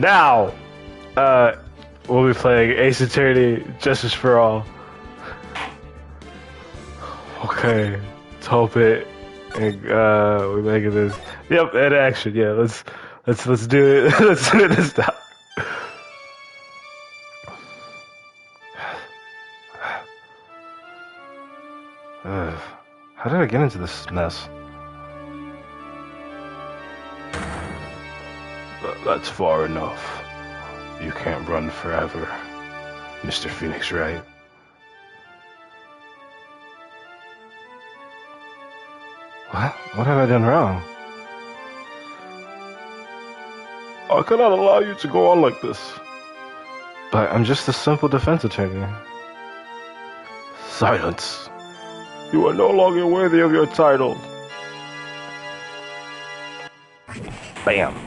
Now, we'll be playing Ace Attorney, Justice for All. Okay, let's hope it. And, we're making this. Yep, and action. Yeah, let's do it. Let's do it this time. How did I get into this mess? That's far enough. You can't run forever, Mr. Phoenix Wright. What? What have I done wrong? I cannot allow you to go on like this. But I'm just a simple defense attorney. Silence. You are no longer worthy of your title. Bam.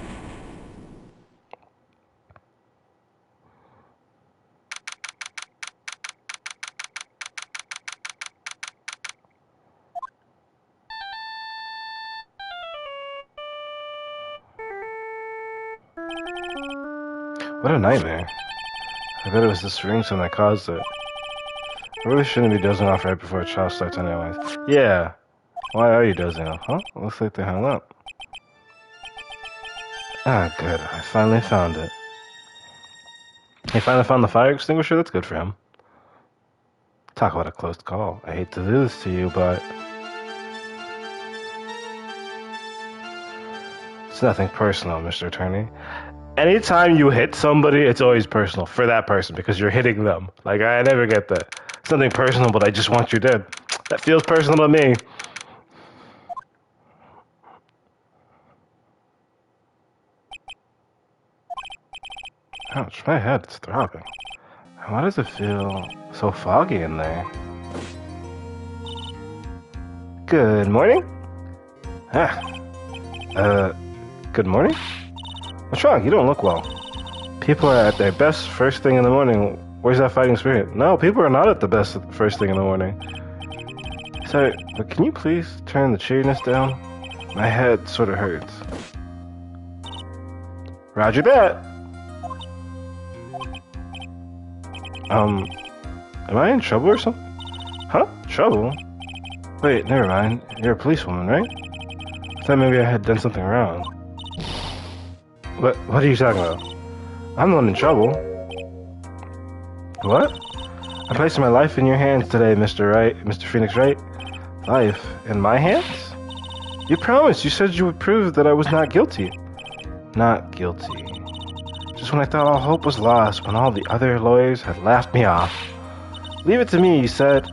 What a nightmare. I bet it was this ring that caused it. I really shouldn't be dozing off right before a trial starts anyways. Yeah. Why are you dozing off, huh? Looks like they hung up. Ah, good. I finally found it. He finally found the fire extinguisher? That's good for him. Talk about a close call. I hate to do this to you, but... It's nothing personal, Mr. Attorney. Anytime you hit somebody, it's always personal for that person because you're hitting them. Like, I never get that. It's nothing personal, but I just want you dead. That feels personal to me. Ouch, my head's throbbing. Why does it feel so foggy in there? Good morning? Good morning? What's wrong? You don't look well. People are at their best first thing in the morning. Where's that fighting spirit? No, people are not at the best first thing in the morning. Sorry, but can you please turn the cheeriness down? My head sort of hurts. Roger that. Am I in trouble or something? Huh? Trouble? Wait, never mind. You're a policewoman, right? I thought maybe I had done something wrong. What are you talking about? I'm the one in trouble. What? I'm placing my life in your hands today, Mr. Wright, Mr. Phoenix Wright. Life in my hands? You promised. You said you would prove that I was not guilty. Not guilty. Just when I thought all hope was lost, when all the other lawyers had laughed me off. Leave it to me, you said.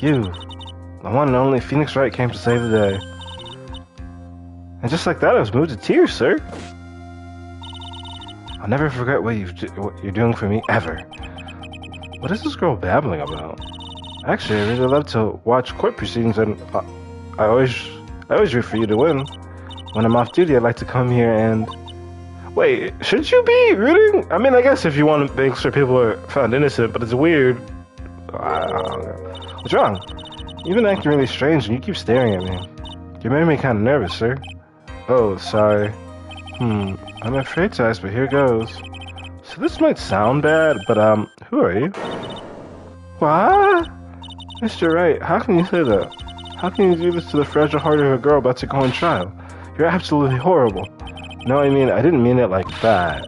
You, the one and only Phoenix Wright, came to save the day. And just like that, I was moved to tears, sir. I'll never forget what you're doing for me, ever. What is this girl babbling about? Actually, I really love to watch court proceedings, and I always root for you to win. When I'm off duty, I'd like to come here and... Wait, shouldn't you be rooting? I mean, I guess if you want to make sure people are found innocent, but it's weird. What's wrong? You've been acting really strange, and you keep staring at me. You made me kind of nervous, sir. Oh, sorry. I'm afraid to ask, but here goes. So this might sound bad, but, who are you? What? Mr. Wright, how can you say that? How can you do this to the fragile heart of a girl about to go on trial? You're absolutely horrible. No, I mean, I didn't mean it like that.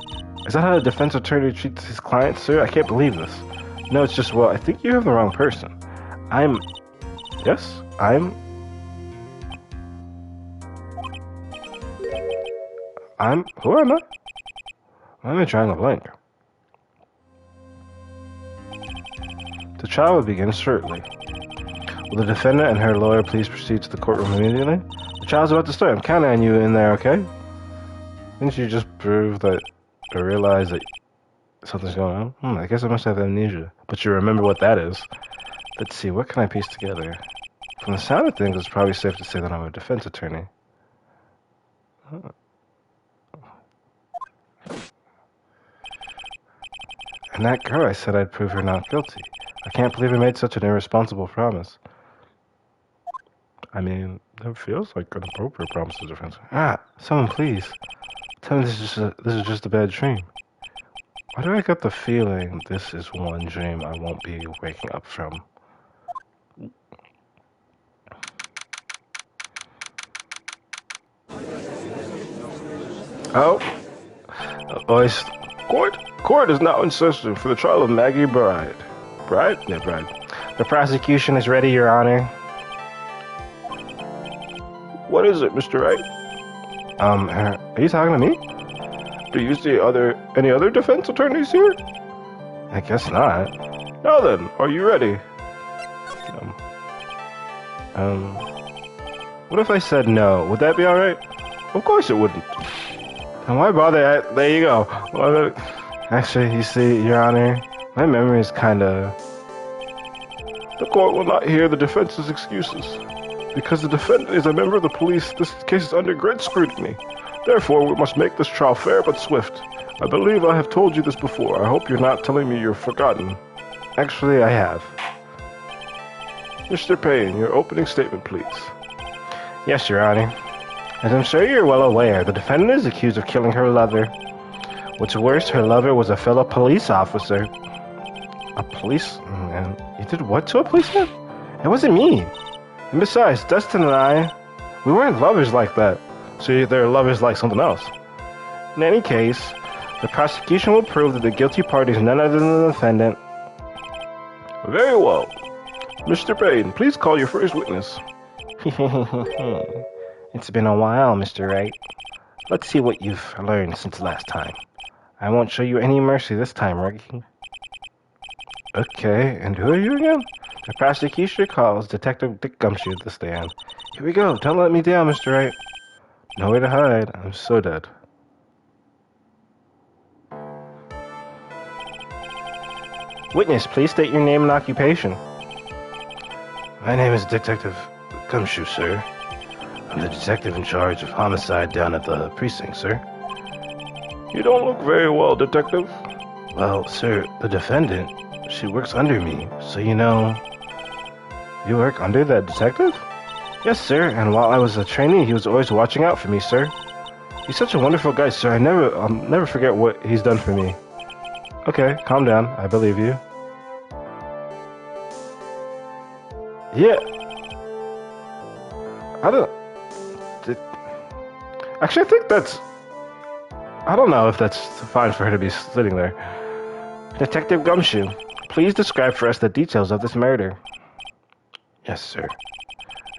Is that how a defense attorney treats his client, sir? I can't believe this. No, it's just, well, I think you have the wrong person. Yes? Who am I? Why am I drawing a blank? The trial will begin shortly. Will the defendant and her lawyer please proceed to the courtroom immediately? The trial's about to start. I'm counting on you in there, okay? Didn't you just prove that or realize that something's going on? I guess I must have amnesia. But you remember what that is. Let's see, what can I piece together? From the sound of things, it's probably safe to say that I'm a defense attorney. And that girl, I said I'd prove her not guilty. I can't believe I made such an irresponsible promise. I mean, that feels like an appropriate promise to defense. Someone please. Tell me this is just a bad dream. Why do I get the feeling this is one dream I won't be waking up from? Oh, voice. Court is now in session for the trial of Maggie Bride. Bride? Yeah, Bride. The prosecution is ready, Your Honor. What is it, Mr. Wright? Are you talking to me? Do you see any other defense attorneys here? I guess not. Now then, are you ready? What if I said no? Would that be alright? Of course it wouldn't. And why bother? There you go. Actually, you see, Your Honor, my memory is kinda... The court will not hear the defense's excuses. Because the defendant is a member of the police, this case is under great scrutiny. Therefore, we must make this trial fair but swift. I believe I have told you this before. I hope you're not telling me you've forgotten. Actually, I have. Mr. Payne, your opening statement, please. Yes, Your Honor. As I'm sure you're well aware, the defendant is accused of killing her lover. What's worse, her lover was a fellow police officer. A policeman? You did what to a policeman? It wasn't me. And besides, Dustin and I, we weren't lovers like that. So they're lovers like something else. In any case, the prosecution will prove that the guilty party is none other than the defendant. Very well. Mr. Payne, please call your first witness. It's been a while, Mr. Wright. Let's see what you've learned since last time. I won't show you any mercy this time, Reggie. Okay, and who are you again? The prosecution calls Detective Dick Gumshoe to the stand. Here we go. Don't let me down, Mr. Wright. Nowhere to hide. I'm so dead. Witness, please state your name and occupation. My name is Detective Gumshoe, sir. I'm the detective in charge of homicide down at the precinct, sir. You don't look very well, Detective. Well, sir, the defendant, she works under me, so you know... You work under that detective? Yes, sir, and while I was a trainee, he was always watching out for me, sir. He's such a wonderful guy, sir. I'll never forget what he's done for me. Okay, calm down. I believe you. Yeah. Actually, I think that's... I don't know if that's fine for her to be sitting there. Detective Gumshoe, please describe for us the details of this murder. Yes, sir.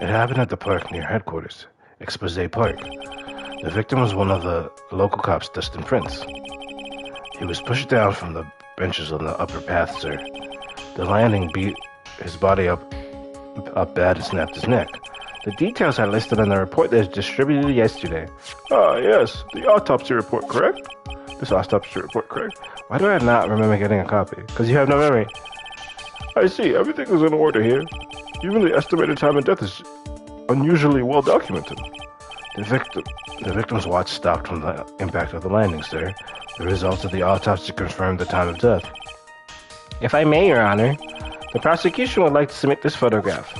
It happened at the park near headquarters, Expose Park. The victim was one of the local cops, Dustin Prince. He was pushed down from the benches on the upper path, sir. The landing beat his body up bad and snapped his neck. The details are listed in the report that was distributed yesterday. Ah, yes. The autopsy report, correct? This autopsy report, correct? Why do I not remember getting a copy? Because you have no memory. I see. Everything is in order here. Even the estimated time of death is unusually well documented. The victim's watch stopped from the impact of the landing, sir. The results of the autopsy confirmed the time of death. If I may, Your Honor, the prosecution would like to submit this photograph.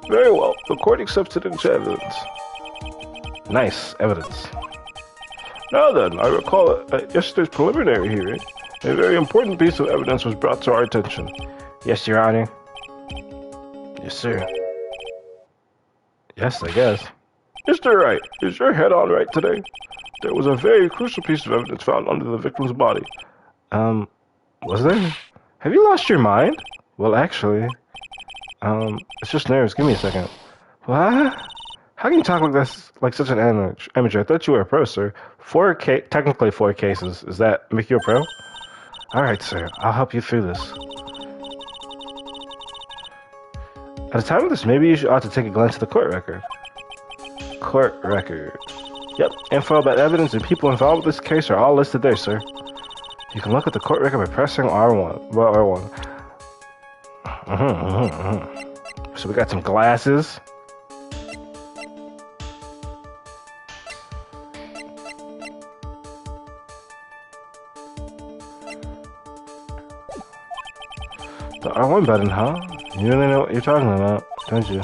Very well. The court accepts it into evidence. Nice evidence. Now then, I recall at yesterday's preliminary hearing, a very important piece of evidence was brought to our attention. Yes, Your Honor. Yes, sir. Yes, I guess. Mr. Wright, is your head on right today? There was a very crucial piece of evidence found under the victim's body. Was there? Have you lost your mind? Well, actually, it's just nerves. Give me a second. What? How can you talk like this, like such an amateur? I thought you were a pro, sir. Technically 4 cases. Does that make you a pro? All right, sir. I'll help you through this. At the time of this, maybe you ought to take a glance at the court record. Court record. Yep, info about evidence and people involved with this case are all listed there, sir. You can look at the court record by pressing R1. Well, R1. So we got some glasses. The R1 button, huh? You really know what you're talking about, don't you?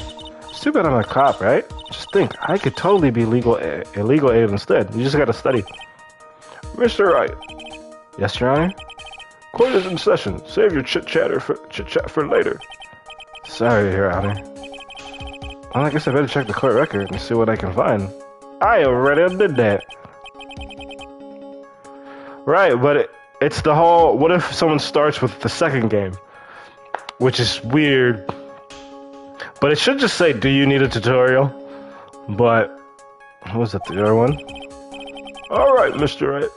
It's too bad I'm a cop, right? Just think, I could totally be illegal aid instead. You just gotta study. Mr. Wright, Yes, Your Honor? Court is in session. Save your chit-chat for later. Sorry, Your Honor. Well, I guess I better check the court record and see what I can find. I already did that. Right, but it's the whole... What if someone starts with the second game? Which is weird. But it should just say, do you need a tutorial? But... What was that, the other one? Alright, Mr. Wright.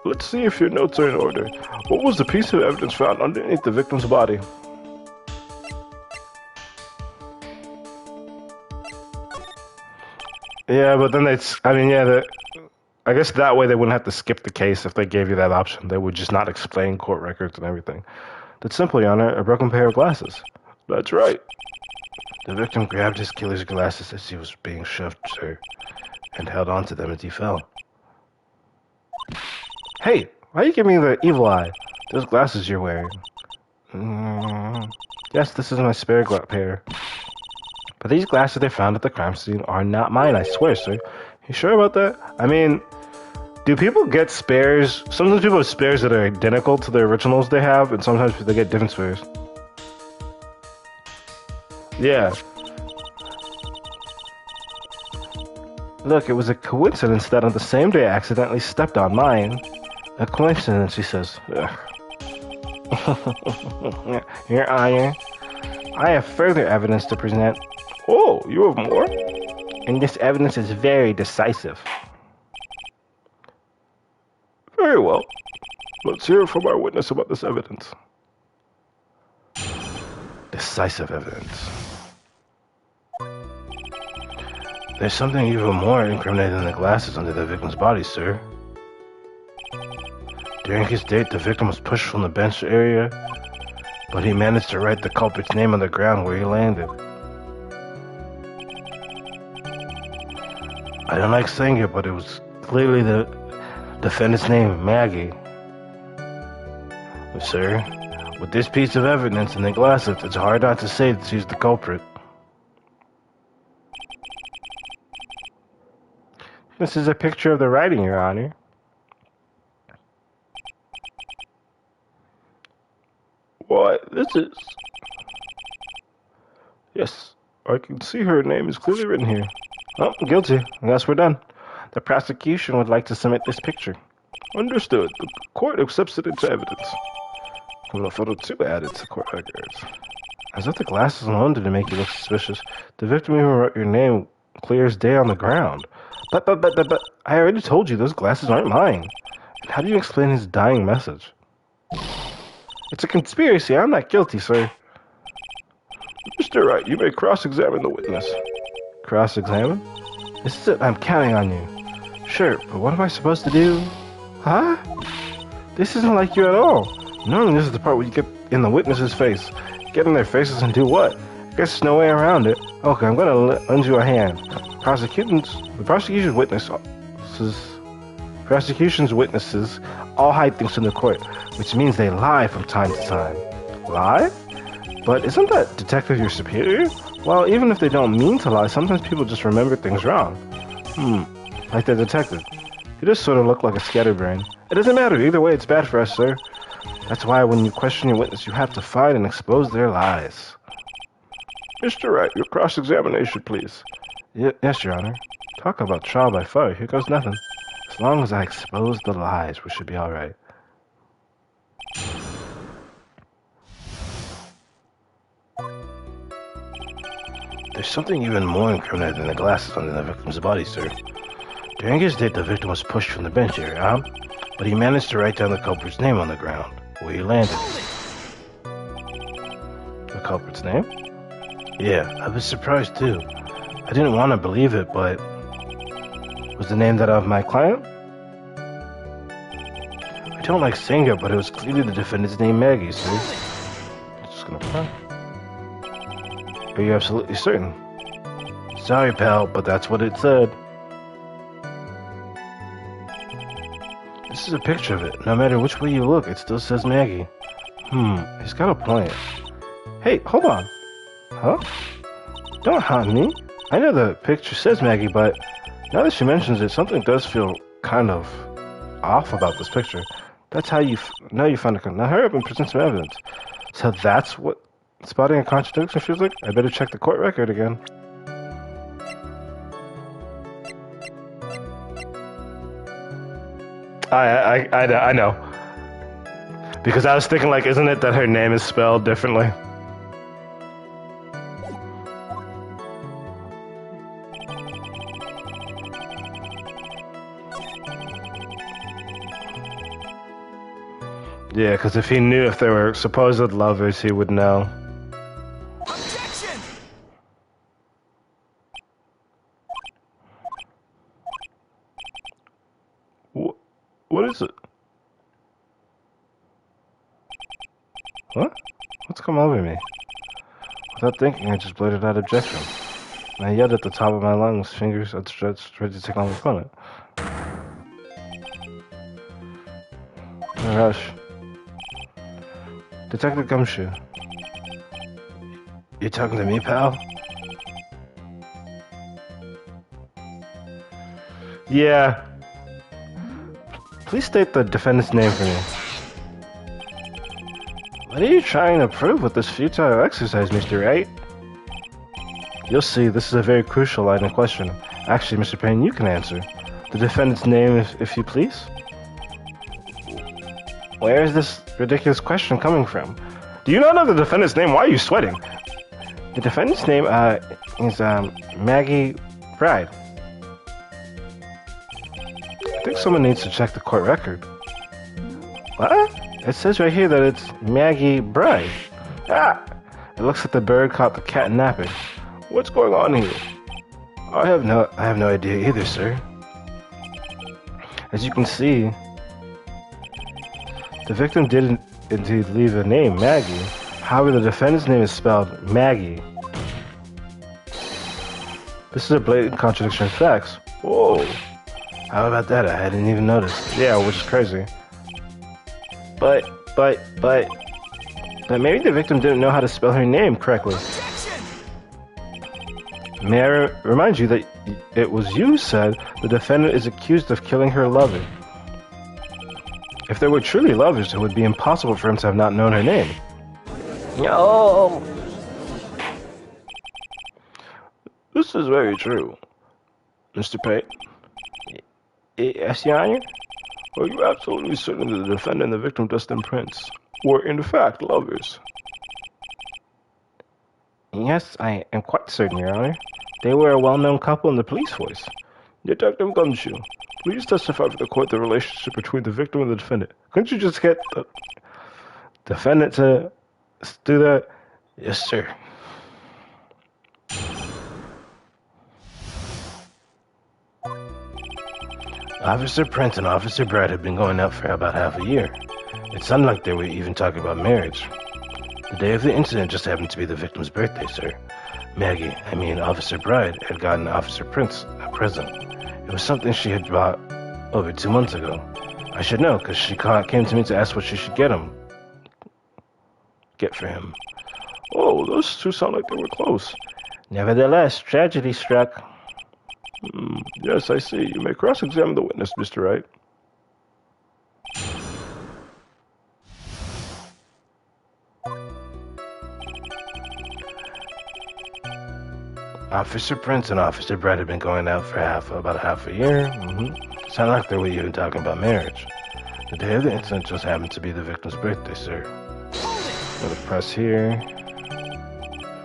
Let's see if your notes are in order. What was the piece of evidence found underneath the victim's body? Yeah, but then I guess that way they wouldn't have to skip the case if they gave you that option. They would just not explain court records and everything. That's simple, Your Honor. A broken pair of glasses. That's right. The victim grabbed his killer's glasses as he was being shoved, sir, and held onto them as he fell. Hey, why are you giving me the evil eye? Those glasses you're wearing. Yes, this is my spare pair. But these glasses they found at the crime scene are not mine, I swear, sir. You sure about that? I mean, do people get spares? Sometimes people have spares that are identical to the originals they have, and sometimes they get different spares. Yeah. Look, it was a coincidence that on the same day I accidentally stepped on mine. A coincidence, he says. Your Honor, I have further evidence to present. Oh, you have more? And this evidence is very decisive. Very well. Let's hear from our witness about this evidence. Decisive evidence. There's something even more incriminating than the glasses under the victim's body, sir. During his date, the victim was pushed from the bench area, but he managed to write the culprit's name on the ground where he landed. I don't like saying it, but it was clearly the defendant's name, Maggie. Sir, with this piece of evidence and the glasses, it's hard not to say that she's the culprit. This is a picture of the writing, Your Honor. Why, this is... Yes, I can see her name is clearly written here. Oh, guilty. I guess we're done. The prosecution would like to submit this picture. Understood. The court accepts it into evidence. With a photo 2 added to court records. As if the glasses alone didn't make you look suspicious, the victim even wrote your name clear as day on the ground. But, I already told you those glasses aren't mine. And how do you explain his dying message? It's a conspiracy. I'm not guilty, sir. Mr. Wright, you may cross-examine the witness. Cross-examine? This is it. I'm counting on you. Sure, but what am I supposed to do? Huh? This isn't like you at all. Normally this is the part where you get in the witness's face. Get in their faces and do what? I guess there's no way around it. Okay, I'm gonna lend you a hand. The prosecution's witnesses all hide things from the court, which means they lie from time to time. Lie? But isn't that detective your superior? Well, even if they don't mean to lie, sometimes people just remember things wrong. Like the detective. He just sort of looked like a scatterbrain. It doesn't matter, either way it's bad for us, sir. That's why when you question your witness, you have to find and expose their lies. Mr. Wright, your cross-examination, please. Yes, Your Honor. Talk about trial by fire, here goes nothing. As long as I expose the lies, we should be alright. There's something even more incriminating than the glasses under the victim's body, sir. During his date, the victim was pushed from the bench area, but he managed to write down the culprit's name on the ground, where he landed. The culprit's name? Yeah, I was surprised too. I didn't want to believe it, but... Was the name that of my client? I don't like saying it, but it was clearly the defendant's name, Maggie, sir. I'm just gonna pray. Are you absolutely certain? Sorry, pal, but that's what it said. This is a picture of it. No matter which way you look, it still says Maggie. He's got a point. Hey, hold on. Huh? Don't haunt me. I know the picture says Maggie, but now that she mentions it, something does feel kind of off about this picture. That's how you know you found a gun. Now hurry up and present some evidence. So that's what spotting a contradiction feels like? I better check the court record again. I know. Because I was thinking, like, isn't it that her name is spelled differently? Yeah, because if he knew if they were supposed lovers, he would know. Objection! What is it? What? What's come over me? Without thinking, I just blurted out objection. And I yelled at the top of my lungs, fingers outstretched, ready to take on the opponent. No rush. Detective Gumshoe. You talking to me, pal? Yeah. Please state the defendant's name for me. What are you trying to prove with this futile exercise, Mr. Wright? You'll see, this is a very crucial line of question. Actually, Mr. Payne, you can answer. The defendant's name, if you please? Where is this ridiculous question coming from? Do you not know the defendant's name? Why are you sweating? The defendant's name, is, Maggie Bride. I think someone needs to check the court record. What? It says right here that it's Maggie Bride. Ah! It looks like the bird caught the cat napping. What's going on here? I have no idea either, sir. As you can see, the victim did indeed leave a name, Maggie. However, the defendant's name is spelled Maggie. This is a blatant contradiction of facts. Whoa. How about that? I hadn't even noticed. Yeah, which is crazy. But maybe the victim didn't know how to spell her name correctly. May I remind you that it was you who said the defendant is accused of killing her lover. If they were truly lovers, it would be impossible for him to have not known her name. No. This is very true. Mr. Pate? Yes, Your Honor? Are you absolutely certain that the defendant and the victim, Dustin Prince, were in fact lovers? Yes, I am quite certain, Your Honor. They were a well-known couple in the police force. Detective Gumshoe, please testify for the court the relationship between the victim and the defendant. Couldn't you just get the defendant to do that? Yes, sir. Officer Prince and Officer Brad had been going out for about half a year. It sounded like they were even talking about marriage. The day of the incident just happened to be the victim's birthday, sir. Maggie, Officer Bride, had gotten Officer Prince a present. It was something she had bought over 2 months ago. I should know, because she came to me to ask what she should get for him. Oh, those two sound like they were close. Nevertheless, tragedy struck. Yes, I see. You may cross-examine the witness, Mr. Wright. Officer Prince and Officer Brett had been going out for about half a year. Sounded like they were even talking about marriage. The day of the incident just happened to be the victim's birthday, sir. Got the press here.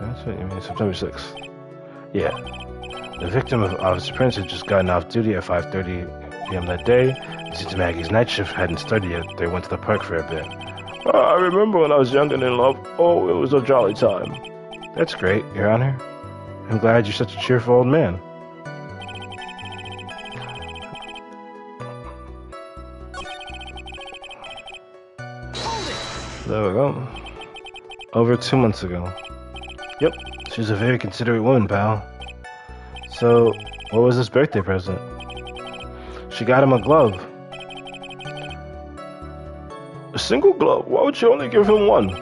That's what you mean, September 6th. Yeah. The victim of Officer Prince had just gotten off duty at 5:30 p.m. that day. Since Maggie's night shift hadn't started yet, they went to the park for a bit. I remember when I was young and in love. Oh, it was a jolly time. That's great, Your Honor. I'm glad you're such a cheerful old man. There we go. Over 2 months ago. Yep, she's a very considerate woman, pal. So, what was his birthday present? She got him a glove. A single glove? Why would you only give him one?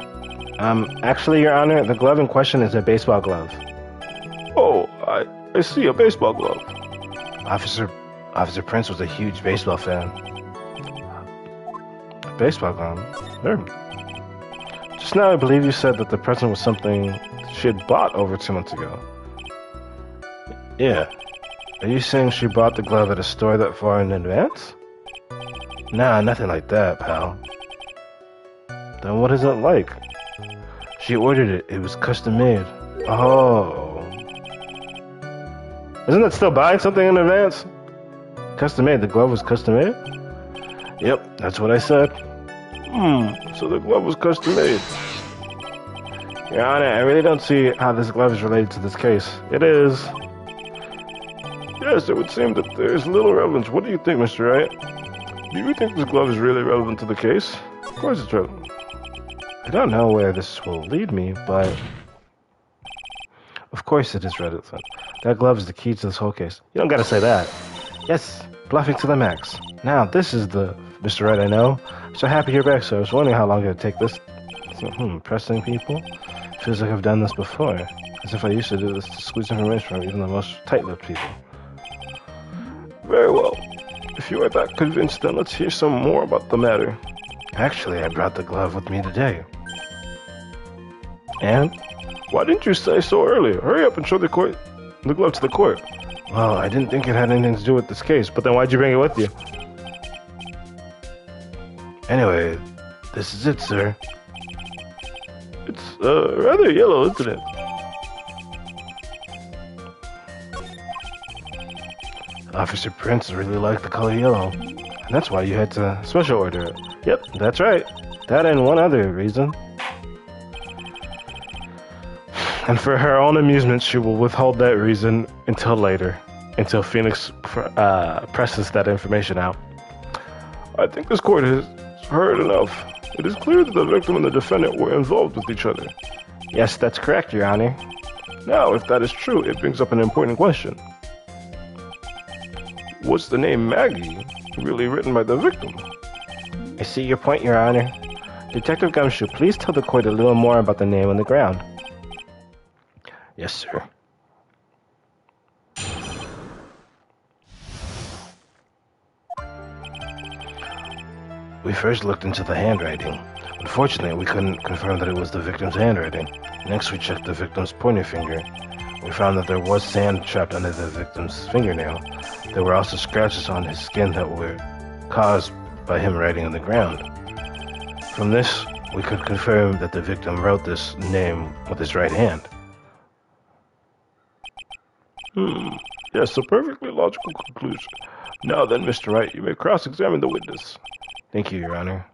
Actually, Your Honor, the glove in question is a baseball glove. Oh, I see, a baseball glove. Officer Prince was a huge baseball fan. baseball glove. Sure. Just now I believe you said that the present was something she had bought over 2 months ago. Yeah. Are you saying she bought the glove at a store that far in advance? Nah, nothing like that, pal. Then what is it like? She ordered it. It was custom made. Oh. Isn't that still buying something in advance? Custom made. The glove was custom made? Yep, that's what I said. So the glove was custom made. Your Honor, I really don't see how this glove is related to this case. It is. Yes, it would seem that there is little relevance. What do you think, Mr. Wright? Do you think this glove is really relevant to the case? Of course it's relevant. I don't know where this will lead me, but... Of course it is relevant. That glove is the key to this whole case. You don't gotta say that. Yes, bluffing to the max. Now, this is the Mr. Wright I know. So happy you're back, so I was wondering how long it would take this. So, pressing people? Feels like I've done this before. As if I used to do this to squeeze information from even the most tight-lipped people. Very well. If you are that convinced, then let's hear some more about the matter. Actually, I brought the glove with me today. And? Why didn't you say so earlier? Hurry up and show the glove to the court. Well, I didn't think it had anything to do with this case, but then why'd you bring it with you? Anyway, this is it, sir. It's, rather yellow, isn't it? Officer Prince really liked the color yellow, and that's why you had to special order it. Yep, that's right. That and one other reason. And for her own amusement, she will withhold that reason until later, until Phoenix presses that information out. I think this court has heard enough. It is clear that the victim and the defendant were involved with each other. Yes, that's correct, Your Honor. Now, if that is true, it brings up an important question. Was the name Maggie really written by the victim? I see your point, Your Honor. Detective Gumshoe, please tell the court a little more about the name on the ground. Yes, sir. We first looked into the handwriting. Unfortunately, we couldn't confirm that it was the victim's handwriting. Next, we checked the victim's pointer finger. We found that there was sand trapped under the victim's fingernail. There were also scratches on his skin that were caused by him writing on the ground. From this, we could confirm that the victim wrote this name with his right hand. Yes, a perfectly logical conclusion. Now then, Mr. Wright, you may cross-examine the witness. Thank you, Your Honor.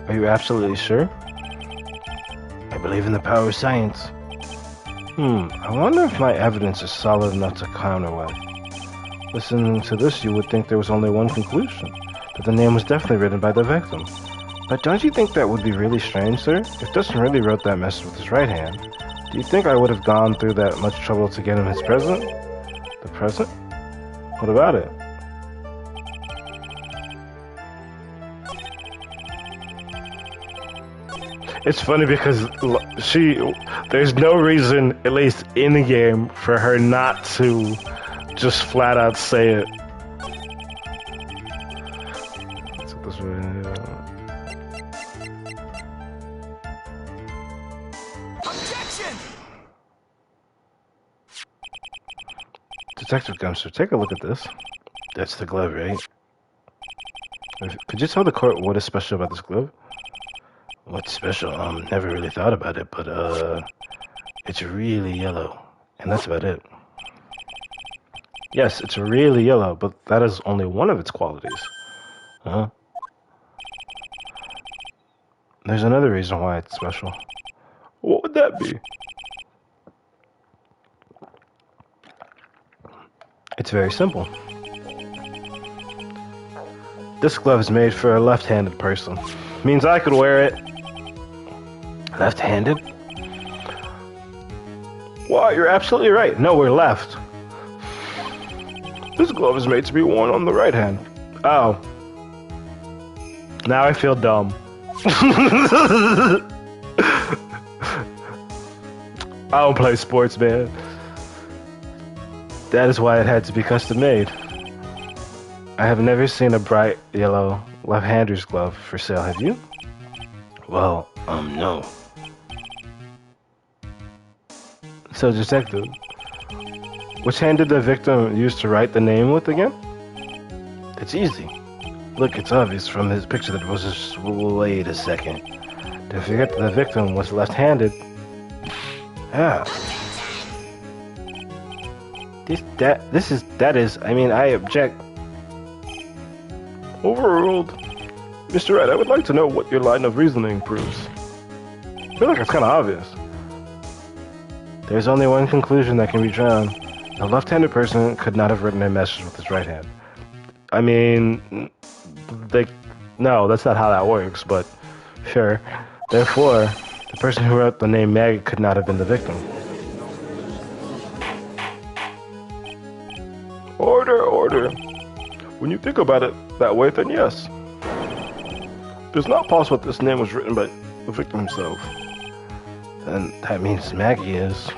Are you absolutely sure? I believe in the power of science. I wonder if my evidence is solid enough to counter with. Listening to this, you would think there was only one conclusion, that the name was definitely written by the victim. But don't you think that would be really strange, sir? If Dustin really wrote that message with his right hand, do you think I would have gone through that much trouble to get him his present? The present? What about it? It's funny because there's no reason, at least in the game, for her not to just flat out say it. Let's put this way. Objection! Detective Gumster, take a look at this. That's the glove, right? Could you tell the court what is special about this glove? What's special? Never really thought about it, but it's really yellow, and that's about it. Yes, it's really yellow, but that is only one of its qualities. Huh? There's another reason why it's special. What would that be? It's very simple. This glove is made for a left-handed person. Means I could wear it. Left-handed? Why, you're absolutely right. No, we're left. This glove is made to be worn on the right hand. Oh. Now I feel dumb. I don't play sports, man. That is why it had to be custom made. I have never seen a bright yellow left-hander's glove for sale, have you? Well, no. So, detective, which hand did the victim use to write the name with again? It's easy. Look, it's obvious from his picture that it was just... Wait a second. Don't forget that the victim was left-handed. Ah. I object. Overruled. Mr. Wright, I would like to know what your line of reasoning proves. I feel like it's kind of obvious. There's only one conclusion that can be drawn. A left-handed person could not have written a message with his right hand. I mean, no, that's not how that works, but sure. Therefore, the person who wrote the name Maggie could not have been the victim. Order. When you think about it that way, then yes. It's not possible that this name was written by the victim himself. Then that means Maggie is.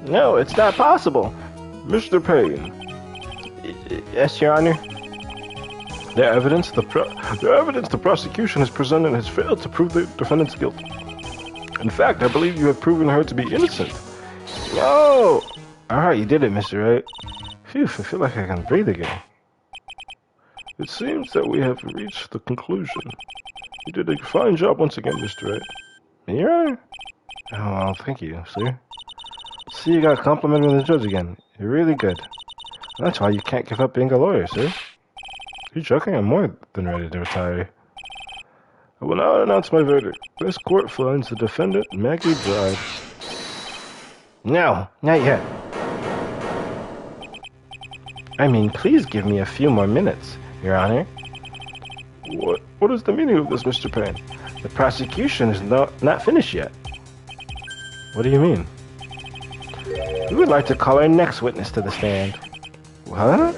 No, it's not possible. Mr. Payne. Yes, Your Honor. The evidence the prosecution has presented has failed to prove the defendant's guilt. In fact, I believe you have proven her to be innocent. No! Alright, you did it, Mr. Wright. Phew, I feel like I can breathe again. It seems that we have reached the conclusion. You did a fine job once again, Mr. Wright. Your Honor? Oh, well, thank you, sir. See, you got complimented with the judge again. You're really good. That's why you can't give up being a lawyer, sir. You're joking? I'm more than ready to retire. I will now announce my verdict. This court finds the defendant, Maggie Bride. No, not yet. I mean, please give me a few more minutes, Your Honor. What is the meaning of this, Mr. Payne? The prosecution is not finished yet. What do you mean? We would like to call our next witness to the stand. What?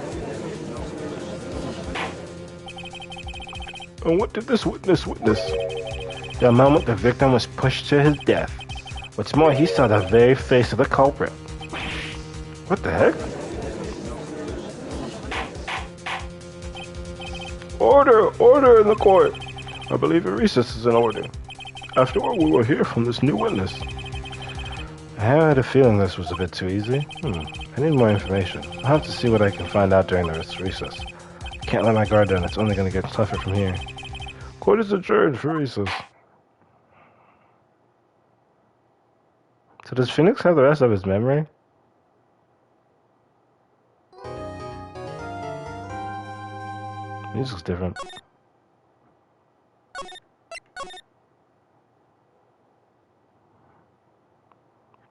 And what did this witness witness? The moment the victim was pushed to his death. What's more, he saw the very face of the culprit. What the heck? Order in the court. I believe a recess is in order. Afterward, we will hear from this new witness. I had a feeling this was a bit too easy. I need more information. I'll have to see what I can find out during this recess. I can't let my guard down. It's only going to get tougher from here. Court is adjourned for recess. So does Phoenix have the rest of his memory? Music's different.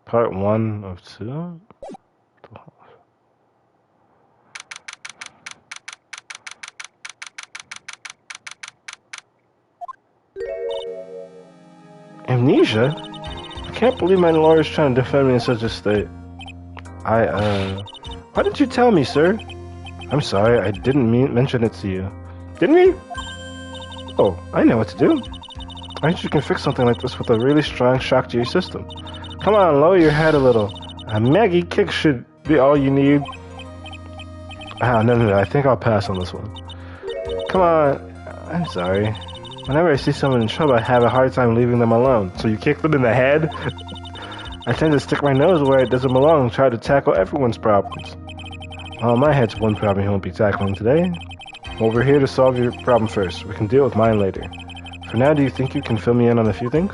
Part 1 of 2? Amnesia? I can't believe my lawyer's trying to defend me in such a state. Why didn't you tell me, sir? I'm sorry, I didn't mention it to you. Didn't we? Oh, I know what to do. I think you can fix something like this with a really strong shock to your system. Come on, lower your head a little. A Maggie kick should be all you need. No, I think I'll pass on this one. Come on. I'm sorry. Whenever I see someone in trouble, I have a hard time leaving them alone. So you kick them in the head? I tend to stick my nose where it doesn't belong and try to tackle everyone's problems. Well, my head's one problem you won't be tackling today. Well, we're here to solve your problem first. We can deal with mine later. For now, do you think you can fill me in on a few things?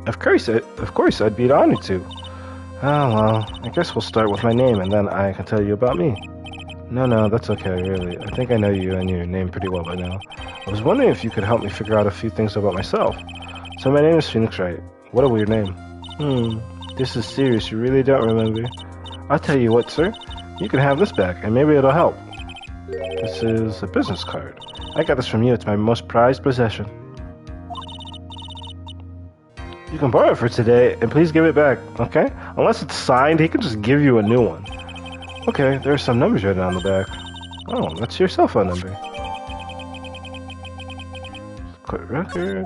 Of course, I'd be honored to. Oh, well, I guess we'll start with my name, and then I can tell you about me. No, that's okay, really. I think I know you and your name pretty well by now. I was wondering if you could help me figure out a few things about myself. So my name is Phoenix Wright. What a weird name. This is serious. You really don't remember? I'll tell you what, sir. You can have this back, and maybe it'll help. This is a business card. I got this from you. It's my most prized possession. You can borrow it for today, and please give it back, okay? Unless it's signed, he can just give you a new one. Okay, there are some numbers written on the back. Oh, that's your cell phone number. Quit record.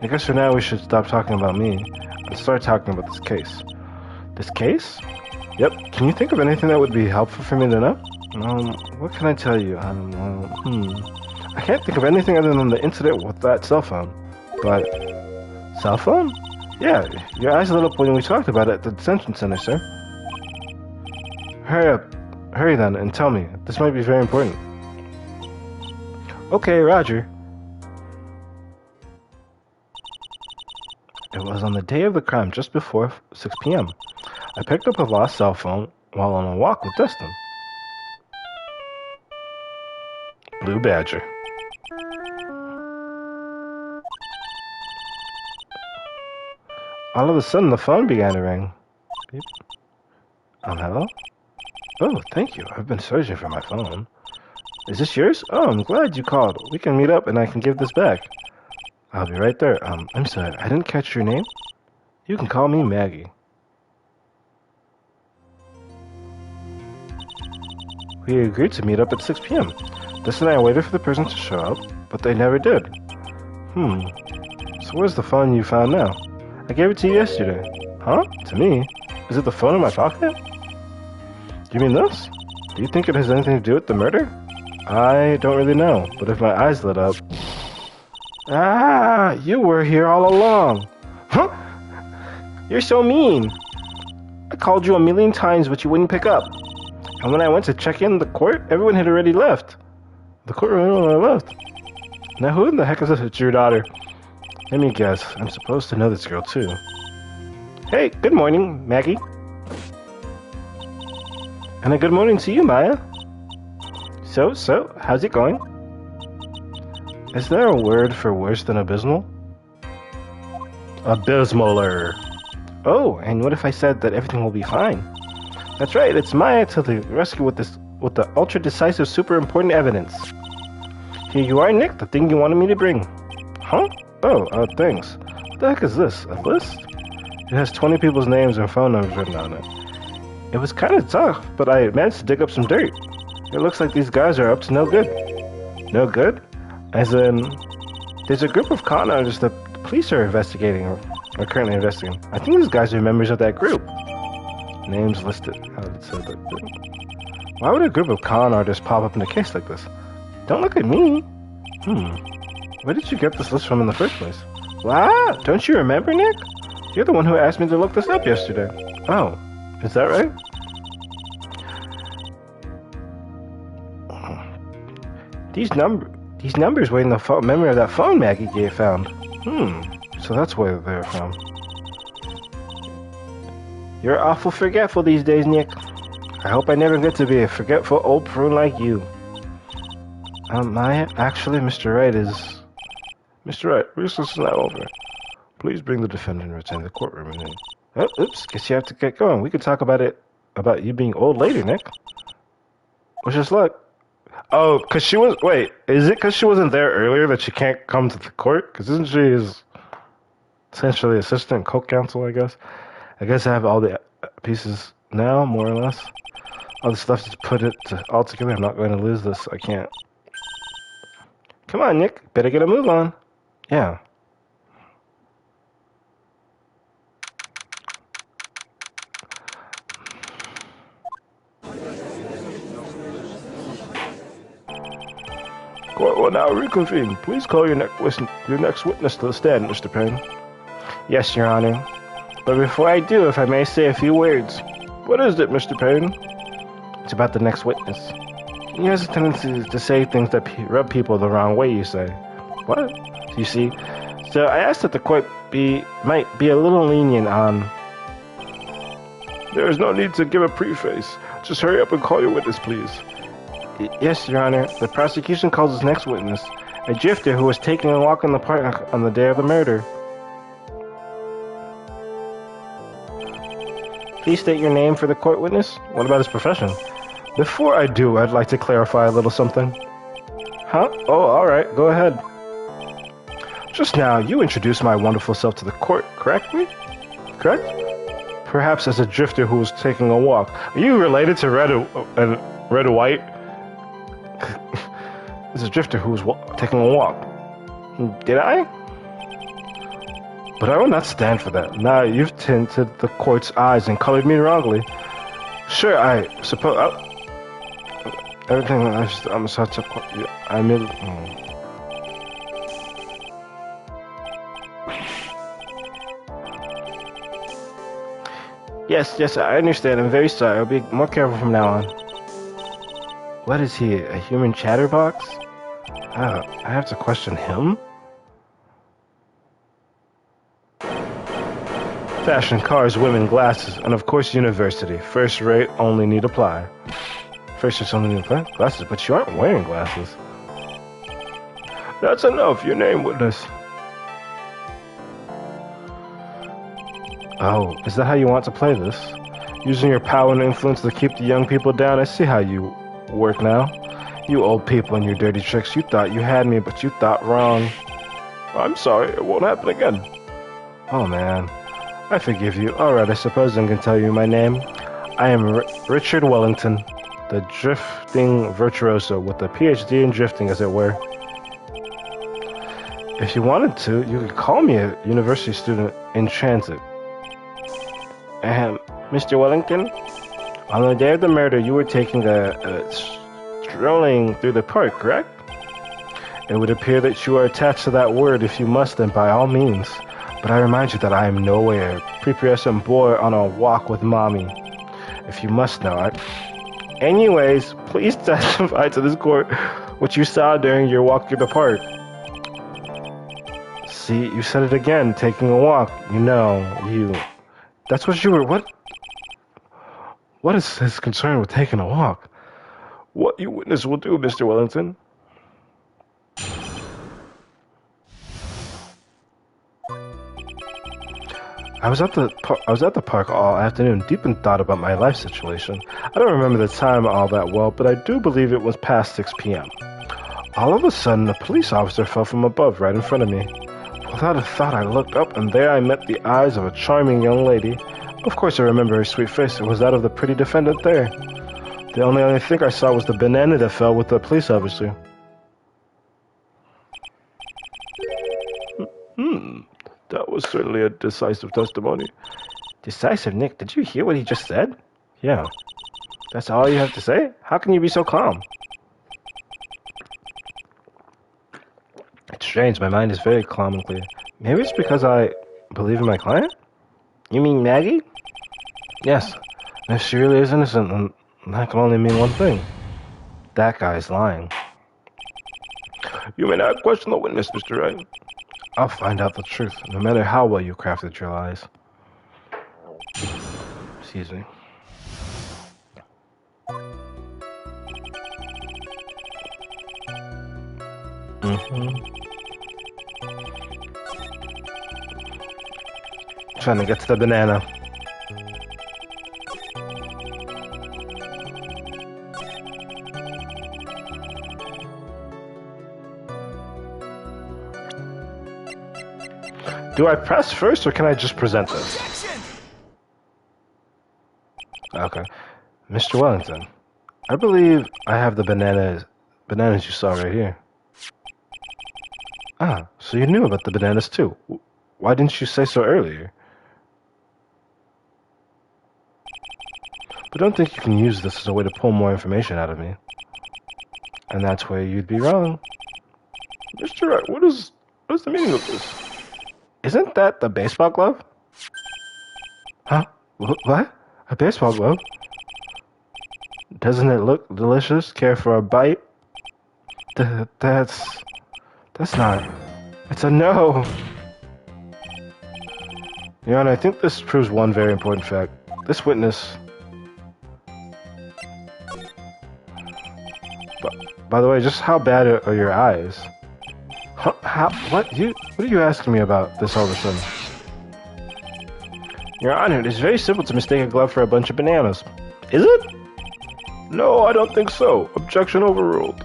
I guess for now we should stop talking about me and start talking about this case. This case? Yep. Can you think of anything that would be helpful for me to know? What can I tell you? I can't think of anything other than the incident with that cell phone. But... Cell phone? Yeah, your eyes lit up when we talked about it at the detention center, sir. Hurry up. Hurry then, and tell me. This might be very important. Okay, Roger. It was on the day of the crime, just before 6 p.m. I picked up a lost cell phone while on a walk with Dustin. Blue Badger. All of a sudden, the phone began to ring. Beep. Hello? Oh, thank you. I've been searching for my phone. Is this yours? Oh, I'm glad you called. We can meet up and I can give this back. I'll be right there. I'm sorry, I didn't catch your name. You can call me Maggie. We agreed to meet up at 6 p.m. This and I waited for the person to show up, but they never did. So where's the phone you found now? I gave it to you yesterday. Huh? To me? Is it the phone in my pocket? You mean this? Do you think it has anything to do with the murder? I don't really know, but if my eyes lit up... Ah, you were here all along. Huh? You're so mean. I called you a million times, but you wouldn't pick up. And when I went to check in the court, everyone had already left. The courtroom, everyone left. Now who in the heck is this? It's your daughter. Let me guess. I'm supposed to know this girl, too. Hey, good morning, Maggie. And a good morning to you, Maya. So, how's it going? Is there a word for worse than abysmal? Abysmaler. Oh, and what if I said that everything will be fine? That's right, it's Maya to the rescue with the ultra-decisive, super important evidence. Here you are, Nick, the thing you wanted me to bring. Huh? Oh, thanks. What the heck is this? A list? It has 20 people's names and phone numbers written on it. It was kind of tough, but I managed to dig up some dirt. It looks like these guys are up to no good. No good? As in, there's a group of con artists that the police are investigating, or are currently investigating. I think these guys are members of that group. Names listed. Why would a group of con artists pop up in a case like this? Don't look at me. Where did you get this list from in the first place? What? Don't you remember, Nick? You're the one who asked me to look this up yesterday. Oh, is that right? These numbers were in the memory of that phone Maggie found. So that's where they're from. You're awful forgetful these days, Nick. I hope I never get to be a forgetful old prune like you. Actually, Mr. Wright is... Mr. Wright, recess is now over. Please bring the defendant and return to the courtroom. Oh, oops, guess you have to get going. We could talk about you being old later, Nick. Wish us luck. Oh, because she was... Wait, is it because she wasn't there earlier that she can't come to the court? Because isn't she essentially assistant co-counsel, I guess? I guess I have all the pieces now, more or less. All the stuff to put it all together. I'm not going to lose this. I can't. Come on, Nick. Better get a move on. Yeah. Court will now reconvene. Please call your next witness to the stand, Mr. Payne. Yes, Your Honor. But before I do, if I may say a few words. What is it, Mr. Payne? It's about the next witness. He has a tendency to say things that rub people the wrong way, you say. What? You see? So I asked that the court might be a little lenient on... There is no need to give a preface. Just hurry up and call your witness, please. Yes, Your Honor. The prosecution calls its next witness a drifter who was taking a walk in the park on the day of the murder. Please state your name for the court witness. What about his profession? Before I do, I'd like to clarify a little something. Huh? Oh, alright. Go ahead. Just now, you introduced my wonderful self to the court, correct me? Correct? Perhaps as a drifter who was taking a walk. Are you related to Red and White? As a drifter who was taking a walk. Did I? But I will not stand for that. Now you've tinted the court's eyes and colored me wrongly. Sure, I suppose... everything... I'm such a... I mean... Yes, I understand. I'm very sorry. I'll be more careful from now on. What is he, a human chatterbox? I have to question him? Fashion, cars, women, glasses, and of course university. First rate, only need apply. First rate's only need apply? Glasses, but you aren't wearing glasses. That's enough, your name, witness. Oh, is that how you want to play this? Using your power and influence to keep the young people down? I see how you work now. You old people and your dirty tricks. You thought you had me, but you thought wrong. I'm sorry, it won't happen again. Oh man, I forgive you. Alright, I suppose I can tell you my name. I am Richard Wellington, the drifting virtuoso with a PhD in drifting, as it were. If you wanted to, you could call me a university student in transit. Mr. Wellington, on the day of the murder, you were taking strolling through the park, correct? It would appear that you are attached to that word. If you must, then by all means. But I remind you that I am nowhere. Prepubescent boy on a walk with mommy. If you must know it. Anyways, please testify to this court what you saw during your walk through the park. See, you said it again, taking a walk. That's what you were... What is his concern with taking a walk? What you witness will do, Mr. Wellington. I was at the park all afternoon, deep in thought about my life situation. I don't remember the time all that well, but I do believe it was past 6 p.m. All of a sudden, a police officer fell from above right in front of me. Without a thought, I looked up, and there I met the eyes of a charming young lady. Of course, I remember her sweet face. It was that of the pretty defendant there. The only other thing I saw was the banana that fell with the police officer. That was certainly a decisive testimony. Decisive, Nick? Did you hear what he just said? Yeah. That's all you have to say? How can you be so calm? It's strange. My mind is very calm and clear. Maybe it's because I believe in my client? You mean Maggie? Yes. If she really is innocent, then that can only mean one thing. That guy's lying. You may not question the witness, Mr. Wright. I'll find out the truth, no matter how well you crafted your lies. Excuse me. Trying to get to the banana. Do I press first, or can I just present this? Objection! Okay. Mr. Wellington, I believe I have the bananas you saw right here. Ah, so you knew about the bananas too. Why didn't you say so earlier? But don't think you can use this as a way to pull more information out of me. And that's where you'd be wrong. Mr. Wright, what is the meaning of this? Isn't that the baseball glove? Huh? What? A baseball glove? Doesn't it look delicious? Care for a bite? That's not... It's a no! Your Honor, I think this proves one very important fact. This witness... By the way, just how bad are your eyes? What are you asking me about this all of a sudden? Your Honor, it is very simple to mistake a glove for a bunch of bananas. Is it? No, I don't think so. Objection overruled.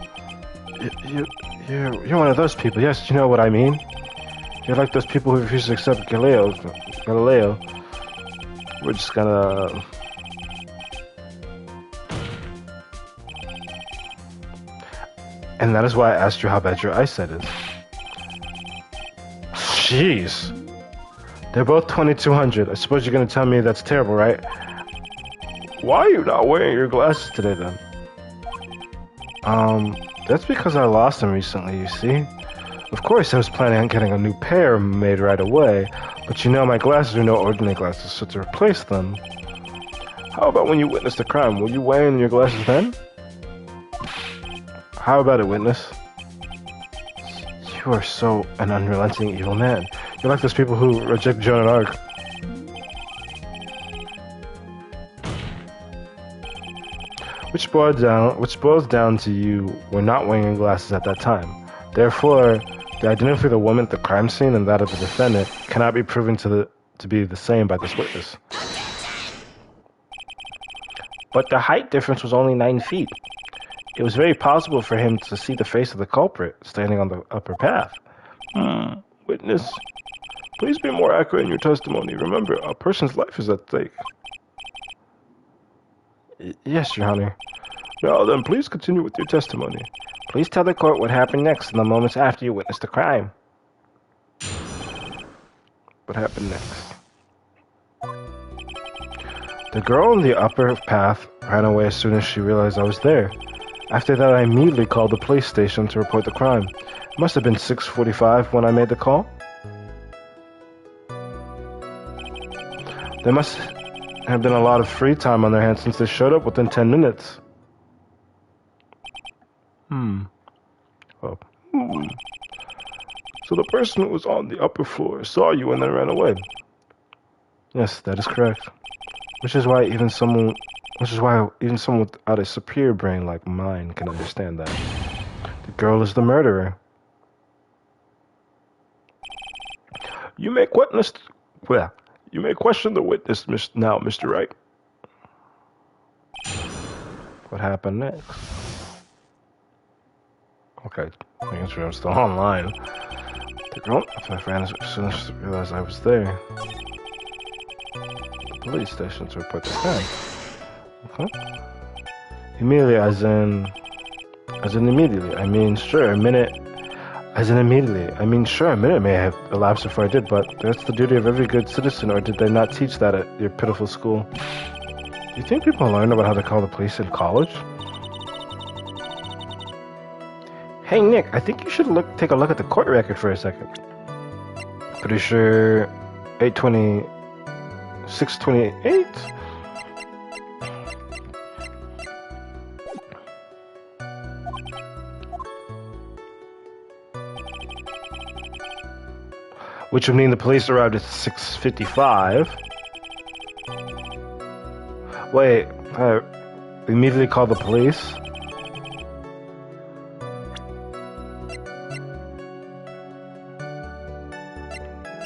You're one of those people. Yes, you know what I mean. You're like those people who refuse to accept Galileo. We're just gonna... And that is why I asked you how bad your eyesight is. Jeez. They're both 2200. I suppose you're gonna tell me that's terrible, right? Why are you not wearing your glasses today, then? That's because I lost them recently, you see? Of course, I was planning on getting a new pair made right away, but you know my glasses are no ordinary glasses, so to replace them... How about when you witnessed the crime? Were you wearing your glasses then? How about it, witness? You are so an unrelenting evil man. You're like those people who reject Joan of Arc. Which boils down to you were not wearing your glasses at that time. Therefore, the identity of the woman at the crime scene and that of the defendant cannot be proven to be the same by this witness. But the height difference was only 9 feet. It was very possible for him to see the face of the culprit standing on the upper path. Witness, please be more accurate in your testimony. Remember, a person's life is at stake. Yes, Your Honor. Now then, please continue with your testimony. Please tell the court what happened next in the moments after you witnessed the crime. What happened next? The girl on the upper path ran away as soon as she realized I was there. After that, I immediately called the police station to report the crime. It must have been 6:45 when I made the call. There must have been a lot of free time on their hands since they showed up within 10 minutes. So the person who was on the upper floor saw you and then ran away. Yes, that is correct. Which is why even someone without a superior brain like mine can understand that. The girl is the murderer. You may question the witness now, Mr. Wright. What happened next? Okay, making sure I'm still online. The girl ran as soon as she realized I was there. The police station to report the crime. Okay. Immediately, as in immediately. I mean, sure, a minute may have elapsed before I did, but that's the duty of every good citizen, or did they not teach that at your pitiful school? Do you think people learn about how to call the police in college? Hey, Nick, I think you should take a look at the court record for a second. Pretty sure 628? Which would mean the police arrived at 6:55. Wait, immediately called the police?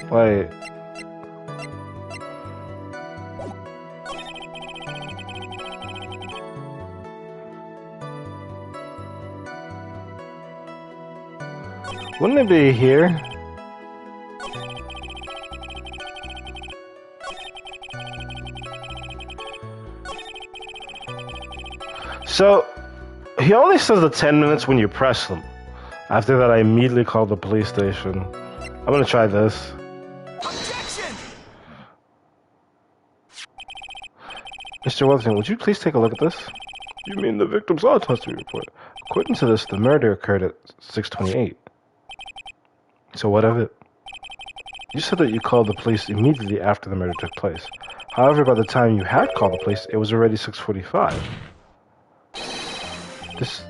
Wait. Wouldn't it be here? So, he only says the 10 minutes when you press them. After that, I immediately called the police station. I'm gonna try this. Objection! Mr. Wellington, would you please take a look at this? You mean the victim's autopsy report? According to this, the murder occurred at 6:28. So what of it? You said that you called the police immediately after the murder took place. However, by the time you had called the police, it was already 6:45.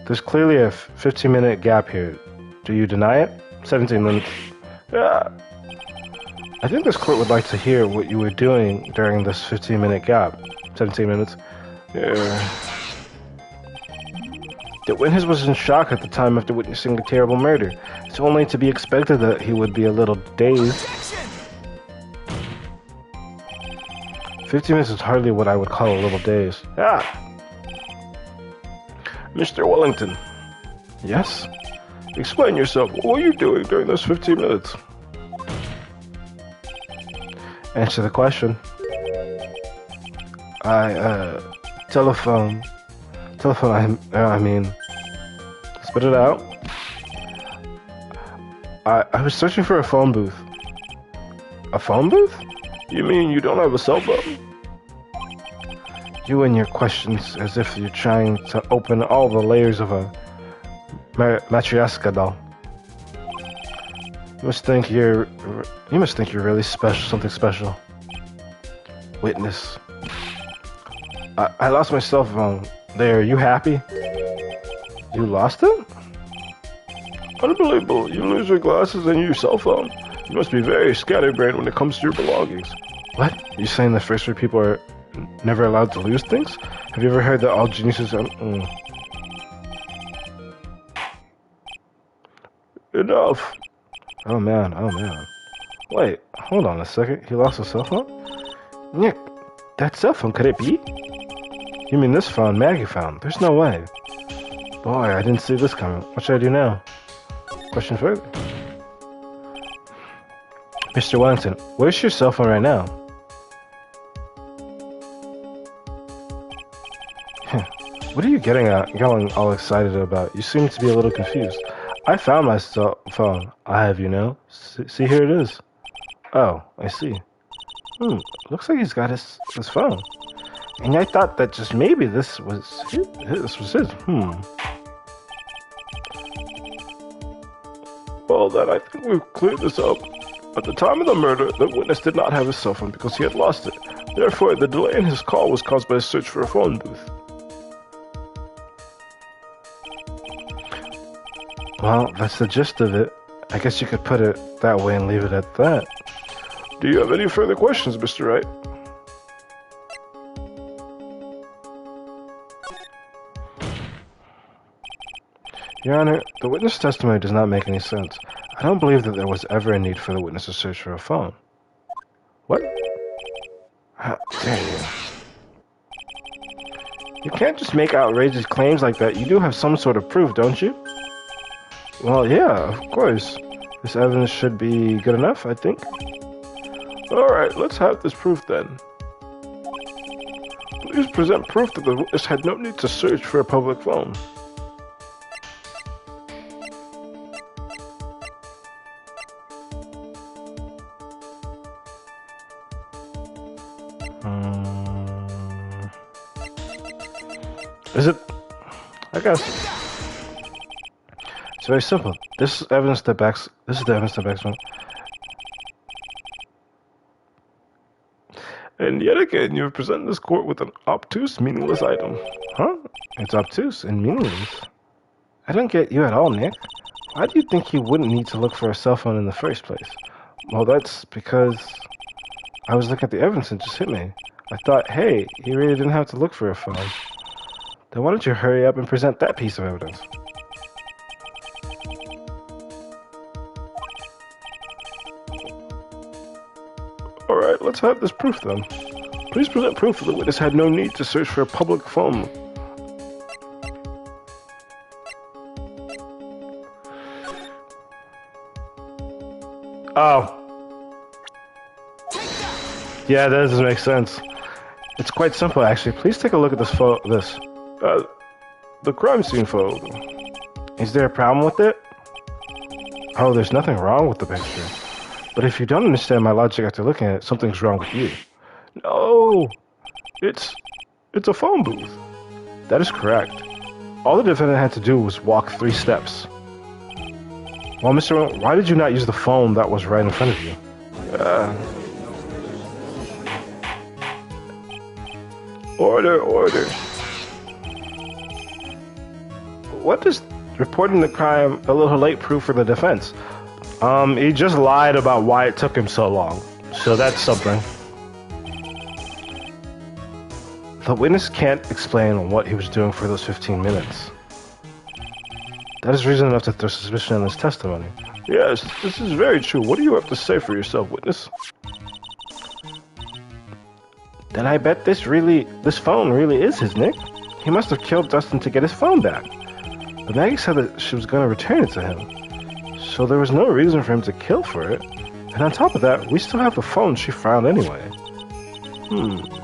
There's clearly a 15-minute gap here. Do you deny it? 17 minutes. Yeah. I think this court would like to hear what you were doing during this 15-minute gap. 17 minutes. Yeah. The witness was in shock at the time after witnessing a terrible murder. It's only to be expected that he would be a little dazed. Objection! 15 minutes is hardly what I would call a little dazed. Ah! Mr. Wellington. Yes? Explain yourself. What were you doing during those 15 minutes? Answer the question. Telephone. Telephone, I mean. Spit it out. I was searching for a phone booth. A phone booth? You mean you don't have a cell phone? You and your questions as if you're trying to open all the layers of a matryoshka doll. You must think you're really special, something special. Witness. I lost my cell phone. There, you happy? You lost it? Unbelievable. You lose your glasses and your cell phone. You must be very scatterbrained when it comes to your belongings. What? You saying the first rate people are never allowed to lose things? Have you ever heard that all geniuses are... Enough. Oh man. Wait, hold on a second. He lost his cell phone? Nick, that cell phone, could it be? You mean this phone Maggie found? There's no way. Boy, I didn't see this coming. What should I do now? Question further. Mr. Wellington, where's your cell phone right now? What are you getting all excited about? You seem to be a little confused. I found my cell phone. I have, you know. See, here it is. Oh, I see. Looks like he's got his phone. And I thought that just maybe this was his. Well, then I think we've cleared this up. At the time of the murder, the witness did not have his cell phone because he had lost it. Therefore, the delay in his call was caused by a search for a phone booth. Well, that's the gist of it. I guess you could put it that way and leave it at that. Do you have any further questions, Mr. Wright? Your Honor, the witness' testimony does not make any sense. I don't believe that there was ever a need for the witness to search for a phone. What? How dare you? You can't just make outrageous claims like that. You do have some sort of proof, don't you? Well, yeah, of course. This evidence should be good enough, I think. Alright, let's have this proof then. Please present proof that the witness had no need to search for a public phone. Is it? I guess. It's very simple. This is the evidence that backs one. And yet again, you have presented this court with an obtuse, meaningless item. Huh? It's obtuse and meaningless. I don't get you at all, Nick. Why do you think he wouldn't need to look for a cell phone in the first place? Well, that's because I was looking at the evidence and it just hit me. I thought, hey, he really didn't have to look for a phone. Then why don't you hurry up and present that piece of evidence? Alright, let's have this proof then. Please present proof that the witness had no need to search for a public phone. Oh. Yeah, that doesn't make sense. It's quite simple, actually. Please take a look at this photo. The crime scene photo. Is there a problem with it? Oh, there's nothing wrong with the picture. But if you don't understand my logic after looking at it, something's wrong with you. No! It's a phone booth. That is correct. All the defendant had to do was walk 3 steps. Well, Mr. Why did you not use the phone that was right in front of you? Order. What is reporting the crime a little late proof for the defense? He just lied about why it took him so long. So that's something. The witness can't explain what he was doing for those 15 minutes. That is reason enough to throw suspicion on his testimony. Yes, this is very true. What do you have to say for yourself, witness? Then I bet this phone really is his, Nick. He must have killed Dustin to get his phone back. But Maggie said that she was going to return it to him. So there was no reason for him to kill for it. And on top of that, we still have the phone she found anyway.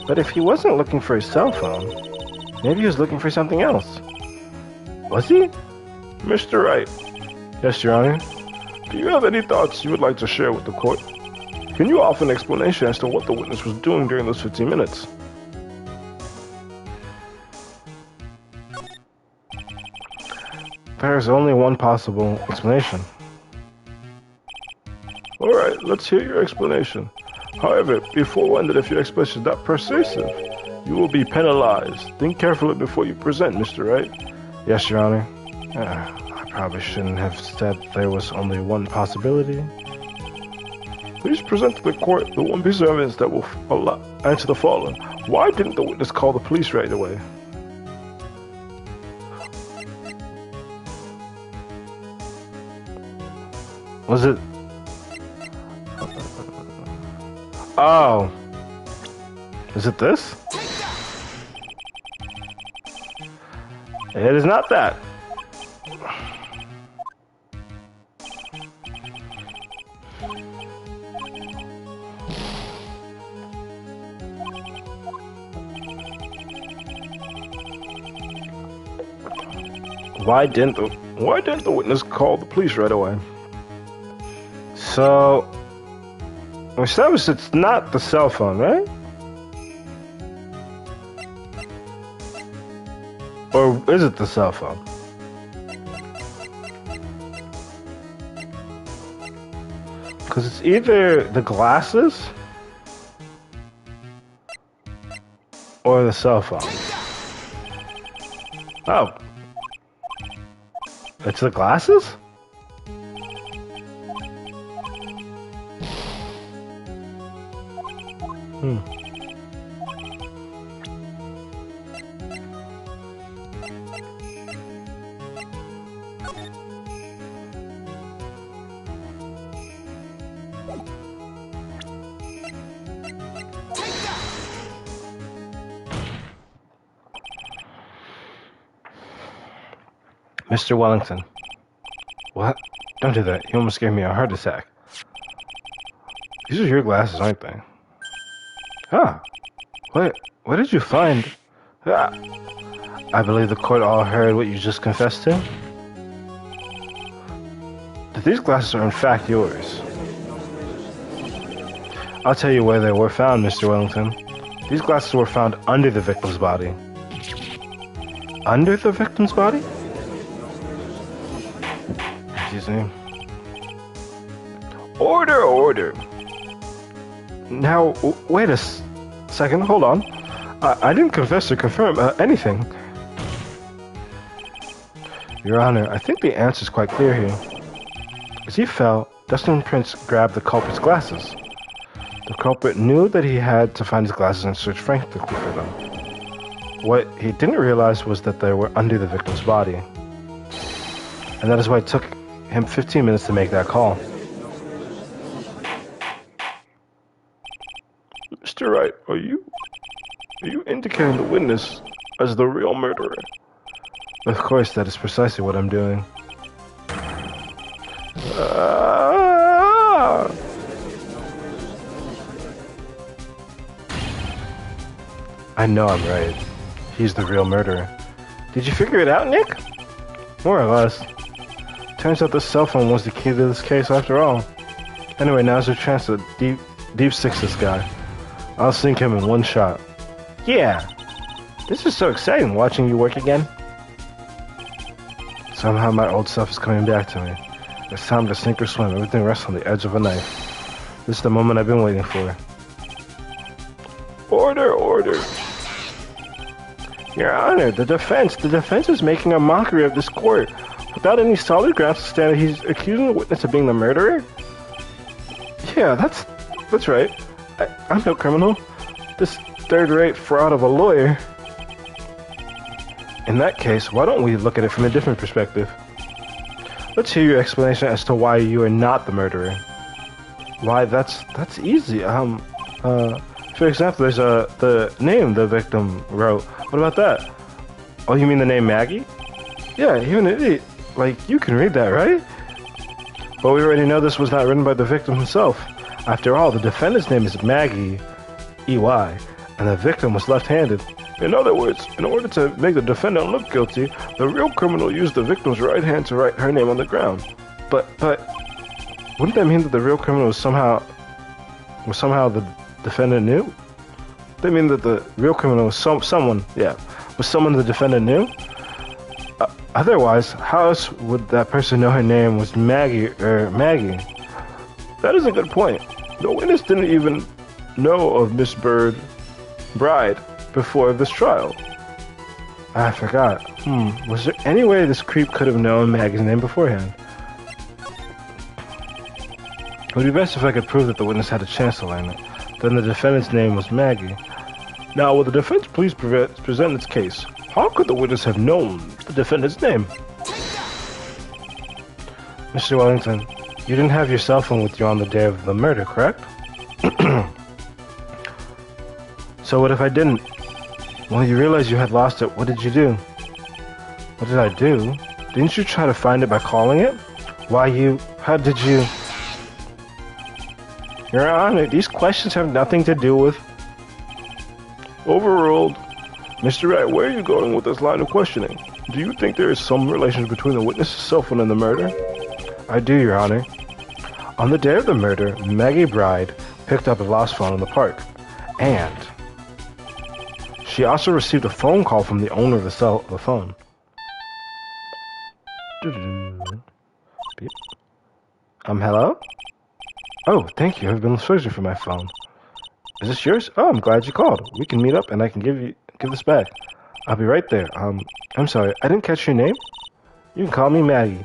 But if he wasn't looking for his cell phone, maybe he was looking for something else. Was he? Mr. Wright, Yes, Your Honor. do you have any thoughts you would like to share with the court? Can you offer an explanation as to what the witness was doing during those 15 minutes? There's only one possible explanation. Alright, let's hear your explanation. However, before we end it, if your explanation is not persuasive, you will be penalized. Think carefully before you present, Mr. Wright. Yes, Your Honor. I probably shouldn't have said there was only one possibility. Please present to the court the one piece of evidence that will answer the following. Why didn't the witness call the police right away? Was it... Oh. Is it this? It is not that. Why didn't the witness call the police right away? So, we established it's not the cell phone, right? Or is it the cell phone? Because it's either the glasses or the cell phone. Oh. It's the glasses? Mr. Wellington. What? Don't do that. You almost gave me a heart attack. These are your glasses, aren't they? Ah. What did you find? Ah. I believe the court all heard what you just confessed to. That these glasses are in fact yours. I'll tell you where they were found, Mr. Wellington. These glasses were found under the victim's body. Under the victim's body? Excuse me. Order! Now, wait a second, hold on. I didn't confess or confirm anything. Your Honor, I think the answer is quite clear here. As he fell, Dustin Prince grabbed the culprit's glasses. The culprit knew that he had to find his glasses and search frantically for them. What he didn't realize was that they were under the victim's body. And that is why it took him 15 minutes to make that call. Mr. Wright, are you indicating the witness as the real murderer? Of course, that is precisely what I'm doing. I know I'm right. He's the real murderer. Did you figure it out, Nick? More or less. Turns out the cell phone was the key to this case after all. Anyway, now's your chance to deep six this guy. I'll sink him in one shot. Yeah! This is so exciting watching you work again. Somehow my old self is coming back to me. It's time to sink or swim. Everything rests on the edge of a knife. This is the moment I've been waiting for. Order! Your Honor, the defense is making a mockery of this court. Without any solid grounds to stand, he's accusing the witness of being the murderer? Yeah, that's right. I'm no criminal. This third-rate fraud of a lawyer. In that case, why don't we look at it from a different perspective? Let's hear your explanation as to why you are not the murderer. Why, that's easy. For example, there's the name the victim wrote. What about that? Oh, you mean the name Maggie? Yeah, even an idiot like you can read that, right? But we already know this was not written by the victim himself. After all, the defendant's name is Maggie, EY, and the victim was left-handed. In other words, in order to make the defendant look guilty, the real criminal used the victim's right hand to write her name on the ground. But, wouldn't that mean that the real criminal was somehow the defendant knew? They mean that the real criminal was someone the defendant knew? Otherwise, how else would that person know her name was Maggie? That is a good point. The witness didn't even know of Miss Bride before this trial. I forgot. Was there any way this creep could have known Maggie's name beforehand? It would be best if I could prove that the witness had a chance to learn it. Then the defendant's name was Maggie. Now, will the defense please present its case? How could the witness have known the defendant's name? Mr. Wellington, you didn't have your cell phone with you on the day of the murder, correct? So what if I didn't? When you realized you had lost it, what did you do? What did I do? Didn't you try to find it by calling it? How did you... Your Honor, these questions have nothing to do with... Overruled. Mr. Wright, where are you going with this line of questioning? Do you think there is some relation between the witness's cell phone and the murder? I do, Your Honor. On the day of the murder, Maggie Bride picked up a lost phone in the park. And she also received a phone call from the owner of the phone. Beep. Hello? Oh, thank you. I've been searching for my phone. Is this yours? Oh, I'm glad you called. We can meet up and I can give this back. I'll be right there. I'm sorry, I didn't catch your name. You can call me Maggie.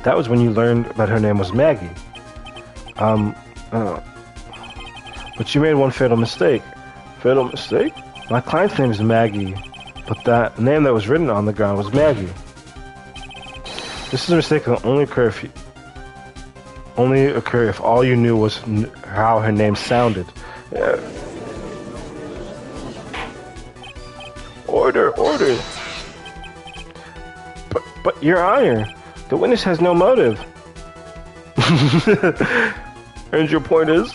That was when you learned that her name was Maggie. But you made one fatal mistake. Fatal mistake? My client's name is Maggie, but that name that was written on the ground was Maggie. This is a mistake that will only occur if all you knew was how her name sounded. Order. But Your Honor, the witness has no motive. And your point is?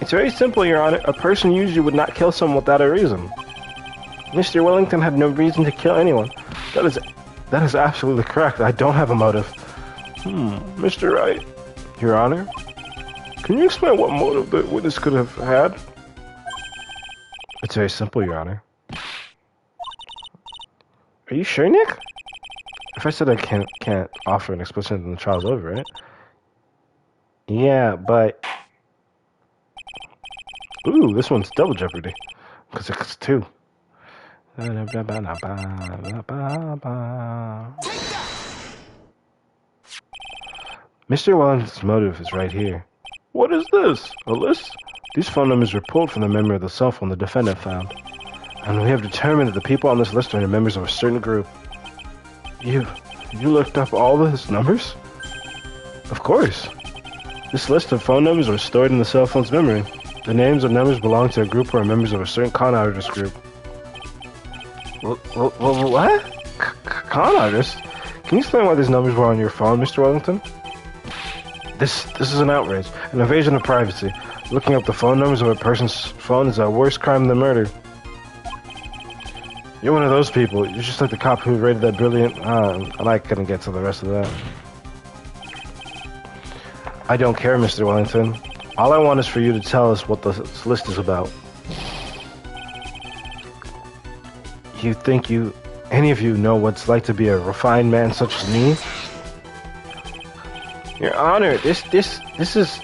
It's very simple, Your Honor. A person usually would not kill someone without a reason. Mr. Wellington had no reason to kill anyone. That is absolutely correct. I don't have a motive. Mr. Wright. Your Honor? Can you explain what motive the witness could have had? It's very simple, Your Honor. Are you sure, Nick? If I said I can't offer an explanation, then the trial's over, right? Yeah, but... Ooh, this one's double jeopardy. Because it's 2. Mr. Wellington's motive is right here. What is this? A list? These phone numbers were pulled from the memory of the cell phone the defendant found. And we have determined that the people on this list are members of a certain group. You looked up all those numbers? Of course. This list of phone numbers was stored in the cell phone's memory. The names and numbers belong to a group or are members of a certain con artist group. What? Con artist? Can you explain why these numbers were on your phone, Mr. Wellington? This is an outrage, an invasion of privacy. Looking up the phone numbers of a person's phone is a worse crime than murder. You're one of those people. You're just like the cop who raided that brilliant... and I couldn't get to the rest of that. I don't care, Mr. Wellington. All I want is for you to tell us what this list is about. You think any of you know what it's like to be a refined man such as me? Your Honor, this is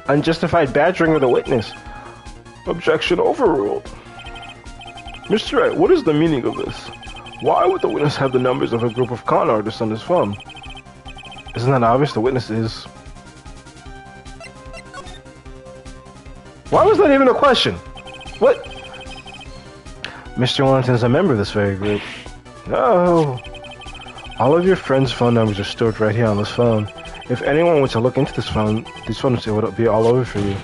unjustified badgering of the witness. Objection overruled. Mr. Wright, what is the meaning of this? Why would the witness have the numbers of a group of con artists on his phone? Isn't that obvious? The witness is... Why was that even a question? What? Mr. Wellington is a member of this very group. No. All of your friends' phone numbers are stored right here on this phone. If anyone were to look into this phone, these phones would be all over for you.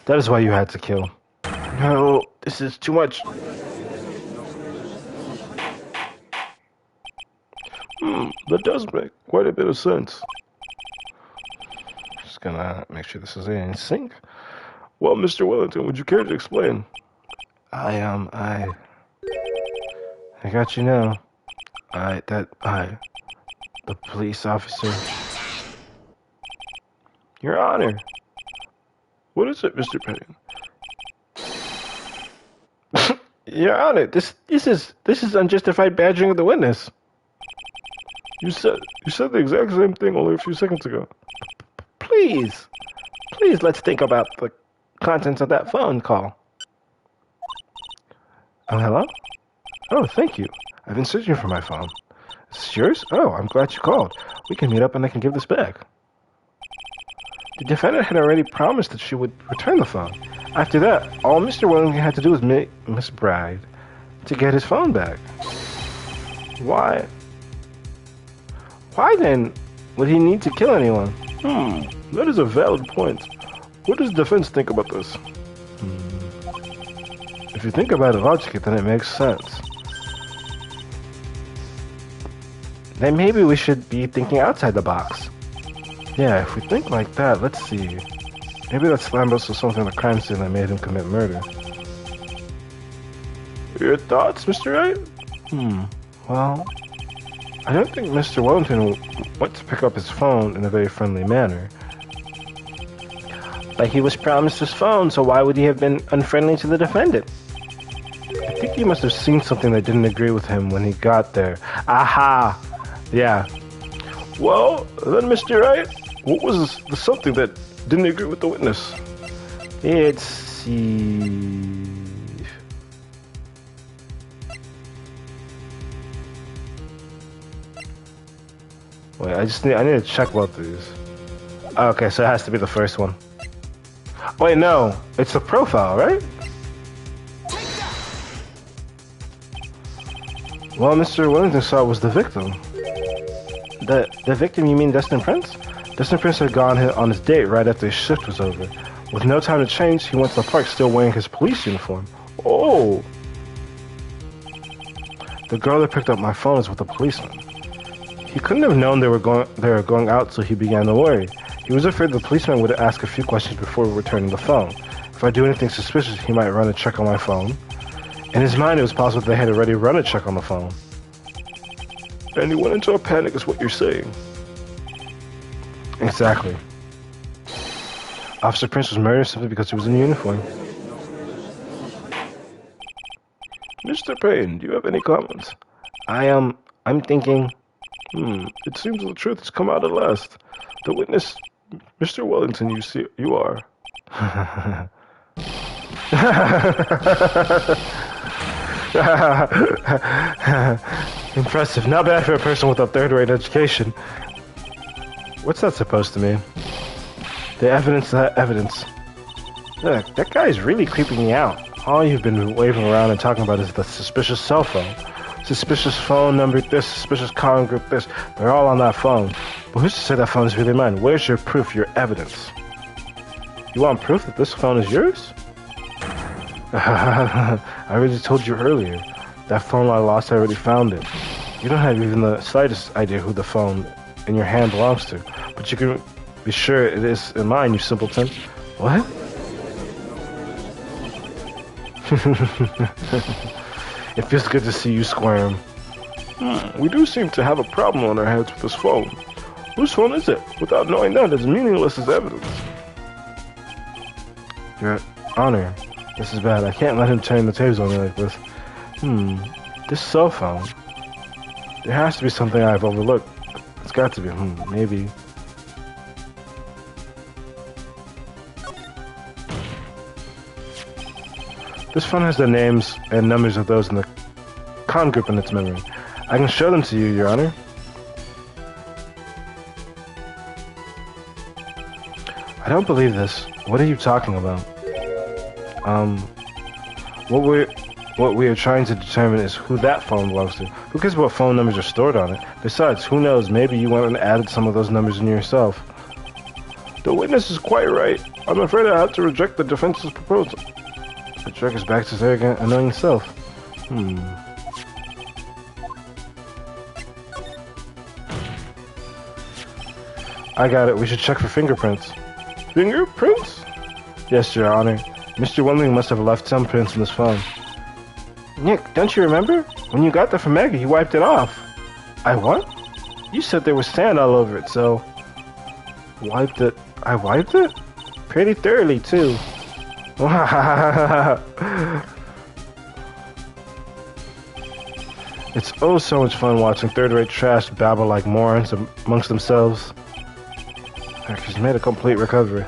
That is why you had to kill. No, this is too much. That does make quite a bit of sense. Just gonna make sure this is in sync. Well, Mr. Wellington, would you care to explain? I got you now. The police officer. Your Honor. What is it, Mr. Payne? Your Honor, this is unjustified badgering of the witness. You said the exact same thing only a few seconds ago. Please, let's think about the contents of that phone call. Oh, hello? Oh, thank you. I've been searching for my phone. Is this yours? Oh, I'm glad you called. We can meet up and I can give this back. The defendant had already promised that she would return the phone. After that, all Mr. Wellington had to do was make Miss Bride to get his phone back. Why? Why then would he need to kill anyone? That is a valid point. What does the defense think about this? If you think about it logically, then it makes sense. Then maybe we should be thinking outside the box. Yeah, if we think like that, let's see. Maybe that Slambos was something in the crime scene that made him commit murder. Your thoughts, Mr. Wright? Well, I don't think Mr. Wellington went to pick up his phone in a very friendly manner. But he was promised his phone, so why would he have been unfriendly to the defendant? I think he must have seen something that didn't agree with him when he got there. Aha! Yeah. Well, then, Mr. Wright, what was the something that didn't agree with the witness? Let's see. Wait, I need to check both of these. Okay, so it has to be the first one. Wait, no, it's the profile, right? Well, Mr. Wellington saw it was the victim. The victim, you mean Destin Prince? Destin Prince had gone on his date right after his shift was over. With no time to change, he went to the park still wearing his police uniform. Oh! The girl that picked up my phone is with a policeman. He couldn't have known they were going out, so he began to worry. He was afraid the policeman would ask a few questions before returning the phone. If I do anything suspicious, he might run a check on my phone. In his mind, it was possible they had already run a check on the phone. And he went into a panic, is what you're saying. Exactly. Officer Prince was murdered simply because he was in uniform. Mr. Payne, do you have any comments? I'm thinking... It seems the truth has come out at last. The witness, Mr. Wellington, you are. Impressive. Not bad for a person with a third-rate education. What's that supposed to mean? The evidence. Look, that guy's really creeping me out. All you've been waving around and talking about is the suspicious cell phone. Suspicious phone number this, suspicious calling group this. They're all on that phone. But who's to say that phone is really mine? Where's your proof, your evidence? You want proof that this phone is yours? I already told you earlier. That phone I lost, I already found it. You don't have even the slightest idea who the phone in your hand belongs to. But you can be sure it is in mine, you simpleton. What? It feels good to see you squirm. We do seem to have a problem on our hands with this phone. Whose phone is it? Without knowing that, it's meaningless as evidence. Your Honor, this is bad. I can't let him turn the tables on me like this. This cell phone. There has to be something I've overlooked. It's got to be. Maybe. This phone has the names and numbers of those in the con group in its memory. I can show them to you, Your Honor. I don't believe this. What are you talking about? What we are trying to determine is who that phone belongs to. Who cares what phone numbers are stored on it? Besides, who knows, maybe you went and added some of those numbers in yourself. The witness is quite right. I'm afraid I have to reject the defense's proposal. The jerk is back to his arrogant, annoying self. I got it. We should check for fingerprints. Fingerprints? Yes, Your Honor. Mr. Wendling must have left some prints in his phone. Nick, don't you remember? When you got that from Maggie, you wiped it off. I what? You said there was sand all over it, so... Wiped it? I wiped it? Pretty thoroughly, too. It's oh so much fun watching third-rate trash babble like morons amongst themselves. She's made a complete recovery.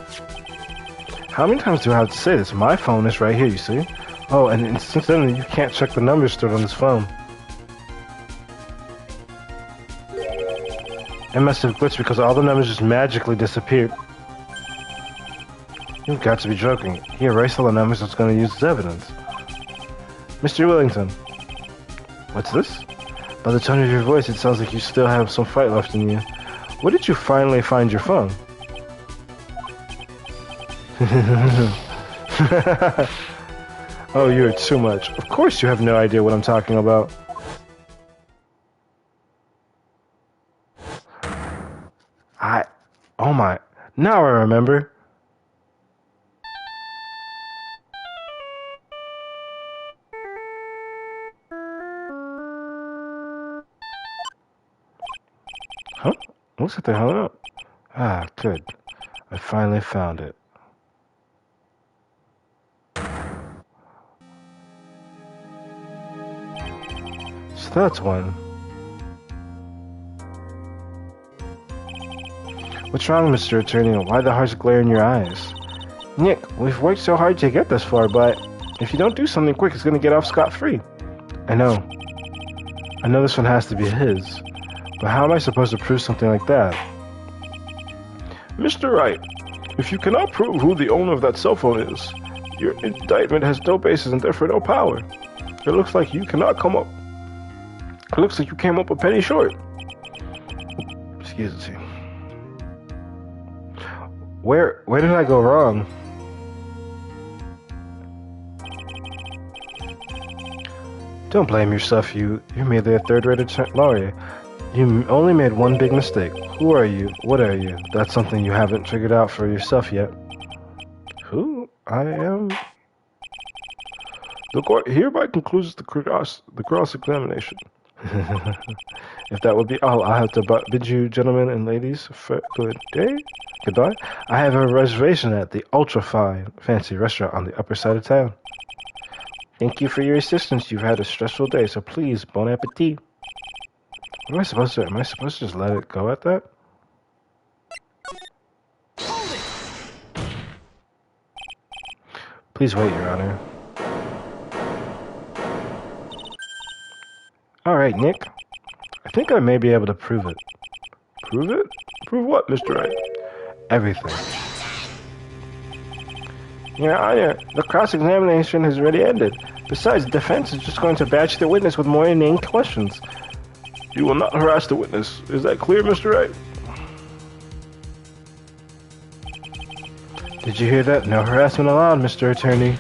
How many times do I have to say this? My phone is right here, you see? Oh, and since then you can't check the numbers stored on this phone. It must have glitched because all the numbers just magically disappeared. You've got to be joking. He erased all the numbers that's going to use as evidence. Mr. Willington. What's this? By the tone of your voice, it sounds like you still have some fight left in you. Where did you finally find your phone? Oh, you're too much. Of course you have no idea what I'm talking about. Oh my. Now I remember. Huh? Looks like they hung up. Ah, good. I finally found it. So that's one. What's wrong, Mr. Attorney? Why the harsh glare in your eyes? Nick, we've worked so hard to get this far, but if you don't do something quick, it's going to get off scot-free. I know. I know this one has to be his. But how am I supposed to prove something like that? Mr. Wright, if you cannot prove who the owner of that cell phone is, your indictment has no basis and therefore no power. It looks like you cannot come up. It looks like you came up a penny short. Excuse me. Where did I go wrong? Don't blame yourself, you merely a third-rate lawyer. You only made one big mistake. Who are you? What are you? That's something you haven't figured out for yourself yet. Who I am? The court hereby concludes the cross-examination. If that would be all, I'll have to bid you, gentlemen and ladies, good day. Goodbye. I have a reservation at the ultra-fine, fancy restaurant on the upper side of town. Thank you for your assistance. You've had a stressful day, so please, bon appetit. What am I supposed to do? Am I supposed to just let it go at that? Hold it! Please wait, Your Honor. Alright, Nick. I think I may be able to prove it. Prove it? Prove what, Mr. Wright? Everything. Your Honor, the cross-examination has already ended. Besides, the defense is just going to badge the witness with more inane questions. You will not harass the witness. Is that clear, Mr. Wright? Did you hear that? No harassment allowed, Mr. Attorney.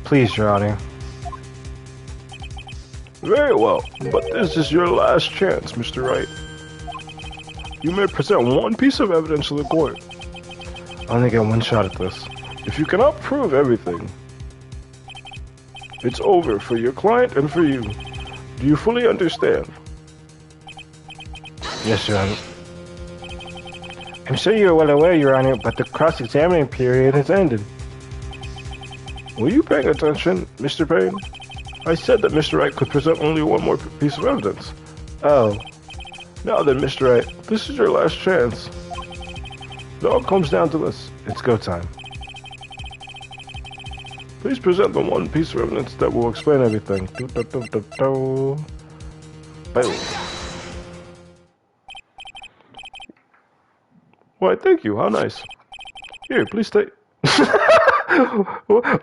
Please, Your Honor. Very well, but this is your last chance, Mr. Wright. You may present one piece of evidence to the court. I only get one shot at this. If you cannot prove everything, it's over for your client and for you. Do you fully understand? Yes, Your Honor. I'm sure you're well aware, Your Honor, but the cross-examining period has ended. Were you paying attention, Mr. Payne? I said that Mr. Wright could present only one more piece of evidence. Oh. Now then, Mr. Wright, this is your last chance. It all comes down to this. It's go time. Please present the one piece of evidence that will explain everything. Boom. Why, thank you. How nice. Here, please stay.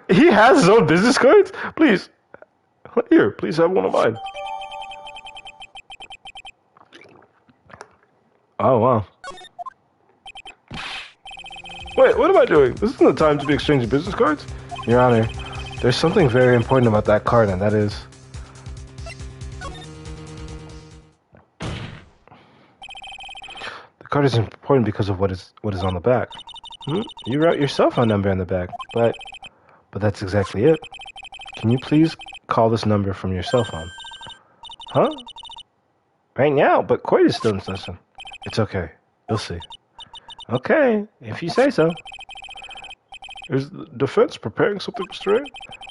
He has his own business cards? Please. Here, please have one of mine. Oh, wow. Wait, what am I doing? This isn't the time to be exchanging business cards. Your Honor, there's something very important about that card, and that is... card is important because of what is on the back. You wrote your cell phone number on the back, but that's exactly it. Can you please call this number from your cell phone? Huh? Right now, but Coit is still in session. It's okay. You'll see. Okay, if you say so. Is the defense preparing something, Mr. A?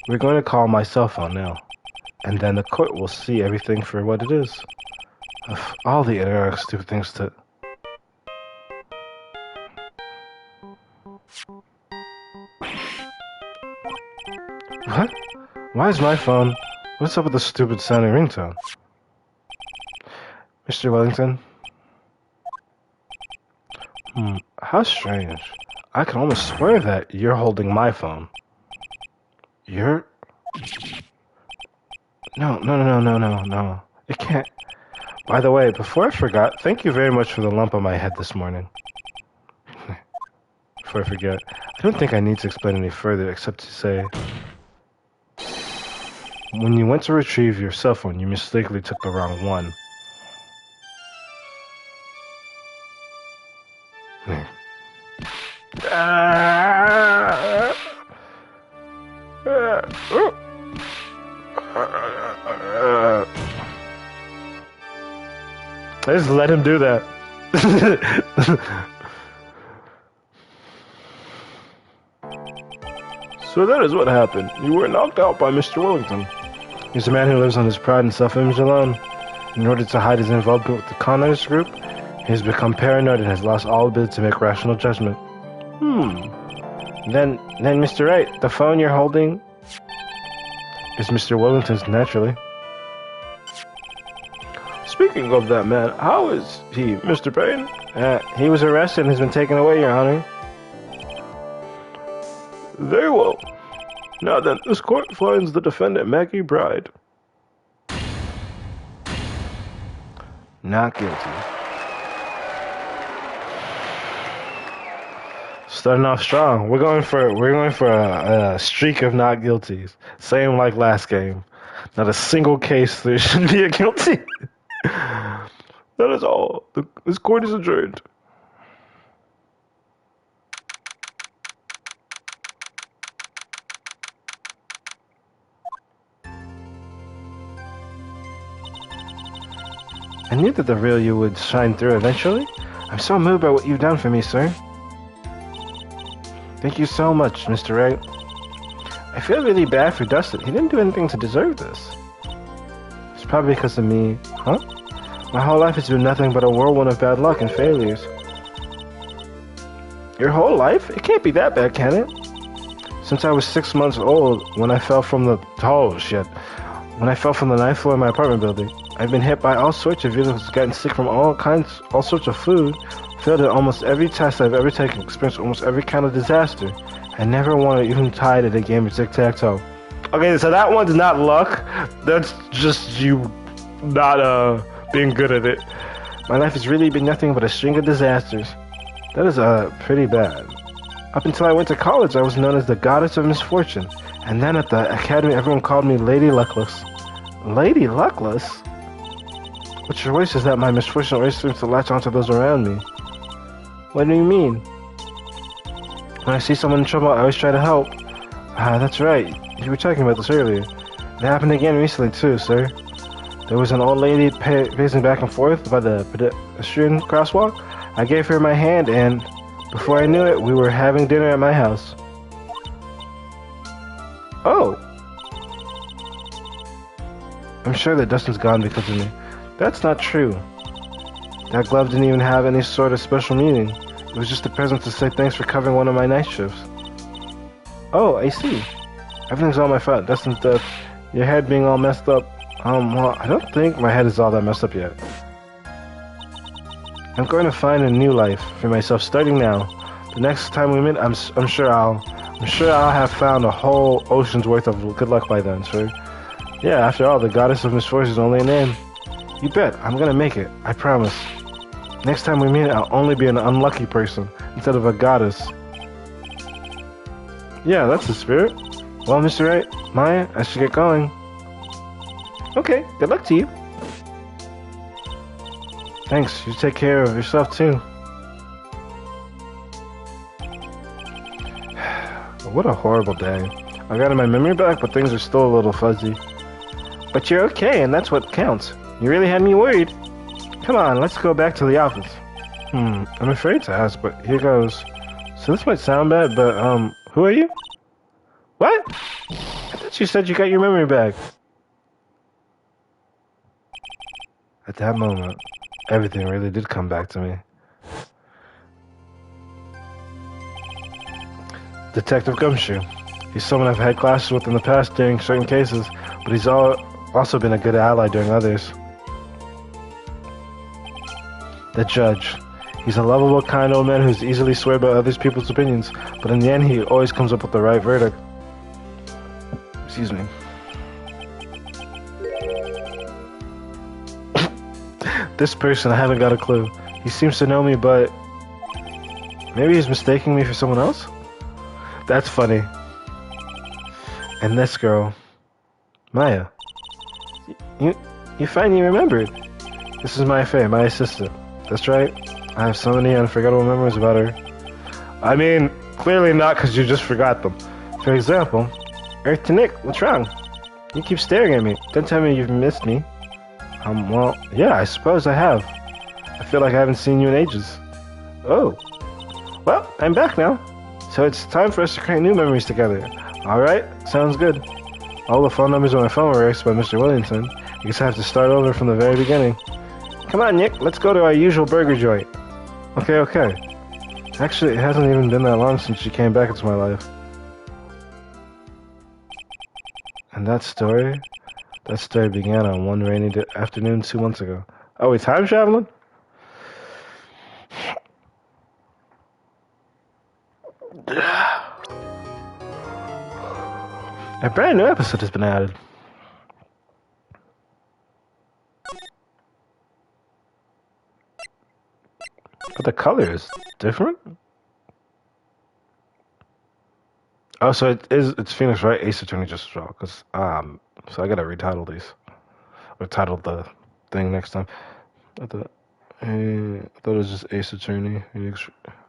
We're going to call my cell phone now, and then the court will see everything for what it is. Of all the idiotic, stupid things to... What? Why is my phone... What's up with the stupid sounding ringtone? Mr. Wellington? How strange. I can almost swear that you're holding my phone. You're... No. It can't... By the way, before I forgot, thank you very much for the lump on my head this morning. Before I forget, I don't think I need to explain any further except to say... When you went to retrieve your cell phone, you mistakenly took the wrong one. I just let him do that. So that is what happened. You were knocked out by Mr. Wellington. He's a man who lives on his pride and self-image alone. In order to hide his involvement with the con artist group, he has become paranoid and has lost all ability to make rational judgment. Then, Mr. Wright, the phone you're holding is Mr. Wellington's, naturally. Speaking of that man, how is he, Mr. Payne? He was arrested and has been taken away, Your Honor. Very well. Now then, this court finds the defendant Maggie Bride not guilty. Starting off strong. We're going for a streak of not guilties. Same like last game. Not a single case there should be a guilty. That is all. This court is adjourned. I knew that the real you would shine through eventually. I'm so moved by what you've done for me, sir. Thank you so much, Mr. Wright. I feel really bad for Dustin. He didn't do anything to deserve this. It's probably because of me. Huh? My whole life has been nothing but a whirlwind of bad luck and failures. Your whole life? It can't be that bad, can it? Since I was 6 months old, when I fell from the... Oh, shit. When I fell from the 9th floor of my apartment building, I've been hit by all sorts of vehicles, gotten sick from all sorts of food, failed at almost every test I've ever taken, experienced almost every kind of disaster. I never won or even tied at a game of tic-tac-toe. Okay, so that one's not luck. That's just you not being good at it. My life has really been nothing but a string of disasters. That is pretty bad. Up until I went to college, I was known as the Goddess of Misfortune. And then at the academy, everyone called me Lady Luckless. Lady Luckless? What's your wish is that my misfortune always seems to latch onto those around me. What do you mean? When I see someone in trouble, I always try to help. That's right. You were talking about this earlier. It happened again recently, too, sir. There was an old lady pacing back and forth by the pedestrian crosswalk. I gave her my hand, and before I knew it, we were having dinner at my house. Oh. I'm sure that Dustin's gone because of me. That's not true. That glove didn't even have any sort of special meaning. It was just a present to say thanks for covering one of my night shifts. Oh, I see. Everything's all my fault. Dustin's death. Your head being all messed up. Well, I don't think my head is all that messed up yet. I'm going to find a new life for myself starting now. The next time we meet, I'm sure I'll have found a whole ocean's worth of good luck by then, sir. Yeah, after all, the Goddess of Misfortune is only a name. You bet. I'm gonna make it. I promise. Next time we meet, I'll only be an unlucky person instead of a goddess. Yeah, that's the spirit. Well, Mr. Wright, Maya, I should get going. Okay, good luck to you. Thanks. You take care of yourself, too. what a horrible day. I got my memory back, but things are still a little fuzzy. But you're okay, and that's what counts. You really had me worried. Come on, let's go back to the office. I'm afraid to ask, but here goes. So this might sound bad, but, who are you? What? I thought you said you got your memory back. At that moment, everything really did come back to me. Detective Gumshoe. He's someone I've had classes with in the past during certain cases, but he's also been a good ally during others. The judge. He's a lovable, kind old man who's easily swayed by other people's opinions, but in the end he always comes up with the right verdict. Excuse me. This person, I haven't got a clue. He seems to know me, but maybe he's mistaking me for someone else? That's funny. And this girl, Maya. You finally remembered. This is Maya Fey, my assistant. That's right. I have so many unforgettable memories about her. I mean, clearly not because you just forgot them. For example, Earth to Nick, what's wrong? You keep staring at me. Don't tell me you've missed me. Well, yeah, I suppose I have. I feel like I haven't seen you in ages. Oh. Well, I'm back now. So it's time for us to create new memories together. Alright, sounds good. All the phone numbers on my phone were erased by Mr. Williamson. I guess I have to start over from the very beginning. Come on, Nick, let's go to our usual burger joint. Okay. Actually, it hasn't even been that long since you came back into my life. And that story began on one rainy afternoon 2 months ago. Oh, we time traveling? A brand new episode has been added. But the color is different? Oh, so it's Phoenix Wright, Ace Attorney just as well, because, so I gotta retitle these. Or title the thing next time. I thought it was just Ace Attorney,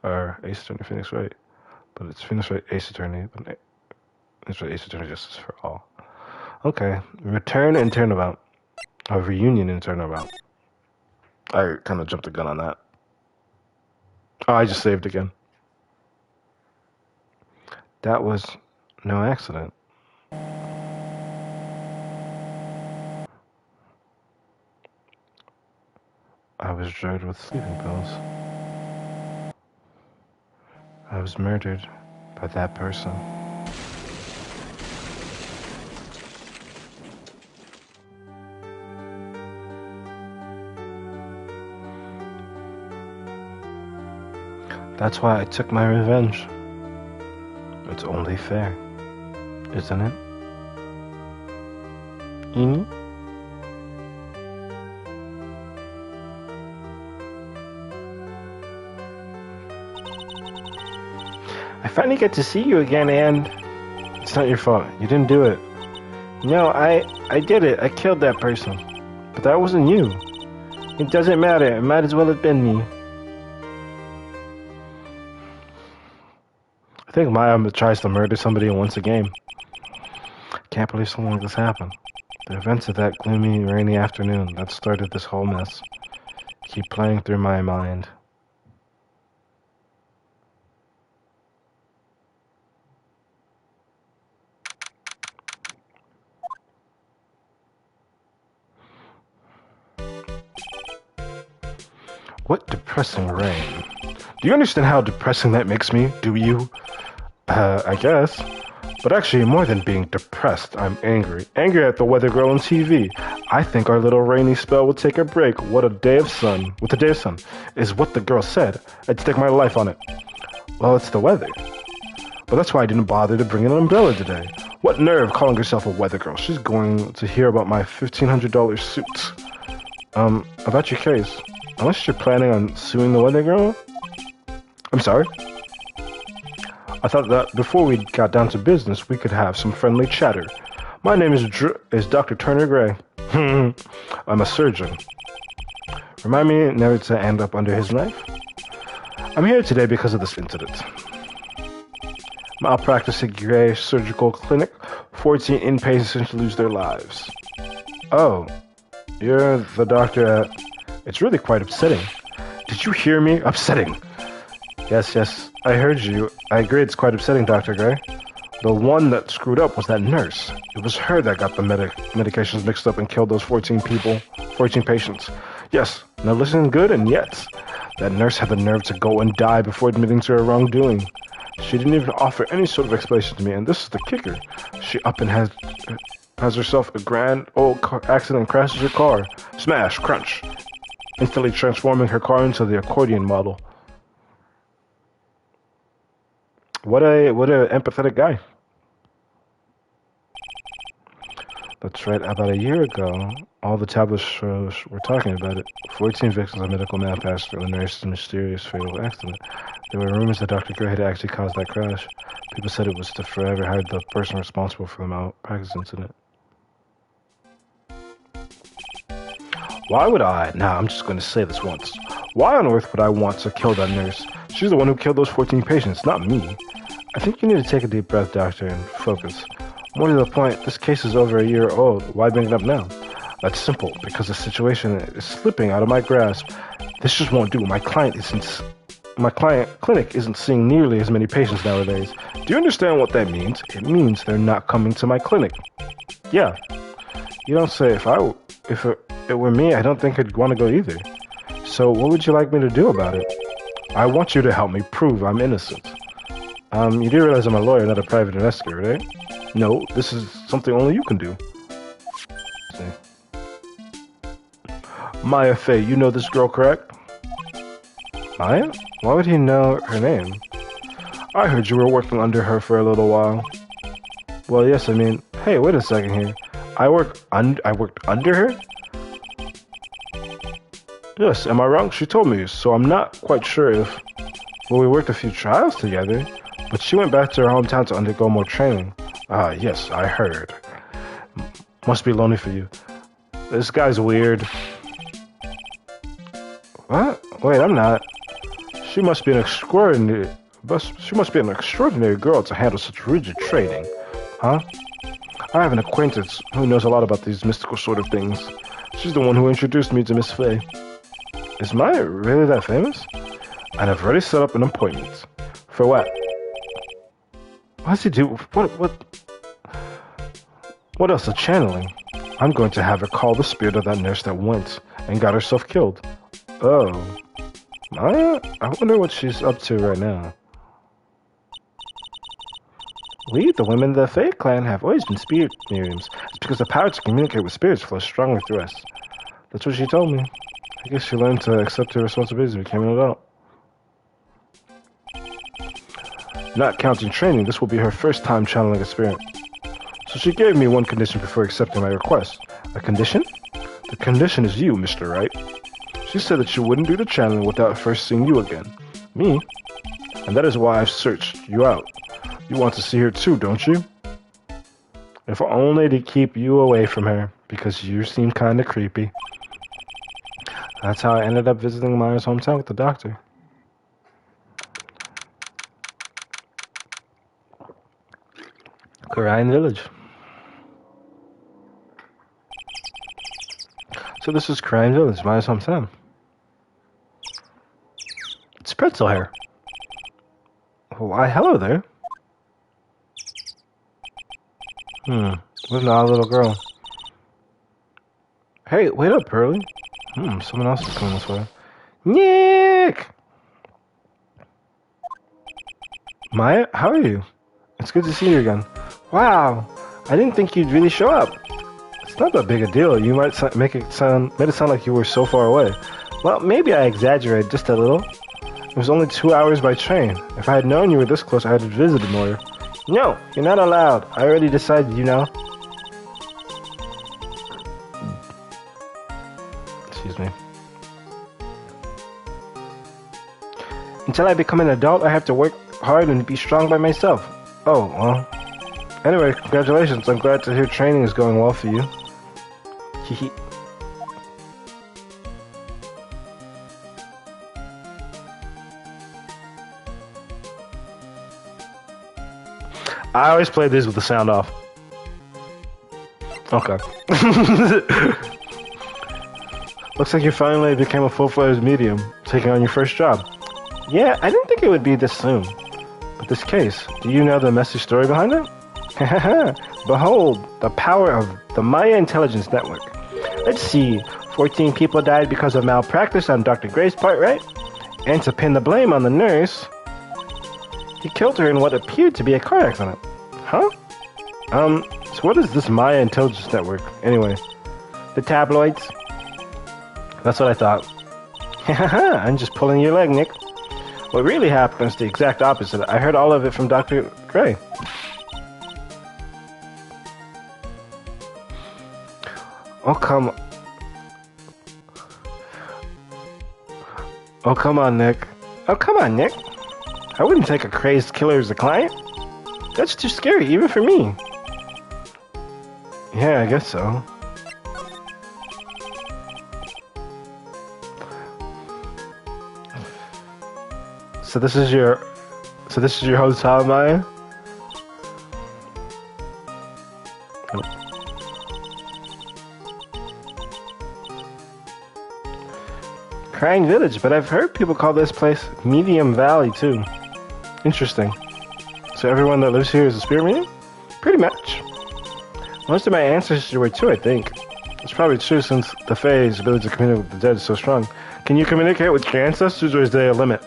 or Ace Attorney Phoenix Wright. But it's Phoenix Wright, Ace Attorney, but it's for Ace Attorney Justice for All. Okay. Return and Turnabout. A reunion and Turnabout. I kind of jumped the gun on that. Oh, I just saved again. That was no accident. I was drugged with sleeping pills. I was murdered by that person. That's why I took my revenge. It's only fair, isn't it? I finally get to see you again, and it's not your fault. You didn't do it. No, I did it. I killed that person. But that wasn't you. It doesn't matter. It might as well have been me. I think Maya tries to murder somebody once a game. Can't believe something like this happened. The events of that gloomy, rainy afternoon that started this whole mess keep playing through my mind. What depressing rain. Do you understand how depressing that makes me? Do you? I guess. But actually, more than being depressed, I'm angry. Angry at the weather girl on TV. I think our little rainy spell will take a break. What a day of sun. With a day of sun is what the girl said. I'd stake my life on it. Well, it's the weather. But that's why I didn't bother to bring an umbrella today. What nerve calling herself a weather girl? She's going to hear about my $1,500 suit. About your case. Unless you're planning on suing the weather girl? I'm sorry? I thought that before we got down to business, we could have some friendly chatter. My name is Dr. Turner Gray. I'm a surgeon. Remind me never to end up under his knife? I'm here today because of this incident. Malpractice at Gray Surgical Clinic. 14 inpatients lose their lives. Oh, you're the doctor at... It's really quite upsetting. Did you hear me? Upsetting. Yes, I heard you. I agree it's quite upsetting, Dr. Gray. The one that screwed up was that nurse. It was her that got the medications mixed up and killed those 14 patients. Yes, now listen good and yes. That nurse had the nerve to go and die before admitting to her wrongdoing. She didn't even offer any sort of explanation to me, and this is the kicker. She up and has herself a grand old accident and crashes her car. Smash, crunch. Instantly transforming her car into the accordion model. What a empathetic guy. That's right, about a year ago, all the tabloid shows were talking about it. 14 victims of medical malpractice from the nurse's mysterious fatal accident. There were rumors that Dr. Gray had actually caused that crash. People said it was to forever hide the person responsible for the malpractice incident. Why would I? Nah, I'm just going to say this once. Why on earth would I want to kill that nurse? She's the one who killed those 14 patients, not me. I think you need to take a deep breath, doctor, and focus. More to the point, this case is over a year old. Why bring it up now? That's simple, because the situation is slipping out of my grasp. This just won't do. My client clinic isn't seeing nearly as many patients nowadays. Do you understand what that means? It means they're not coming to my clinic. Yeah. You don't say. If it were me, I don't think I'd want to go either. So what would you like me to do about it? I want you to help me prove I'm innocent. You do realize I'm a lawyer, not a private investigator, right? No, this is something only you can do. Maya Fey, you know this girl, correct? Maya? Why would he know her name? I heard you were working under her for a little while. Well, yes, I mean... Hey, wait a second here. I worked under her? Yes, am I wrong? She told me, so I'm not quite sure if... Well, we worked a few trials together, but she went back to her hometown to undergo more training. Ah, yes, I heard. Must be lonely for you. This guy's weird. What? Wait, I'm not. She must be an extraordinary girl to handle such rigid training. Huh? I have an acquaintance who knows a lot about these mystical sort of things. She's the one who introduced me to Miss Fey. Is Maya really that famous? And I've already set up an appointment. For what? What does he do? What else? A channeling? I'm going to have her call the spirit of that nurse that went and got herself killed. Oh. Maya? I wonder what she's up to right now. We, the women of the Fae clan, have always been spirit mediums. It's because the power to communicate with spirits flows strongly through us. That's what she told me. I guess she learned to accept her responsibilities and became an adult. Not counting training, this will be her first time channeling a spirit. So she gave me one condition before accepting my request. A condition? The condition is you, Mr. Wright. She said that she wouldn't do the channeling without first seeing you again. Me? And that is why I've searched you out. You want to see her too, don't you? If only to keep you away from her, because you seem kinda creepy. That's how I ended up visiting Maya's hometown with the doctor. Korean village. So this is Korean village, Maya's hometown. It's pretzel hair. Why, hello there. Where's the little girl? Hey, wait up, Pearly. Someone else is coming this way. Nick! Maya, how are you? It's good to see you again. Wow, I didn't think you'd really show up. It's not that big a deal. You might made it sound like you were so far away. Well, maybe I exaggerated just a little. It was only 2 hours by train. If I had known you were this close, I would have visited more. No, you're not allowed. I already decided, you know. Excuse me. Until I become an adult, I have to work hard and be strong by myself. Oh, well. Anyway, congratulations. I'm glad to hear training is going well for you. Hehe. I always play this with the sound off. Okay. Looks like you finally became a full-fledged medium, taking on your first job. Yeah, I didn't think it would be this soon. But this case, do you know the messy story behind it? Behold, the power of the Maya Intelligence Network. Let's see, 14 people died because of malpractice on Dr. Gray's part, right? And to pin the blame on the nurse, he killed her in what appeared to be a car accident. Huh? So what is this Maya Intelligence Network, anyway? The tabloids? That's what I thought. I'm just pulling your leg, Nick. What really happened is the exact opposite. I heard all of it from Dr. Gray. Oh, come... Oh, come on, Nick. Oh, come on, Nick. I wouldn't take a crazed killer as a client. That's too scary, even for me. Yeah, I guess so. So this is your hotel, Maya? Crying Village, but I've heard people call this place Medium Valley too. Interesting. So everyone that lives here is a spirit medium? Pretty much. Most of my ancestors were too, I think. It's probably true since the Fae's ability to communicate with the dead is so strong. Can you communicate with your ancestors, or is there a limit?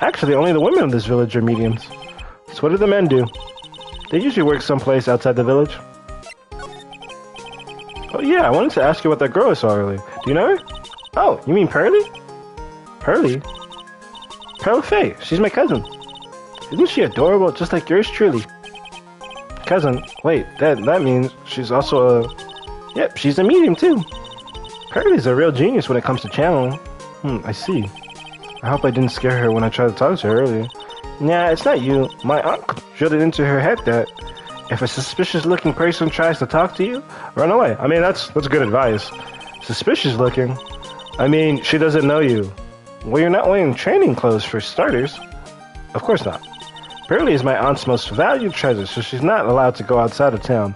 Actually, only the women of this village are mediums. So what do the men do? They usually work someplace outside the village. Oh yeah, I wanted to ask you about that girl I saw earlier. Do you know her? Oh, you mean Pearly? Pearly? Pearl Fae, she's my cousin. Isn't she adorable, just like yours truly? Cousin? Wait, that means she's also a... Yep, she's a medium too. Pearly's a real genius when it comes to channeling. I see. I hope I didn't scare her when I tried to talk to her earlier. Nah, it's not you. My aunt drilled it into her head that if a suspicious-looking person tries to talk to you, run away. I mean, that's good advice. Suspicious-looking? I mean, she doesn't know you. Well, you're not wearing training clothes for starters. Of course not. Pearly is my aunt's most valued treasure, so she's not allowed to go outside of town.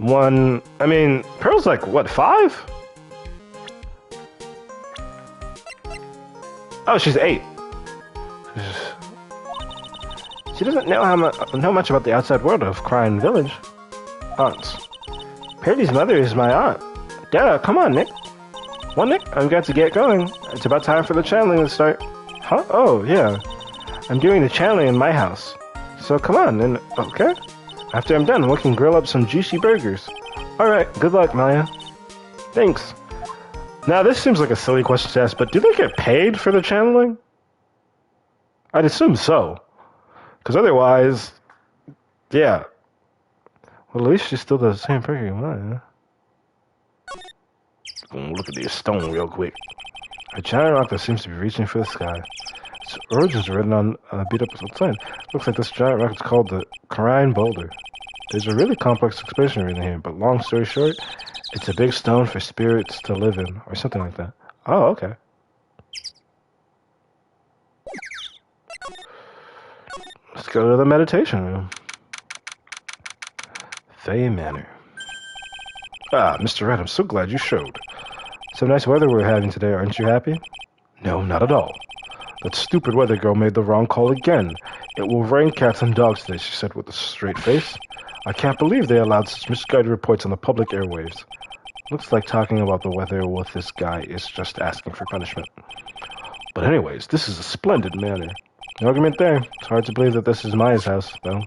Pearl's like, what, 5? Oh, she's 8. She doesn't know much about the outside world of Crying Village. Aunts. Pearly's mother is my aunt. Duh, come on, Nick. Well, Nick, I've got to get going. It's about time for the channeling to start. Huh? Oh, yeah. I'm doing the channeling in my house. So come on, and okay? After I'm done, we can grill up some juicy burgers. Alright, good luck, Maya. Thanks. Now, this seems like a silly question to ask, but do they get paid for the channeling? I'd assume so. Because otherwise, yeah. Well, at least she still does the same burger, Maya. Gonna look at this stone real quick. A giant rock that seems to be reaching for the sky. Its origins are written on a beat-up sign. Looks like this giant rock is called the Karine Boulder. There's a really complex expression written here, but long story short, it's a big stone for spirits to live in, or something like that. Oh, okay. Let's go to the meditation room. Fae Manor. Ah, Mr. Red, I'm so glad you showed. Some nice weather we're having today, aren't you happy? No, not at all. That stupid weather girl made the wrong call again. It will rain cats and dogs today, she said with a straight face. I can't believe they allowed such misguided reports on the public airwaves. Looks like talking about the weather with this guy is just asking for punishment. But anyways, this is a splendid manor. No argument there. It's hard to believe that this is Maya's house, though.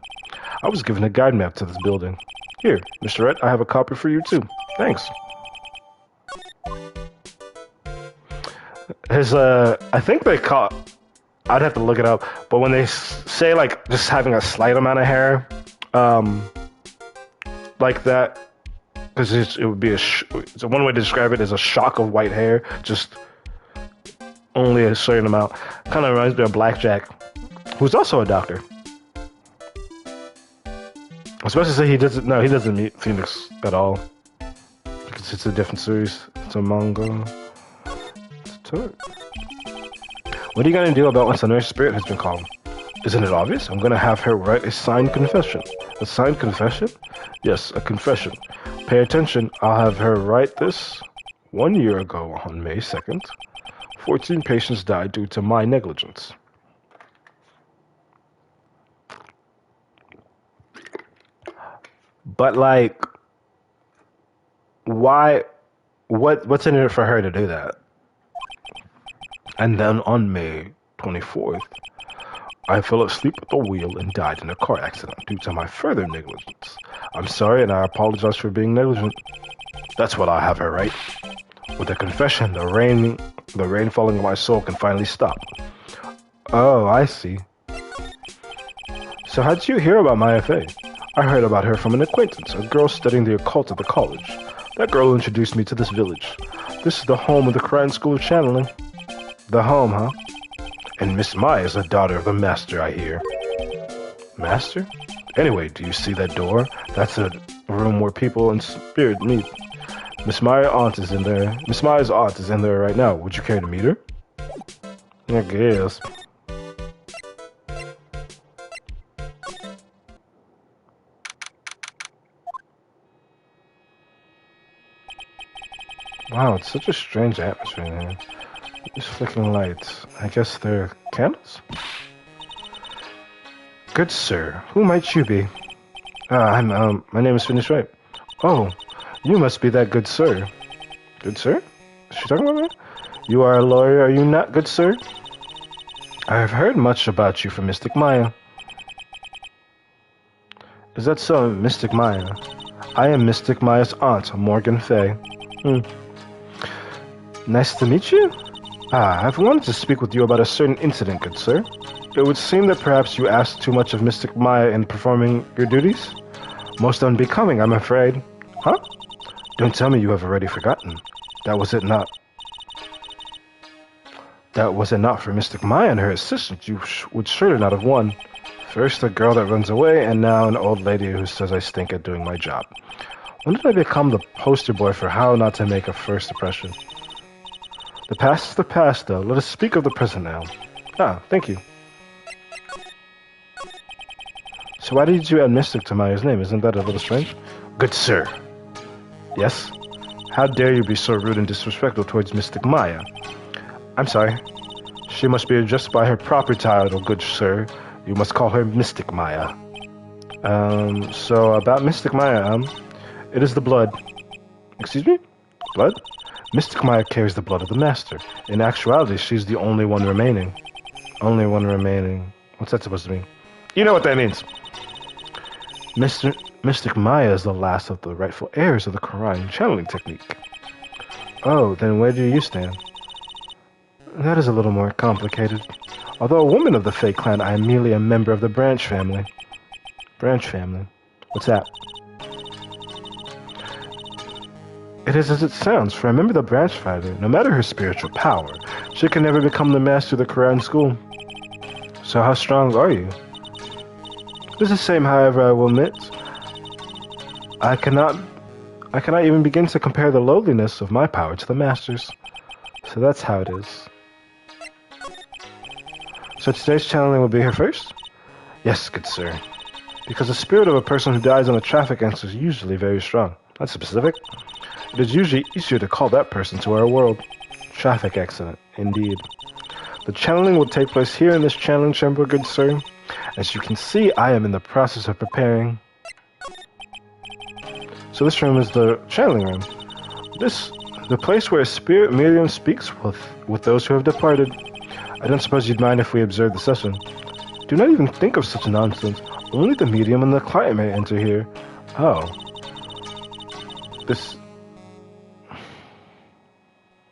I was given a guide map to this building. Here, Mr. Red, I have a copy for you, too. Thanks. I think they call... I'd have to look it up, but when they say, like, just having a slight amount of hair, like that, because it would be so one way to describe it is a shock of white hair, just only a certain amount. Kind of reminds me of Blackjack, who's also a doctor. I was supposed to say he doesn't meet Phoenix at all, because it's a different series. It's a manga. It's a turret. What are you gonna do about once the nurse spirit has been called? Isn't it obvious? I'm gonna have her write a signed confession. A signed confession? Yes, a confession. Pay attention. I'll have her write this. 1 year ago, on May 2nd, 14 patients died due to my negligence. But like, why? What's in it for her to do that? And then on May 24th, I fell asleep at the wheel and died in a car accident due to my further negligence. I'm sorry, and I apologize for being negligent. That's what I have her write. With a confession, the rain falling on my soul can finally stop. Oh, I see. So how did you hear about my FA? I heard about her from an acquaintance, a girl studying the occult at the college. That girl introduced me to this village. This is the home of the Cran School of Channeling. The home, huh? And Miss Maya is the daughter of the master, I hear. Master? Anyway, do you see that door? That's a room where people and spirit meet. Miss Maya's aunt is in there. Miss Maya's aunt is in there right now. Would you care to meet her? I guess. Wow, it's such a strange atmosphere in here. These flickering lights. I guess they're candles? Good sir, who might you be? My name is Finish Right. Oh, you must be that good sir. Good sir? Is she talking about me? You are a lawyer, are you not, good sir? I have heard much about you from Mystic Maya. Is that so, Mystic Maya? I am Mystic Maya's aunt, Morgan Fay. Nice to meet you. I've wanted to speak with you about a certain incident, good sir. It would seem that perhaps you asked too much of Mystic Maya in performing your duties. Most unbecoming, I'm afraid. Huh? Don't tell me you have already forgotten. That was it not for Mystic Maya and her assistant, you would surely not have won. First a girl that runs away, and now an old lady who says I stink at doing my job. When did I become the poster boy for how not to make a first impression? The past is the past, though. Let us speak of the present now. Thank you. So why did you add Mystic to Maya's name? Isn't that a little strange? Good sir. Yes? How dare you be so rude and disrespectful towards Mystic Maya? I'm sorry. She must be addressed by her proper title, good sir. You must call her Mystic Maya. So about Mystic Maya, it is the blood. Excuse me? Blood? Mystic Maya carries the blood of the Master. In actuality, she's the only one remaining. Only one remaining. What's that supposed to mean? You know what that means! Mystic Maya is the last of the rightful heirs of the Quran channeling technique. Oh, then where do you stand? That is a little more complicated. Although a woman of the Fae clan, I am merely a member of the Branch family. Branch family? What's that? It is as it sounds, for a member of the Branch family, no matter her spiritual power, she can never become the master of the Quran school. So how strong are you? It is the same, however, I will admit. I cannot even begin to compare the lowliness of my power to the Master's. So that's how it is. So today's channeling will be here first? Yes, good sir. Because the spirit of a person who dies on a traffic accident is usually very strong. That's specific. It is usually easier to call that person to our world. Traffic accident, indeed. The channeling will take place here in this channeling chamber, good sir. As you can see, I am in the process of preparing. So this room is the channeling room. The place where a spirit medium speaks with those who have departed. I don't suppose you'd mind if we observe the session. Do not even think of such nonsense. Only the medium and the client may enter here. Oh.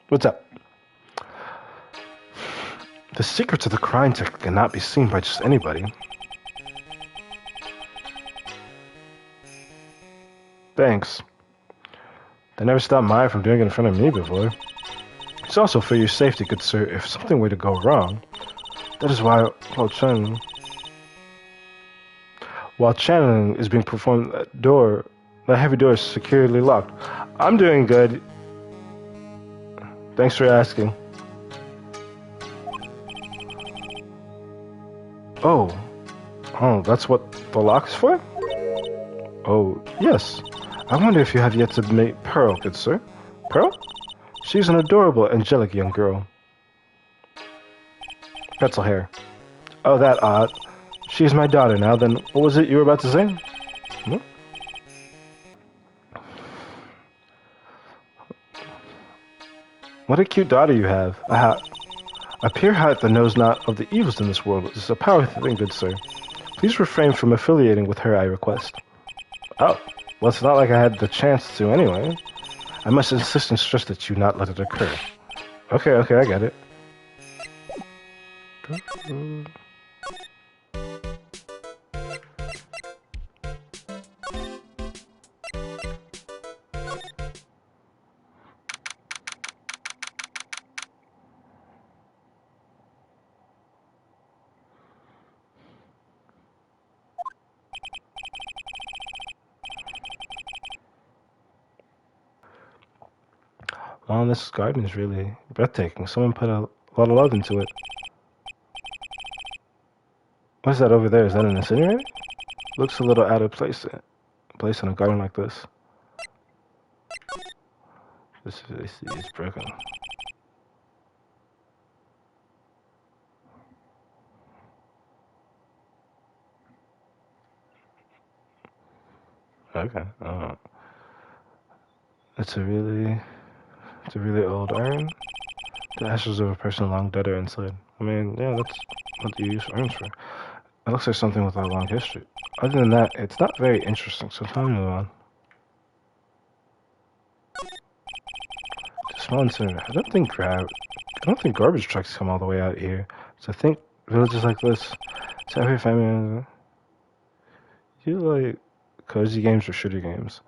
What's up? The secrets of the crime tech cannot be seen by just anybody. Thanks. They never stopped Maya from doing it in front of me before. It's also for your safety, good sir, if something were to go wrong. That is why, while channeling is being performed, that heavy door is securely locked. I'm doing good. Thanks for asking. Oh, oh, that's what the lock is for? Oh, yes. I wonder if you have yet to meet Pearl, good sir. Pearl? She's an adorable, angelic young girl. Pretzel hair. Oh, that odd. She's my daughter now, then what was it you were about to say? Hmm? What a cute daughter you have. A pure heart that knows not of the evils in this world is a powerful thing, good sir. Please refrain from affiliating with her, I request. Oh, well, it's not like I had the chance to anyway. I must insist and stress that you not let it occur. Okay, I get it. Wow, this garden is really breathtaking. Someone put a lot of love into it. What's that over there? Is that an incinerator? Looks a little out of place in a garden like this. This is broken. Okay. It's a really old iron. The ashes of a person long dead are inside. I mean, yeah, that's what you use irons for. It looks like something with a long history. Other than that, it's not very interesting, so time to move on. To small incinerator. I don't think garbage trucks come all the way out here. So I think villages like this, it's every family. You like cozy games or shooter games?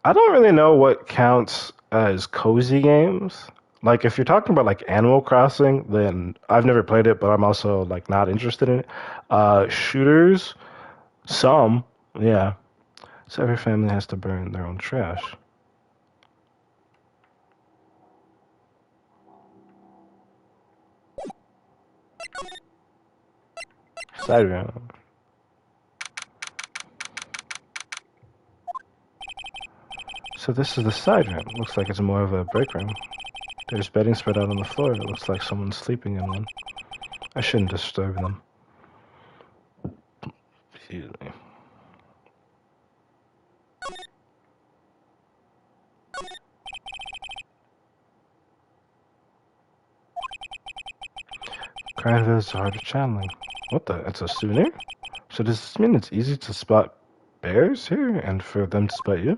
I don't really know what counts as cozy games. Like if you're talking about like Animal Crossing, then I've never played it, but I'm also like not interested in it. Shooters, some, yeah. So every family has to burn their own trash. Side room. So this is the side room. Looks like it's more of a break room. There's bedding spread out on the floor. It looks like someone's sleeping in one. I shouldn't disturb them. Excuse me. Crime visits are hard to channeling. What the? It's a souvenir? So does this mean it's easy to spot bears here and for them to spot you?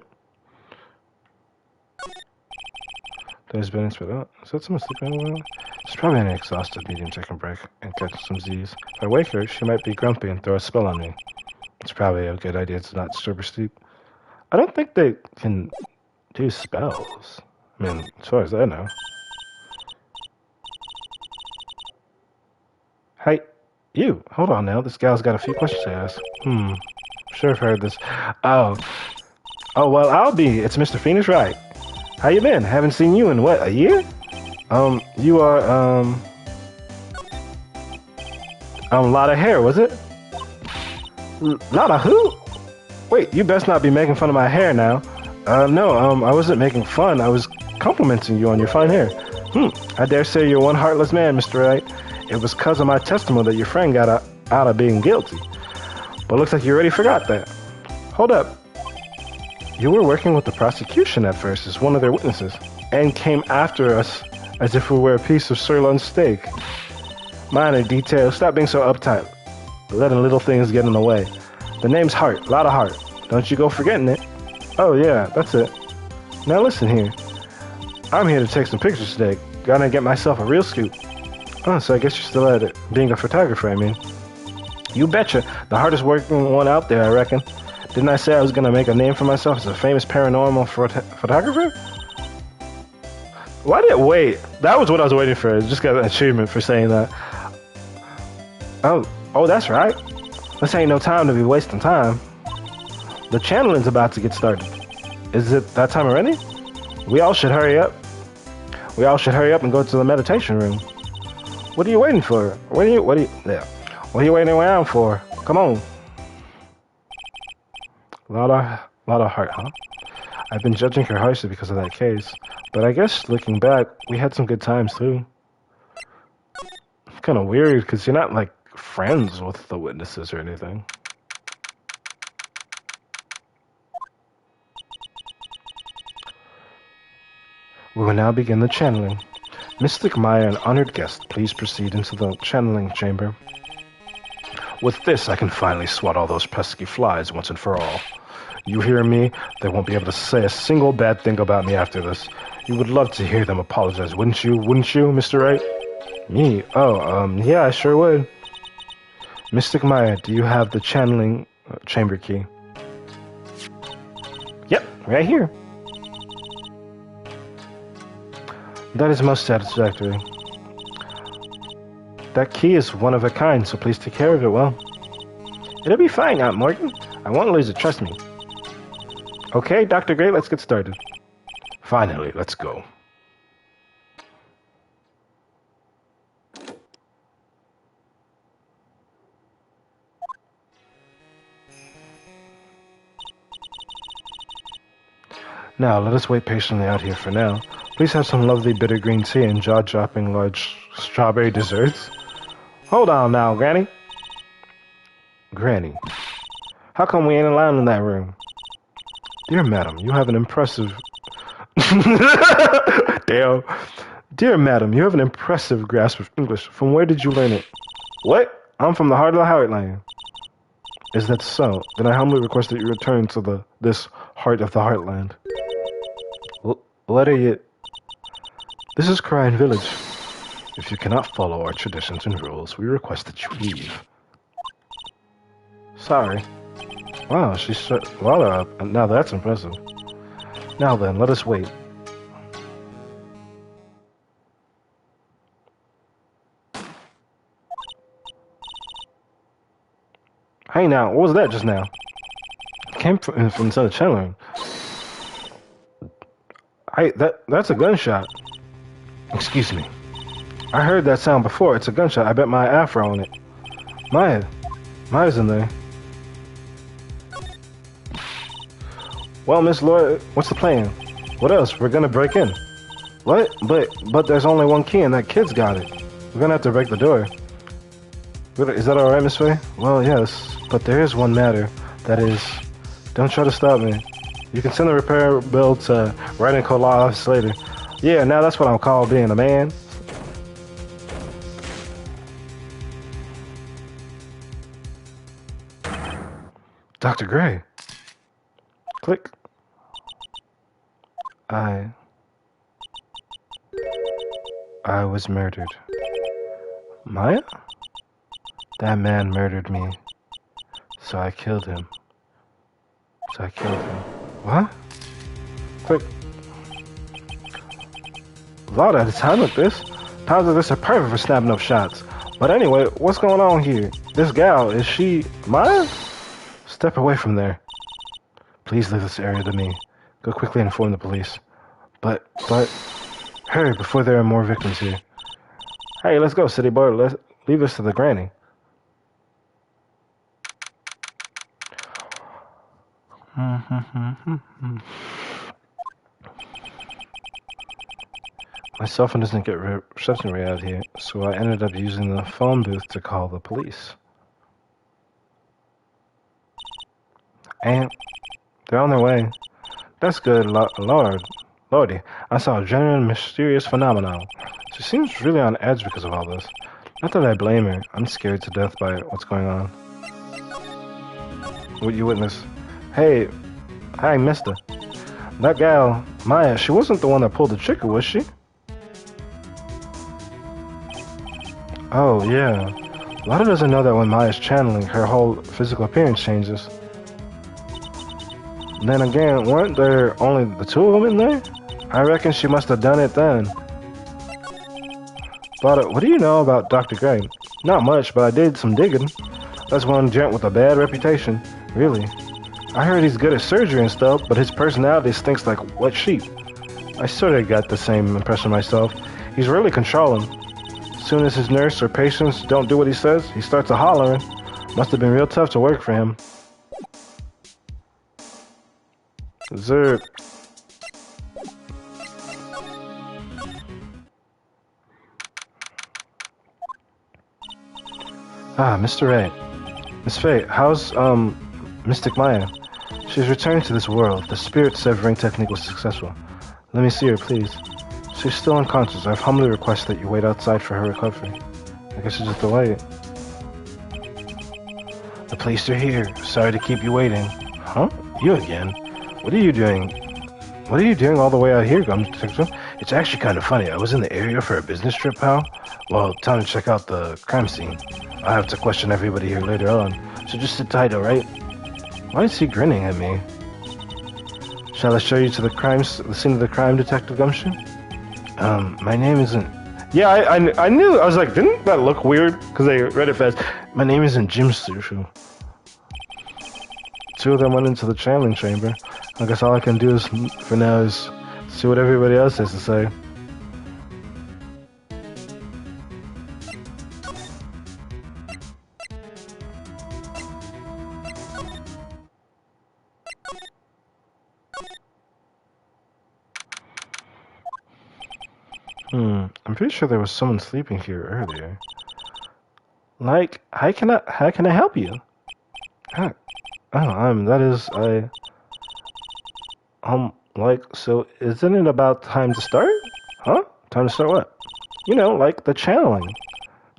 There's bedding spread out. Is that someone sleeping in one? She's probably an exhausted medium taking a break and catch some Z's. If I wake her, she might be grumpy and throw a spell on me. It's probably a good idea to not disturb her sleep. I don't think they can do spells. I mean, as far as I know. Hey, you, hold on now. This gal's got a few questions to ask. Sure I've heard this. Oh. Oh, well, I'll be. It's Mr. Phoenix, right? How you been? Haven't seen you in, what, a year? You are, Lot of hair, was it? Lot of who? Wait, you best not be making fun of my hair now. No, I wasn't making fun. I was complimenting you on your fine hair. I dare say you're one heartless man, Mr. Wright. It was because of my testimony that your friend got out of being guilty. But looks like you already forgot that. Hold up. You were working with the prosecution at first as one of their witnesses, and came after us as if we were a piece of sirloin steak. Minor details, stop being so uptight, letting little things get in the way. The name's Hart, lot of heart. Don't you go forgetting it. Oh yeah, that's it. Now listen here. I'm here to take some pictures today. Gotta get myself a real scoop. Oh, so I guess you're still at it, being a photographer, I mean. You betcha, the hardest working one out there, I reckon. Didn't I say I was gonna make a name for myself as a famous paranormal photographer? Wait, that was what I was waiting for. I just got an achievement for saying that. Oh, that's right. This ain't no time to be wasting time. The channeling's about to get started. Is it that time already? We all should hurry up. We all should hurry up and go to the meditation room. What are you waiting for? What are you, yeah. What are you waiting around for? Come on. Lot of heart, huh? I've been judging her harshly because of that case, but I guess looking back, we had some good times too. Kind of weird because you're not like friends with the witnesses or anything. We will now begin the channeling. Mystic Maya and honored guest, please proceed into the channeling chamber. With this, I can finally swat all those pesky flies once and for all. You hear me? They won't be able to say a single bad thing about me after this. You would love to hear them apologize, wouldn't you? Wouldn't you, Mr. Wright? Me? Oh, yeah, I sure would. Mystic Maya, do you have the channeling chamber key? Yep, right here. That is most satisfactory. That key is one of a kind, so please take care of it well. It'll be fine, Aunt Morgan. I won't lose it, trust me. Okay, Dr. Gray, let's get started. Finally, let's go. Now, let us wait patiently out here for now. Please have some lovely bitter green tea and jaw-dropping large strawberry desserts. Hold on now, Granny. Granny, how come we ain't allowed in that room? Dear madam, you have an impressive... Damn. Dear madam, you have an impressive grasp of English. From where did you learn it? What? I'm from the heart of the Heartland. Is that so? Then I humbly request that you return to this heart of the Heartland. What are you... This is Cryan Village. If you cannot follow our traditions and rules, we request that you leave. Sorry. Wow, she shut water up. Now that's impressive. Now then, let us wait. Hey now, what was that just now? It came from inside the channeling. That's a gunshot. Excuse me. I heard that sound before. It's a gunshot. I bet my afro on it. Maya's in there. Well, Miss Lloyd, what's the plan? What else? We're gonna break in. What? But there's only one key and that kid's got it. We're gonna have to break the door. Is that alright, Miss Faye? Well, yes, but there is one matter. That is, don't try to stop me. You can send the repair bill to Wright and Cole office later. Yeah, now that's what I'm called being a man. Dr. Gray. Click. I was murdered. Maya? That man murdered me. So I killed him. What? Click. Lord, at a time like this, times like this are perfect for snapping up shots. But anyway, what's going on here? This gal, is she Maya? Step away from there. Please leave this area to me. Go quickly and inform the police. But, hurry before there are more victims here. Hey, let's go, city boy. Let's leave us to the granny. My cell phone doesn't get reception rate out here, so I ended up using the phone booth to call the police. And they're on their way. That's good, Lordy. I saw a genuine mysterious phenomenon. She seems really on edge because of all this. Not that I blame her. I'm scared to death by what's going on. What you witness? Hey, hi, mister. That gal, Maya, she wasn't the one that pulled the trigger, was she? Oh, yeah. Lotta doesn't know that when Maya's channeling, her whole physical appearance changes. Then again, weren't there only the two of them in there? I reckon she must have done it then. But what do you know about Dr. Gray? Not much, but I did some digging. That's one gent with a bad reputation, really. I heard he's good at surgery and stuff, but his personality stinks like wet sheep. I sort of got the same impression myself. He's really controlling. As soon as his nurse or patients don't do what he says, he starts a hollering. Must have been real tough to work for him. Zerp. Ah, Mr. Ray. Miss Faye, how's, Mystic Maya? She's returned to this world. The spirit severing technique was successful. Let me see her, please. She's still unconscious. I've humbly requested that you wait outside for her recovery. I guess you just delay it. The police are here. Sorry to keep you waiting. Huh? You again? What are you doing? What are you doing all the way out here, Gum Detective? It's actually kind of funny. I was in the area for a business trip, pal. Well, time to check out the crime scene. I'll have to question everybody here later on, so just sit tight, alright? Why is he grinning at me? Shall I show you to the scene of the crime, Detective Gumshoe? My name isn't... Yeah, I knew. I was like, didn't that look weird? Because I read it fast. My name isn't Jim Sushu. Two of them went into the channeling chamber. I guess all I can do is, for now, is see what everybody else has to say. I'm pretty sure there was someone sleeping here earlier. Like, how can I help you? Huh. Oh, that is, like, so isn't it about time to start? Huh? Time to start what? You know, like the channeling.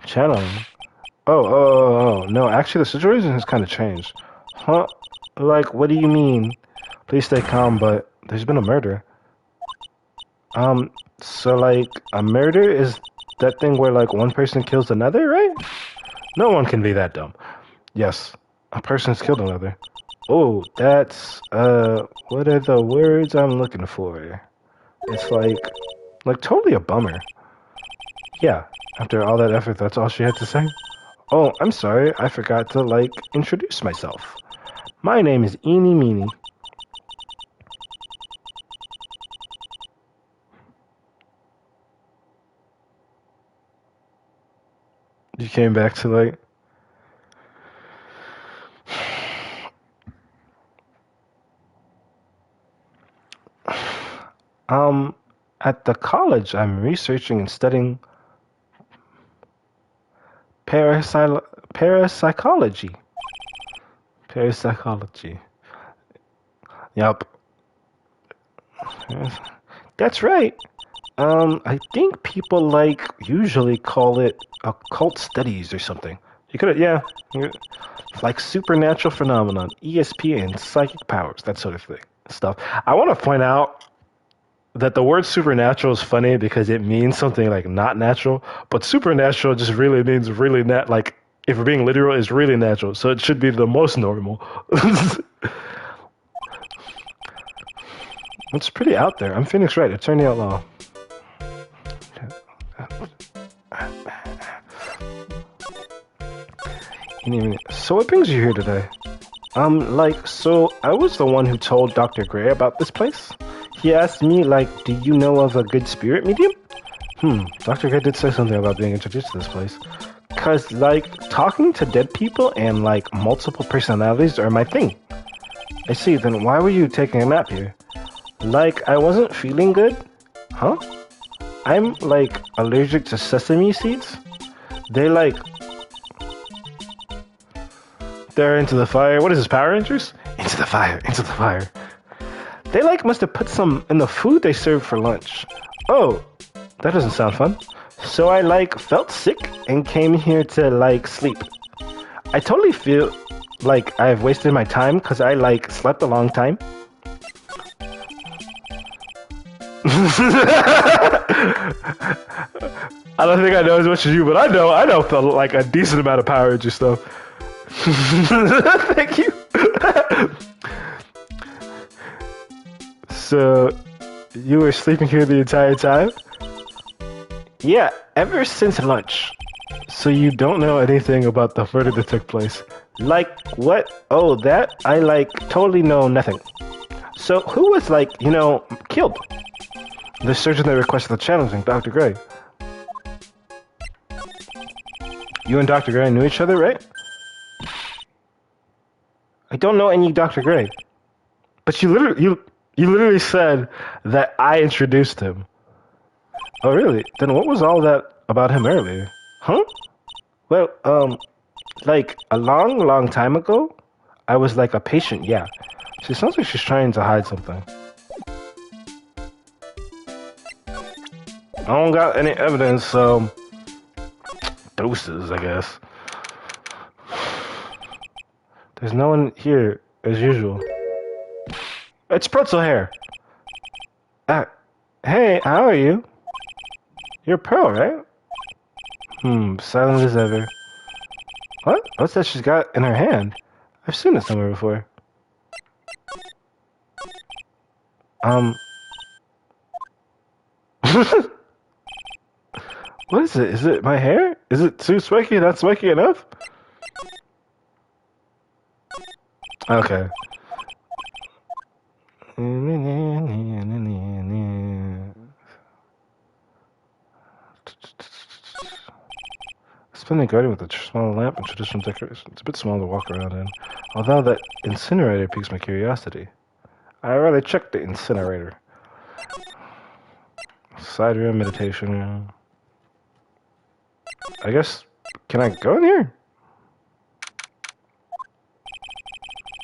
Channeling. Oh, no, actually the situation has kind of changed. Huh? Like, what do you mean? Please stay calm, but there's been a murder. So like, a murder is that thing where like one person kills another, right? No one can be that dumb. Yes, a person's killed another. Oh, that's, what are the words I'm looking for? It's like totally a bummer. Yeah, after all that effort, that's all she had to say? Oh, I'm sorry, I forgot to, like, introduce myself. My name is Eenie Meenie. You came back to, like... At the college, I'm researching and studying parapsychology. Parapsychology. Yup. That's right. I think people usually call it occult studies or something. You could, yeah, like supernatural phenomenon, ESP, and psychic powers, that sort of thing, stuff. I want to point out that the word supernatural is funny because it means something like not natural, but supernatural just really means really like if we're being literal, is really natural. So it should be the most normal. It's pretty out there. I'm Phoenix Wright, Attorney at Law. So what brings you here today? So I was the one who told Dr. Gray about this place. He asked me, do you know of a good spirit medium? Dr. Gray did say something about being introduced to this place. Cause, talking to dead people and, multiple personalities are my thing. I see, then why were you taking a nap here? I wasn't feeling good? Huh? I'm, allergic to sesame seeds? They're into the fire. What is this, Power Rangers? Into the fire, into the fire. They, must have put some in the food they served for lunch. Oh, that doesn't sound fun. So I, felt sick and came here to, sleep. I totally feel like I've wasted my time because I, slept a long time. I don't think I know as much as you, but I know for, a decent amount of Power Ranger stuff. Thank you. So, you were sleeping here the entire time? Yeah, ever since lunch. So you don't know anything about the murder that took place? What? Oh, that? I, totally know nothing. So, who was, killed? The surgeon that requested the challenging, Dr. Gray. You and Dr. Gray knew each other, right? I don't know any Dr. Gray. But you literally said that I introduced him. Oh, really? Then what was all that about him earlier? Huh? Well, like a long, long time ago, I was like a patient, yeah. She sounds like she's trying to hide something. I don't got any evidence, so doses, I guess. There's no one here, as usual. It's Pretzel Hair. Hey, how are you? You're Pearl, right? Silent as ever. What? What's that she's got in her hand? I've seen it somewhere before. What is it? Is it my hair? Is it too spiky? Not spiky enough? Okay. Splendid garden with a small lamp and traditional decoration. It's a bit small to walk around in. Although that incinerator piques my curiosity. I rather check the incinerator. Side room, meditation room. I guess, can I go in here?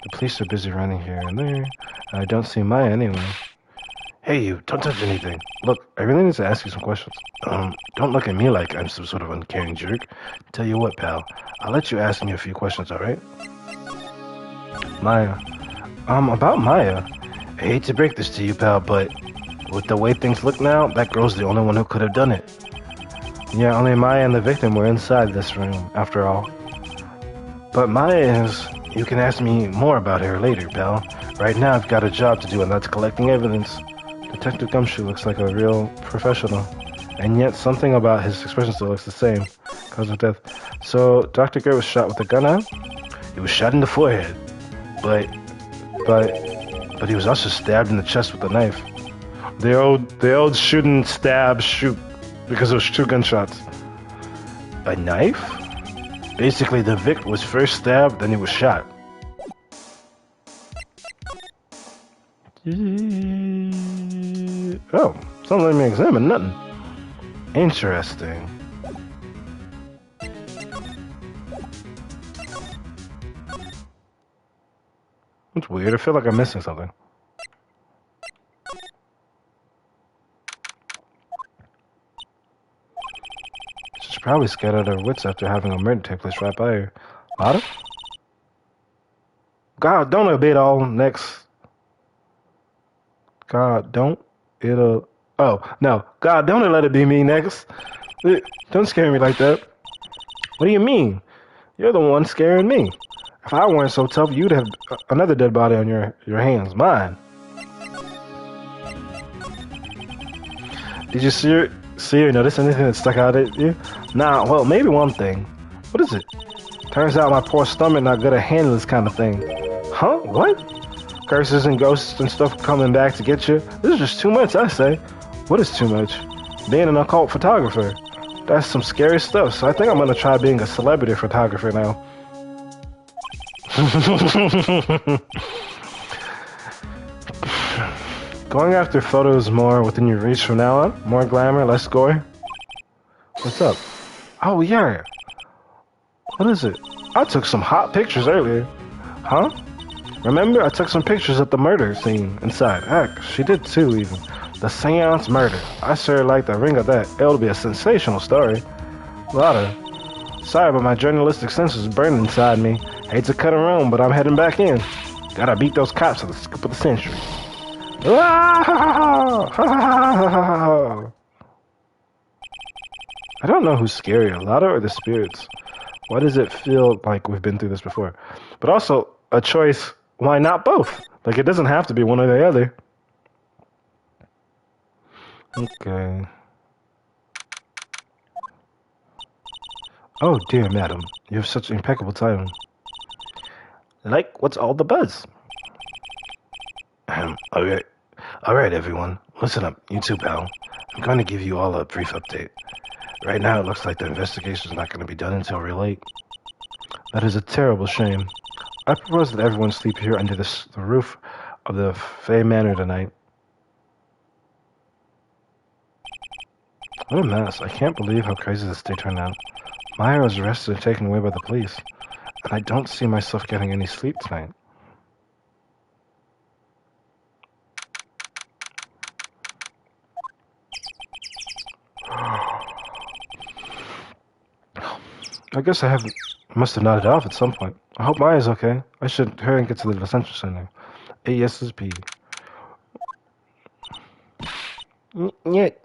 The police are busy running here and there. I don't see Maya anyway. Hey you, don't touch anything. Look, I really need to ask you some questions. Don't look at me like I'm some sort of uncaring jerk. Tell you what, pal, I'll let you ask me a few questions, alright? Maya. About Maya. I hate to break this to you, pal, but with the way things look now, that girl's the only one who could have done it. Yeah, only Maya and the victim were inside this room, after all. But Maya is... You can ask me more about her later, pal. Right now, I've got a job to do, and that's collecting evidence. Detective Gumshoe looks like a real professional. And yet, something about his expression still looks the same. Cause of death. So, Dr. Gray was shot with a gun out? He was shot in the forehead. But he was also stabbed in the chest with a knife. The old shoot and stab shoot. Because it was 2 gunshots. A knife? Basically, the victim was first stabbed, then he was shot. Oh, sounds like me examine nothing. Interesting. It's weird. I feel like I'm missing something. She's probably scared out of her wits after having a murder take place right by her. Lotta? God, don't obey it all. Next. God, don't it'll... Oh, no. God, don't let it be me next. Don't scare me like that. What do you mean? You're the one scaring me. If I weren't so tough, you'd have another dead body on your hands. Mine. Did you see or notice anything that stuck out at you? Nah, well, maybe one thing. What is it? Turns out my poor stomach not good at handling this kind of thing. Huh? What? Curses and ghosts and stuff coming back to get you. This is just too much, I say. What is too much? Being an occult photographer. That's some scary stuff, so I think I'm gonna try being a celebrity photographer now. Going after photos more within your reach from now on? More glamour, less gore? What's up? Oh, yeah. What is it? I took some hot pictures earlier. Huh? Remember, I took some pictures of the murder scene inside. Heck, she did too, even. The seance murder. I sure like the ring of that. It'll be a sensational story. Lotta. Sorry, but my journalistic sense is burning inside me. Hate to cut around, but I'm heading back in. Gotta beat those cops at the scoop of the century. I don't know who's scarier, Lotta or the spirits. Why does it feel like we've been through this before? But also, a choice, why not both? Like, it doesn't have to be one or the other. Okay. Oh, dear madam, you have such impeccable timing. Like, what's all the buzz? Alright, everyone. Listen up, you too, pal. I'm going to give you all a brief update. Right now, it looks like the investigation's not going to be done until real late. That is a terrible shame. I propose that everyone sleep here under the roof of the Fey Manor tonight. What a mess. I can't believe how crazy this day turned out. Maya was arrested and taken away by the police, and I don't see myself getting any sleep tonight. I guess I must have nodded off at some point. I hope Maya's okay. I should hurry and get to the detention center. ASSP. Nick!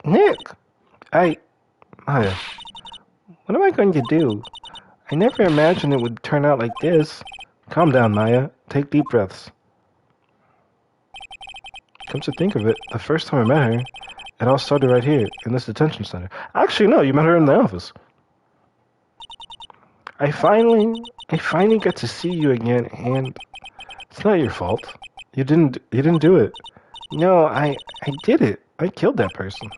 Maya, what am I going to do? I never imagined it would turn out like this. Calm down, Maya. Take deep breaths. Come to think of it, the first time I met her, it all started right here, in this detention center. Actually, no, you met her in the office. I finally got to see you again, and it's not your fault. You didn't do it. No, I did it. I killed that person.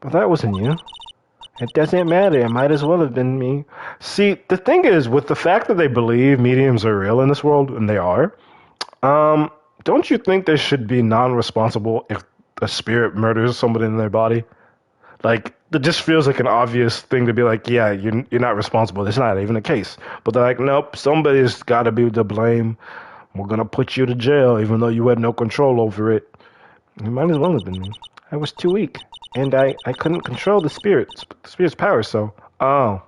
But that wasn't you. It doesn't matter. It might as well have been me. See, the thing is, with the fact that they believe mediums are real in this world, and they are, don't you think they should be non-responsible if a spirit murders somebody in their body? Like, it just feels like an obvious thing to be like, yeah, you're not responsible. It's not even a case. But they're like, nope, somebody's got to be to blame. We're going to put you to jail, even though you had no control over it. You might as well have been me. I was too weak, and I couldn't control the spirit's power, so... Oh.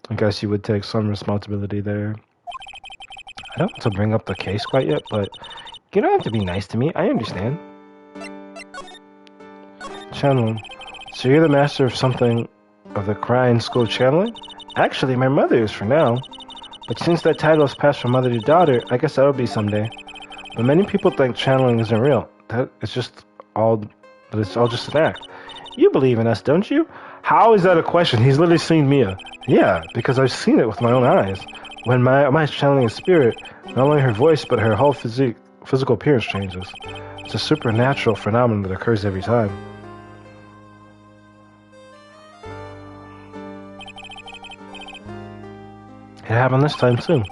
I guess you would take some responsibility there. I don't want to bring up the case quite yet, but you don't have to be nice to me. I understand. Channeling. So you're the master of something of the Crying School of Channeling? Actually, my mother is for now. But since that title has passed from mother to daughter, I guess that'll be someday. But many people think channeling isn't real. That it's all just an act. You believe in us, don't you? How is that a question? He's literally seen Mia. Yeah, because I've seen it with my own eyes. When Maya's channeling a spirit, not only her voice, but her whole physical appearance changes. It's a supernatural phenomenon that occurs every time. It happened this time, too.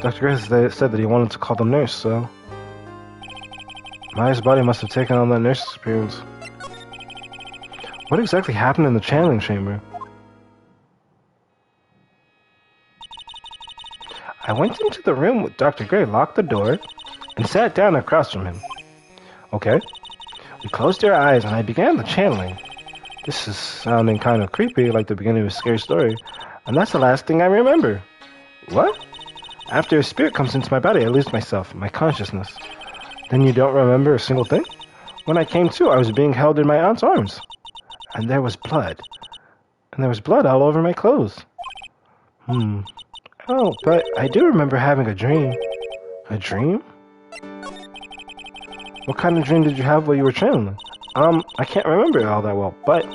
Dr. Gray said that he wanted to call the nurse, so... Maya's body must have taken on that nurse's appearance. What exactly happened in the channeling chamber? I went into the room with Dr. Gray, locked the door, and sat down across from him. Okay. We closed our eyes, and I began the channeling. This is sounding kind of creepy, like the beginning of a scary story. And that's the last thing I remember. What? After a spirit comes into my body, I lose myself, my consciousness. Then you don't remember a single thing? When I came to, I was being held in my aunt's arms. And there was blood. And there was blood all over my clothes. Oh, but I do remember having a dream. A dream? What kind of dream did you have while you were channeling? I can't remember it all that well, but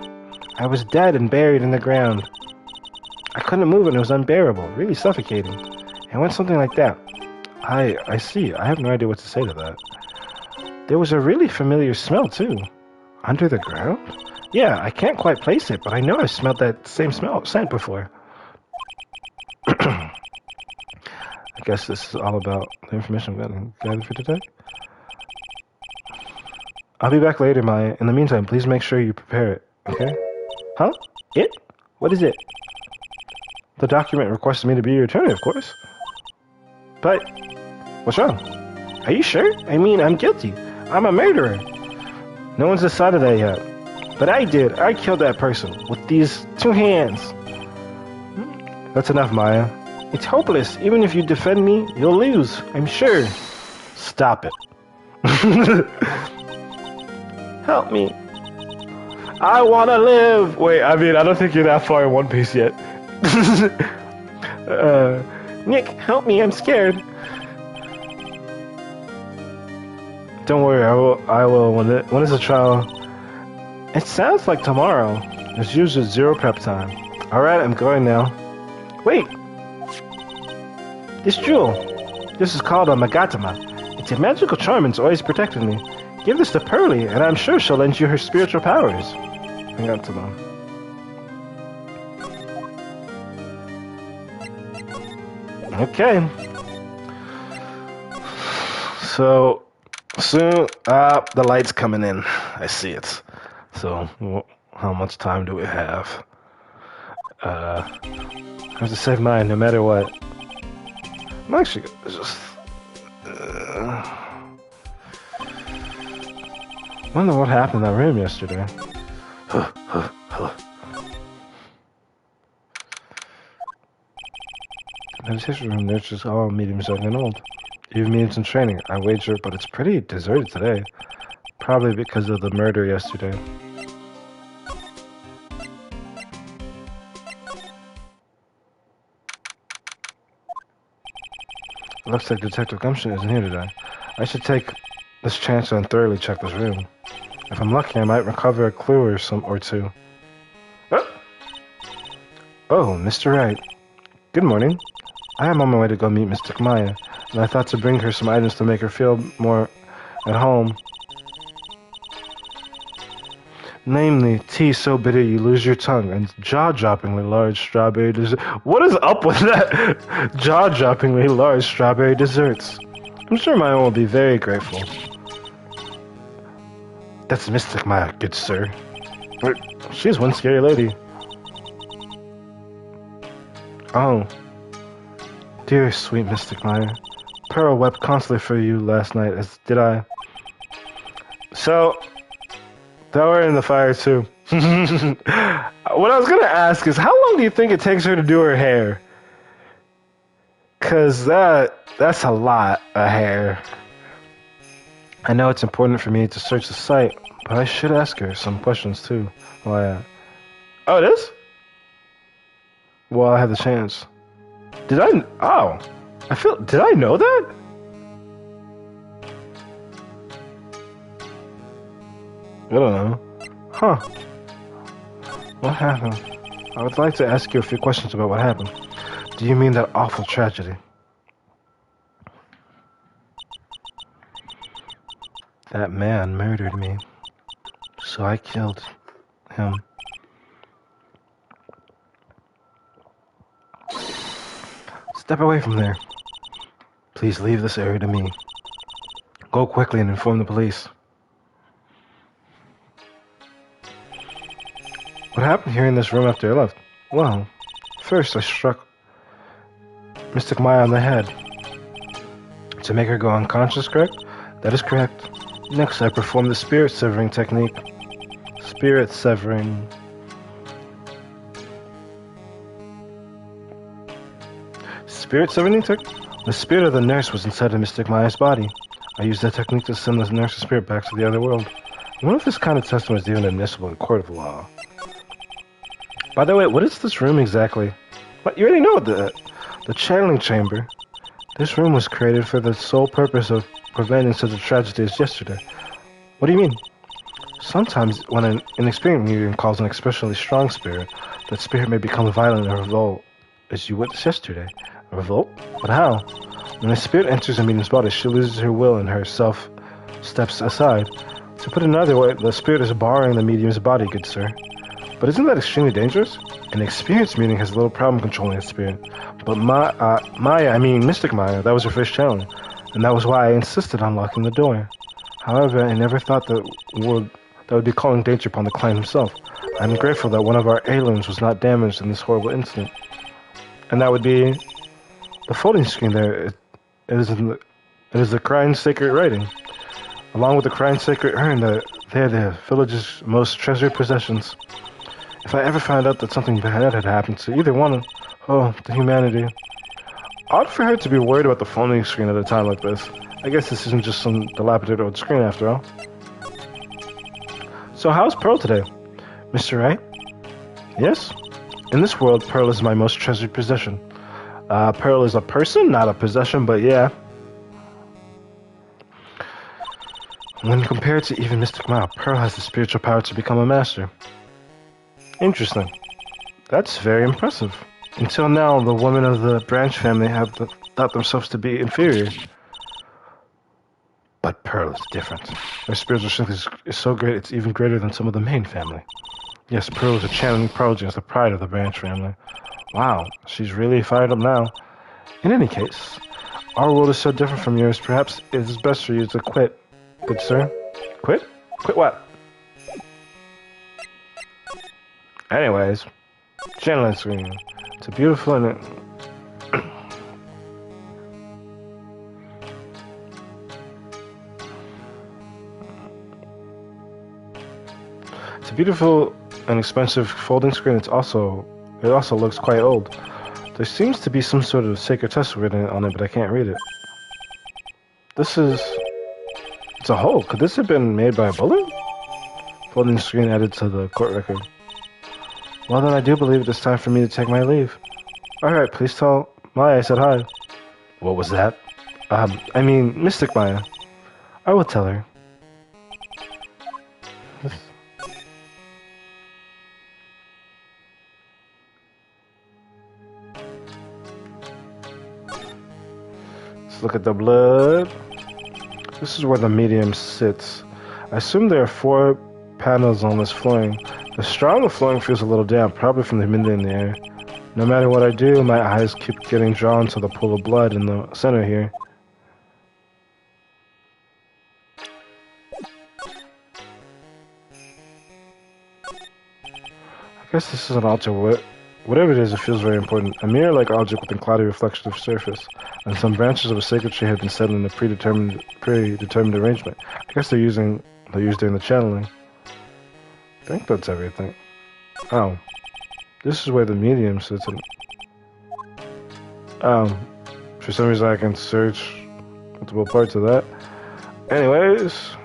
I was dead and buried in the ground. I couldn't move and it was unbearable, really suffocating. It went something like that. I see. I have no idea what to say to that. There was a really familiar smell, too. Under the ground? Yeah, I can't quite place it, but I know I've smelled that same scent before. I guess this is all about the information I'm going to gather for today. I'll be back later, Maya. In the meantime, please make sure you prepare it, okay? Huh? It? What is it? The document requested me to be your attorney, of course. But, what's wrong? Are you sure? I mean, I'm guilty. I'm a murderer. No one's decided that yet. But I did. I killed that person with these 2 hands. That's enough, Maya. It's hopeless. Even if you defend me, you'll lose. I'm sure. Stop it. Help me. I want to live. Wait, I mean, I don't think you're that far in One Piece yet. Nick, help me. I'm scared. Don't worry. I will. When is the trial? It sounds like tomorrow. There's usually 0 prep time. Alright, I'm going now. Wait! This jewel. This is called a Magatama. It's a magical charm and it's always protected me. Give this to Pearly, and I'm sure she'll lend you her spiritual powers. I got to know. Okay. So, soon, the light's coming in. I see it. So, how much time do we have? I have to save mine no matter what. I'm actually just... wonder what happened in that room yesterday. Meditation room nurtures all mediums young and old. Even mediums in training, I wager, but it's pretty deserted today. Probably because of the murder yesterday. Looks like Detective Gumption isn't here today. I should take this chance and thoroughly check this room. If I'm lucky, I might recover a clue or two. Oh, Mr. Wright. Good morning. I am on my way to go meet Mystic Maya, and I thought to bring her some items to make her feel more at home. Namely, tea so bitter you lose your tongue, and jaw-droppingly large strawberry dessert. What is up with that? Jaw-droppingly large strawberry desserts. I'm sure Maya will be very grateful. That's Mystic Maya, good sir. She's one scary lady. Oh. Dear sweet Mystic Maya. Pearl wept constantly for you last night, as did I. So, throw her in the fire too. What I was gonna ask is, how long do you think it takes her to do her hair? Cause that's a lot of hair. I know it's important for me to search the site, but I should ask her some questions too. Oh, it is? Well, I have the chance. Did I know that? I don't know. Huh. What happened? I would like to ask you a few questions about what happened. Do you mean that awful tragedy? That man murdered me. So I killed him. Step away from there. Please leave this area to me. Go quickly and inform the police. What happened here in this room after I left? Well, first I struck Mystic Maya on the head. To make her go unconscious, correct? That is correct. Next, I performed the spirit severing technique. Spirit severing. Spirit severing technique? The spirit of the nurse was inside of Mystic Maya's body. I used that technique to send the nurse's spirit back to the other world. I wonder if this kind of testimony is even admissible in court of law. By the way, what is this room exactly? What, you already know the channeling chamber. This room was created for the sole purpose of preventing such a tragedy as yesterday. What do you mean? Sometimes when an inexperienced medium calls an especially strong spirit, that spirit may become violent and revolt, as you witnessed yesterday. A revolt? But how? When a spirit enters a medium's body, she loses her will and her self steps aside. To put it another way, the spirit is borrowing the medium's body, good sir. But isn't that extremely dangerous? An experienced medium has little problem controlling a spirit. But Mystic Maya, that was her first challenge, and that was why I insisted on locking the door. However, I never thought that would be calling danger upon the client himself. I'm grateful that one of our aliens was not damaged in this horrible incident. And that would be the folding screen there. It is the Crying Sacred writing. Along with the Crying Sacred urn, they're the village's most treasured possessions. If I ever found out that something bad had happened to either one of the humanity, odd for her to be worried about the folding screen at a time like this. I guess this isn't just some dilapidated old screen after all. So how's Pearl today? Mr. Wright? Yes? In this world, Pearl is my most treasured possession. Pearl is a person, not a possession, but yeah. When compared to even Mystic Maya, Pearl has the spiritual power to become a master. Interesting. That's very impressive. Until now, the women of the Branch family have thought themselves to be inferior. But Pearl is different. Her spiritual strength is so great, it's even greater than some of the main family. Yes, Pearl is a channeling prodigy, is the pride of the Branch family. Wow, she's really fired up now. In any case, our world is so different from yours. Perhaps it is best for you to quit, good sir. Quit? Quit what? Anyways, channeling screen. It's a beautiful and it's a beautiful and expensive folding screen. It also looks quite old. There seems to be some sort of sacred text written on it, but I can't read it. It's a hole. Could this have been made by a bullet? Folding screen added to the court record. Well then, I do believe it is time for me to take my leave. Alright, please tell Maya I said hi. What was that? I mean, Mystic Maya. I will tell her. Let's look at the blood. This is where the medium sits. I assume there are 4 panels on this flooring. The straw on the flooring feels a little damp, probably from the humidity in the air. No matter what I do, my eyes keep getting drawn to the pool of blood in the center here. I guess this is an altar. Whatever it is, it feels very important. A mirror-like object with a cloudy reflective surface, and some branches of a sacred tree have been set in a predetermined arrangement. I guess they're used during the channeling. I think that's everything. Oh. This is where the medium sits in. For some reason I can search multiple parts of that. Anyways.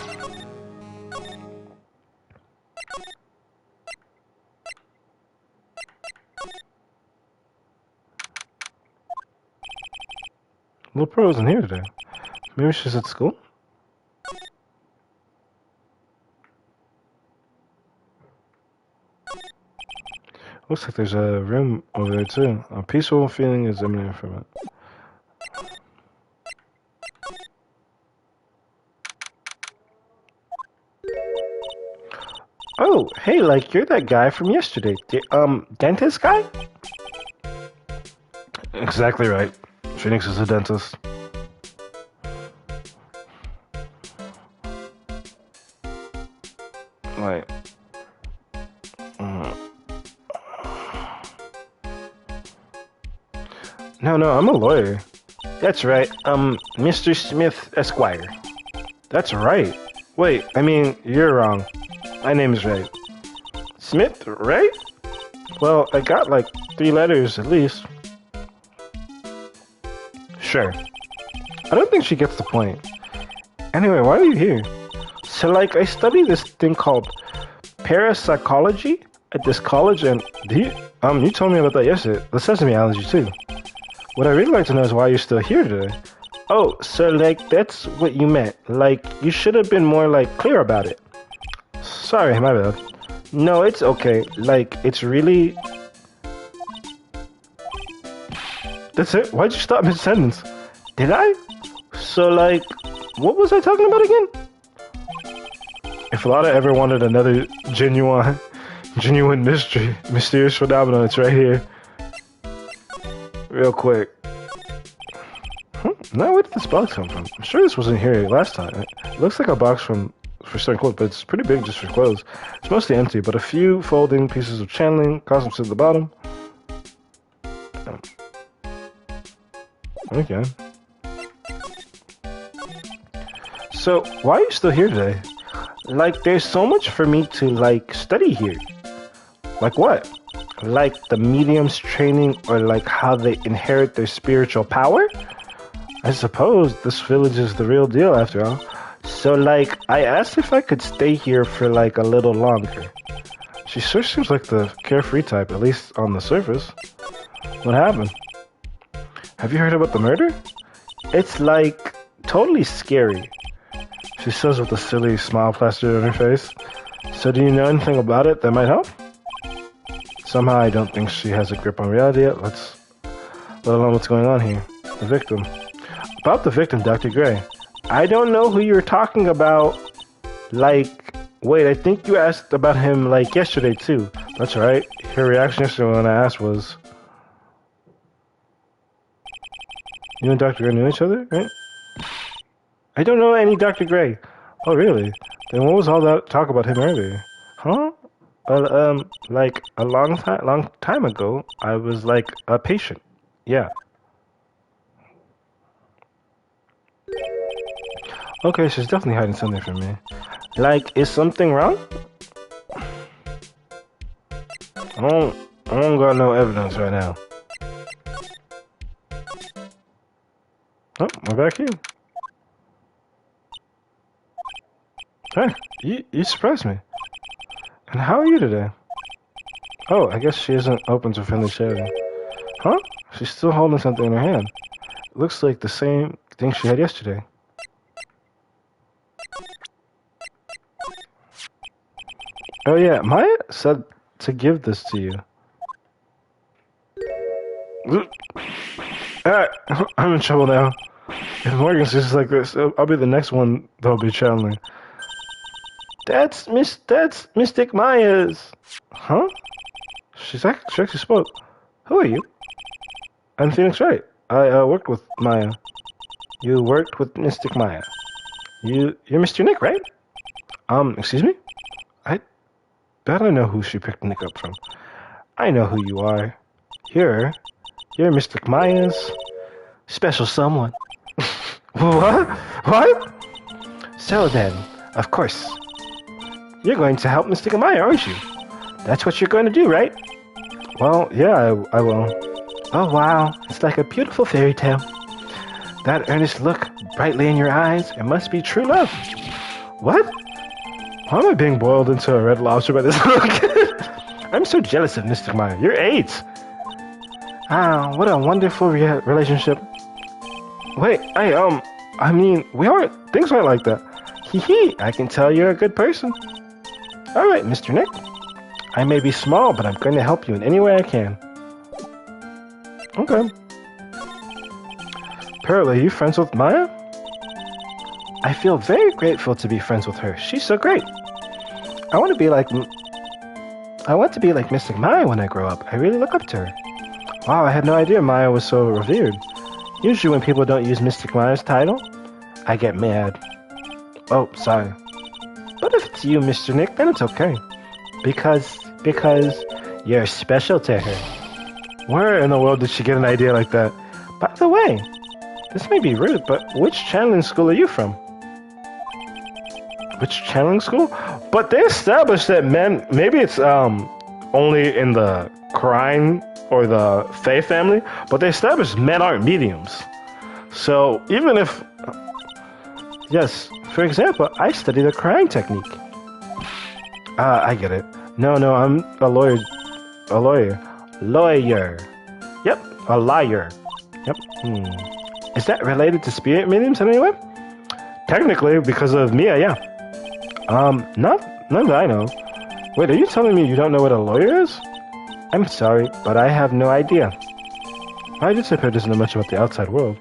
Little Pro isn't here today. Maybe she's at school? Looks like there's a room over there too. A peaceful feeling is emanating from it. Oh, hey, like you're that guy from yesterday. The dentist guy? Exactly right. Phoenix is a dentist. Right. No, I'm a lawyer. That's right. Mr. Smith Esquire. That's right. Wait, I mean, you're wrong. My name is Ray. Smith, right? Well, I got like 3 letters at least. Sure. I don't think she gets the point. Anyway, why are you here? So, like, I study this thing called parapsychology at this college, and you told me about that yesterday. The sesame allergy, too. What I'd really like to know is why you're still here today. Oh, so, like, that's what you meant. Like, you should have been more, like, clear about it. Sorry, my bad. No, it's okay. Like, it's really... That's it? Why'd you stop mid-sentence? Did I? So, like, what was I talking about again? If Lotta ever wanted another genuine mysterious phenomenon, it's right here. Real quick. Now, where did this box come from? I'm sure this wasn't here last time. It looks like a box for certain clothes, but it's pretty big just for clothes. It's mostly empty, but a few folding pieces of channeling cosmetics at the bottom. Okay. So, why are you still here today? Like, there's so much for me to, like, study here. Like what? Like the medium's training, or like how they inherit their spiritual power? I suppose this village is the real deal after all. So, like, I asked if I could stay here for, like, a little longer. She sure seems like the carefree type, at least on the surface. What happened? Have you heard about the murder? It's, like, totally scary. She says with a silly smile plastered on her face. So do you know anything about it that might help? Somehow I don't think she has a grip on reality yet. Let alone what's going on here. The victim. About the victim, Dr. Gray. I don't know who you're talking about. Like, Wait, I think you asked about him like yesterday too. That's right. Her reaction yesterday when I asked was, "You and Dr. Gray knew each other, right?" I don't know any Dr. Gray. Oh, really? Then what was all that talk about him earlier? Huh? Like a long time ago, I was like a patient. Yeah. Okay, she's definitely hiding something from me. Like, is something wrong? I don't got no evidence right now. Oh, we're back here. Hey, you surprised me. And how are you today? Oh, I guess she isn't open to friendly chatting. Huh? She's still holding something in her hand. Looks like the same thing she had yesterday. Oh yeah, Maya said to give this to you. Alright, I'm in trouble now. If Morgan's just like this, I'll be the next one that'll be channeling. That's Mystic Maya's. Huh? She actually spoke. Who are you? I'm Phoenix Wright. I worked with Maya. You worked with Mystic Maya. You're Mr. Nick, right? Excuse me? I bet I know who she picked Nick up from. I know who you are. You're Mystic Maya's special someone. What? What? So then, of course, you're going to help Mystic Maya, aren't you? That's what you're going to do, right? Well, yeah, I will. Oh, wow. It's like a beautiful fairy tale. That earnest look brightly in your eyes, it must be true love. What? Why am I being boiled into a red lobster by this look? I'm so jealous of Mystic Maya. You're 8. Ah, what a wonderful relationship. Wait, I mean, things aren't like that. Hee hee, I can tell you're a good person. Alright, Mr. Nick. I may be small, but I'm going to help you in any way I can. Okay. Pearl, are you friends with Maya? I feel very grateful to be friends with her. She's so great. I want to be like Mystic Maya when I grow up. I really look up to her. Wow, I had no idea Maya was so revered. Usually when people don't use Mystic Maya's title, I get mad. Oh, sorry. But if it's you, Mr. Nick, then it's okay. Because you're special to her. Where in the world did she get an idea like that? By the way, this may be rude, but which channeling school are you from? Which channeling school? But they established that men, maybe it's only in the Crime or the Fae family, but they established men aren't mediums. So even if, yes, for example, I study the crying technique. I get it. No, I'm a lawyer. A lawyer. Lawyer. Yep, a liar. Yep. Is that related to spirit mediums in any way? Technically, because of Mia, yeah. None that I know. Wait, are you telling me you don't know what a lawyer is? I'm sorry, but I have no idea. I just appear doesn't know much about the outside world.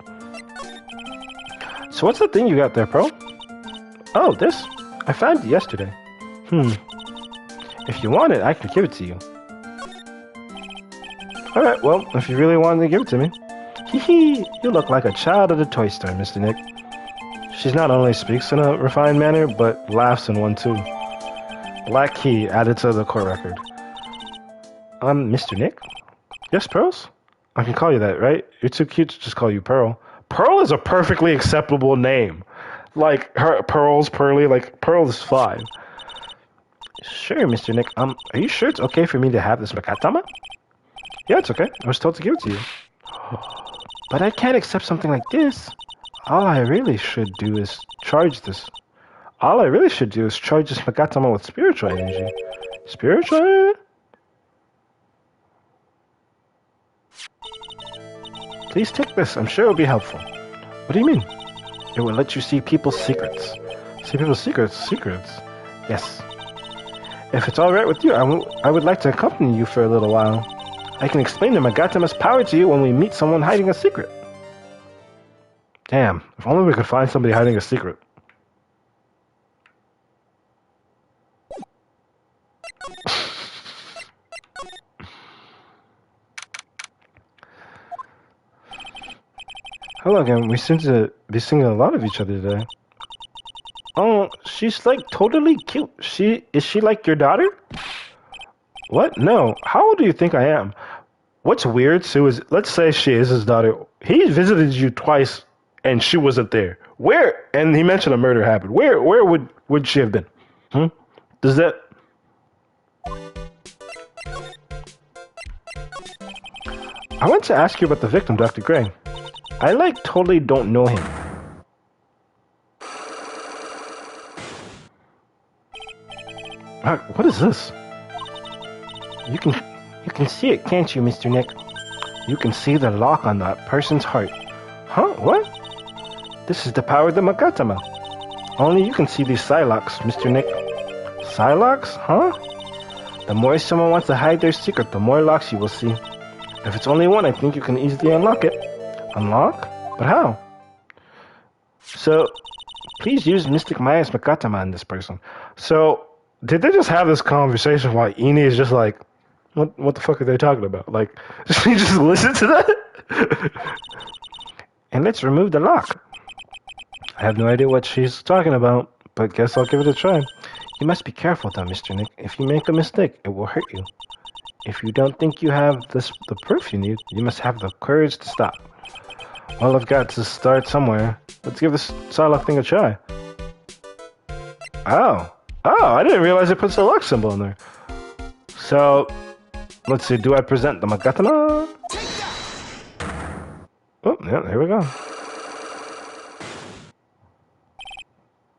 So what's the thing you got there, Pearl? Oh, this? I found it yesterday. If you want it, I can give it to you. Alright, well, if you really wanted to give it to me. Hee hee, you look like a child at a toy store, Mr. Nick. She not only speaks in a refined manner, but laughs in one too. Black key added to the court record. Mr. Nick? Yes, Pearls? I can call you that, right? You're too cute to just call you Pearl. Pearl is a perfectly acceptable name. Like, her Pearl's Pearly, like, Pearl is fine. Sure, Mr. Nick. Are you sure it's okay for me to have this Makatama? Yeah, it's okay. I was told to give it to you. But I can't accept something like this. All I really should do is charge this. All I really should do is charge this Makatama with spiritual energy. Spiritual energy? Please take this. I'm sure it will be helpful. What do you mean? It will let you see people's secrets. See people's secrets? Secrets? Yes. If it's alright with you, I would like to accompany you for a little while. I can explain the Magatama's power to you when we meet someone hiding a secret. Damn, if only we could find somebody hiding a secret. Hello again. We seem to be seeing a lot of each other today. Oh, she's like totally cute. Is she like your daughter? What? No. How old do you think I am? What's weird, Sue, is let's say she is his daughter. He visited you twice and she wasn't there. Where? And he mentioned a murder happened. Where would she have been? Hmm? Does that I want to ask you about the victim, Dr. Gray. I like totally don't know him. What is this? You can see it, can't you, Mr. Nick? You can see the lock on that person's heart. Huh? What? This is the power of the Magatama. Only you can see these Psylocks, Mr. Nick. Psylocks? Huh? The more someone wants to hide their secret, the more locks you will see. If it's only one, I think you can easily unlock it. Unlock? But how? So, please use Mystic Maya's Magatama on this person. So, did they just have this conversation while Eni is just like, what the fuck are they talking about? Like, she just listen to that? And let's remove the lock. I have no idea what she's talking about, but guess I'll give it a try. You must be careful though, Mr. Nick. If you make a mistake, it will hurt you. If you don't think you have the proof you need, you must have the courage to stop. Well, I've got to start somewhere. Let's give this Psylocke thing a try. Oh, I didn't realize it puts a lock symbol in there. So, let's see, do I present the Magatama? Oh, yeah, there we go.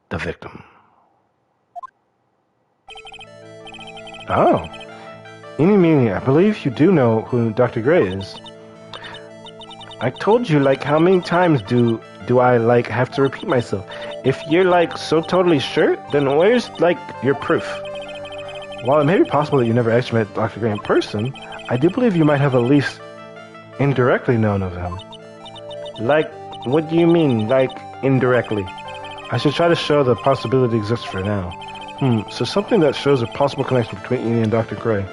The victim. Oh. Meanie, I believe you do know who Dr. Gray is. I told you, like, how many times do I, like, have to repeat myself? If you're, like, so totally sure, then where's, like, your proof? While it may be possible that you never actually met Dr. Gray in person, I do believe you might have at least indirectly known of him. Like, what do you mean, like, indirectly? I should try to show the possibility exists for now. So something that shows a possible connection between Eni and Dr. Gray.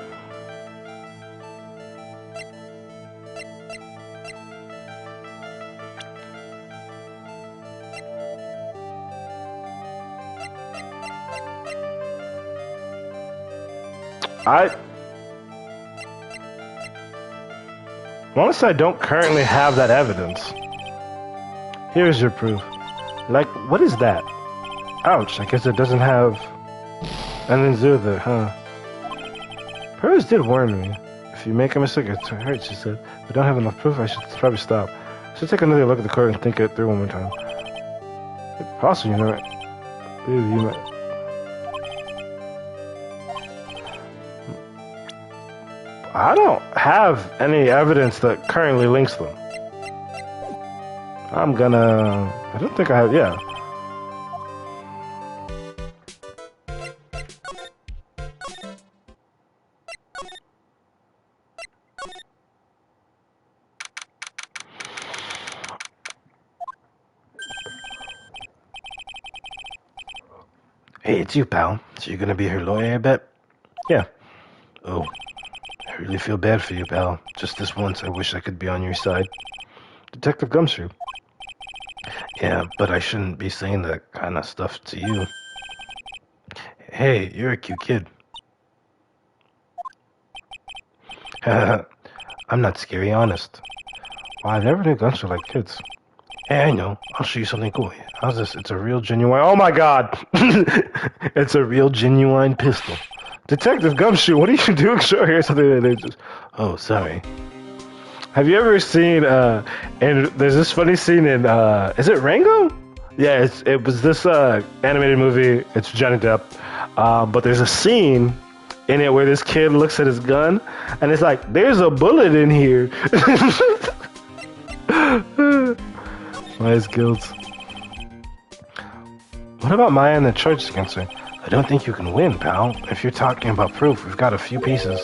Honestly, I don't currently have that evidence. Here's your proof. Like, what is that? Ouch, I guess it doesn't have anything to do with it, huh? Pros did warn me. If you make a mistake, it hurts, she said. If I don't have enough proof, I should probably stop. I should take another look at the code and think it through one more time. It's possible, you know. You might. I don't have any evidence that currently links them. I don't think I have, yeah. Hey, it's you, pal. So you're gonna be her lawyer, I bet? Yeah. Oh. I really feel bad for you, pal. Just this once, I wish I could be on your side. Detective Gumshoe. Yeah, but I shouldn't be saying that kind of stuff to you. Hey, you're a cute kid. I'm not scary, honest. Well, I never knew Gumshoe liked kids. Hey, I know. I'll show you something cool. How's this? It's a real genuine... Oh my god! It's a real genuine pistol. Detective Gumshoe, what are you doing? Show here something that just... Oh, sorry. Have you ever seen, and there's this funny scene in, is it Rango? Yeah, it was this, animated movie. It's Johnny Depp. But there's a scene in it where this kid looks at his gun, and it's like, there's a bullet in here. Nice guilt. What about Maya and the charges against her? I don't think you can win, pal. If you're talking about proof, we've got a few pieces.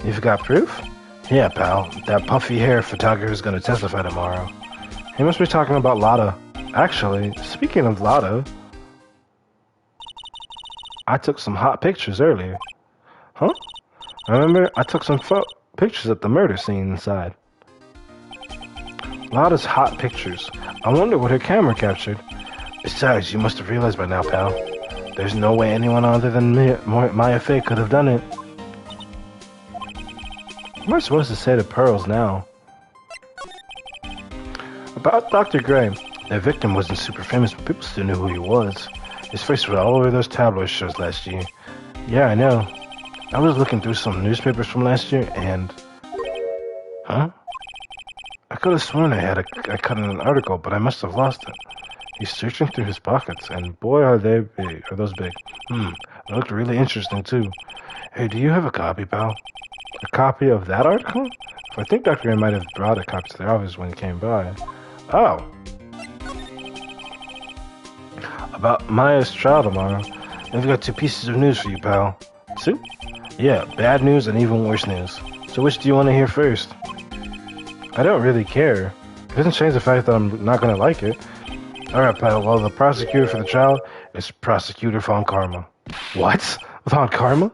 You've got proof? Yeah, pal. That puffy hair photographer is going to testify tomorrow. He must be talking about Lada. Actually, speaking of Lada, I took some hot pictures earlier. Huh? I remember I took some pictures at the murder scene inside. Lotta's hot pictures. I wonder what her camera captured. Besides, you must have realized by now, pal. There's no way anyone other than me, Maya Fey could have done it. What am I supposed to say to Pearls now? About Dr. Gray. Their victim wasn't super famous, but people still knew who he was. His face was all over those tabloid shows last year. Yeah, I know. I was looking through some newspapers from last year, and... Huh? I could have sworn I cut in an article, but I must have lost it. He's searching through his pockets, and boy are they big. Are those big? It looked really interesting, too. Hey, do you have a copy, pal? A copy of that article? I think Dr. Gray might have brought a copy to the office when he came by. Oh. About Maya's trial tomorrow. I've got 2 pieces of news for you, pal. 2? Yeah, bad news and even worse news. So which do you want to hear first? I don't really care. It doesn't change the fact that I'm not going to like it. Alright, pal. Well, the prosecutor for the trial is Prosecutor Von Karma. What? Von Karma?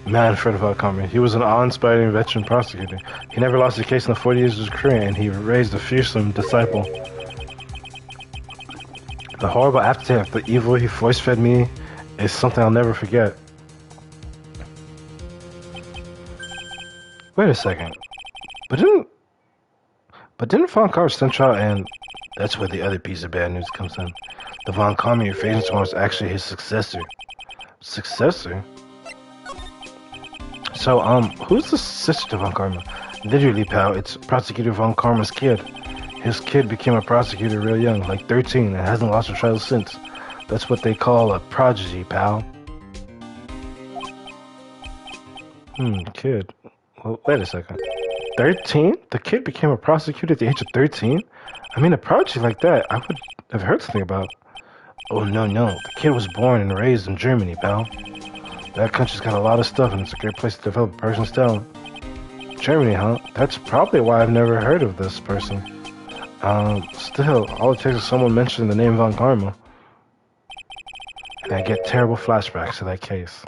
Manfred Von Karma. He was an awe-inspiring veteran prosecutor. He never lost a case in the 40 years of his career, and he raised a fearsome disciple. The horrible aftertaste, the evil he force-fed me, is something I'll never forget. Wait a second. But didn't Von Karma stand trial, and that's where the other piece of bad news comes in. The Von Karma you're facing tomorrow is actually his successor. Successor? So, who's the sister to Von Karma? Literally, pal, it's Prosecutor Von Karma's kid. His kid became a prosecutor real young, like 13, and hasn't lost a trial since. That's what they call a prodigy, pal. Kid. Well, wait a second. 13? The kid became a prosecutor at the age of 13? I mean, a prodigy like that, I would have heard something about. Oh, no. The kid was born and raised in Germany, pal. That country's got a lot of stuff, and it's a great place to develop a person's talent. Germany, huh? That's probably why I've never heard of this person. Still, all it takes is someone mentioning the name Von Karma. And I get terrible flashbacks to that case.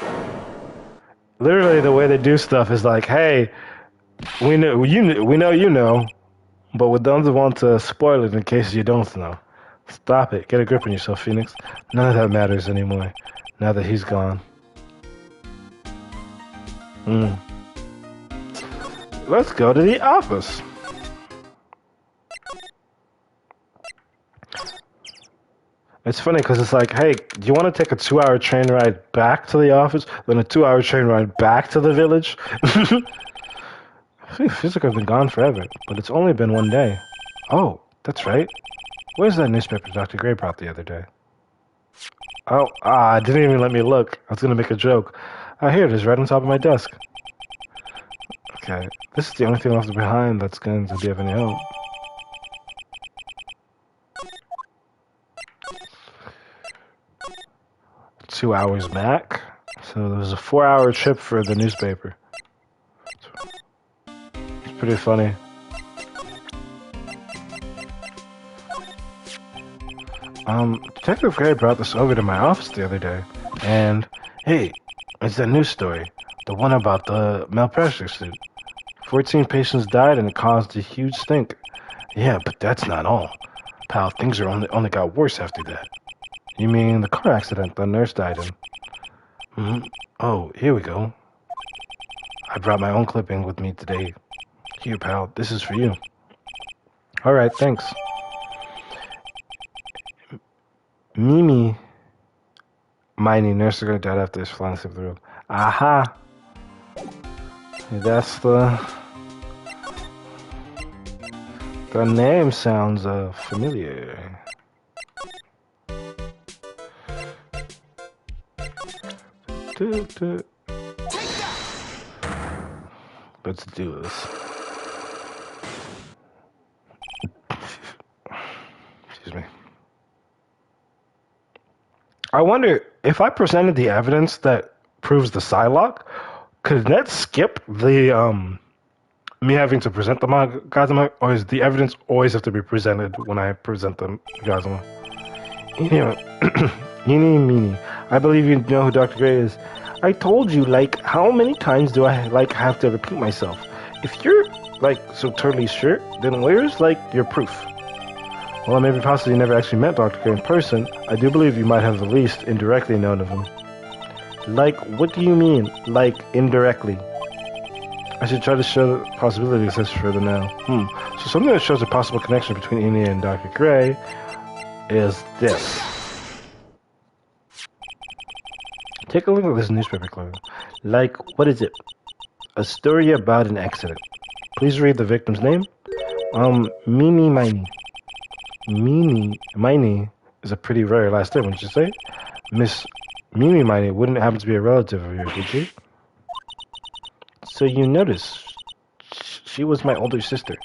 Literally, the way they do stuff is like, hey, we know you know, but we don't want to spoil it in case you don't know. Stop it. Get a grip on yourself, Phoenix. None of that matters anymore, now that he's gone. Let's go to the office. It's funny because it's like, hey, do you want to take a 2-hour train ride back to the office, then a 2-hour train ride back to the village? It feels like I've been gone forever, but it's only been 1 day. Oh, that's right. Where's that newspaper Dr. Gray brought the other day? Oh, it didn't even let me look. I was going to make a joke. Here it is, right on top of my desk. Okay, this is the only thing left behind that's going to be of any help. Two hours back. So there was a 4-hour trip for the newspaper. It's pretty funny. Detective Gray brought this over to my office the other day. And, hey, it's that news story. The one about the malpractice suit. 14 patients died and it caused a huge stink. Yeah, but that's not all. Pal, things are only got worse after that. You mean the car accident the nurse died in? Oh, here we go. I brought my own clipping with me today. Here, pal, this is for you. Alright, thanks. Mimi, Miney, nurse girl died after his flying slip through. Aha! That's the name sounds familiar. Let's do this. Excuse me. I wonder if I presented the evidence that proves the Psylocke, could that skip the me having to present the Gazama, or is the evidence always have to be presented when I present the Gazama? Eeny, meeny. I believe you know who Dr. Gray is. I told you, how many times do I, have to repeat myself? If you're, like, so totally sure, then where's, like, your proof? Well, maybe possibly you never actually met Dr. Gray in person. I do believe you might have at least indirectly known of him. Like, what do you mean, like, indirectly? I should try to show the possibility exists further now. So something that shows a possible connection between Enya and Dr. Gray is this. Take a look at this newspaper clipping. Like, what is it? A story about an accident. Please read the victim's name. Mimi Miney. Miney is a pretty rare last name, wouldn't you say? Miss Mimi Miney wouldn't happen to be a relative of yours, would she? So you notice, she was my older sister.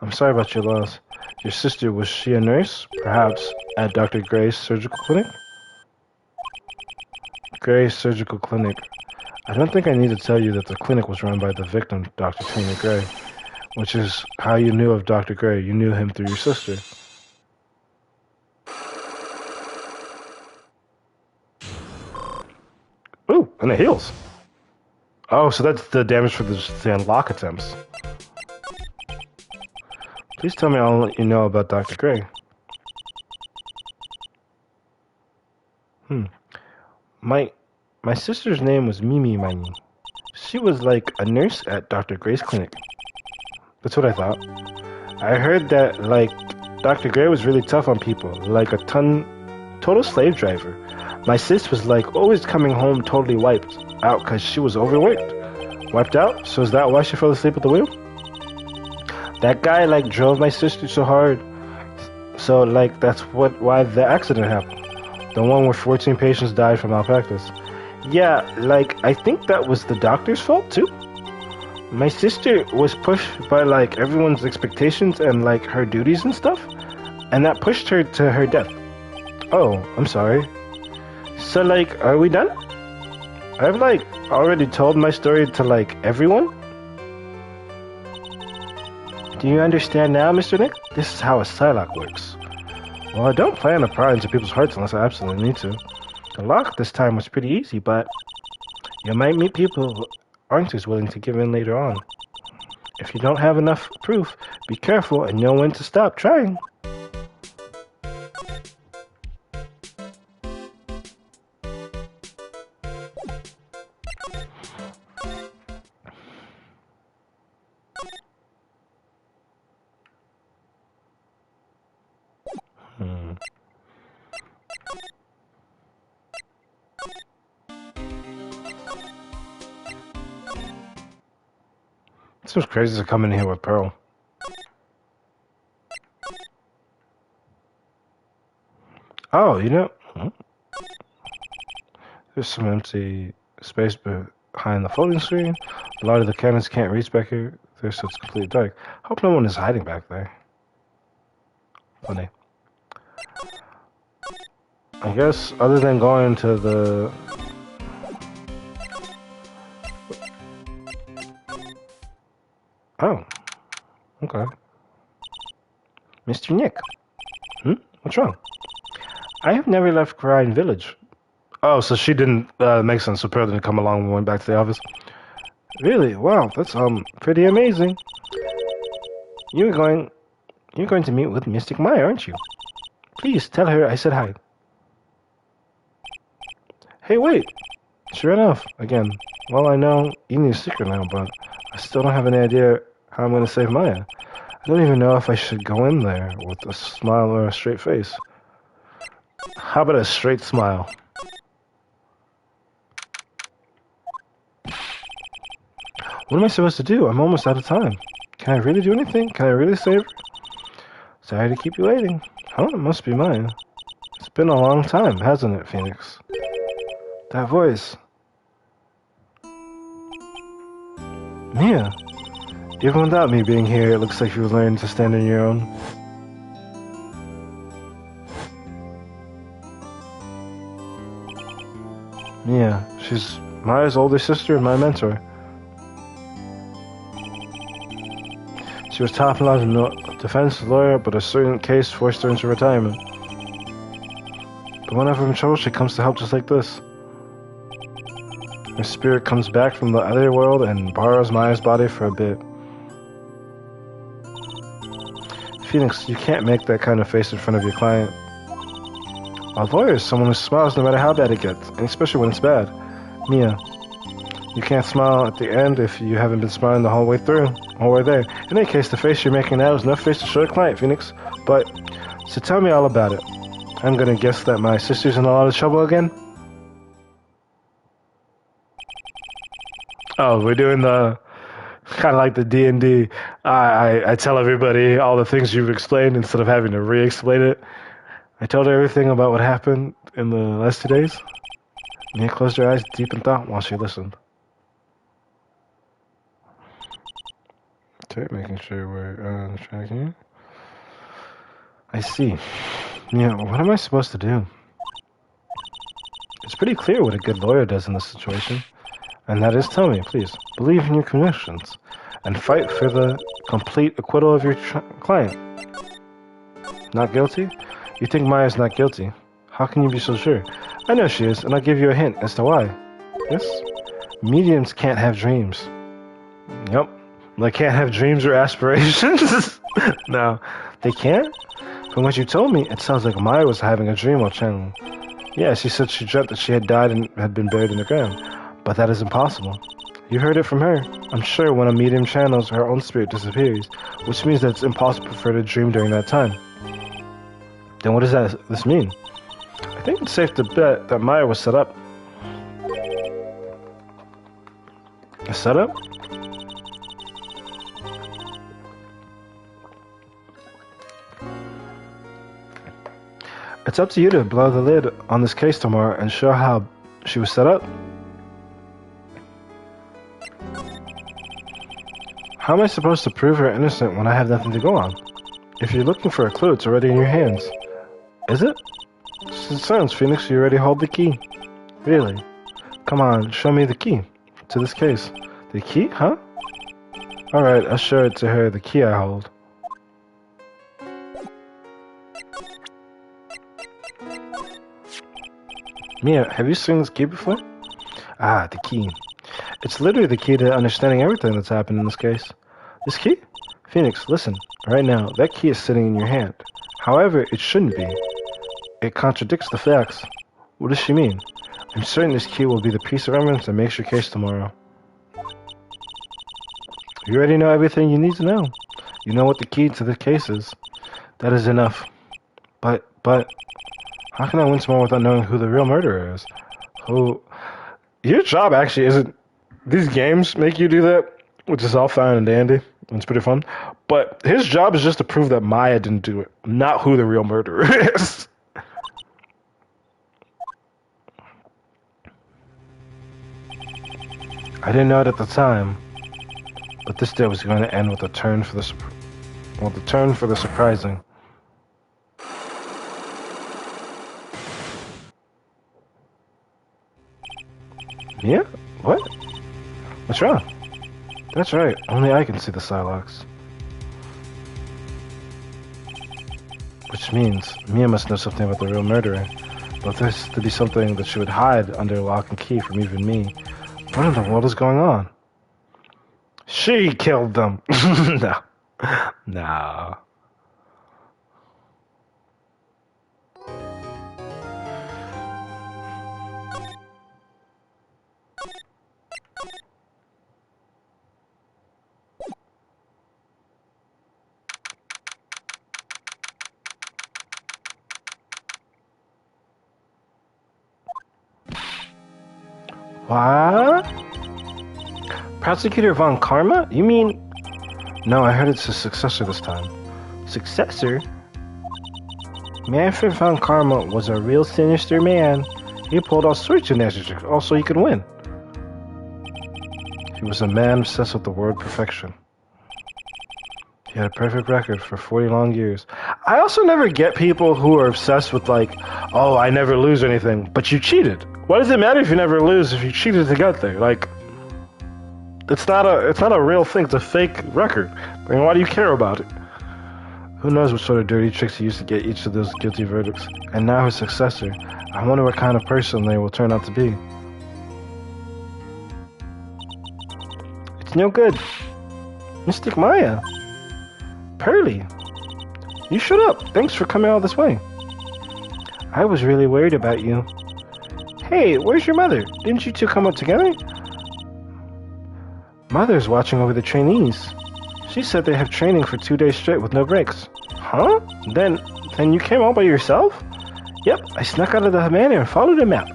I'm sorry about your loss. Your sister, was she a nurse? Perhaps at Dr. Gray's surgical clinic? Gray's surgical clinic. I don't think I need to tell you that the clinic was run by the victim, Dr. Tina Gray, which is how you knew of Dr. Gray. You knew him through your sister. Ooh, and it heals. Oh, so that's the damage for the unlock attempts. Please tell me all you know about Dr. Gray. My sister's name was Mimi Miney. She was like a nurse at Dr. Gray's clinic. That's what I thought. I heard that, like, Dr. Gray was really tough on people, like a total slave driver. My sis was, like, always coming home totally wiped out because she was overworked. Wiped out? So is that why she fell asleep at the wheel? That guy, like, drove my sister so hard. So, like, that's why the accident happened. The one where 14 patients died from malpractice. Yeah, like, I think that was the doctor's fault, too. My sister was pushed by, like, everyone's expectations and, like, her duties and stuff. And that pushed her to her death. Oh, I'm sorry. So, like, are we done? I've, like, already told my story to, like, everyone. Do you understand now, Mr. Nick? This is how a Psylocke works. Well, I don't plan to pry into people's hearts unless I absolutely need to. The lock this time was pretty easy, but you might meet people who aren't as willing to give in later on. If you don't have enough proof, be careful and know when to stop trying. It seems crazy to come in here with Pearl. Oh, you know, there's some empty space behind the folding screen. A lot of the cannons can't reach back here. So it's completely dark. Hope no one is hiding back there. Funny. I guess other than going to the... Oh. Okay. Mr. Nick. What's wrong? I have never left Crine Village. Oh, so she didn't make sense. So Pearl didn't come along when we went back to the office. Really? Wow, that's pretty amazing. You're going to meet with Mystic Maya, aren't you? Please tell her I said hi. Hey, wait. She ran off again. Well, I know Enya's secret now, but I still don't have any idea how I'm going to save Maya. I don't even know if I should go in there with a smile or a straight face. How about a straight smile? What am I supposed to do? I'm almost out of time. Can I really do anything? Can I really save her? Sorry to keep you waiting. Oh, it must be Maya. It's been a long time, hasn't it, Phoenix? That voice. Mia. Even without me being here, it looks like you've learned to stand on your own. Mia. She's Maya's older sister and my mentor. She was top-notch defense lawyer, but a certain case forced her into retirement. But whenever I'm in trouble, she comes to help just like this. Her spirit comes back from the other world and borrows Maya's body for a bit. Phoenix, you can't make that kind of face in front of your client. A lawyer is someone who smiles no matter how bad it gets, and especially when it's bad. Mia, you can't smile at the end if you haven't been smiling the whole way through, all the way there. In any case, the face you're making now is enough face to show a client, Phoenix. But, so tell me all about it. I'm gonna guess that my sister's in a lot of trouble again? Oh, we're doing the kind of like the D&D. I tell everybody all the things you've explained instead of having to re-explain it. I told her everything about what happened in the last 2 days. Mia closed her eyes deep in thought while she listened. Okay, making sure we're on track here. I see. Mia, what am I supposed to do? It's pretty clear what a good lawyer does in this situation. And that is, tell me, please, believe in your convictions and fight for the complete acquittal of your client. Not guilty? You think Maya's not guilty? How can you be so sure? I know she is, and I'll give you a hint as to why. Yes? Mediums can't have dreams. Yep. They can't have dreams or aspirations? No. They can't? From what you told me, it sounds like Maya was having a dream while channeling. Yeah, she said she dreamt that she had died and had been buried in the ground. But that is impossible. You heard it from her. I'm sure when a medium channels, her own spirit disappears, which means that it's impossible for her to dream during that time. Then what does this mean? I think it's safe to bet that Maya was set up. A setup? It's up to you to blow the lid on this case tomorrow and show how she was set up. How am I supposed to prove her innocent when I have nothing to go on? If you're looking for a clue, it's already in your hands. Is it? It sounds, Phoenix, you already hold the key. Really? Come on, show me the key to this case. The key, huh? Alright, I'll show it to her, the key I hold. Mia, have you seen this key before? Ah, the key. It's literally the key to understanding everything that's happened in this case. This key? Phoenix, listen. Right now, that key is sitting in your hand. However, it shouldn't be. It contradicts the facts. What does she mean? I'm certain this key will be the piece of evidence that makes your case tomorrow. You already know everything you need to know. You know what the key to the case is. That is enough. But, how can I win tomorrow without knowing who the real murderer is? Your job actually isn't... These games make you do that, which is all fine and dandy. It's pretty fun. But his job is just to prove that Maya didn't do it, not who the real murderer is. I didn't know it at the time, but this day was going to end with a turn for the surprising. Yeah? What? What's wrong? That's right, only I can see the Psylocks. Which means Mia must know something about the real murderer. But there's to be something that she would hide under lock and key from even me. What in the world is going on? She killed them! No. No. What? Prosecutor Von Karma? You mean... No, I heard it's his successor this time. Successor? Manfred Von Karma was a real sinister man. He pulled all sorts of nasty tricks, also he could win. He was a man obsessed with the word perfection. He had a perfect record for 40 long years. I also never get people who are obsessed with like, oh, I never lose anything, but you cheated. Why does it matter if you never lose if you cheated to get there? Like, it's not a real thing. It's a fake record. I mean, why do you care about it? Who knows what sort of dirty tricks he used to get each of those guilty verdicts. And now his successor. I wonder what kind of person they will turn out to be. It's no good. Mystic Maya. Pearly, you shut up. Thanks for coming all this way. I was really worried about you. Hey, where's your mother? Didn't you two come up together? Mother's watching over the trainees. She said they have training for 2 days straight with no breaks. Huh? Then you came all by yourself? Yep, I snuck out of the manor and followed a map.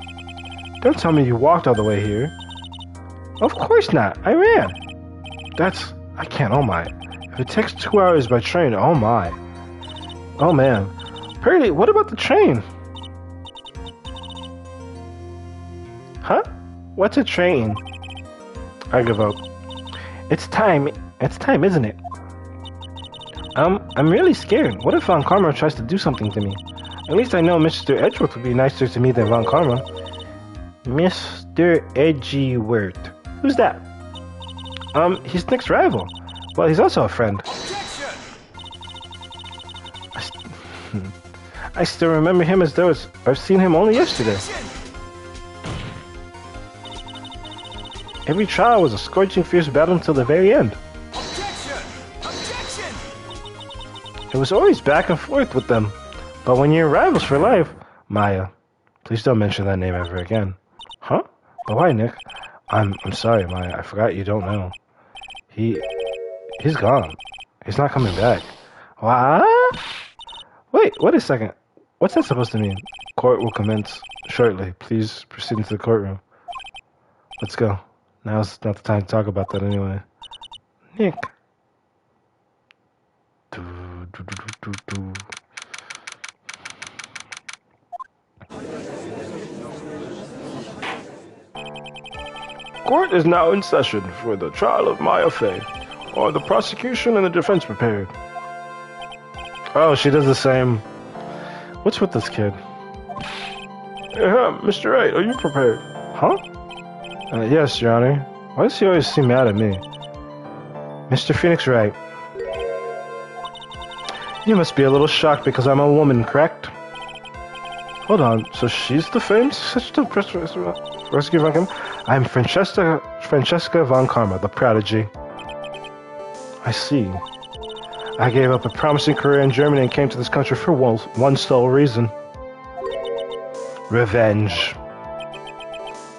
Don't tell me you walked all the way here. Of course not, I ran. I can't, oh my. If it takes 2 hours by train, oh my. Oh man. Pearly, what about the train? Huh? What's a train? I give up. It's time, isn't it? I'm really scared. What if Von Karma tries to do something to me? At least I know Mr. Edgeworth would be nicer to me than Von Karma. Mr. Edgeworth. Who's that? He's Nick's rival. Well, he's also a friend. I still remember him as though I've seen him only yesterday. Every trial was a scorching fierce battle until the very end. It was always back and forth with them. But when you're rivals for life... Maya, please don't mention that name ever again. Huh? But why, Nick? I'm sorry, Maya. I forgot you don't know. He's gone. He's not coming back. What? Wait, wait a second. What's that supposed to mean? Court will commence shortly. Please proceed into the courtroom. Let's go. Now's not the time to talk about that anyway. Nick. Court is now in session for the trial of Maya Fey. Are the prosecution and the defense prepared? Oh, she does the same. What's with this kid? Mr. Wright, are you prepared? Huh? Yes, Your Honor. Why does he always seem mad at me? Mr. Phoenix Wright. You must be a little shocked because I'm a woman, correct? Hold on, so she's the famous prosecutor Von Karma? I'm Francesca Von Karma, the prodigy. I see. I gave up a promising career in Germany and came to this country for one sole reason. Revenge.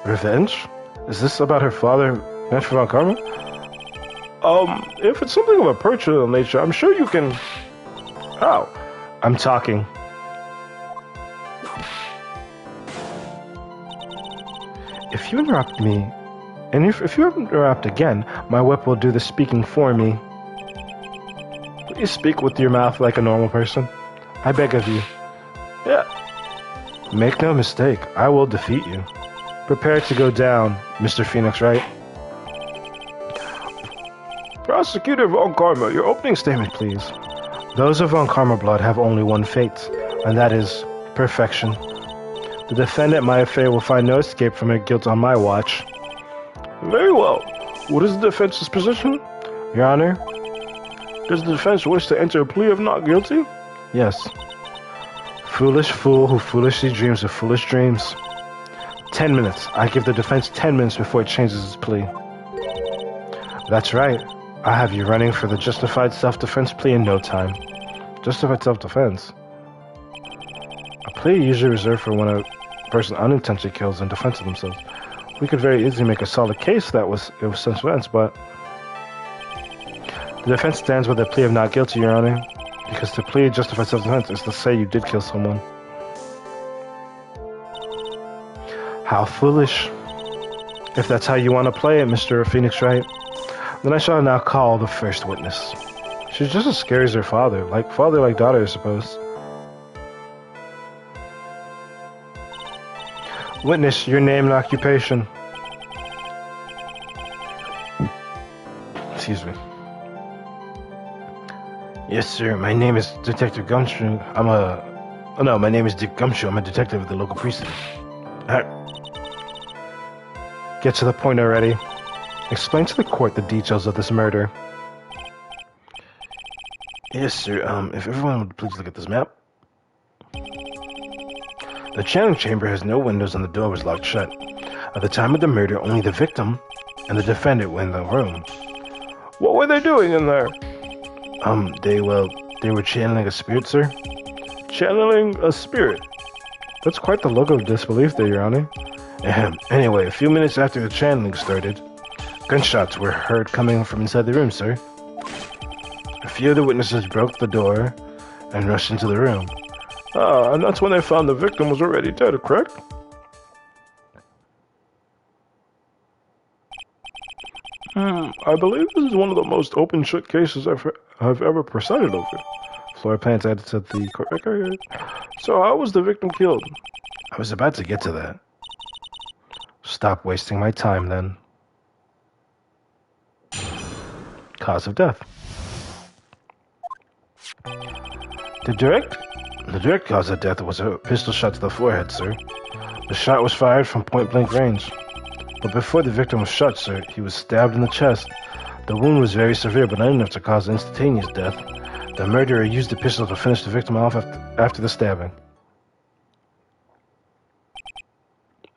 Revenge? Is this about her father, Mr. Von Karma? If it's something of a personal nature, I'm sure you can... Oh, I'm talking. If you interrupt me, and if you interrupt again, my whip will do the speaking for me. Please speak with your mouth like a normal person. I beg of you. Yeah. Make no mistake, I will defeat you. Prepare to go down, Mr. Phoenix Wright. Prosecutor Von Karma, your opening statement, please. Those of Von Karma blood have only one fate, and that is perfection. The defendant, Maya Fey, will find no escape from her guilt on my watch. Very well. What is the defense's position? Your Honor, does the defense wish to enter a plea of not guilty? Yes. Foolish fool who foolishly dreams of foolish dreams. 10 minutes. I give the defense 10 minutes before it changes its plea. That's right. I have you running for the justified self-defense plea in no time. Justified self-defense? A plea usually reserved for when a person unintentionally kills in defense of themselves. We could very easily make a solid case that it was self-defense, but... The defense stands with a plea of not guilty, Your Honor, because the plea of justified self-defense is to say you did kill someone. How foolish. If that's how you want to play it, Mr. Phoenix Wright, then I shall now call the first witness. She's just as scary as her father, like daughter, I suppose. Witness, your name and occupation. Excuse me. Yes, sir. My name is Detective Gumshoe. My name is Dick Gumshoe. I'm a detective at the local precinct. Get to the point already. Explain to the court the details of this murder. Yes, sir. If everyone would please look at this map. The channeling chamber has no windows and the door was locked shut. At the time of the murder, only the victim and the defendant were in the room. What were they doing in there? They were channeling a spirit, sir? Channeling a spirit. That's quite the look of disbelief there, Your Honor. Anyway, a few minutes after the channeling started, gunshots were heard coming from inside the room, sir. A few of the witnesses broke the door and rushed into the room. And that's when they found the victim was already dead, correct? I believe this is one of the most open-shut cases I've ever presided over. Floor plans added to the court record. So how was the victim killed? I was about to get to that. Stop wasting my time, then. Cause of death. The direct cause of death was a pistol shot to the forehead, sir. The shot was fired from point-blank range. But before the victim was shot, sir, he was stabbed in the chest. The wound was very severe, but not enough to cause instantaneous death. The murderer used the pistol to finish the victim off after the stabbing.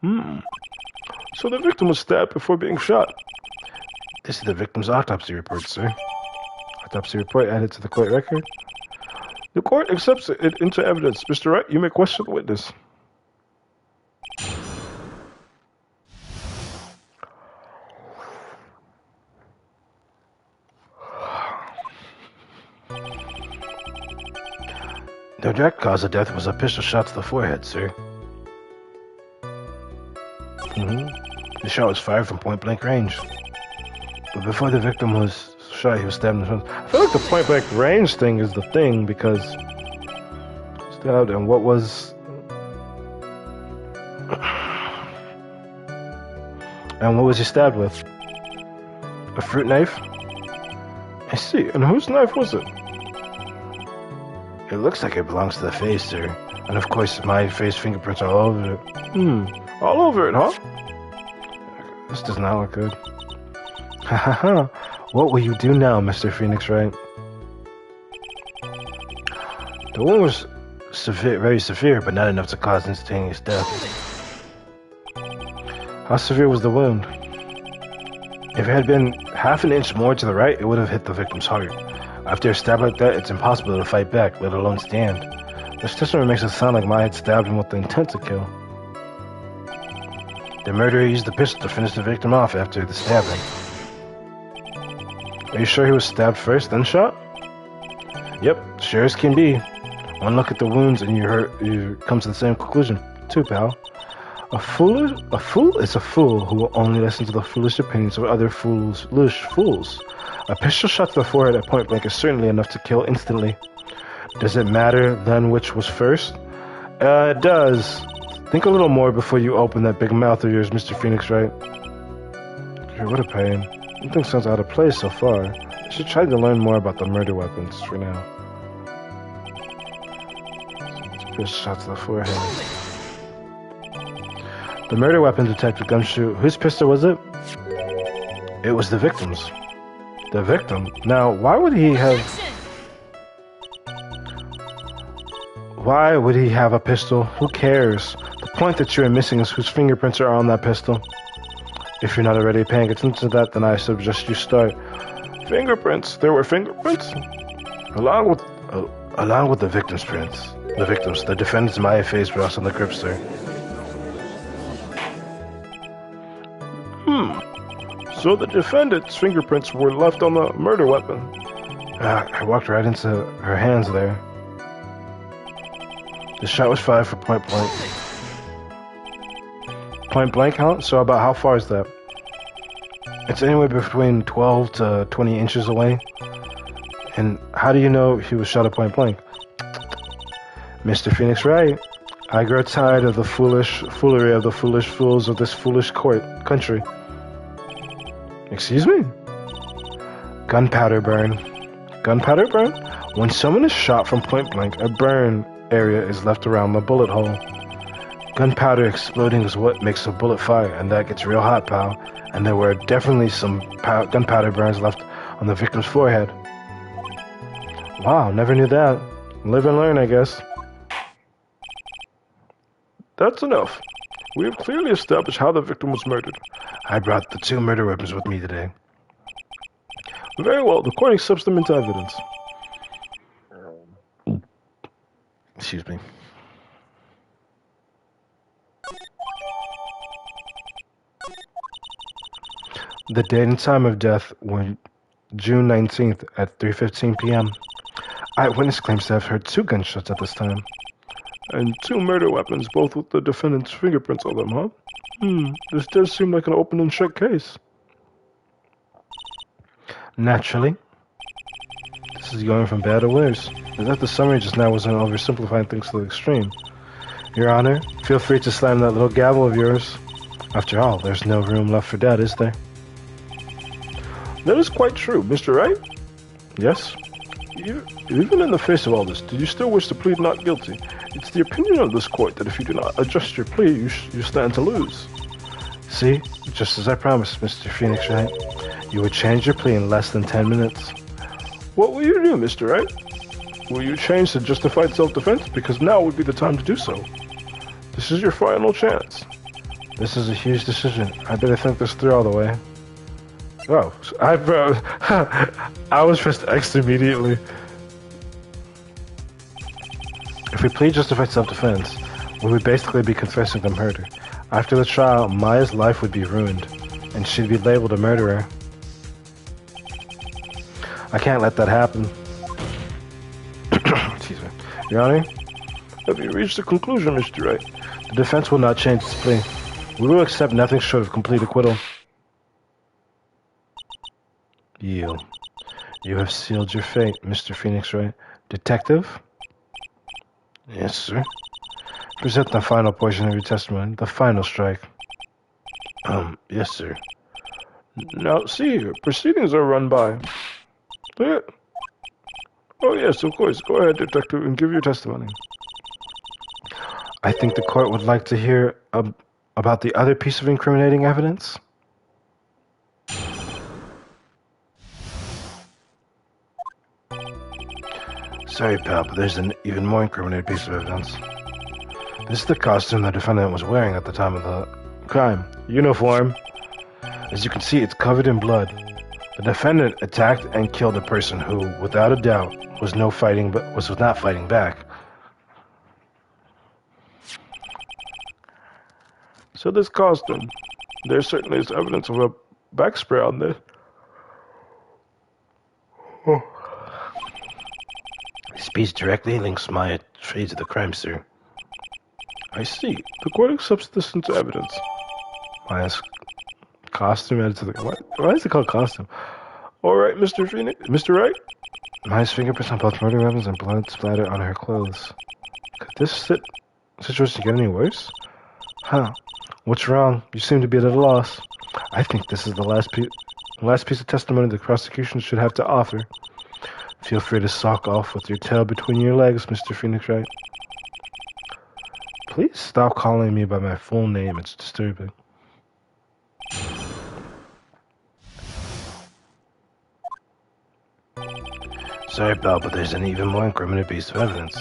So the victim was stabbed before being shot. This is the victim's autopsy report, sir. Autopsy report added to the court record. The court accepts it into evidence. Mr. Wright, you may question the witness. The direct cause of death was a pistol shot to the forehead, sir. The shot was fired from point-blank range. But before the victim was shot, he was stabbed in the front. I feel like the point-blank range thing is the thing, because... Stabbed, and what was... And what was he stabbed with? A fruit knife? I see. And whose knife was it? It looks like it belongs to the face, sir. And of course, my face fingerprints are all over it. All over it, huh? This does not look good. Ha ha ha. What will you do now, Mr. Phoenix Wright? The wound was very severe, but not enough to cause instantaneous death. How severe was the wound? If it had been half an inch more to the right, it would have hit the victim's heart. After a stab like that, it's impossible to fight back, let alone stand. This testimony makes it sound like Ma had stabbed him with the intent to kill. The murderer used the pistol to finish the victim off after the stabbing. Are you sure he was stabbed first, then shot? Yep, sure as can be. One look at the wounds and you come to the same conclusion, too, pal. A fool is a fool who will only listen to the foolish opinions of other fools. A pistol shot to the forehead at point blank is certainly enough to kill instantly. Does it matter then which was first? It does. Think a little more before you open that big mouth of yours, Mr. Phoenix Wright. What a pain. Everything sounds out of place so far. I should try to learn more about the murder weapons for now. Pistol shot to the forehead. The murder weapon detected gumshoe. Whose pistol was it? It was the victim's. The victim? Now, why would he have... Why would he have a pistol? Who cares? The point that you're missing is whose fingerprints are on that pistol. If you're not already paying attention to that, then I suggest you start. Fingerprints? There were fingerprints? Along with the victim's prints. The defendant's Maya face were also on the grip, sir. So the defendant's fingerprints were left on the murder weapon. I walked right into her hands there. The shot was fired for point blank. Point blank, huh? So about how far is that? It's anywhere between 12 to 20 inches away. And how do you know he was shot at point blank? Mr. Phoenix Wright, I grow tired of the foolery of the foolish fools of this foolish country. Excuse me? Gunpowder burn. Gunpowder burn? When someone is shot from point blank, a burn area is left around the bullet hole. Gunpowder exploding is what makes a bullet fire, and that gets real hot, pal. And there were definitely some gunpowder burns left on the victim's forehead. Wow, never knew that. Live and learn, I guess. That's enough. We have clearly established how the victim was murdered. I brought the 2 murder weapons with me today. Very well, the court accepts them into evidence. Excuse me. The date and time of death were June 19th at 3:15 p.m. Eyewitness claims to have heard 2 gunshots at this time. And 2 murder weapons, both with the defendant's fingerprints on them, huh? This does seem like an open and shut case. Naturally. This is going from bad to worse. As if the summary just now wasn't oversimplifying things to the extreme. Your Honor, feel free to slam that little gavel of yours. After all, there's no room left for doubt, is there? That is quite true, Mr. Wright. Yes? Even in the face of all this, do you still wish to plead not guilty? It's the opinion of this court that if you do not adjust your plea, you stand to lose. See, just as I promised, Mr. Phoenix Wright, you would change your plea in less than 10 minutes. What will you do, Mr. Wright? Will you change to justified self-defense? Because now would be the time to do so. This is your final chance. This is a huge decision. I better think this through all the way. Oh, I was pressed X immediately. If we plead justified self-defense, we would basically be confessing the murder. After the trial, Maya's life would be ruined, and she'd be labeled a murderer. I can't let that happen. Excuse me. Your Honor, have you reached a conclusion, Mr. Wright? The defense will not change its plea. We will accept nothing short of complete acquittal. You have sealed your fate, Mr. Phoenix Wright. Detective? Yes, sir. Present the final portion of your testimony, the final strike. Yes, sir. Now, see here, proceedings are run by. Oh, yes, of course. Go ahead, detective, and give your testimony. I think the court would like to hear about the other piece of incriminating evidence. Sorry, pal, but there's an even more incriminating piece of evidence. This is the costume the defendant was wearing at the time of the crime. Uniform. As you can see, it's covered in blood. The defendant attacked and killed a person who, without a doubt, was not fighting back. So this costume, there certainly is evidence of a back spray on this. Oh. This piece directly links Maya to the crime, sir. I see. The court accepts this into evidence. Maya's costume added to the... Why is it called costume? Alright, Mr. Phoenix. Mr. Wright? Maya's fingerprints on both murder weapons and blood splattered on her clothes. Could this situation get any worse? Huh. What's wrong? You seem to be at a loss. I think this is the last piece of testimony the prosecution should have to offer. Feel free to sock off with your tail between your legs, Mr. Phoenix Wright. Please stop calling me by my full name. It's disturbing. Sorry, pal, but there's an even more incriminating piece of evidence.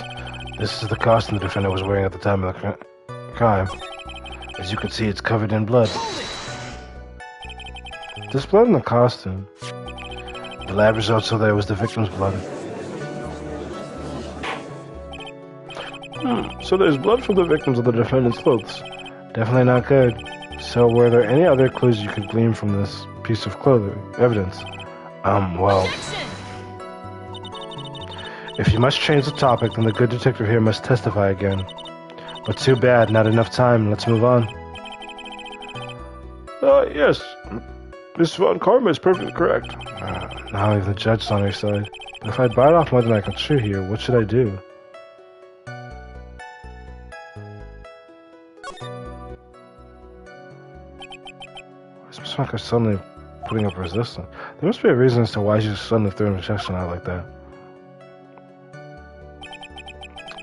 This is the costume the defendant was wearing at the time of the crime. As you can see, it's covered in blood. There's blood in the costume. The lab results show that it was the victim's blood. So there's blood from the victims of the defendant's clothes. Definitely not good. So were there any other clues you could glean from this piece of evidence? Well... If you must change the topic, then the good detective here must testify again. But too bad, not enough time. Let's move on. Yes. Miss Von Karma is perfectly correct. Now even the judge is on her side. But if I bite off more than I can chew here, what should I do? Why is Miss Von Karma suddenly putting up resistance? There must be a reason as to why she's suddenly throwing rejection out like that.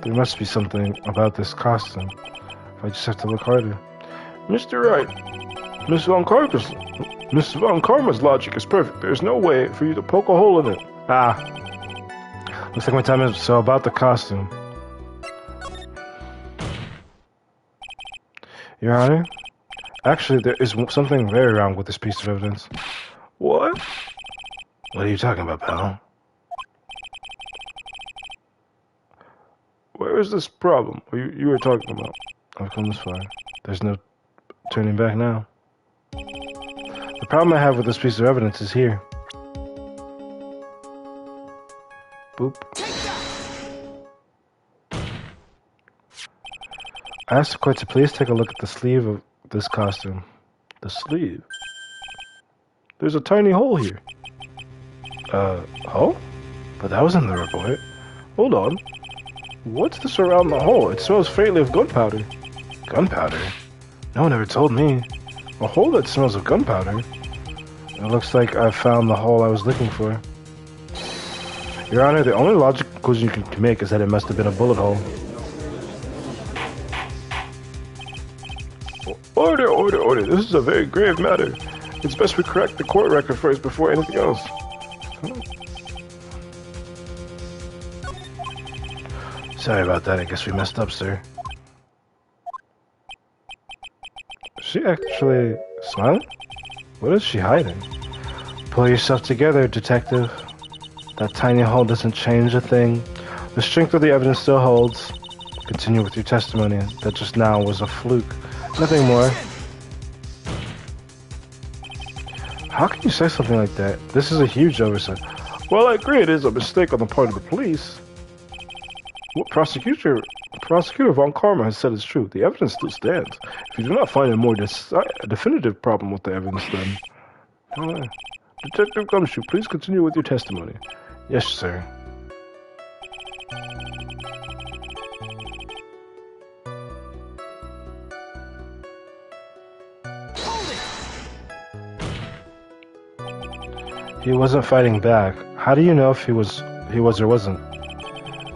There must be something about this costume. If I just have to look harder. Mr. Wright, Miss Von Karma's logic is perfect. There's no way for you to poke a hole in it. Looks like my time is so about the costume. Your Honor, actually there is something very wrong with this piece of evidence. What? What are you talking about, pal? Where where's this problem you were talking about? I've come this far. There's no turning back now. The problem I have with this piece of evidence is here. Boop. I asked the court to please take a look at the sleeve of this costume. The sleeve? There's a tiny hole here. Hole? But that was in the report. Hold on. What's this around the hole? It smells faintly of gunpowder. Gunpowder? No one ever told me. A hole that smells of gunpowder? It looks like I found the hole I was looking for. Your Honor, the only logical conclusion you can make is that it must have been a bullet hole. Order, order, order. This is a very grave matter. It's best we correct the court record first before anything else. Sorry about that. I guess we messed up, sir. Is she actually smiling? What is she hiding? Pull yourself together, detective. That tiny hole doesn't change a thing. The strength of the evidence still holds. Continue with your testimony. That just now was a fluke. Nothing more. How can you say something like that? This is a huge oversight. Well, I agree it is a mistake on the part of the police. What Prosecutor von Karma has said is true. The evidence still stands. If you do not find a more definitive problem with the evidence, then... Detective Gumshoe, please continue with your testimony. Yes, sir. He wasn't fighting back. How do you know if he was or wasn't?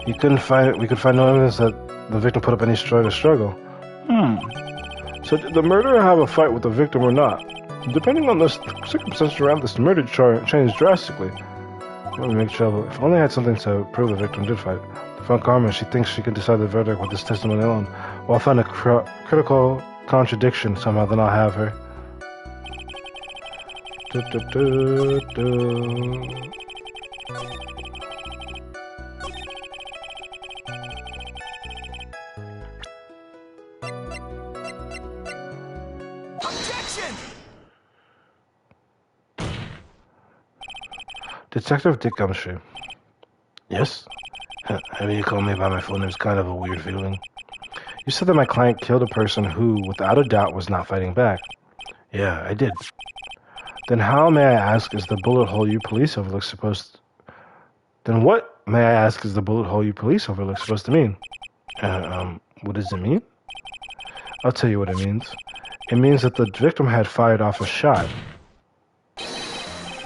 We could find no evidence that the victim put up any struggle. So did the murderer have a fight with the victim or not? Depending on the circumstances around this murder changed drastically. Let me make trouble. If only I had something to prove the victim did fight. Von Karma, she thinks she can decide the verdict with this testimony alone. Well, I'll find a critical contradiction somehow, then I'll have her. Objection! Detective Dick Gumshoe. Yes? Having you call me by my full name is kind of a weird feeling. You said that my client killed a person who, without a doubt, was not fighting back. Yeah, I did. Then how, may I ask, is the bullet hole you police overlook supposed... Then what, may I ask, is the bullet hole you police overlook supposed to mean? What does it mean? I'll tell you what it means. It means that the victim had fired off a shot.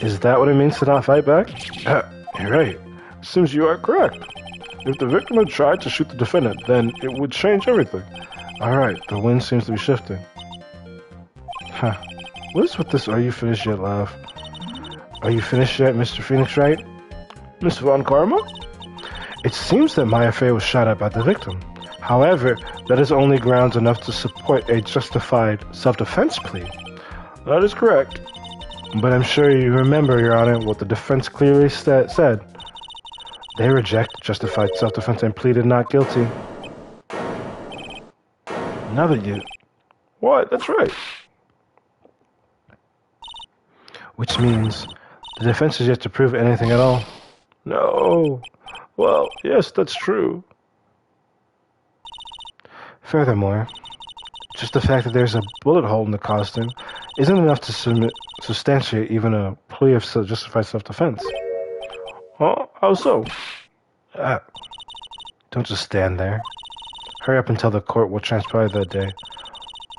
Is that what it means to not fight back? You're right. Seems you are correct. If the victim had tried to shoot the defendant, then it would change everything. Alright, the wind seems to be shifting. Huh. What is with this "are you finished yet" laugh? Are you finished yet, Mr. Phoenix Wright? Miss Von Karma? It seems that my affair was shot at by the victim. However, that is only grounds enough to support a justified self-defense plea. That is correct. But I'm sure you remember, Your Honor, what the defense clearly said. They reject justified self-defense and pleaded not guilty. Now that you... What? That's right. Which means the defense is yet to prove anything at all. No. Well, yes, that's true. Furthermore, just the fact that there's a bullet hole in the costume isn't enough to substantiate even a plea of justified self-defense. Huh? How so? Don't just stand there. Hurry up and tell the court what transpired that day.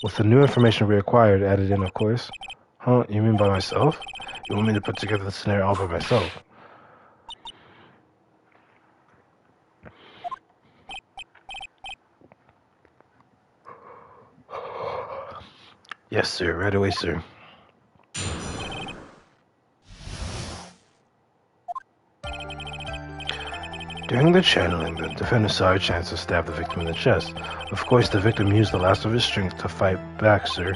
With the new information we acquired added in, of course. Huh? You mean by myself? You want me to put together the scenario all by myself? Yes, sir. Right away, sir. During the channeling, the defendant saw a chance to stab the victim in the chest. Of course, the victim used the last of his strength to fight back, sir.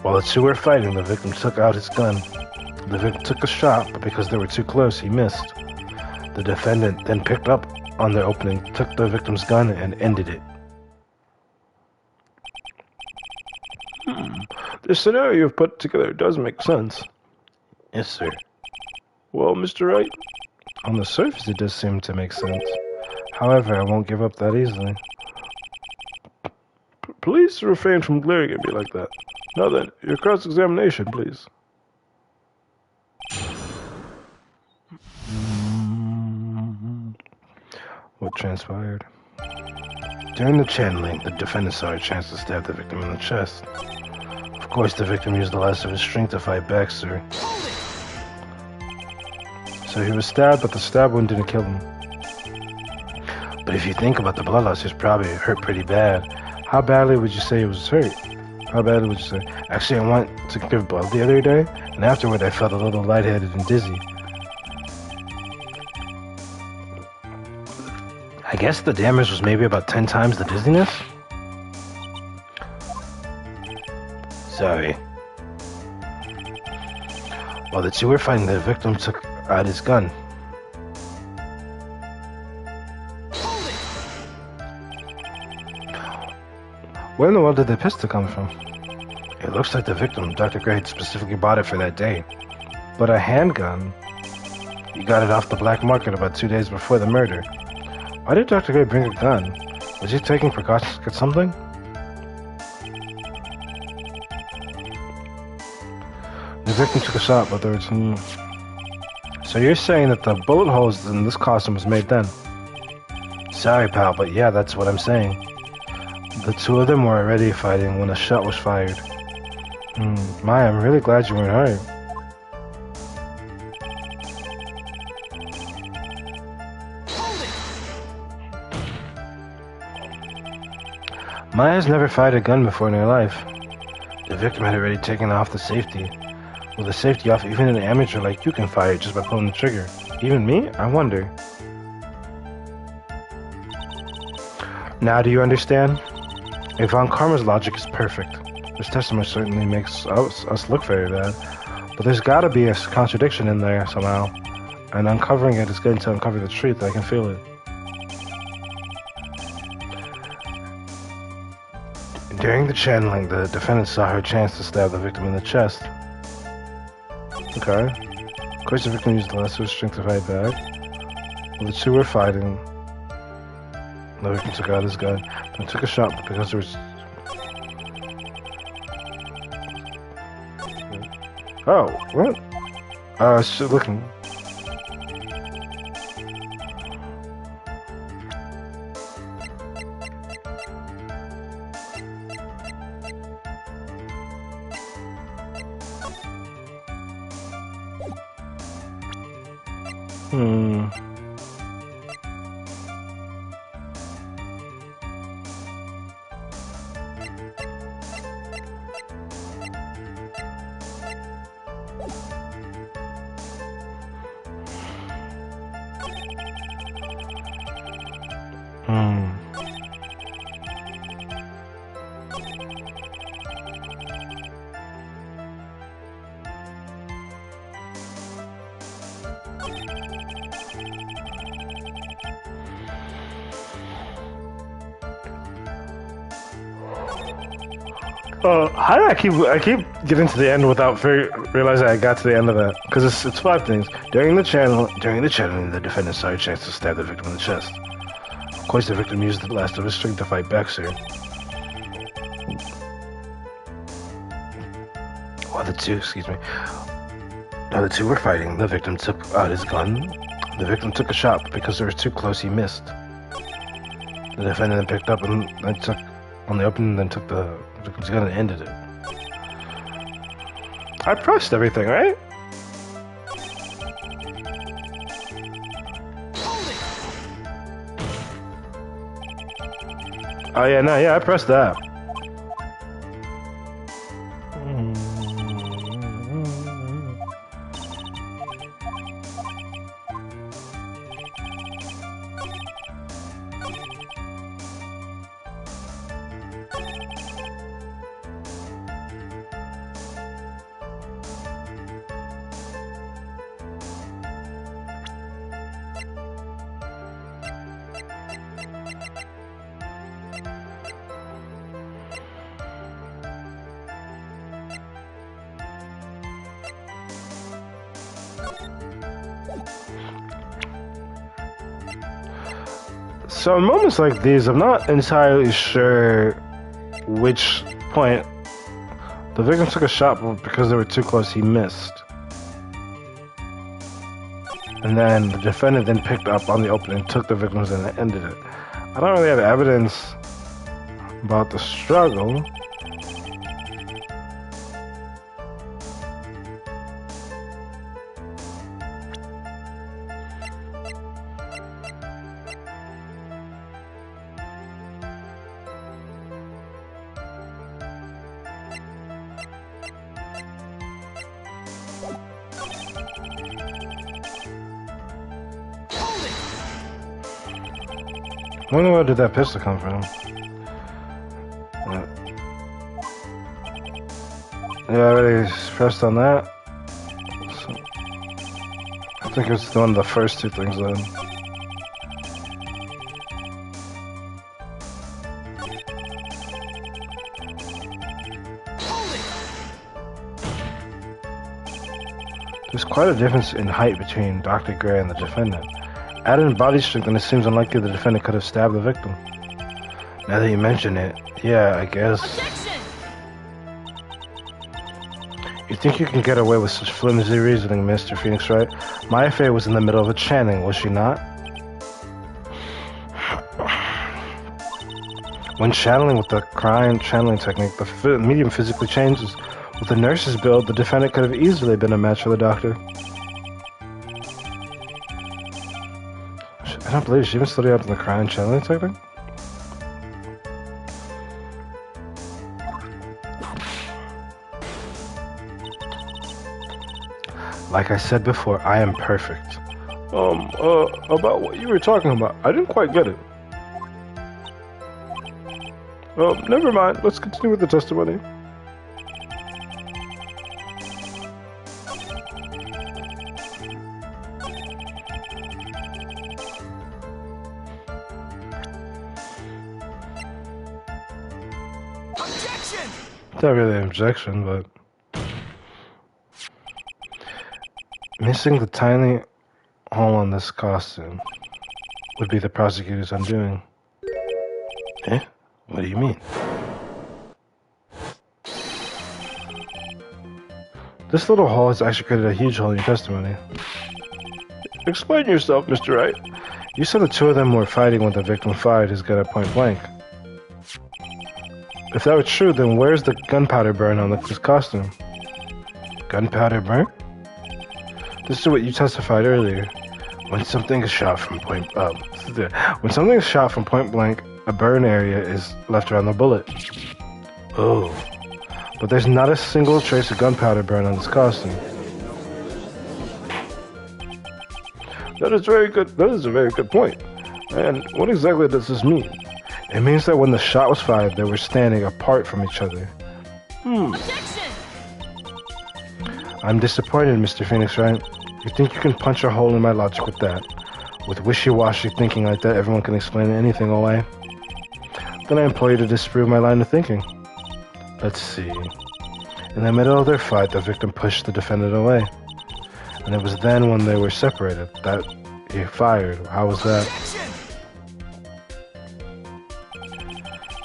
While the two were fighting, the victim took out his gun. The victim took a shot, but because they were too close, he missed. The defendant then picked up on the opening, took the victim's gun, and ended it. The scenario you've put together does make sense. Yes, sir. Well, Mr. Wright, on the surface it does seem to make sense. However, I won't give up that easily. Please refrain from glaring at me like that. Now then, your cross-examination, please. What transpired? During the channeling, the defendant saw a chance to stab the victim in the chest. Of course, the victim used the last of his strength to fight back, sir. So he was stabbed, but the stab wound didn't kill him. But if you think about the blood loss, he was probably hurt pretty bad. How badly would you say he was hurt? How badly would you say? Actually, I went to give blood the other day, and afterward I felt a little lightheaded and dizzy. I guess the damage was maybe about 10 times the dizziness? Sorry. While the two were fighting, the victim took out his gun. Where in the world did the pistol come from? It looks like the victim, Dr. Gray, had specifically bought it for that day. But a handgun? He got it off the black market about 2 days before the murder. Why did Dr. Gray bring a gun? Was he taking precautions to get something? The victim took a shot, but there was So you're saying that the bullet holes in this costume was made then? Sorry, pal, but yeah, that's what I'm saying. The two of them were already fighting when a shot was fired. Maya, I'm really glad you weren't hurt. Maya's never fired a gun before in her life. The victim had already taken off the safety. With the safety off, even an amateur like you can fire it just by pulling the trigger. Even me? I wonder. Now do you understand? If Von Karma's logic is perfect, this testimony certainly makes us look very bad. But there's gotta be a contradiction in there somehow. And uncovering it is going to uncover the truth. I can feel it. During the channeling, the defendant saw her chance to stab the victim in the chest. Okay. Of course, the victim used the last of his strength to fight back. While the two were fighting, the victim took out his gun and took a shot because there was... Oh, what? Shit, looking. How did I keep getting to the end without realizing I got to the end of that? Because it's 5 things. During the channeling, the defendant saw a chance to stab the victim in the chest. Of course, the victim used the last of his strength to fight back, sir. While the two were fighting, the victim took out his gun. The victim took a shot, but because it was too close, he missed. The defendant then picked up and then took on the opening, then took the victim's gun and ended it. I pressed everything, right? Oh yeah, no, yeah, I pressed that. So in moments like these, I'm not entirely sure which point the victim took a shot, but because they were too close, he missed. And then the defendant then picked up on the opening, took the victims, and ended it. I don't really have evidence about the struggle. I wonder where did that pistol come from? Yeah, I already pressed on that. So, I think it's one of the first two things then. There's quite a difference in height between Dr. Gray and the defendant. Added in body strength, and it seems unlikely the defendant could have stabbed the victim. Now that you mention it, yeah, I guess. Objection! You think you can get away with such flimsy reasoning, Mr. Phoenix, right? My affair was in the middle of a chanting, was she not? When channeling with the crime channeling technique, the medium physically changes. With the nurse's build, the defendant could have easily been a match for the doctor. I don't believe she even studied up in the crime channeling technique. Like I said before, I am perfect. About what you were talking about, I didn't quite get it. Never mind, let's continue with the testimony. Objection! Not really an objection, but... Missing the tiny hole on this costume would be the prosecutor's undoing. Eh? What do you mean? This little hole has actually created a huge hole in your testimony. Explain yourself, Mr. Wright. You said the two of them were fighting when the victim fired his gun at point blank. If that were true, then where's the gunpowder burn on this costume? Gunpowder burn? This is what you testified earlier. When something is shot from point blank, a burn area is left around the bullet. Oh, but there's not a single trace of gunpowder burn on this costume. That is very good. That is a very good point. And what exactly does this mean? It means that when the shot was fired, they were standing apart from each other. Objection! I'm disappointed, Mr. Phoenix, right? You think you can punch a hole in my logic with that? With wishy-washy thinking like that, everyone can explain anything away. Then I implore you to disprove my line of thinking. Let's see. In the middle of their fight, the victim pushed the defendant away. And it was then when they were separated that he fired. How was that? Objection!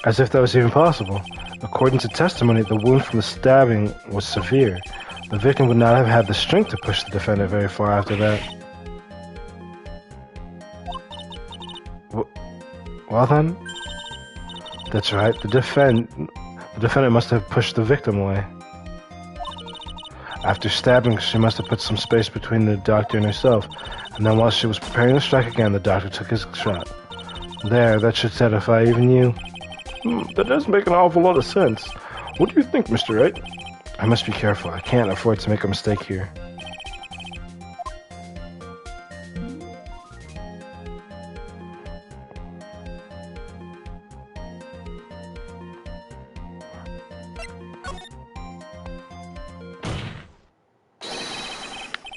As if that was even possible. According to testimony, the wound from the stabbing was severe. The victim would not have had the strength to push the defendant very far after that. Well then? That's right, the defendant must have pushed the victim away. After stabbing, she must have put some space between the doctor and herself, and then while she was preparing to strike again, the doctor took his shot. There, that should satisfy even you. That does make an awful lot of sense. What do you think, Mr. Wright? I must be careful. I can't afford to make a mistake here.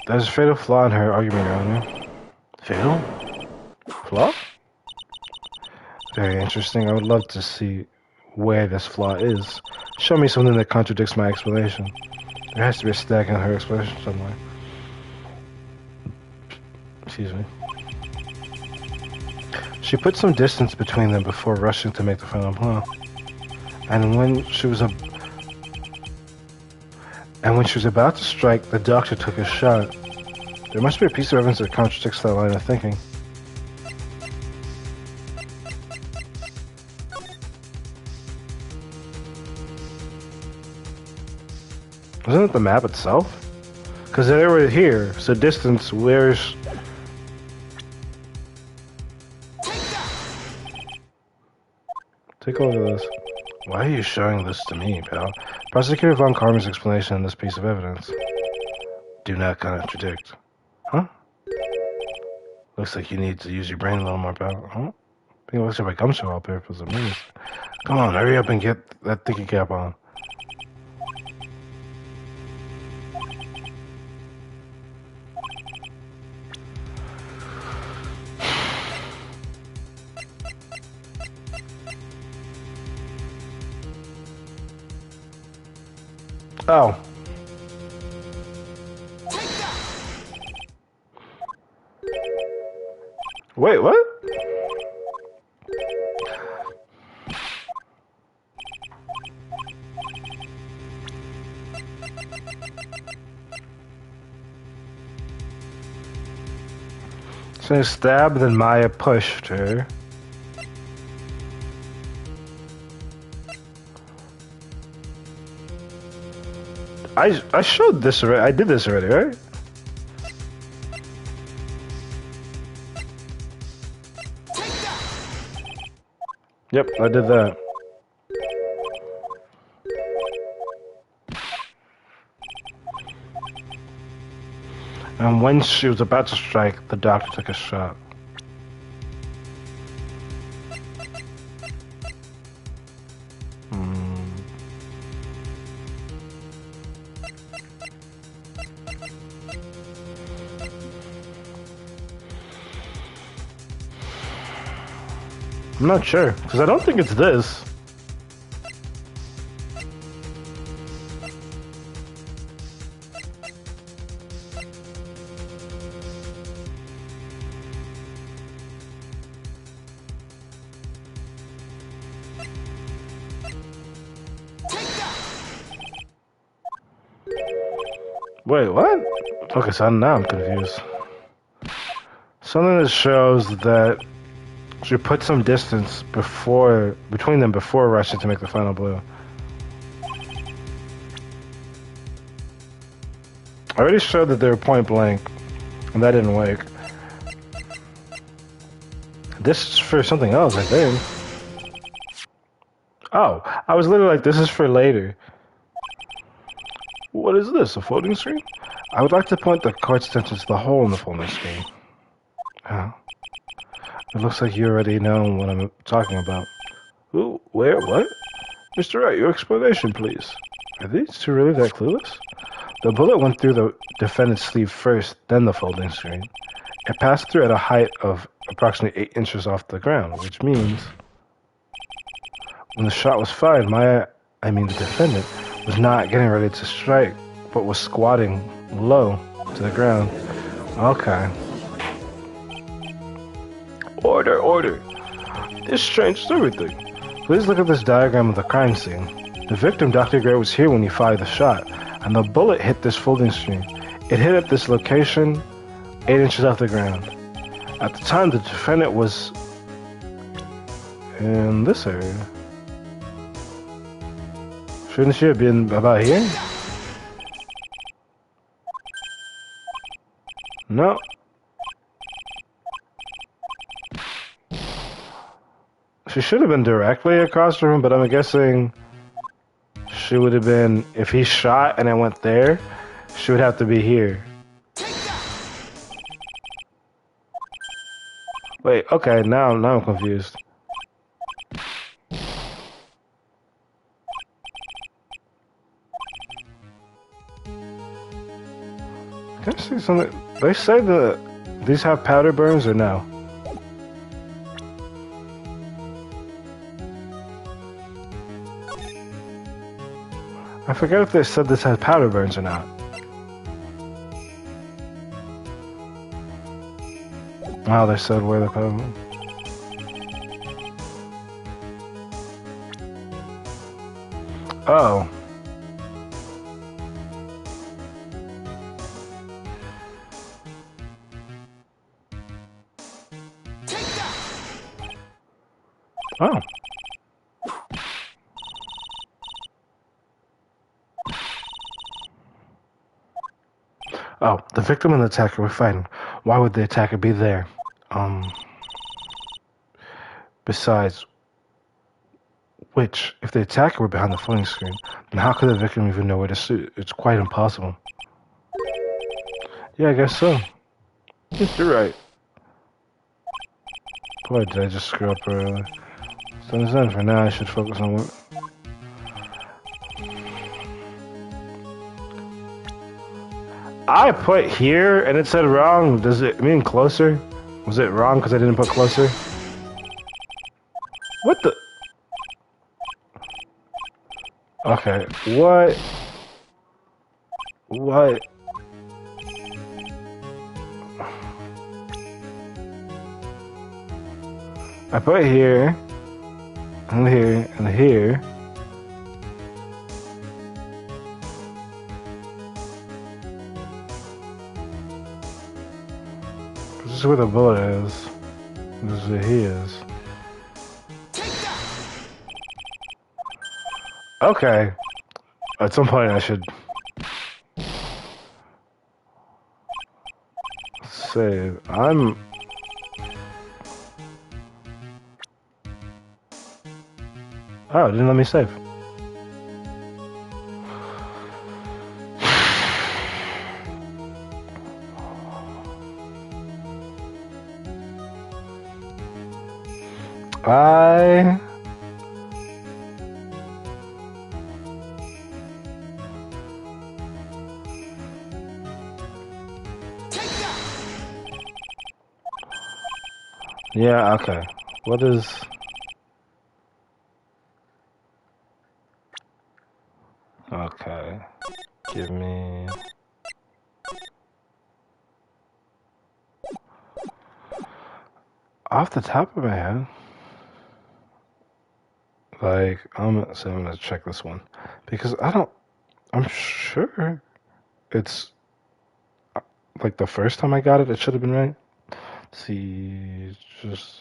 There's a fatal flaw in her argument, Your Honor. Fatal? Flaw? Very interesting. I would love to see where this flaw is. Show me something that contradicts my explanation. There has to be a stack in her explanation somewhere. Excuse me. She put some distance between them before rushing to make the final blow. And when she was about to strike, the doctor took a shot. There must be a piece of evidence that contradicts that line of thinking. Wasn't it the map itself? Because they were here, so distance, where's... Take a look at this. Why are you showing this to me, pal? Prosecutor Von Karman's explanation on this piece of evidence. Do not contradict. Huh? Looks like you need to use your brain a little more, pal. Huh? I think it looks like my gum show up here for some reason. Come on, hurry up and get that thinking cap on. Oh. Wait, what? So stab, then Maya pushed her. I showed this already. I did this already, right? Yep, I did that. And when she was about to strike, the doctor took a shot. I'm not sure, because I don't think it's this. Wait, what? Okay, so now I'm confused. Something that shows that she put some distance between them before rushing to make the final blow. I already showed that they were point blank, and that didn't work. This is for something else, I think. Oh, I was literally like, this is for later. What is this, a folding screen? I would like to point the court's attention to the hole in the folding screen. Oh. It looks like you already know what I'm talking about. Who? Where? What? Mr. Wright, your explanation, please. Are these two really that clueless? The bullet went through the defendant's sleeve first, then the folding screen. It passed through at a height of approximately 8 inches off the ground, which means when the shot was fired, the defendant, was not getting ready to strike, but was squatting low to the ground. Okay. Order. This changes everything. Please look at this diagram of the crime scene. The victim, Dr. Gray, was here when he fired the shot, and the bullet hit this folding screen. It hit at this location, 8 inches off the ground. At the time, the defendant was in this area. Shouldn't she have been about here? No. She should have been directly across from him, but I'm guessing she would have been, if he shot and it went there, she would have to be here. Wait, okay, now I'm confused. Can I see something? They say that these have powder burns or no? I forget if they said this has powder burns or not. Oh, they said where the powder burns. Oh. Oh. Oh, the victim and the attacker were fighting. Why would the attacker be there? Besides which, if the attacker were behind the phone screen, then how could the victim even know where to shoot? It's quite impossible. Yeah, I guess so. Yes, you're right. Boy, did I just screw up early. Sun's done. For now, I should focus on what... I put here, and it said wrong. Does it mean closer? Was it wrong because I didn't put closer? What the... Okay, what? What? I put here, and here, and here. This is where the bullet is. This is where he is. Okay. At some point I should save. Oh, it didn't let me save. Yeah, okay. What is... Okay. Give me... Off the top of my head... Like, I'm gonna check this one. Because I'm sure it's... Like, the first time I got it, it should have been right. Let's see... Just...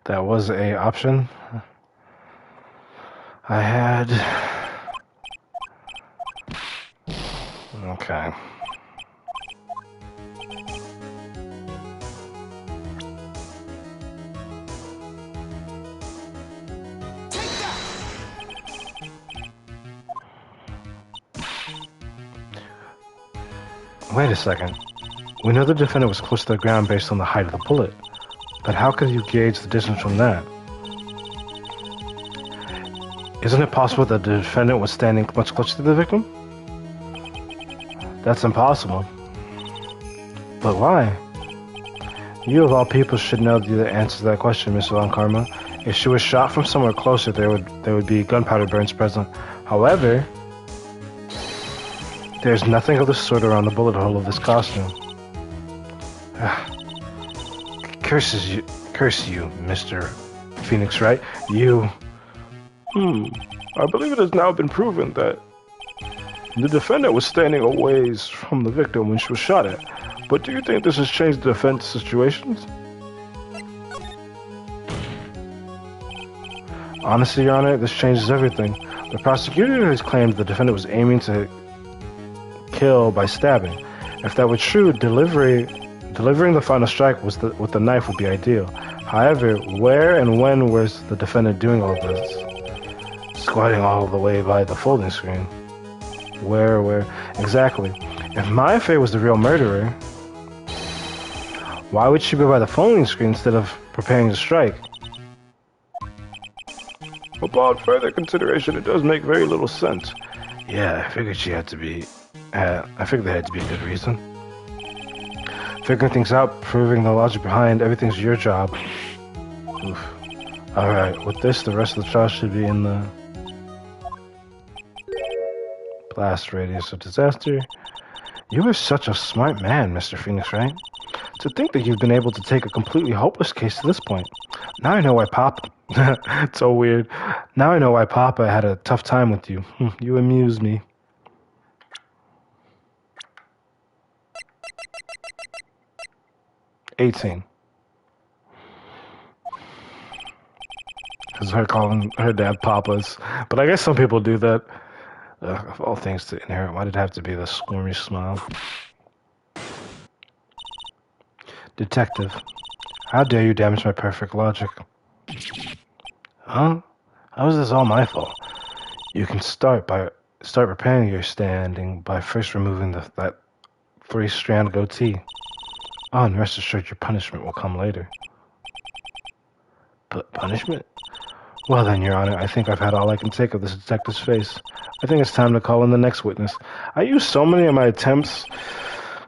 That was a option. I had... Okay. Wait a second. We know the defendant was close to the ground based on the height of the bullet. But how could you gauge the distance from that? Isn't it possible that the defendant was standing much closer to the victim? That's impossible. But why? You of all people should know the answer to that question, Miss Von Karma. If she was shot from somewhere closer, there would be gunpowder burns present. However, there's nothing of the sort around the bullet hole of this costume. Curse you, Mr. Phoenix Wright. You... I believe it has now been proven that the defendant was standing a ways from the victim when she was shot at. But do you think this has changed the defense situations? Honestly, Your Honor, this changes everything. The prosecutor has claimed the defendant was aiming to kill by stabbing. If that were true, delivering the final strike with the knife would be ideal. However, where and when was the defendant doing all this? Squatting all the way by the folding screen. Where? Exactly. If Maifei was the real murderer, why would she be by the folding screen instead of preparing to strike? Upon further consideration, it does make very little sense. Yeah, I figured there had to be a good reason. Figuring things out, proving the logic behind everything's your job. Oof. Alright, with this, the rest of the trial should be in the blast radius of disaster. You are such a smart man, Mr. Phoenix, right? To think that you've been able to take a completely hopeless case to this point. Now I know why Papa... It's so weird. Now I know why Papa had a tough time with you. You amuse me. $18. Because her calling her dad Papa's. But I guess some people do that. Of all things to inherit, why did it have to be the squirmy smile? Detective, how dare you damage my perfect logic? Huh? How is this all my fault? You can start repairing your standing by first removing that 3-strand goatee. Oh, and rest assured your punishment will come later. Punishment? Well then, Your Honor, I think I've had all I can take of this detective's face. I think it's time to call in the next witness. I used so many of my attempts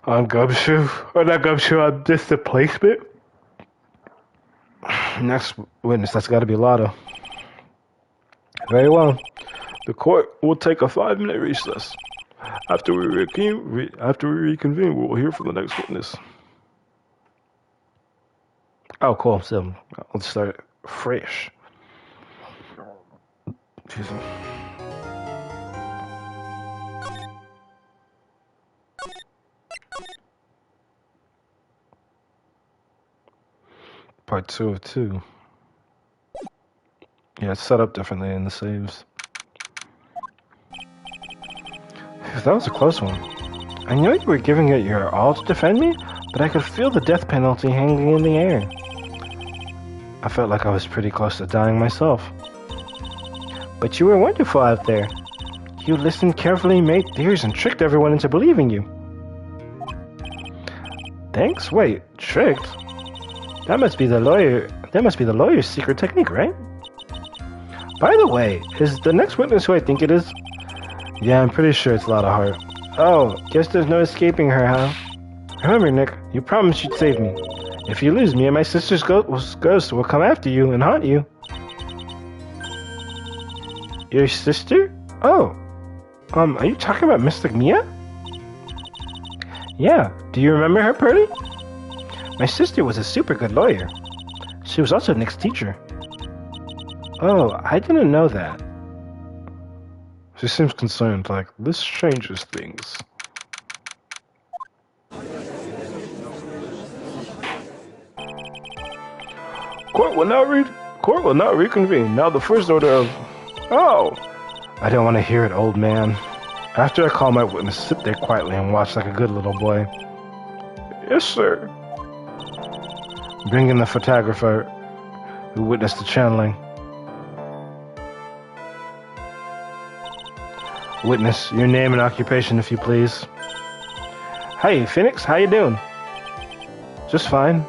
on Gumshoe, or not Gumshoe, on displacement. Next witness, that's got to be Lotto. Very well. The court will take a 5-minute recess. After we reconvene, we will hear from the next witness. Oh, cool. So let's start fresh. Excuse me. Part 2 of 2. Yeah, it's set up differently in the saves. That was a close one. I know you were giving it your all to defend me, but I could feel the death penalty hanging in the air. I felt like I was pretty close to dying myself. But you were wonderful out there. You listened carefully, made theories, and tricked everyone into believing you. Thanks? Wait, tricked? That must be the lawyer's secret technique, right? By the way, is the next witness who I think it is? Yeah, I'm pretty sure it's Lotta Hart. Oh, guess there's no escaping her, huh? Remember, Nick, you promised you'd save me. If you lose me and my sister's ghost will come after you and haunt you. Your sister? Oh. Are you talking about Mystic Mia? Yeah, do you remember her, Purdy? My sister was a super good lawyer. She was also Nick's teacher. Oh, I didn't know that. She seems concerned, like, this changes things. Court will not reconvene. Now the first order of... Oh! I don't want to hear it, old man. After I call my witness, sit there quietly and watch like a good little boy. Yes, sir. Bring in the photographer who witnessed the channeling. Witness, your name and occupation, if you please. Hey, Phoenix, how you doing? Just fine.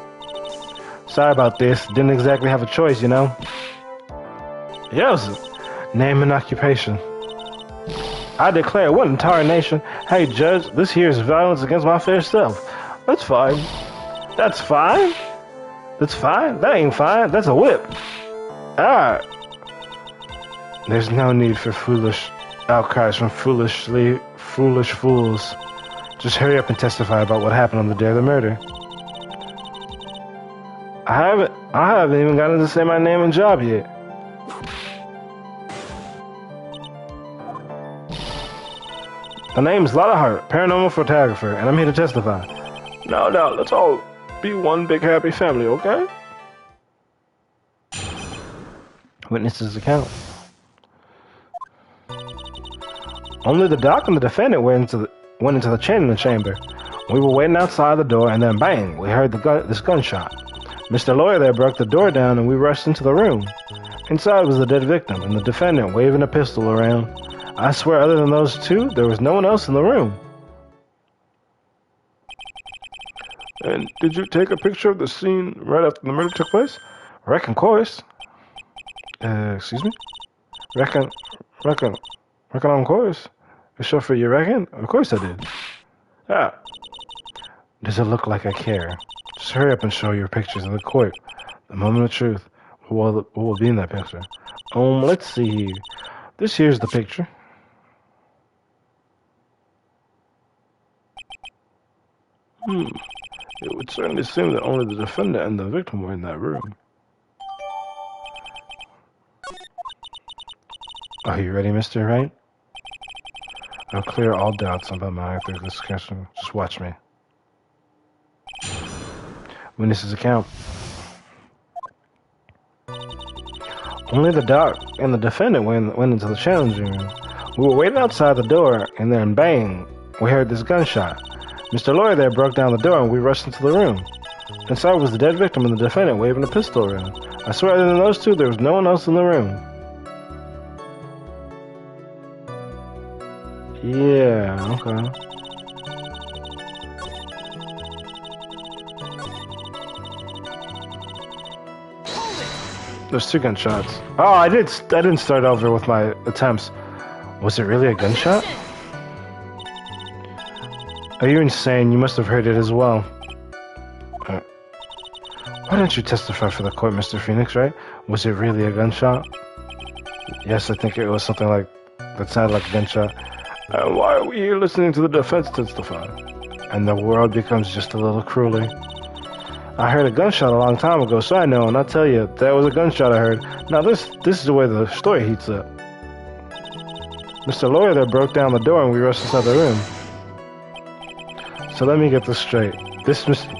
Sorry about this. Didn't exactly have a choice, you know. Yes. Name and occupation. I declare, what in tarnation? Hey, Judge, this here is violence against my fair self. That's fine. That's fine? That's fine? That ain't fine. That's a whip. Alright. There's no need for foolish outcries from foolish fools. Just hurry up and testify about what happened on the day of the murder. I haven't even gotten to say my name and job yet. The name's Lotta Hart, paranormal photographer, and I'm here to testify. No, let's all be one big happy family, okay? Witness's account. Only the doc and the defendant went into the channeling chamber. We were waiting outside the door, and then bang, we heard this gunshot. Mr. Lawyer there broke the door down, and we rushed into the room. Inside was the dead victim, and the defendant waving a pistol around. I swear, other than those two, there was no one else in the room. And did you take a picture of the scene right after the murder took place? Reckon, course. Excuse me? Reckon on course. A chauffeur, you reckon? Of course I did. Ah. Does it look like I care? Just hurry up and show your pictures in the court. The moment of truth. What will be in that picture? Let's see here. This here's the picture. It would certainly seem that only the defendant and the victim were in that room. Are you ready, Mr. Wright? I'll clear all doubts about my ethical discussion. Just watch me. Witness's account. Only the doc and the defendant went into the challenging room. We were waiting outside the door, and then bang, we heard this gunshot. Mr. Lawyer there broke down the door, and we rushed into the room. Inside was the dead victim and the defendant waving a pistol around. I swear, other than those two, there was no one else in the room. Yeah, okay. There's 2 gunshots. Oh, I didn't start over with my attempts. Was it really a gunshot? Are you insane? You must have heard it as well. Why don't you testify for the court, Mr. Phoenix, right? Was it really a gunshot? Yes, I think it was something like that sounded like a gunshot. Why are we here listening to the defense testify? And the world becomes just a little crueler. I heard a gunshot a long time ago, so I know, and I'll tell you, that was a gunshot I heard. Now this is the way the story heats up. Mr. Lawyer there broke down the door and we rushed inside the room. So let me get this straight. This Mr.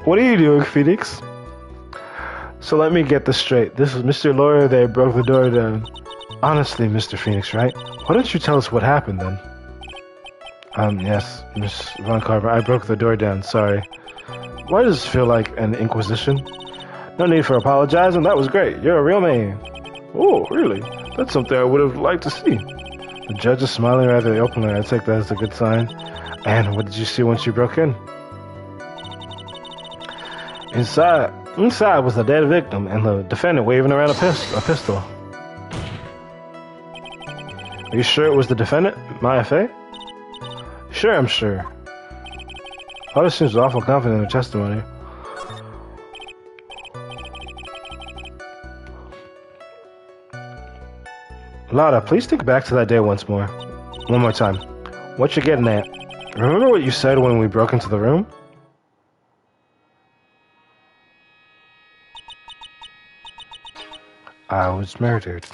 What are you doing, Phoenix? So let me get this straight. This is Mr. Lawyer there broke the door down. Honestly, Mr. Phoenix, right? Why don't you tell us what happened then? Yes, Miss Von Carver, I broke the door down, sorry. Why does this feel like an inquisition? No need for apologizing, that was great. You're a real man. Oh, really? That's something I would have liked to see. The judge is smiling rather openly. I take that as a good sign. And what did you see once you broke in? Inside was the dead victim and the defendant waving around a pistol. Are you sure it was the defendant, Maya Fey? Sure, I'm sure. Father seems awful confident in her testimony. Lada, please think back to that day once more. One more time. What you getting at? Remember what you said when we broke into the room? I was murdered.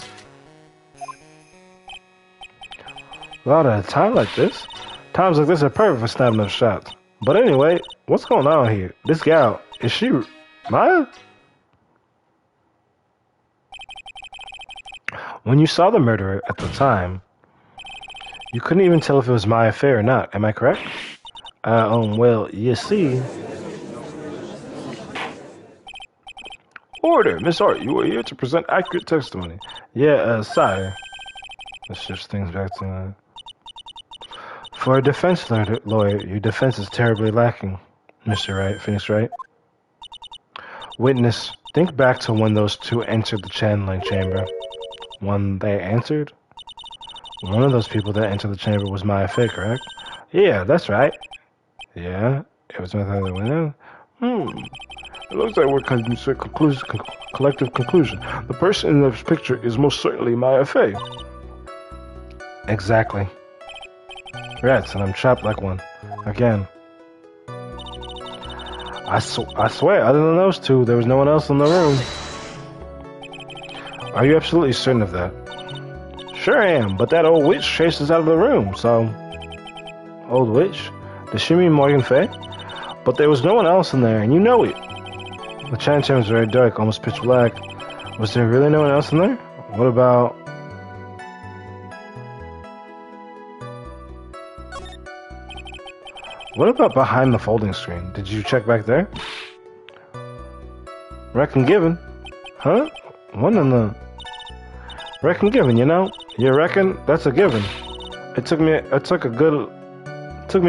Lada, at a time like this? Times like this are perfect for snapping those shots. But anyway, what's going on here? This gal, is she Maya? When you saw the murderer at the time, you couldn't even tell if it was Maya Fey or not, am I correct? Well, you see... Order! Miss Hart, you are here to present accurate testimony. Yeah, sire. Let's shift things back to... For a defense lawyer, your defense is terribly lacking, Mr. Wright, Phoenix Wright. Witness, think back to when those two entered the channeling chamber. When they entered? One of those people that entered the chamber was Maya Fey, correct? Yeah, that's right. Yeah, it was my that went in. It looks like we're coming to a collective conclusion. The person in this picture is most certainly Maya Fey. Exactly. Rats, and I'm trapped like one. Again. I swear, other than those two, there was no one else in the room. Are you absolutely certain of that? Sure I am, but that old witch chased us out of the room, so... Old witch? Does she mean Morgan Fey? But there was no one else in there, and you know it. The chan chamber was very dark, almost pitch black. Was there really no one else in there? What about... What about behind the folding screen? Did you check back there? Reckon given. Huh? What in the... Reckon given, you know? You reckon? That's a given. It took me a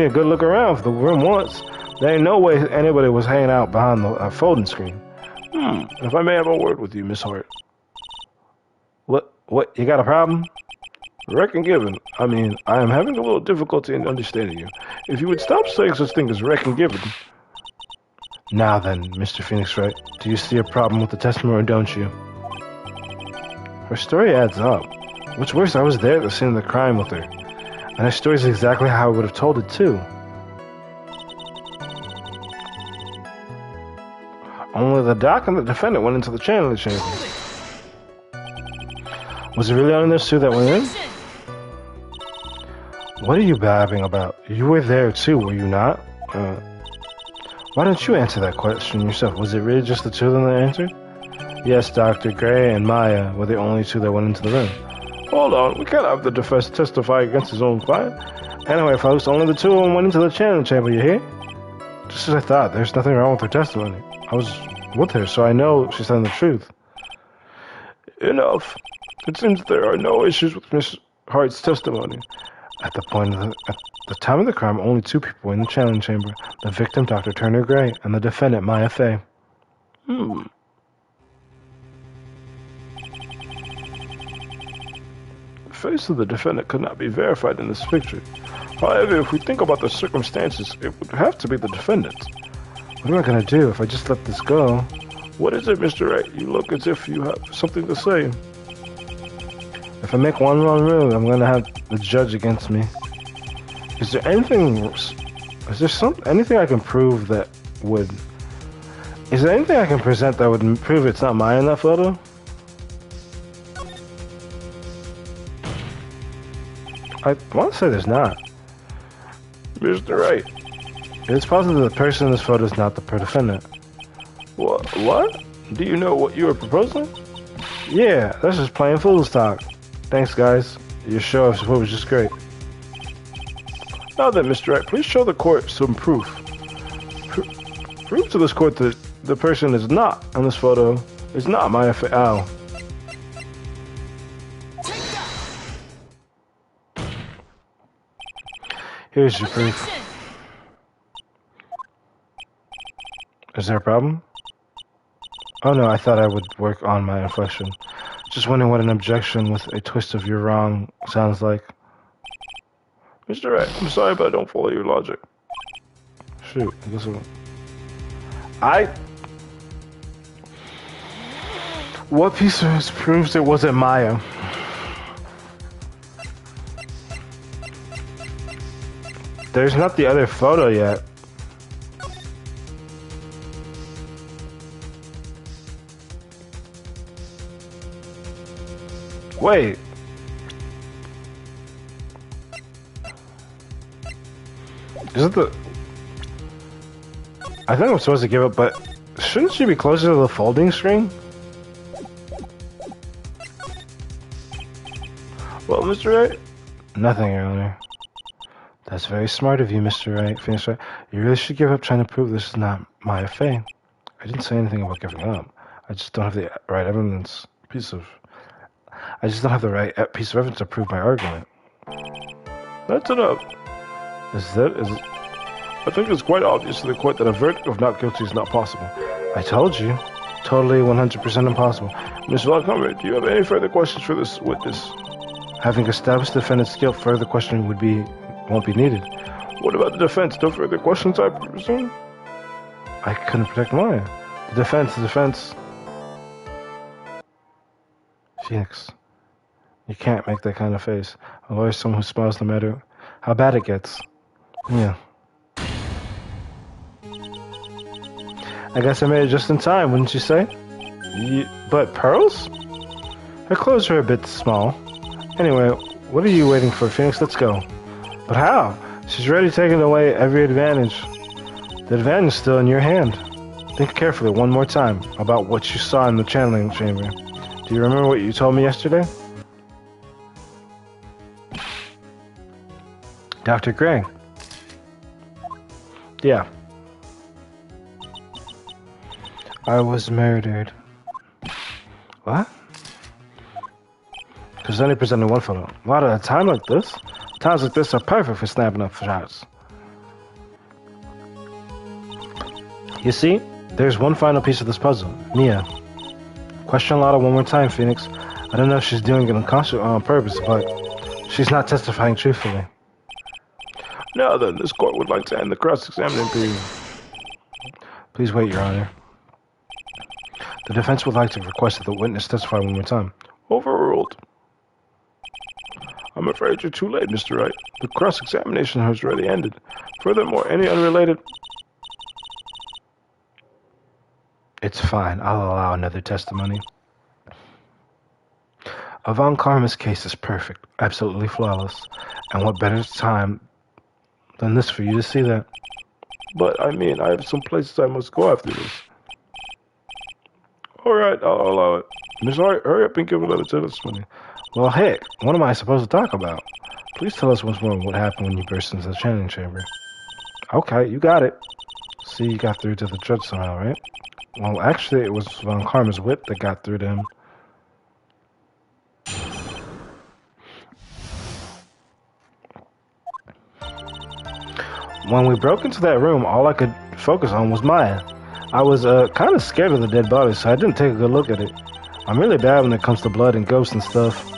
good look around for the room once. There ain't no way anybody was hanging out behind the folding screen. If I may have a word with you, Miss Hart. What, you got a problem? Reckon given. I mean, I am having a little difficulty in understanding you. If you would stop saying such thing as reckon given. Now then, Mr. Phoenix Wright, do you see a problem with the testimony or don't you? Her story adds up. What's worse, I was there at the scene of the crime with her. And her story is exactly how I would have told it too. Only the doc and the defendant went into the channeling chamber. Was it really only those two that went in? What are you babbling about? You were there too, were you not? Why don't you answer that question yourself? Was it really just the two of them that answered? Yes, Dr. Gray and Maya were the only two that went into the room. Hold on, we can't have the defense testify against his own client. Anyway, folks, only the two of them went into the channeling chamber, you hear? Just as I thought, there's nothing wrong with her testimony. I was with her, so I know she's telling the truth. Enough. It seems there are no issues with Miss Hart's testimony. At the time of the crime, only two people were in the channeling chamber. The victim, Dr. Turner Gray, and the defendant, Maya Fey. The face of the defendant could not be verified in this picture. However, if we think about the circumstances, it would have to be the defendant. What am I going to do if I just let this go? What is it, Mr. Wright? You look as if you have something to say. If I make one wrong move, I'm going to have the judge against me. Is there anything I can prove that would... Is there anything I can present that would prove it's not mine in that photo? I want to say there's not. Mr. Wright. It's possible the person in this photo is not the defendant. What? Do you know what you are proposing? Yeah, that's just plain fool's talk. Thanks, guys. Your show of support was just great. Now then, Mr. Wright, please show the court some proof. Prove to this court that the person is not in this photo is not Maya Fey. Ow. Here's your proof. Is there a problem? Oh no, I thought I would work on my inflection. Just wondering what an objection with a twist of your wrong sounds like. Mr. Wright, I'm sorry, but I don't follow your logic. Shoot, I guess What piece of this proves it wasn't Maya? There's not the other photo yet. Wait. Is it the... I think I'm supposed to give it, but shouldn't she be closer to the folding screen? Well, Mr. Wright? Nothing earlier. That's very smart of you, Mr. Wright. Phoenix Wright. You really should give up trying to prove this is not Maya Fey. I didn't say anything about giving up. I just don't have the right evidence. I just don't have the right piece of evidence to prove my argument. That's enough. I think it's quite obvious to the court that a verdict of not guilty is not possible. I told you. Totally 100% impossible. Ms. Montgomery, do you have any further questions for this witness? Having established the defendant's guilt, further questioning won't be needed. What about the defense? No further questions, I presume? I couldn't protect Maya. The defense. Phoenix, you can't make that kind of face. A lawyer is someone who smiles no matter how bad it gets. Yeah. I guess I made it just in time, wouldn't you say? But pearls? Her clothes are a bit small. Anyway, what are you waiting for, Phoenix? Let's go. But how? She's already taken away every advantage. The advantage is still in your hand. Think carefully one more time about what you saw in the channeling chamber. Do you remember what you told me yesterday? Dr. Gray. Yeah. I was murdered. What? Because only presented one photo. A lot of a time like this. Times like this are perfect for snapping up shots. You see, there's one final piece of this puzzle. Mia. Question Lotta one more time, Phoenix. I don't know if she's doing it on purpose, but She's not testifying truthfully. Now then, this court would like to end the cross-examining period. Please wait, Your Honor. The defense would like to request that the witness testify one more time. Overruled. I'm afraid you're too late, Mr. Wright. The cross-examination has already ended. Furthermore, any unrelated... It's fine. I'll allow another testimony. Von Karma's case is perfect, absolutely flawless. And what better time than this for you to see that? But, I mean, I have some places I must go after this. Alright, I'll allow it. Miss Wright, hurry up and give another testimony. Well, heck, what am I supposed to talk about? Please tell us once more what happened when you burst into the chanting chamber. Okay, you got it. See, you got through to the judge somehow, right? Well, actually, it was Von Karma's whip that got through to him. When we broke into that room, all I could focus on was Maya. I was kind of scared of the dead body, so I didn't take a good look at it. I'm really bad when it comes to blood and ghosts and stuff,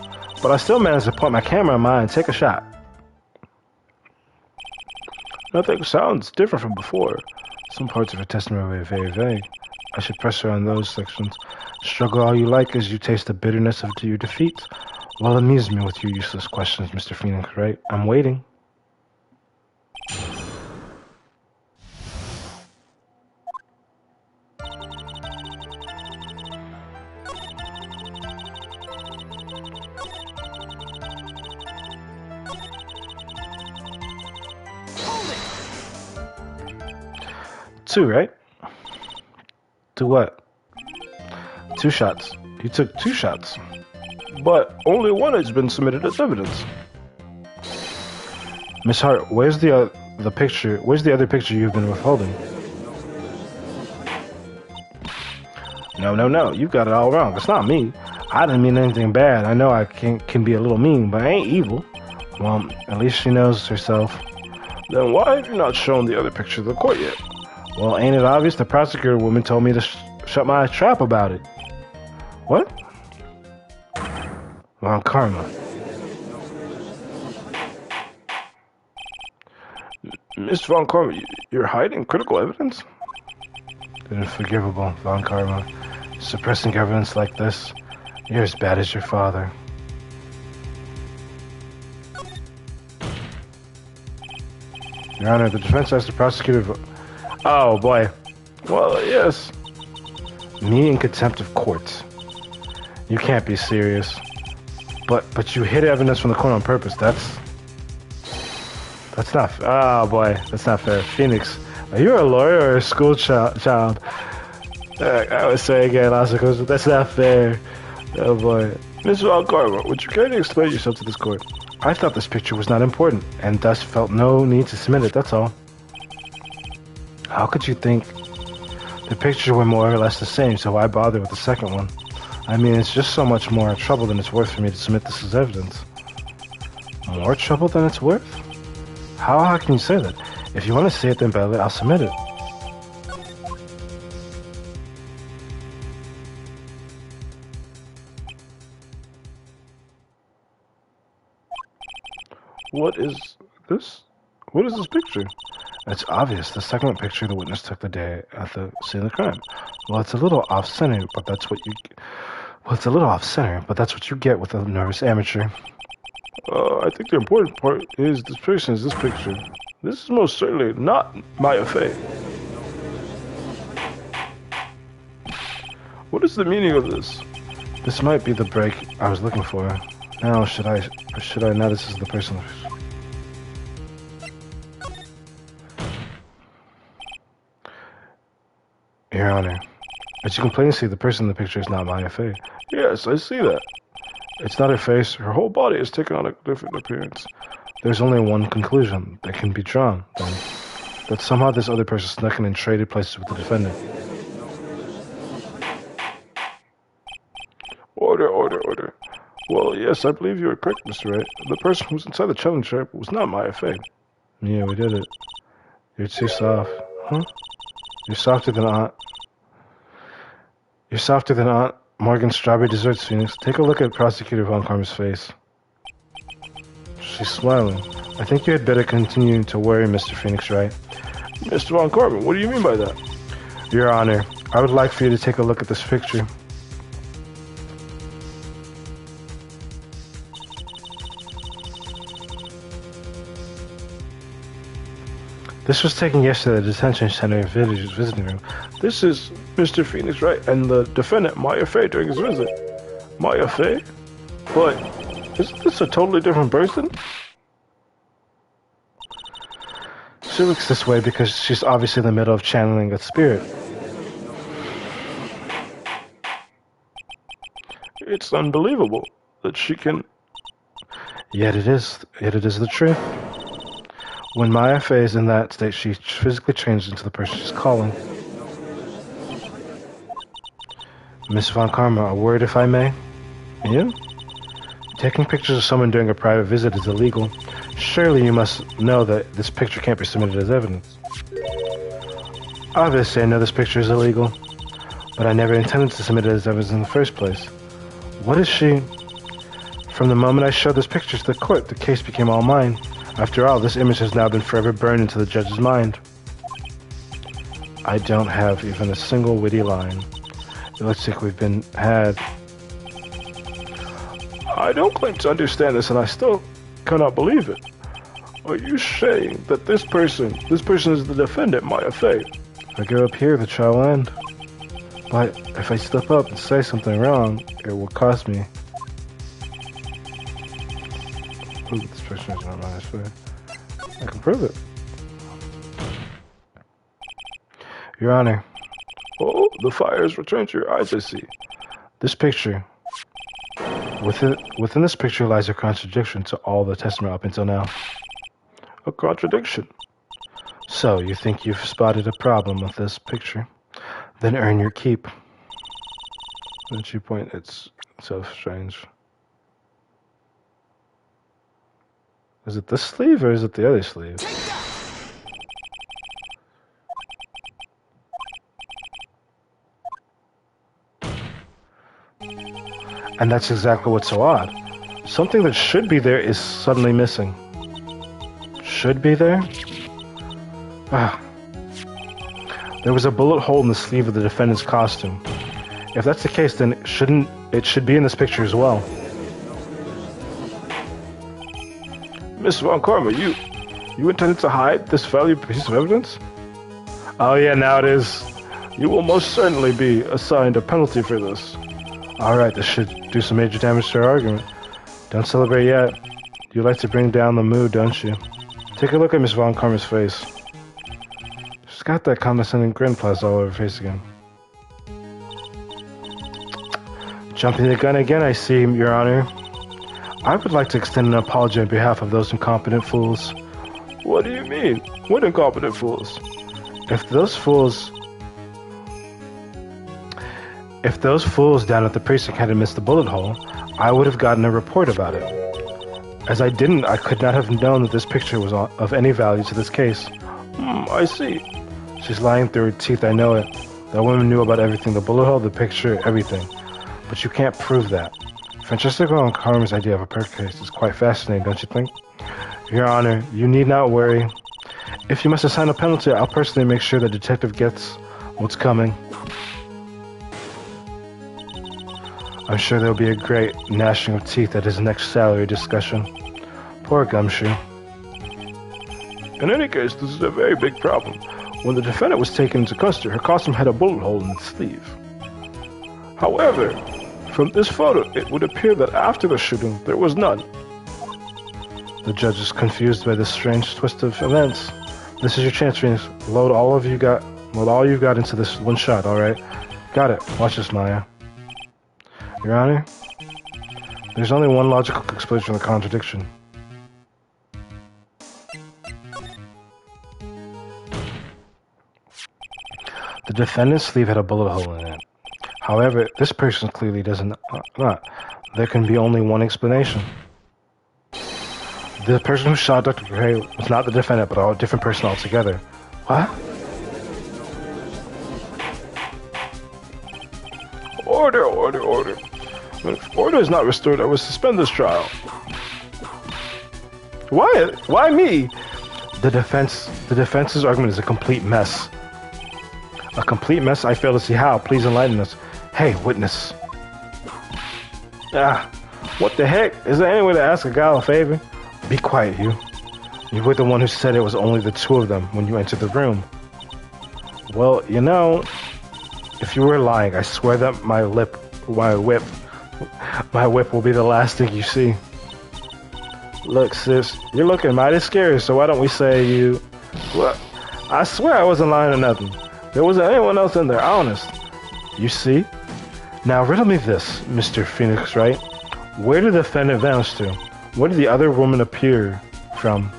but I still managed to point my camera on Maya and take a shot. Nothing sounds different from before. Some parts of her testimony were very vague. I should press her on those sections. Struggle all you like as you taste the bitterness of your defeat. Well, amuse me with your useless questions, Mr. Phoenix Wright. I'm waiting. Two, right? To what? 2 shots. You took 2 shots. But only one has been submitted as evidence. Miss Hart, where's the picture? Where's the other picture you've been withholding? No. You've got it all wrong. It's not me. I didn't mean anything bad. I know I can be a little mean, but I ain't evil. Well, at least she knows herself. Then why have you not shown the other picture to the court yet? Well, ain't it obvious? The prosecutor woman told me to shut my trap about it. What? Von Karma. Miss Von Karma, you're hiding critical evidence? Unforgivable, Von Karma. Suppressing evidence like this. You're as bad as your father. Your Honor, the defense asked the prosecutor... Oh, boy. Well, yes. Me in contempt of court. You can't be serious. But you hid evidence from the court on purpose. That's not... Oh, boy. That's not fair. Phoenix, are you a lawyer or a school child? I would say again, but that's not fair. Oh, boy. Miss Von Karma, would you care to explain yourself to this court? I thought this picture was not important, and thus felt no need to submit it, that's all. How could you think the pictures were more or less the same, so why bother with the second one? I mean, it's just so much more trouble than it's worth for me to submit this as evidence. More trouble than it's worth? How can you say that? If you want to say it, then badly, I'll submit it. What is this? What is this picture? It's obvious. The second picture the witness took the day at the scene of the crime. Well, it's a little off-center, but that's what you... Well, it's a little off-center, but that's what you get with a nervous amateur. I think the important part is this person is this picture. This is most certainly not Maya Fey. What is the meaning of this? This might be the break I was looking for. Now, should I now this is the person... Your Honor, as you can plainly see, the person in the picture is not Maya Fey. Yes, I see that. It's not her face. Her whole body has taken on a different appearance. There's only one conclusion that can be drawn, then. That somehow this other person snuck in and traded places with the defendant. Order. Well, yes, I believe you are correct, Mr. Wright. The person who was inside the challenge trap was not Maya Fey. Yeah, we did it. You're too soft. Huh? You're softer than Aunt. You're softer than Aunt Morgan's strawberry desserts, Phoenix. Take a look at Prosecutor Von Karma's face. She's smiling. I think you had better continue to worry, Mr. Phoenix Wright. Mr. Von Corbin, what do you mean by that? Your Honor, I would like for you to take a look at this picture. This was taken yesterday at the detention center visiting room. This is Mr. Phoenix Wright and the defendant, Maya Fey, during his visit. Maya Fey? But isn't this a totally different person? She looks this way because she's obviously in the middle of channeling a spirit. It's unbelievable that she can... Yet it is the truth. When Maya Fey is in that state, she physically changes into the person she's calling. Miss Von Karma, a word if I may? Yeah? Taking pictures of someone during a private visit is illegal. Surely you must know that this picture can't be submitted as evidence. Obviously, I know this picture is illegal, but I never intended to submit it as evidence in the first place. What is she? From the moment I showed this picture to the court, the case became all mine. After all, this image has now been forever burned into the judge's mind. I don't have even a single witty line. It looks like we've been had. I don't claim to understand this, and I still cannot believe it. Are you saying that this person is the defendant, Maya Fey? If I go up here, the trial will end. But if I slip up and say something wrong, it will cost me. Prove that this person is not Maya Fey. I can prove it. Your Honor. Oh, the fire has returned to your eyes, I see. This picture. Within this picture lies a contradiction to all the testimony up until now. A contradiction? So, you think you've spotted a problem with this picture? Then earn your keep. Then she point, it's so strange. Is it this sleeve or is it the other sleeve? And that's exactly what's so odd. Something that should be there is suddenly missing. Should be there? Ah. There was a bullet hole in the sleeve of the defendant's costume. If that's the case, then it should be in this picture as well. Miss Von Karma, you intended to hide this valuable piece of evidence? Oh yeah, now it is. You will most certainly be assigned a penalty for this. Alright, this should do some major damage to our argument. Don't celebrate yet. You like to bring down the mood, don't you? Take a look at Miss Von Karma's face. She's got that condescending grin plastered all over her face again. Jumping the gun again, I see, Your Honor. I would like to extend an apology on behalf of those incompetent fools. What do you mean? What incompetent fools? If those fools down at the precinct hadn't missed the bullet hole, I would have gotten a report about it. As I didn't, I could not have known that this picture was of any value to this case. I see. She's lying through her teeth, I know it. That woman knew about everything, the bullet hole, the picture, everything. But you can't prove that. Francesca Von Karma's idea of a perfect case is quite fascinating, don't you think? Your Honor, you need not worry. If you must assign a penalty, I'll personally make sure the detective gets what's coming. I'm sure there'll be a great gnashing of teeth at his next salary discussion. Poor Gumshoe. In any case, this is a very big problem. When the defendant was taken into custody, her costume had a bullet hole in its sleeve. However, from this photo, it would appear that after the shooting, there was none. The judge is confused by this strange twist of events. This is your chance, Phoenix. Load all you've got into this one shot, alright? Got it. Watch this, Maya. Your Honor, there's only one logical explanation for the contradiction. The defendant's sleeve had a bullet hole in it. However, this person clearly doesn't not. There can be only one explanation. The person who shot Dr. Gray was not the defendant, but a different person altogether. What? Order, order, order. If order is not restored, I will suspend this trial. Why? Why me? The defense's argument is a complete mess. A complete mess? I fail to see how. Please enlighten us. Hey, witness. Ah, what the heck? Is there any way to ask a guy a favor? Be quiet, you. You were the one who said it was only the two of them when you entered the room. Well, you know, if you were lying, I swear that my whip will be the last thing you see. Look, sis, you're looking mighty scary, so why don't we say you... Well, I swear I wasn't lying or nothing. There wasn't anyone else in there, honest. You see? Now riddle me this, Mr. Phoenix, right? Where did the defendant vanish to? Where did the other woman appear from?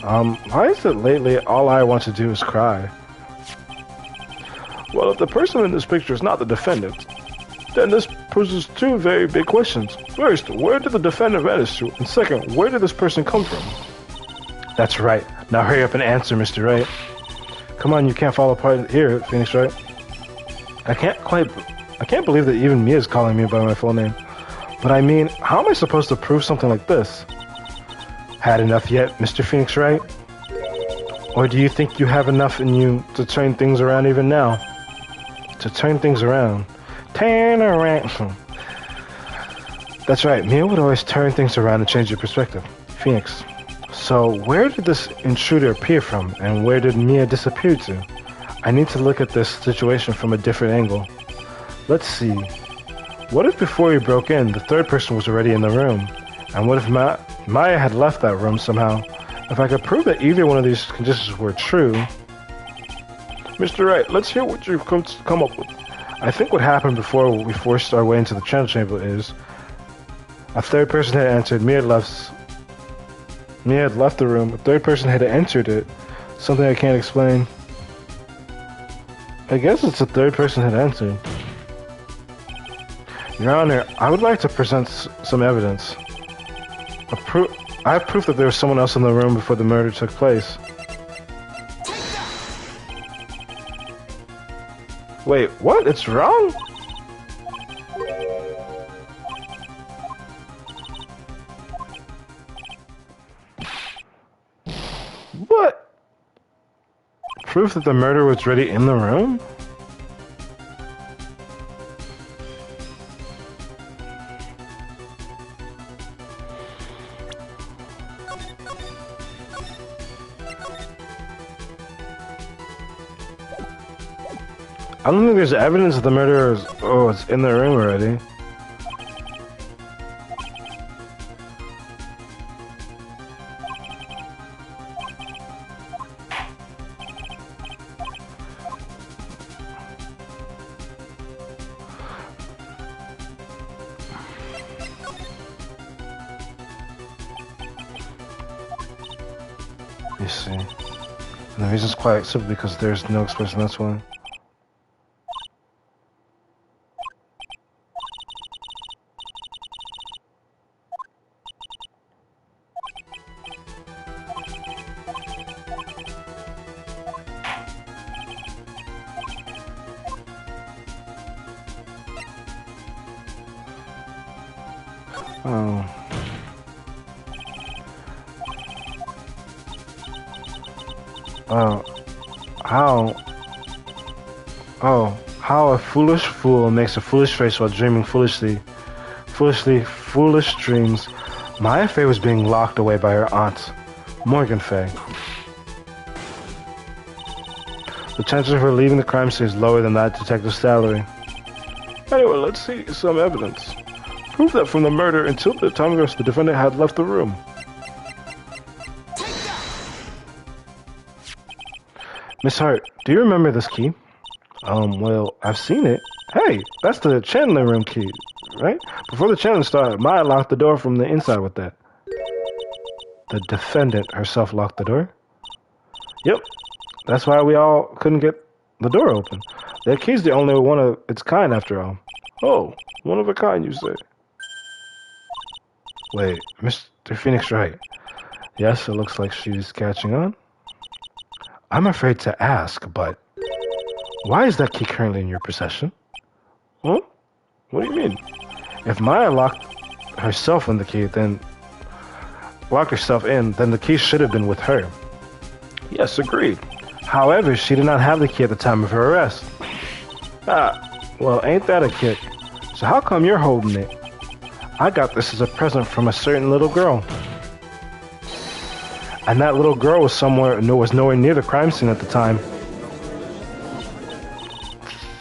Why is it lately all I want to do is cry? Well, if the person in this picture is not the defendant, then this poses two very big questions. First, where did the defendant vanish to? And second, where did this person come from? That's right. Now hurry up and answer, Mr. Wright. Come on, you can't fall apart here, Phoenix Wright. I can't believe that even Mia's calling me by my full name. But I mean, how am I supposed to prove something like this? Had enough yet, Mr. Phoenix Wright? Or do you think you have enough in you to turn things around even now? To turn things around. Turn around. That's right, Mia would always turn things around and change your perspective. Phoenix. So, where did this intruder appear from, and where did Mia disappear to? I need to look at this situation from a different angle. Let's see. What if before he broke in, the third person was already in the room? And what if Maya had left that room somehow? If I could prove that either one of these conditions were true... Mr. Wright, let's hear what you've come up with. I think what happened before we forced our way into the channel chamber is... A third person had entered, Mia had left the room, a third person had entered it. Something I can't explain. I guess it's a third person had entered. Your Honor, I would like to present some evidence. I have proof that there was someone else in the room before the murder took place. Wait, what? It's wrong? What? Proof that the murder was already in the room? I don't think there's evidence that the murderer is... Oh, it's in the room already. You see. And the reason's quite simple because there's no expression, that's why. Oh. How a foolish fool makes a foolish face while dreaming foolish dreams. Maya Fey was being locked away by her aunt, Morgan Fey. The chances of her leaving the crime scene is lower than that detective's salary. Anyway, let's see some evidence. Prove that from the murder until the time the defendant had left the room. Miss Hart, do you remember this key? Well, I've seen it. Hey, that's the Chandler room key, right? Before the challenge started, Maya locked the door from the inside with that. The defendant herself locked the door? Yep. That's why we all couldn't get the door open. That key's the only one of its kind after all. Oh, one of a kind, you say? Wait, Mr. Phoenix Wright. Yes, it looks like she's catching on. I'm afraid to ask, but why is that key currently in your possession? Huh? What do you mean? If Maya locked herself in the key, then locked herself in, then the key should have been with her. Yes, agreed. However, she did not have the key at the time of her arrest. Well, ain't that a kick? So how come you're holding it? I got this as a present from a certain little girl. And that little girl was nowhere near the crime scene at the time.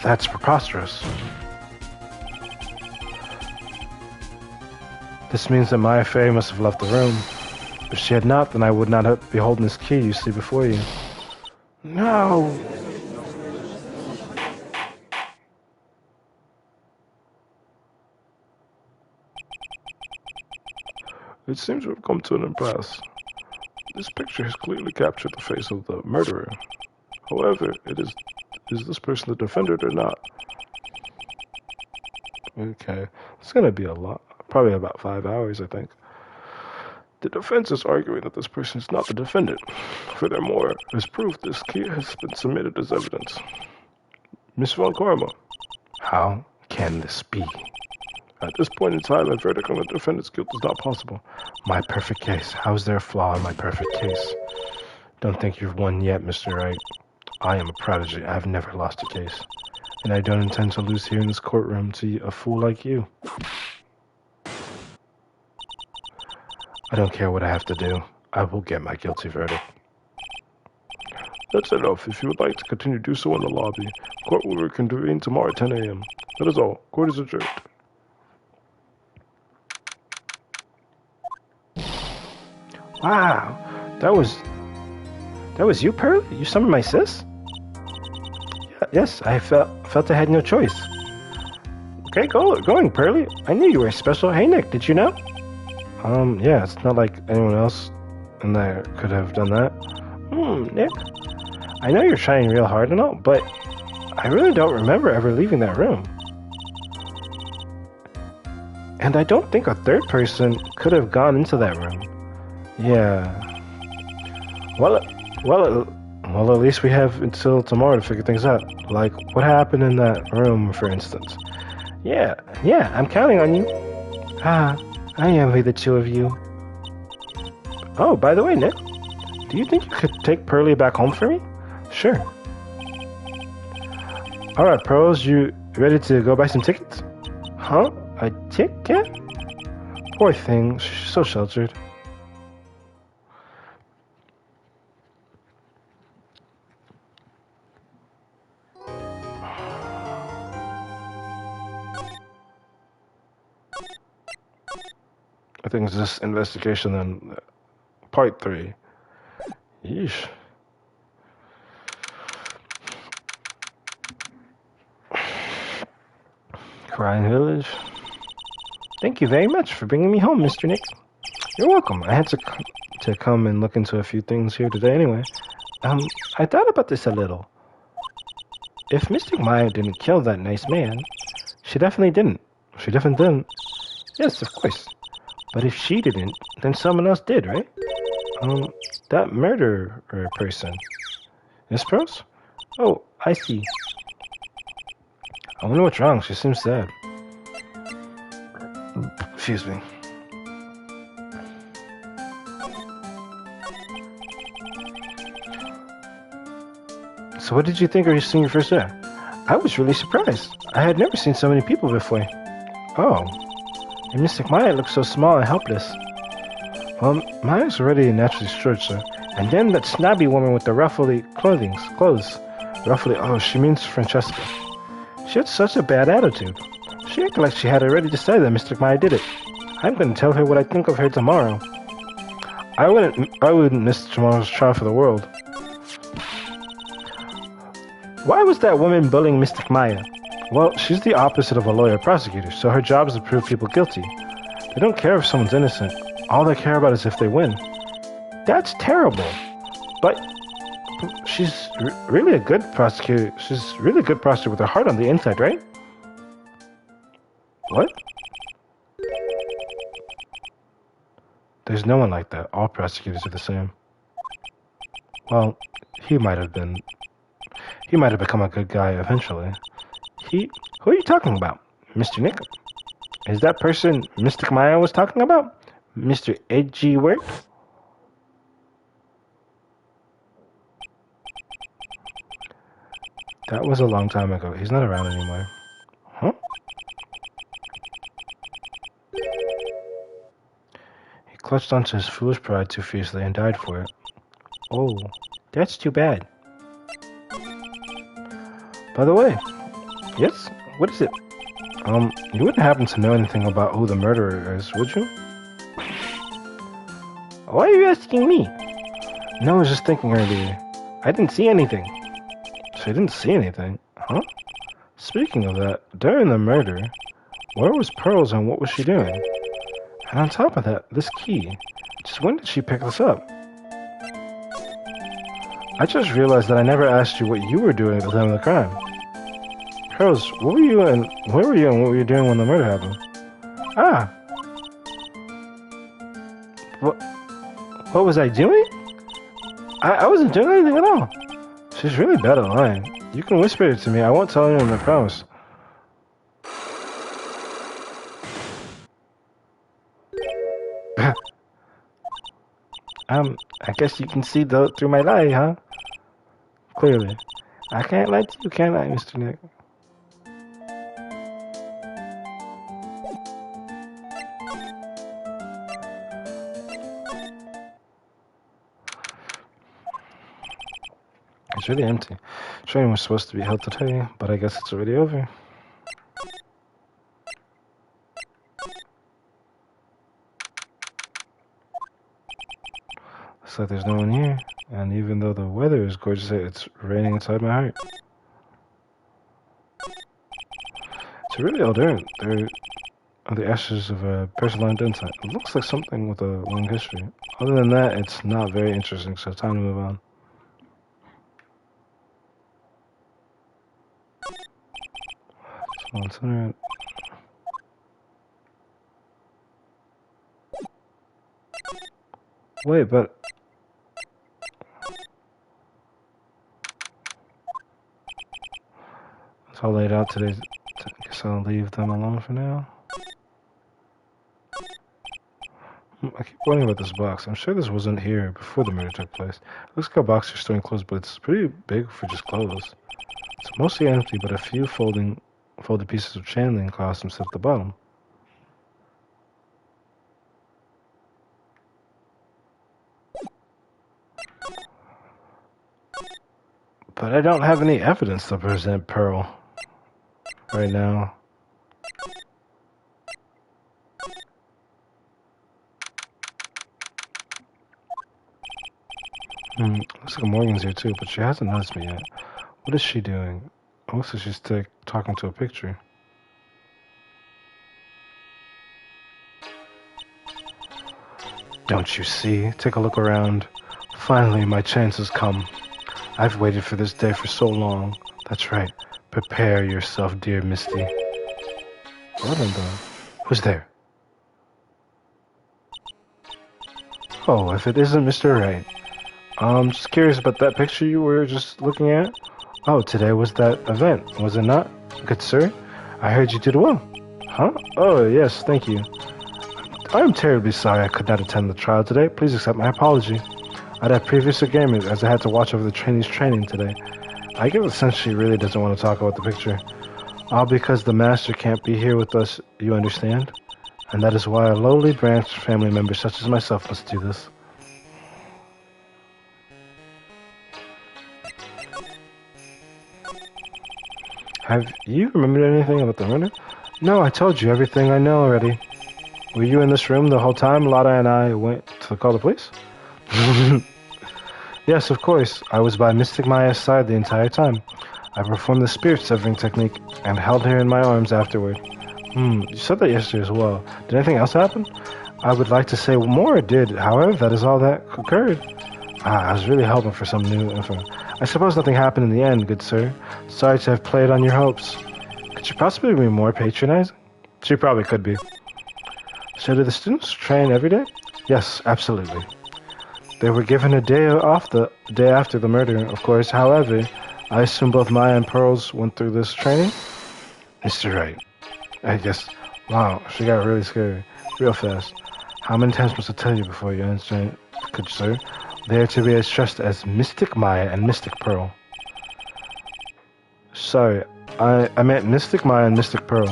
That's preposterous. This means that Maya Fey must have left the room. If she had not, then I would not be holding this key you see before you. No! It seems we've come to an impasse. This picture has clearly captured the face of the murderer. However, is this person the defendant or not? Okay, it's gonna be a lot. Probably about 5 hours, I think. The defense is arguing that this person is not the defendant. Furthermore, as proof, this key has been submitted as evidence. Miss Von Karma, how can this be? At this point in time, a verdict on the defendant's guilt is not possible. My perfect case. How is there a flaw in my perfect case? Don't think you've won yet, Mr. Wright. I am a prodigy. I have never lost a case. And I don't intend to lose here in this courtroom to a fool like you. I don't care what I have to do. I will get my guilty verdict. That's enough. If you would like to continue to do so in the lobby, court will reconvene tomorrow at 10 a.m. That is all. Court is adjourned. Wow, that was you, Pearl? You summoned my sis? Yes, I felt I had no choice. Okay, going, Pearly. I knew you were special. Hey, Nick, did you know? Yeah, it's not like anyone else in there could have done that. Nick, I know you're trying real hard and all, but I really don't remember ever leaving that room. And I don't think a third person could have gone into that room. Yeah. Well, at least we have until tomorrow to figure things out. Like, what happened in that room, for instance? Yeah, I'm counting on you. I envy the two of you. Oh, by the way, Nick, do you think you could take Pearly back home for me? Sure. Alright, Pearls, you ready to go buy some tickets? Huh? A ticket? Poor thing, she's so sheltered. I think it's this investigation then part 3. Yeesh. Crying Village. Thank you very much for bringing me home, Mr. Nick. You're welcome. I had to come and look into a few things here today anyway. I thought about this a little. If Mystic Maya didn't kill that nice man, she definitely didn't. Yes, of course. But if she didn't, then someone else did, right? That murderer person. Miss Prose? Oh, I see. I wonder what's wrong. She seems sad. Excuse me. So what did you think of seeing your first day? I was really surprised. I had never seen so many people before. Oh. And Mystic Maya looks so small and helpless. Well, Maya's already naturally short, sir. And then that snobby woman with the ruffly clothes. Ruffly, oh, she means Francesca. She had such a bad attitude. She acted like she had already decided that Mystic Maya did it. I'm going to tell her what I think of her tomorrow. I wouldn't miss tomorrow's trial for the world. Why was that woman bullying Mystic Maya? Well, she's the opposite of a lawyer prosecutor, so her job is to prove people guilty. They don't care if someone's innocent. All they care about is if they win. That's terrible. But she's really a good prosecutor. She's really a good prosecutor with her heart on the inside, right? What? There's no one like that. All prosecutors are the same. Well, he might have become a good guy eventually. Who are you talking about? Mr. Nick? Is that person Mystic Maya was talking about? Mr. Edgeworth? That was a long time ago. He's not around anymore. Huh? He clutched onto his foolish pride too fiercely and died for it. Oh, that's too bad. By the way, yes? What is it? You wouldn't happen to know anything about who the murderer is, would you? Why are you asking me? No, I was just thinking earlier. I didn't see anything. She didn't see anything? Huh? Speaking of that, during the murder, where was Pearls and what was she doing? And on top of that, this key. Just when did she pick this up? I just realized that I never asked you what you were doing at the time of the crime. Pearls, what were you and where were you and what were you doing when the murder happened? Ah. What was I doing? I wasn't doing anything at all. She's really bad at lying. You can whisper it to me. I won't tell anyone, I promise. I guess you can see through my lie, huh? Clearly. I can't lie to you, can I, Mr. Nick? It's really empty. Training was supposed to be held today, but I guess it's already over. Looks like there's no one here, and even though the weather is gorgeous, it's raining inside my heart. It's a really old urn. There are the ashes of a person lying dead inside. It looks like something with a long history. Other than that, it's not very interesting, so time to move on. Alright. Wait, but it's all laid out today. I guess I'll leave them alone for now. I keep wondering about this box. I'm sure this wasn't here before the murder took place. It looks like a box for storing clothes, but it's pretty big for just clothes. It's mostly empty, but a few folded pieces of channeling costumes sit at the bottom. But I don't have any evidence to present Pearl right now. Looks like Morgan's here too, but she hasn't noticed me yet. What is she doing? It looks like she's talking to a picture. Don't you see? Take a look around. Finally, my chance has come. I've waited for this day for so long. That's right. Prepare yourself, dear Misty. What in the... Who's there? Oh, if it isn't Mr. Wright. Just curious about that picture you were just looking at. Oh, today was that event, was it not? Good sir, I heard you did well. Huh? Oh, yes, thank you. I am terribly sorry I could not attend the trial today. Please accept my apology. I'd had previous engagements as I had to watch over the trainees' training today. I get the sense she really doesn't want to talk about the picture. All because the master can't be here with us, you understand? And that is why a lowly branch family member such as myself must do this. Have you remembered anything about the murder? No, I told you everything I know already. Were you in this room the whole time Lotta and I went to call the police? Yes, of course. I was by Mystic Maya's side the entire time. I performed the spirit severing technique and held her in my arms afterward. You said that yesterday as well. Did anything else happen? I would like to say more did. However, that is all that occurred. I was really hoping for some new info. I suppose nothing happened in the end, good sir. Sorry to have played on your hopes. Could she possibly be more patronizing? She probably could be. So do the students train every day? Yes, absolutely. They were given a day off the day after the murder, of course. However, I assume both Maya and Pearls went through this training? Mr. Wright. I guess. Wow, she got really scary. Real fast. How many times must I tell you before you answer, good sir? They are to be addressed as Mystic Maya and Mystic Pearl. Sorry, I meant Mystic Maya and Mystic Pearl.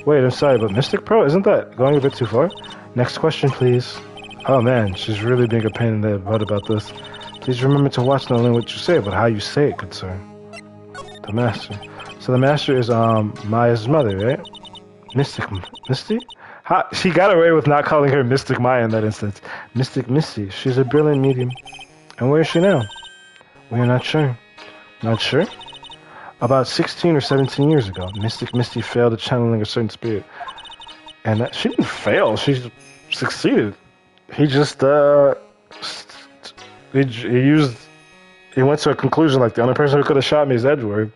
Wait, I'm sorry, but Mystic Pearl, isn't that going a bit too far? Next question, please. Oh man, she's really being a pain in the butt about this. Please remember to watch not only what you say, but how you say it, good sir. The Master. So the Master is, Maya's mother, right? Misty? She got away with not calling her Mystic Maya in that instance. Mystic Misty. She's a brilliant medium. And where is she now? We are not sure. Not sure? About 16 or 17 years ago, Mystic Misty failed at channeling a certain spirit. And she didn't fail, she succeeded. He just, he went to a conclusion like the only person who could have shot me is Edward.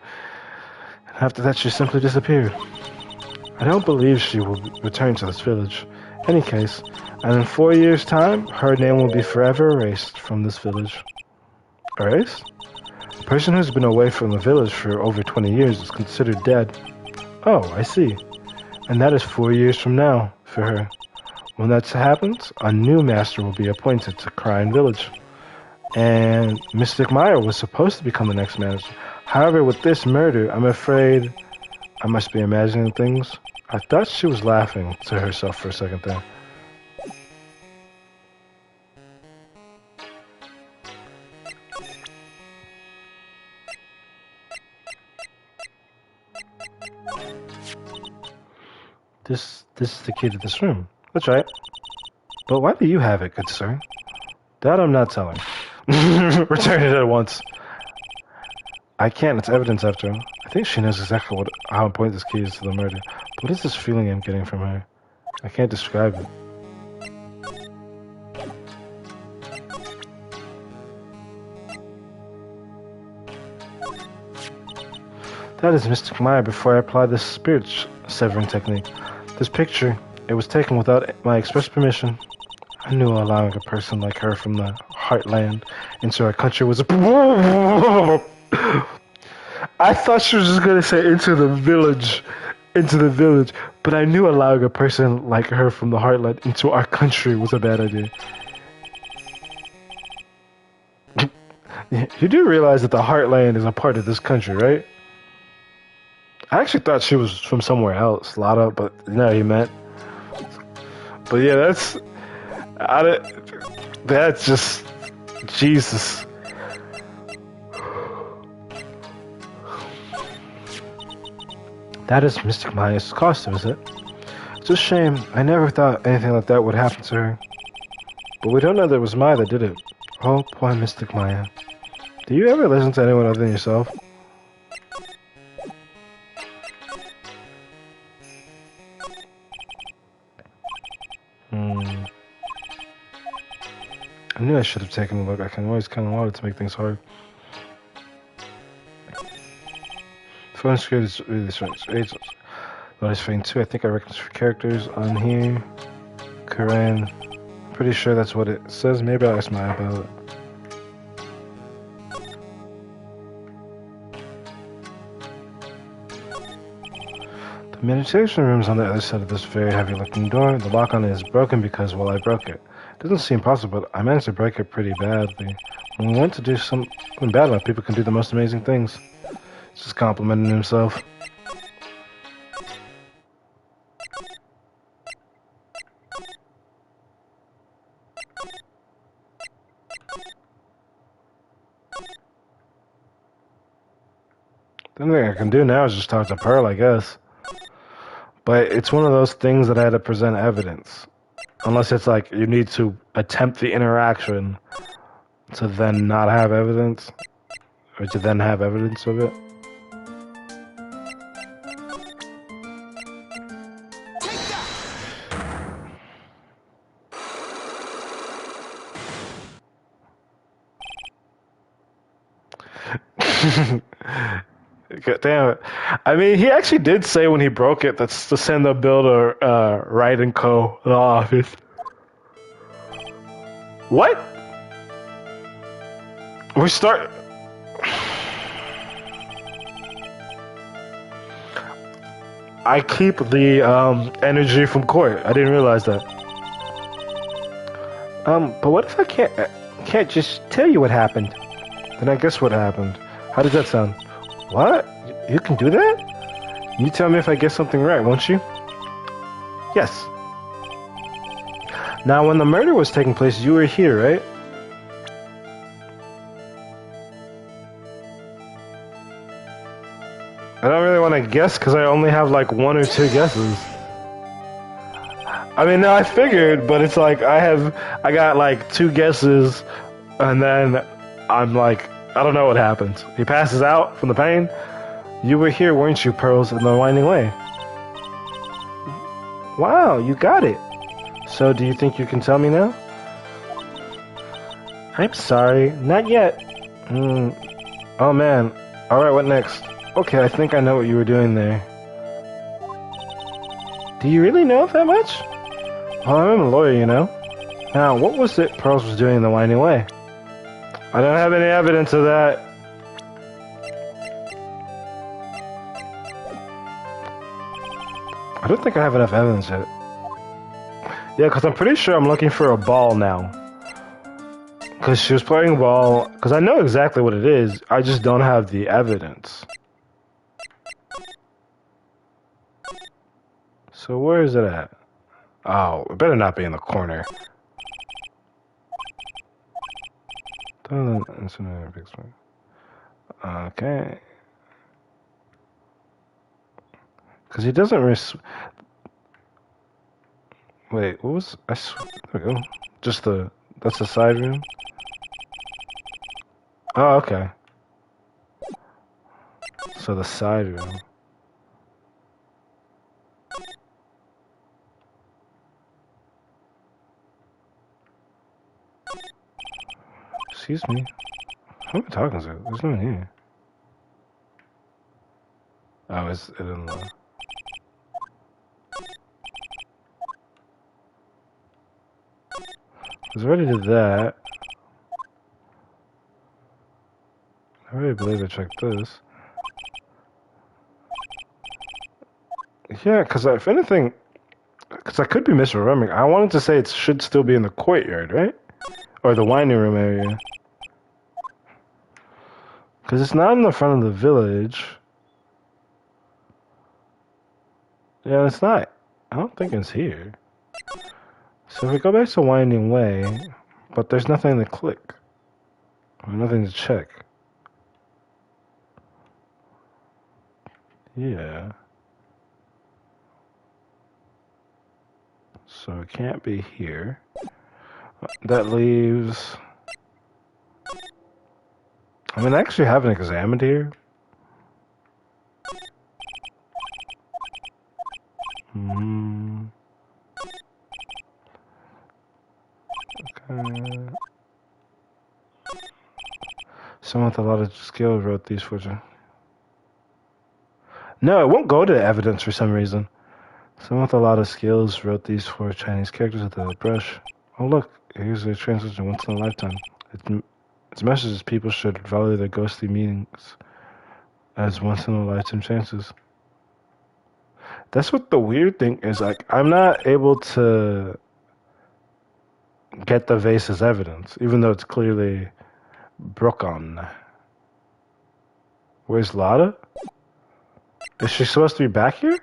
And after that, she simply disappeared. I don't believe she will return to this village. Any case, and in 4 years' time, her name will be forever erased from this village. Erased? A person who's been away from the village for over 20 years is considered dead. Oh, I see. And that is 4 years from now for her. When that happens, a new master will be appointed to Crine Village. And Mystic Maya was supposed to become the next master. However, with this murder, I'm afraid I must be imagining things. I thought she was laughing to herself for a second there. This is the key to this room. That's right. But why do you have it, good sir? That I'm not telling. Return it at once. I can't. It's evidence after all. I think she knows exactly how important this key is to the murder. But what is this feeling I'm getting from her? I can't describe it. That is Mystic Maya before I apply this spirit severing technique. This picture, it was taken without my express permission. I knew allowing a person like her from the Heartland into our country was a... I thought she was just going to say into the village, but I knew allowing a person like her from the Heartland into our country was a bad idea. You do realize that the Heartland is a part of this country, right? I actually thought she was from somewhere else, Lada, but no, you meant. But yeah, that's just Jesus. That is Mystic Maya's costume, is it? It's a shame. I never thought anything like that would happen to her. But we don't know that it was Maya that did it. Oh, poor Mystic Maya. Do you ever listen to anyone other than yourself? I knew I should have taken a look. I can always count on water to make things hard. Phone screen is really strange. Notice frame 2. I think I reckon for characters on here. Korean. Pretty sure that's what it says. Maybe I'll ask Maya about it. The meditation room is on the other side of this very heavy looking door. The lock on it is broken because, well, I broke it. It doesn't seem possible, but I managed to break it pretty badly. When we want to do something bad enough, people can do the most amazing things. He's just complimenting himself. The only thing I can do now is just talk to Pearl, I guess. But it's one of those things that I had to present evidence. Unless it's like you need to attempt the interaction to then not have evidence, or to then have evidence of it. Damn it. I mean, he actually did say when he broke it that's to send the builder, Wright and Co. to the office. What? We start... I keep the, energy from court. I didn't realize that. But what if I can't just tell you what happened? Then I guess what happened. How does that sound? What? You can do that? You tell me if I get something right, won't you? Yes. Now, when the murder was taking place, you were here, right? I don't really want to guess because I only have like 1 or 2 guesses. I mean, no, I figured, but it's like I got like 2 guesses, and then I'm like, I don't know what happens. He passes out from the pain. You were here, weren't you, Pearls, in the winding way? Wow, you got it. So, do you think you can tell me now? I'm sorry, not yet. Oh man. Alright, what next? Okay, I think I know what you were doing there. Do you really know that much? Well, I'm a lawyer, you know. Now, what was it Pearls was doing in the winding way? I don't have any evidence of that. I don't think I have enough evidence yet. Yeah, because I'm pretty sure I'm looking for a ball now. Because she was playing ball. Because I know exactly what it is. I just don't have the evidence. So where is it at? Oh, it better not be in the corner. Okay. Because he doesn't Wait, what was... There we go. Just that's the side room? Oh, okay. So the side room. Excuse me. Who am I talking to? There's no one here. Oh, it's in the... I was already did that. I really believe I checked this. Yeah, because if anything... Because I could be misremembering. I wanted to say it should still be in the courtyard, right? Or the winding room area. Because it's not in the front of the village. Yeah, it's not. I don't think it's here. So if we go back to Winding Way, but there's nothing to click. Or nothing to check. Yeah. So it can't be here. That leaves... I mean, I actually haven't examined here. Okay. Someone with a lot of skill wrote these for you. No, it won't go to evidence for some reason. Someone with a lot of skills wrote these for Chinese characters with a brush. Oh look, here's a translation once in a lifetime. Its message is people should value their ghostly meanings as once in a lifetime chances. That's what the weird thing is, like, I'm not able to get the vase as evidence, even though it's clearly broken. Where's Lada? Is she supposed to be back here?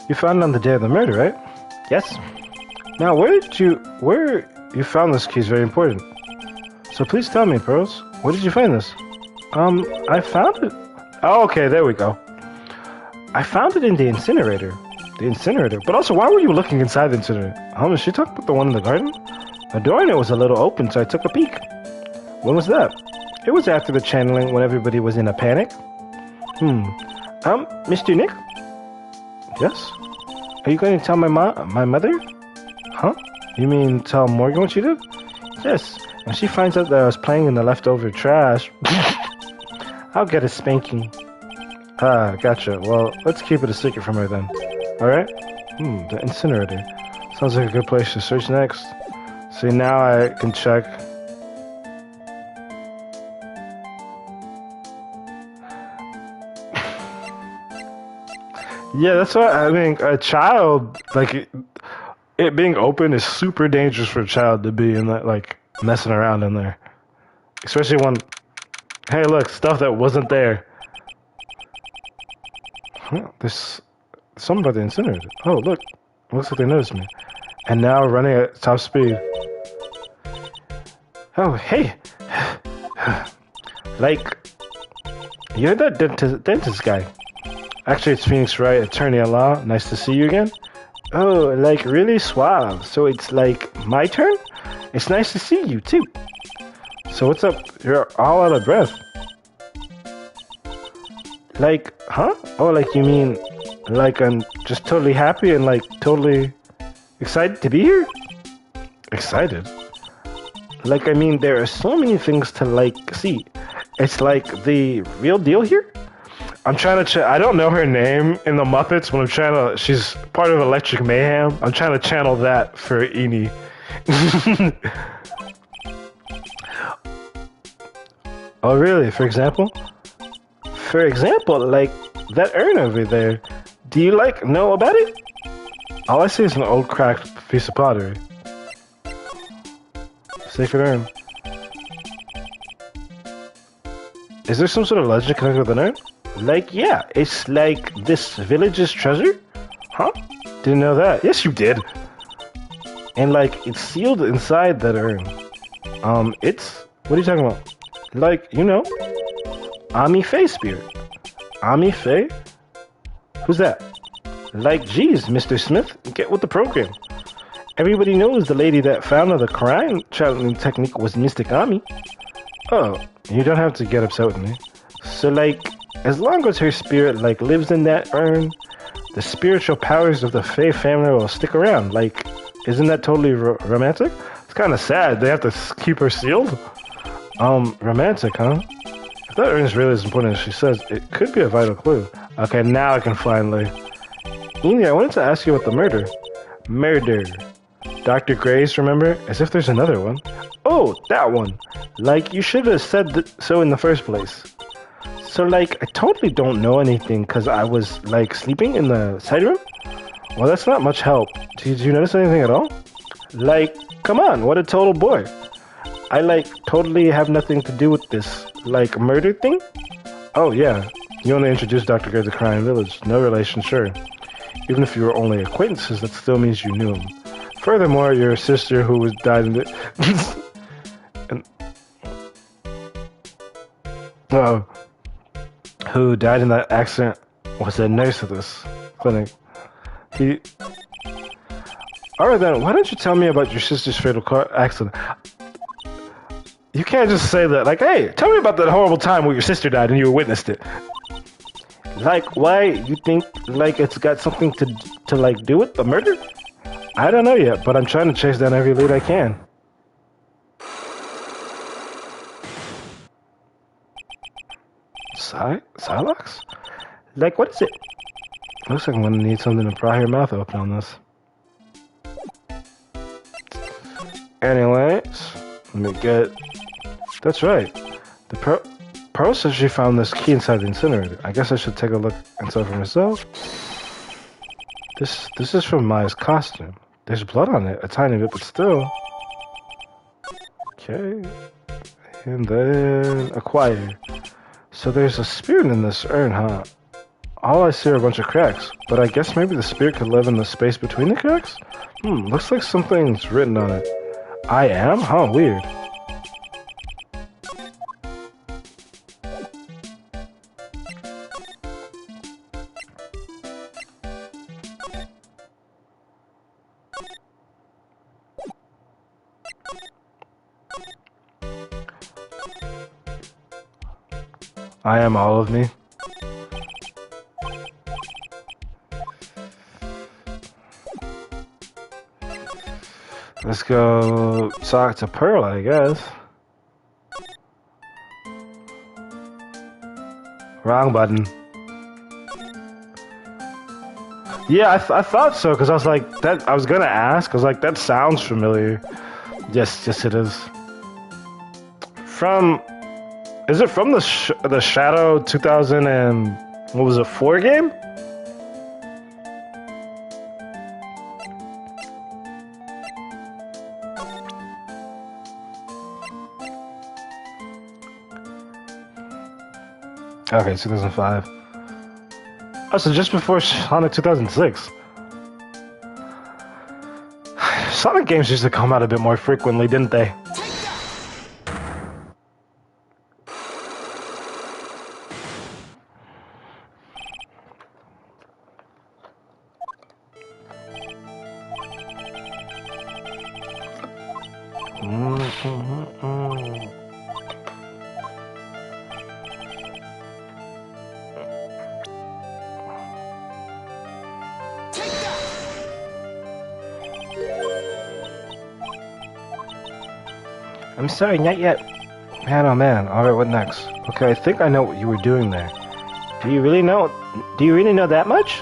You found it on the day of the murder, right? Yes. Now, where you found this key is very important. So please tell me, Pearls, where did you find this? I found it. Oh, okay, there we go. I found it in the incinerator. The incinerator? But also, why were you looking inside the incinerator? Is she talking about the one in the garden? The door in it was a little open, so I took a peek. When was that? It was after the channeling when everybody was in a panic. Mr. Nick? Yes? Are you going to tell my mother? Huh? You mean tell Morgan what you did? Yes. When she finds out that I was playing in the leftover trash, I'll get a spanking. Ah, gotcha. Well, let's keep it a secret from her then. Alright? The incinerator. Sounds like a good place to search next. See, now I can check. Yeah, that's what I mean. A child, like, it being open is super dangerous for a child to be in that, like, messing around in there. Especially when, hey, look, stuff that wasn't there. Huh, there's something about the incinerator. Oh, look. Looks like they noticed me. And now running at top speed. Oh, hey. Like, you're that dentist guy. Actually, it's Phoenix Wright, attorney at law. Nice to see you again. Oh, like really suave. So it's like my turn? It's nice to see you too. So what's up? You're all out of breath. Like, huh? Oh, like you mean like I'm just totally happy and like totally excited to be here? Excited? Like, I mean, there are so many things to like see. It's like the real deal here. I'm trying to I don't know her name in the Muppets, but I'm trying to. She's part of Electric Mayhem. I'm trying to channel that for Eni. Oh, really? For example? For example, like that urn over there. Do you like know about it? All I see is an old cracked piece of pottery. Sacred urn. Is there some sort of legend connected with an urn? Like, yeah, it's like this village's treasure? Huh? Didn't know that. Yes, you did. And like, it's sealed inside that urn. It's... What are you talking about? Like, you know, Ami Faye spirit. Ami Faye? Who's that? Like, geez, Mr. Smith, get with the program. Everybody knows the lady that founded the crime channeling technique was Mystic Ami. Oh, you don't have to get upset with me. So, like, as long as her spirit, like, lives in that urn, the spiritual powers of the Faye family will stick around. Like, isn't that totally romantic? It's kind of sad. They have to keep her sealed? Romantic, huh? If that urn is really as important as she says, it could be a vital clue. Okay, now I can finally... Eni, I wanted to ask you about the murder. Murder. Dr. Gray's, remember? As if there's another one. Oh, that one. Like, you should have said so in the first place. So, like, I totally don't know anything because I was, like, sleeping in the side room? Well, that's not much help. Did you notice anything at all? Like, come on, what a total boy. I, like, totally have nothing to do with this, like, murder thing? Oh, yeah. You only introduced Dr. Gray to Crime Village. No relation, sure. Even if you were only acquaintances, that still means you knew him. Furthermore, your sister who was died in the... who died in that accident was a nurse at this clinic. Alright then, why don't you tell me about your sister's fatal car accident? You can't just say that, like, hey, tell me about that horrible time where your sister died and you witnessed it. Like, why? You think, like, it's got something to like, do with the murder? I don't know yet, but I'm trying to chase down every lead I can. Silox? Like, what is it? Looks like I'm gonna need something to pry her mouth open on this. Anyways, let me get... That's right. The Pearl says she found this key inside the incinerator. I guess I should take a look inside for myself. This is from Maya's costume. There's blood on it, a tiny bit, but still. Okay. And then acquire. So there's a spirit in this urn, huh? All I see are a bunch of cracks, but I guess maybe the spirit could live in the space between the cracks? Looks like something's written on it. I am? Huh, weird. I am all of me. Let's go talk to Pearl, I guess. Wrong button. Yeah, I thought so because I was like that. I was gonna ask. I was like, that sounds familiar. Yes, yes, it is. From is it from the Shadow 2000 and what was it 4 game? Okay, 2005. Oh, so just before Sonic 2006. Sonic games used to come out a bit more frequently, didn't they? I'm sorry, not yet. Man, oh man. Alright, what next? Okay, I think I know what you were doing there. Do you really know? Do you really know that much?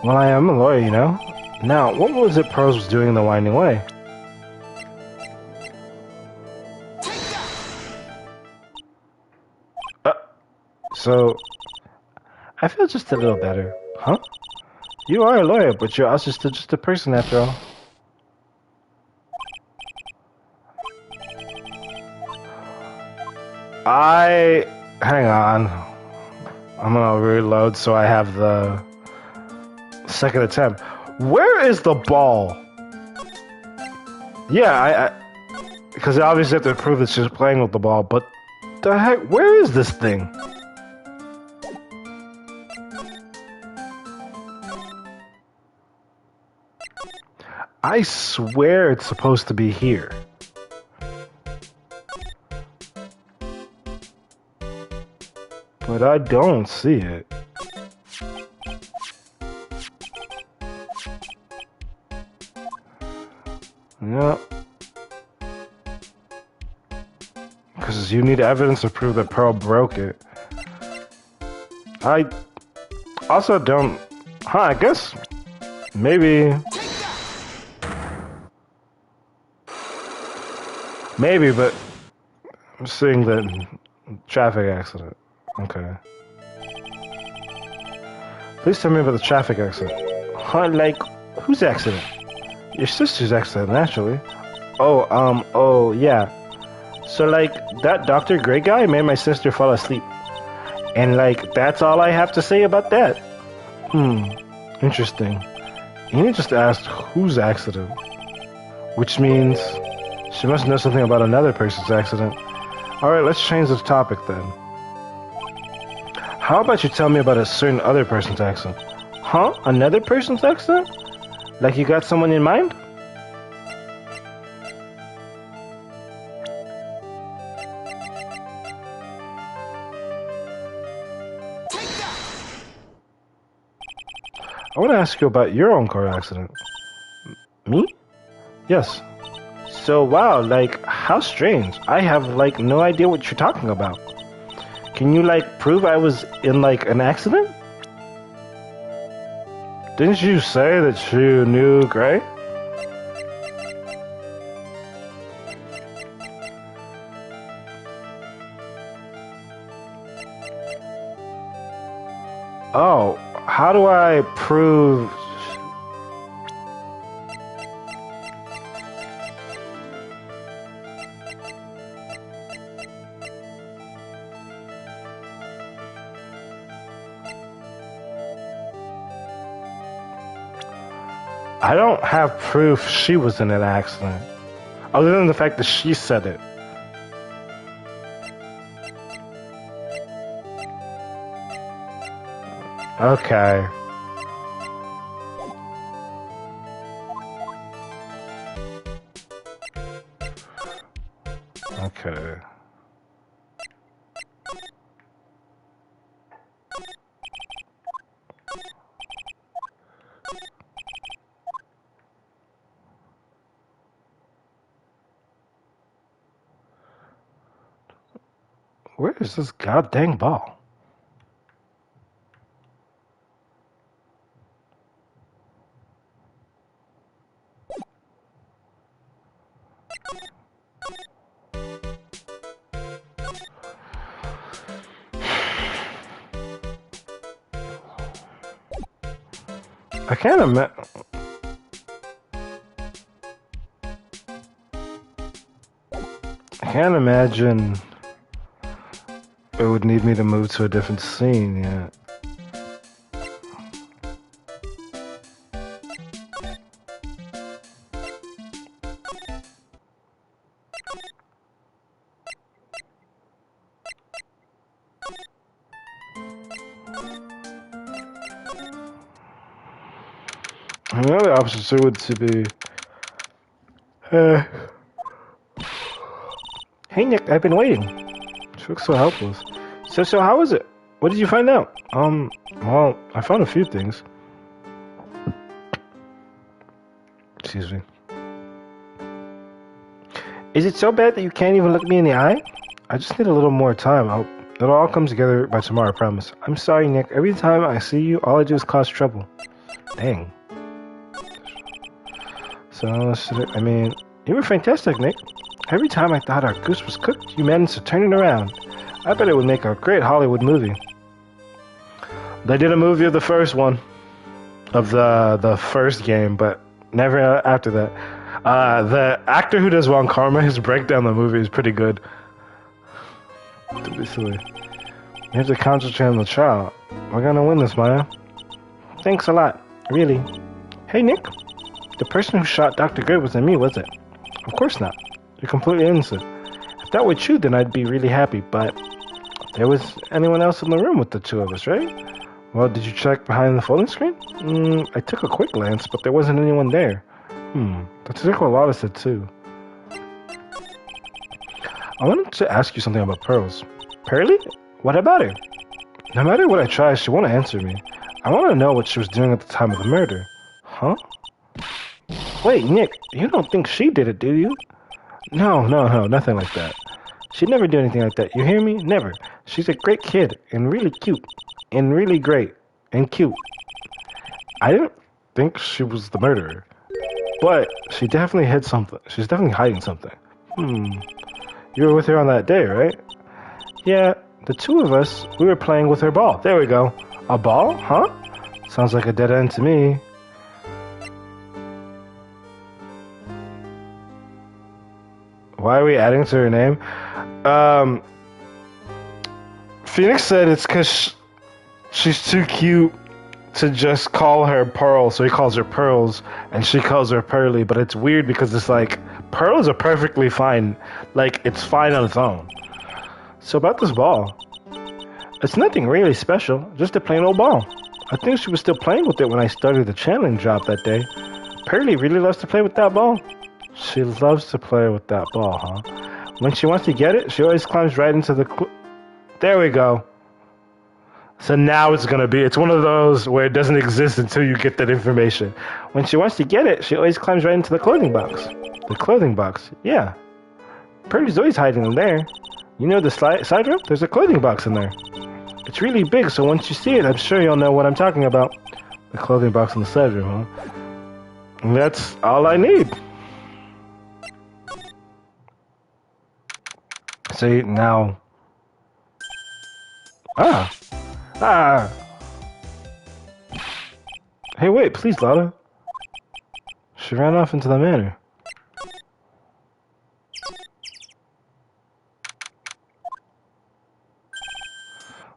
Well, I am a lawyer, you know. Now, what was it Pearls was doing in the Winding Way? So, I feel just a little better. Huh? You are a lawyer, but you're also just a person after all. Hang on. I'm gonna reload so I have the second attempt. Where is the ball? Yeah, because I obviously have to prove that she's playing with the ball, but the heck, where is this thing? I swear it's supposed to be here. But I don't see it. Yeah. Because you need evidence to prove that Pearl broke it. I also don't... Huh, I guess... Maybe... Maybe, but... I'm seeing the traffic accident. Okay. Please tell me about the traffic accident. Huh, like, whose accident? Your sister's accident, naturally. Oh, yeah. So, like, that Dr. Gray guy made my sister fall asleep. And, like, that's all I have to say about that. Interesting. You just asked whose accident. Which means she must know something about another person's accident. Alright, let's change the topic then. How about you tell me about a certain other person's accident? Huh? Another person's accident? Like you got someone in mind? I want to ask you about your own car accident. Me? Yes. So, wow, like, how strange. I have, like, no idea what you're talking about. Can you, like, prove I was in, like, an accident? Didn't you say that you knew Gray? Oh, how do I prove... I don't have proof she was in an accident, other than the fact that she said it. Okay. Okay. Where is this goddamn ball? I can't imagine. I can't imagine it would need me to move to a different scene yet. The other option would to be, hey Nick, I've been waiting. She looks so helpless. So how was it? What did you find out? Well, I found a few things. Excuse me. Is it so bad that you can't even look me in the eye? I just need a little more time. It'll all come together by tomorrow, I promise. I'm sorry, Nick. Every time I see you, all I do is cause trouble. Dang. So, I mean, you were fantastic, Nick. Every time I thought our goose was cooked, you managed to turn it around. I bet it would make a great Hollywood movie. They did a movie of the first one, of the first game, but never after that. The actor who does Ron Karma, his breakdown of the movie is pretty good. Don't be silly. You have to concentrate on the trial. We're gonna win this, Maya. Thanks a lot. Really. Hey, Nick. The person who shot Dr. Gray wasn't me, was it? Of course not. You're completely innocent. If that were true, then I'd be really happy, but there was anyone else in the room with the two of us, right? Well, did you check behind the folding screen? I took a quick glance, but there wasn't anyone there. That's exactly what Lotta said, too. I wanted to ask you something about Pearls. Pearly? What about her? No matter what I try, she won't answer me. I want to know what she was doing at the time of the murder. Huh? Wait, Nick, you don't think she did it, do you? No, nothing like that. She'd never do anything like that, you hear me? Never. She's a great kid, and really cute, and really great, and cute. I didn't think she was the murderer, but she definitely hid something. She's definitely hiding something. You were with her on that day, right? Yeah, the two of us, we were playing with her ball. There we go. A ball? Huh? Sounds like a dead end to me. Why are we adding to her name? Phoenix said it's because she's too cute to just call her Pearl, so he calls her Pearls, and she calls her Pearly, but it's weird because it's like, Pearls are perfectly fine. Like, it's fine on its own. So about this ball, it's nothing really special, just a plain old ball. I think she was still playing with it when I started the channeling drop that day. Pearly really loves to play with that ball. She loves to play with that ball, huh? When she wants to get it, she always climbs right into the... There we go. So now it's one of those where it doesn't exist until you get that information. When she wants to get it, she always climbs right into the clothing box. The clothing box, yeah. Pearly's always hiding in there. You know the side room? There's a clothing box in there. It's really big, so once you see it, I'm sure you'll know what I'm talking about. The clothing box in the side room, huh? And that's all I need. See, now... Hey, wait, please, Lotta. She ran off into the manor.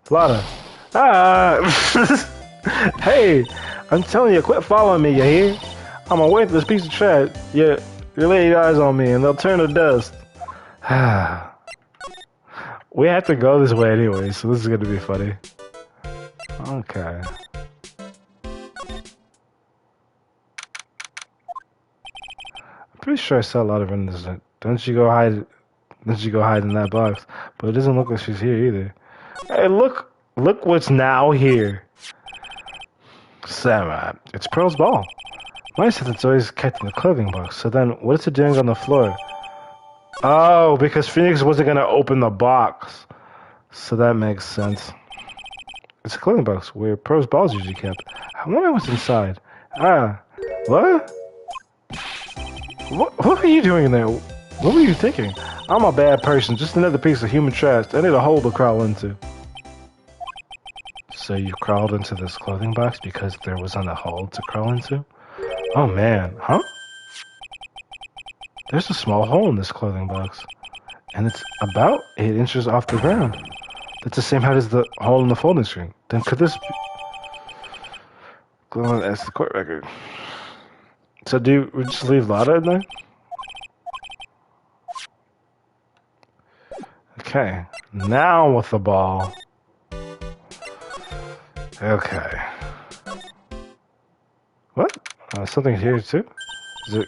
Lotta. Hey, I'm telling you, quit following me, you hear? I'm a worthless piece of trash. You lay eyes on me and they'll turn to dust. We have to go this way anyway, so this is gonna be funny. Okay. I'm pretty sure I saw a lot of windows. Don't you go hide in that box. But it doesn't look like she's here either. Hey, look what's now here. Sarah, it's Pearl's ball. Mine said it's always kept in the clothing box. So then, what is it doing on the floor? Oh, because Phoenix wasn't gonna open the box. So that makes sense. It's a clothing box where pros' balls usually kept. I wonder what's inside. Ah, what? What are you doing in there? What were you thinking? I'm a bad person, just another piece of human trash. I need a hole to crawl into. So you crawled into this clothing box because there wasn't a hole to crawl into? Oh man, huh? There's a small hole in this clothing box, and it's about 8 inches off the ground. That's the same height as the hole in the folding screen. Then could this be... Go on, ask the court record. So do we just leave Lada in there? Okay, now with the ball. Okay. What? Something here too? Is it...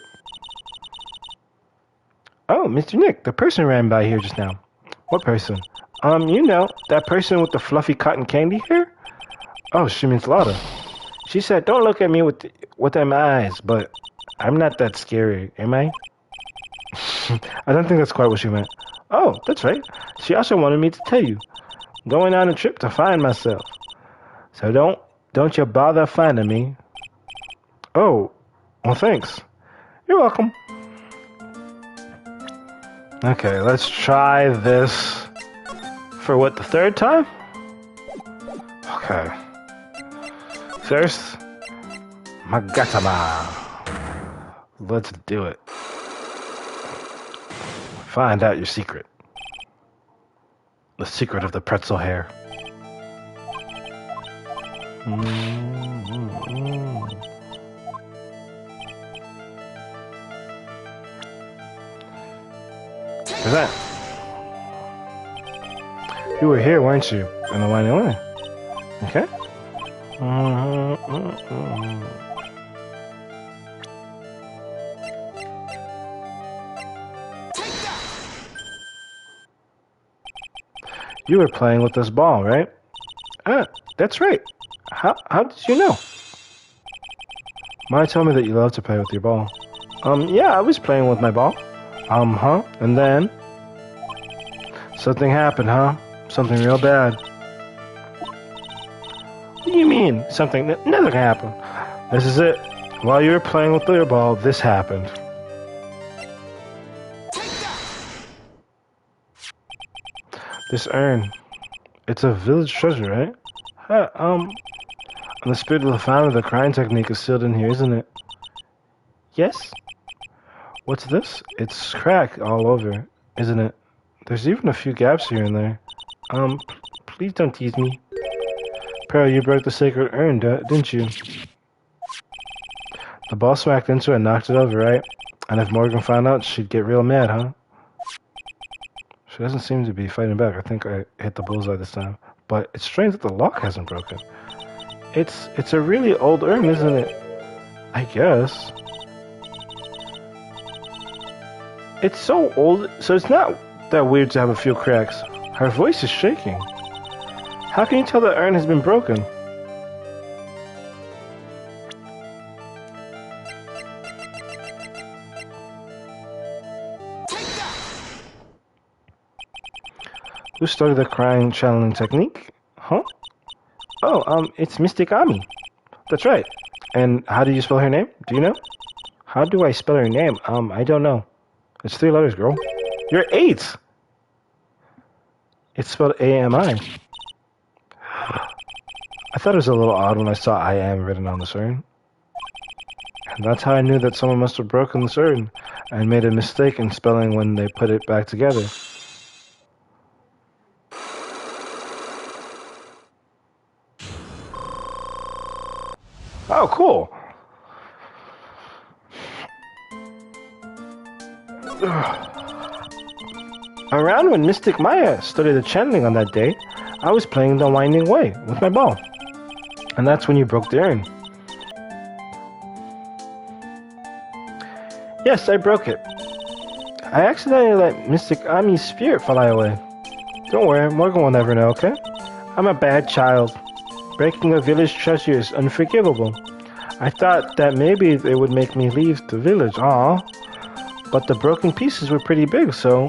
Oh, Mr. Nick, the person ran by here just now. What person? You know, that person with the fluffy cotton candy hair? Oh, she means Lada. She said, don't look at me with them eyes, but I'm not that scary, am I? I don't think that's quite what she meant. Oh, that's right. She also wanted me to tell you. Going on a trip to find myself. So don't you bother finding me. Oh, well thanks. You're welcome. Okay, let's try this for what, the third time? Okay. First, Magatama. Let's do it. Find out your secret. The secret of the pretzel hair. What's that? You were here, weren't you? In the winding way. Okay. You were playing with this ball, right? That's right. How did you know? Maya told me that you love to play with your ball. Yeah, I was playing with my ball. And then... Something happened, huh? Something real bad. What do you mean? Something... Nothing happened. This is it. While you were playing with your ball, this happened. This urn. It's a village treasure, right? The spirit of the founder of the crying technique is sealed in here, isn't it? Yes? What's this? It's cracked all over, isn't it? There's even a few gaps here and there. Please don't tease me. Pearl, you broke the sacred urn, didn't you? The ball smacked into it and knocked it over, right? And if Morgan found out, she'd get real mad, huh? She doesn't seem to be fighting back. I think I hit the bullseye this time. But it's strange that the lock hasn't broken. It's a really old urn, isn't it? I guess. It's so old, so it's not that weird to have a few cracks. Her voice is shaking. How can you tell the urn has been broken? Who started the crying channeling technique? Huh? Oh, it's Mystic Ami. That's right. And how do you spell her name? Do you know? How do I spell her name? I don't know. It's 3 letters, girl. You're 8! It's spelled A-M-I. I thought it was a little odd when I saw I am written on this urn. And that's how I knew that someone must have broken this urn and made a mistake in spelling when they put it back together. Oh, cool. Around when Mystic Maya studied the channeling on that day, I was playing the winding way with my ball. And that's when you broke the urn. Yes, I broke it. I accidentally let Mystic Ami's spirit fly away. Don't worry, Morgan will never know, okay? I'm a bad child. Breaking a village treasure is unforgivable. I thought that maybe they would make me leave the village, but the broken pieces were pretty big, so...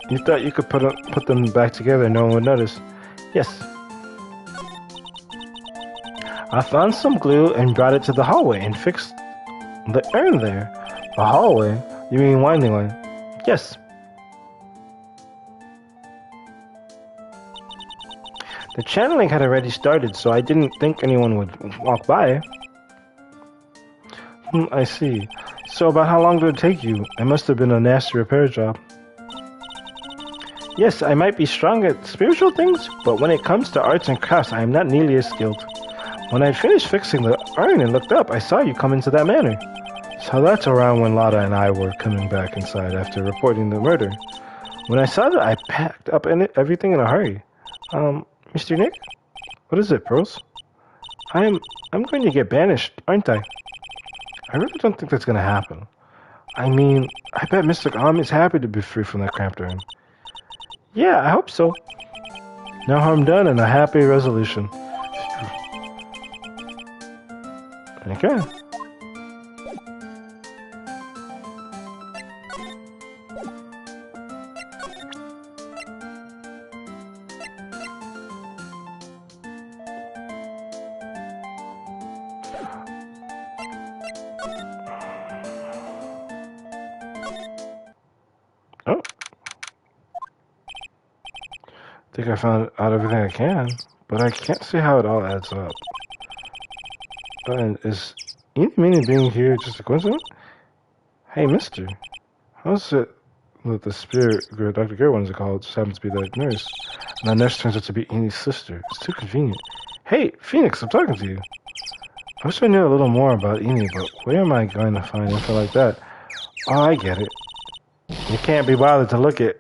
You thought you could put them back together and no one would notice? Yes. I found some glue and brought it to the hallway and fixed the urn there. The hallway? You mean winding line? Yes. The channeling had already started, so I didn't think anyone would walk by. I see. So about how long did it take you? It must have been a nasty repair job. Yes, I might be strong at spiritual things, but when it comes to arts and crafts, I am not nearly as skilled. When I finished fixing the urn and looked up, I saw you come into that manor. So that's around when Lotta and I were coming back inside after reporting the murder. When I saw that, I packed up everything in a hurry. Mr. Nick? What is it, Pros? I'm going to get banished, aren't I? I really don't think that's going to happen. I mean, I bet Mr. Am is happy to be free from that cramped urn. Yeah, I hope so. No harm done and a happy resolution. Okay. Oh. I think I found out everything I can, but I can't see how it all adds up. And is any meaning being here just a coincidence? Hey, mister. How's it that the spirit girl, Dr. Gerwin's called, just happens to be that nurse? And that nurse turns out to be Amy's sister. It's too convenient. Hey, Phoenix, I'm talking to you. I wish I knew a little more about Amy, but where am I going to find info like that? Oh, I get it. You can't be bothered to look at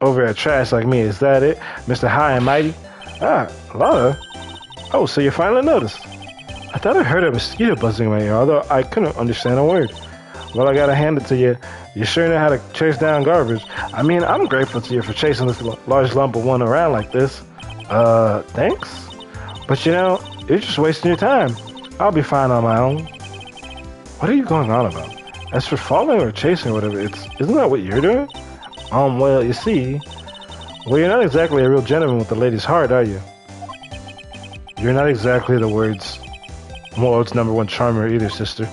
over at trash like me, is that it? Mr. High and Mighty? Ah, Lotta? Oh, so you finally noticed. I thought I heard a mosquito buzzing in my ear, although I couldn't understand a word. Well, I gotta hand it to you. You sure know how to chase down garbage. I mean, I'm grateful to you for chasing this large lump of one around like this. Thanks? But you know, you're just wasting your time. I'll be fine on my own. What are you going on about? As for following or chasing or whatever, isn't that what you're doing? Well, you see, you're not exactly a real gentleman with a lady's heart, are you? You're not exactly the world's #1 charmer either, sister.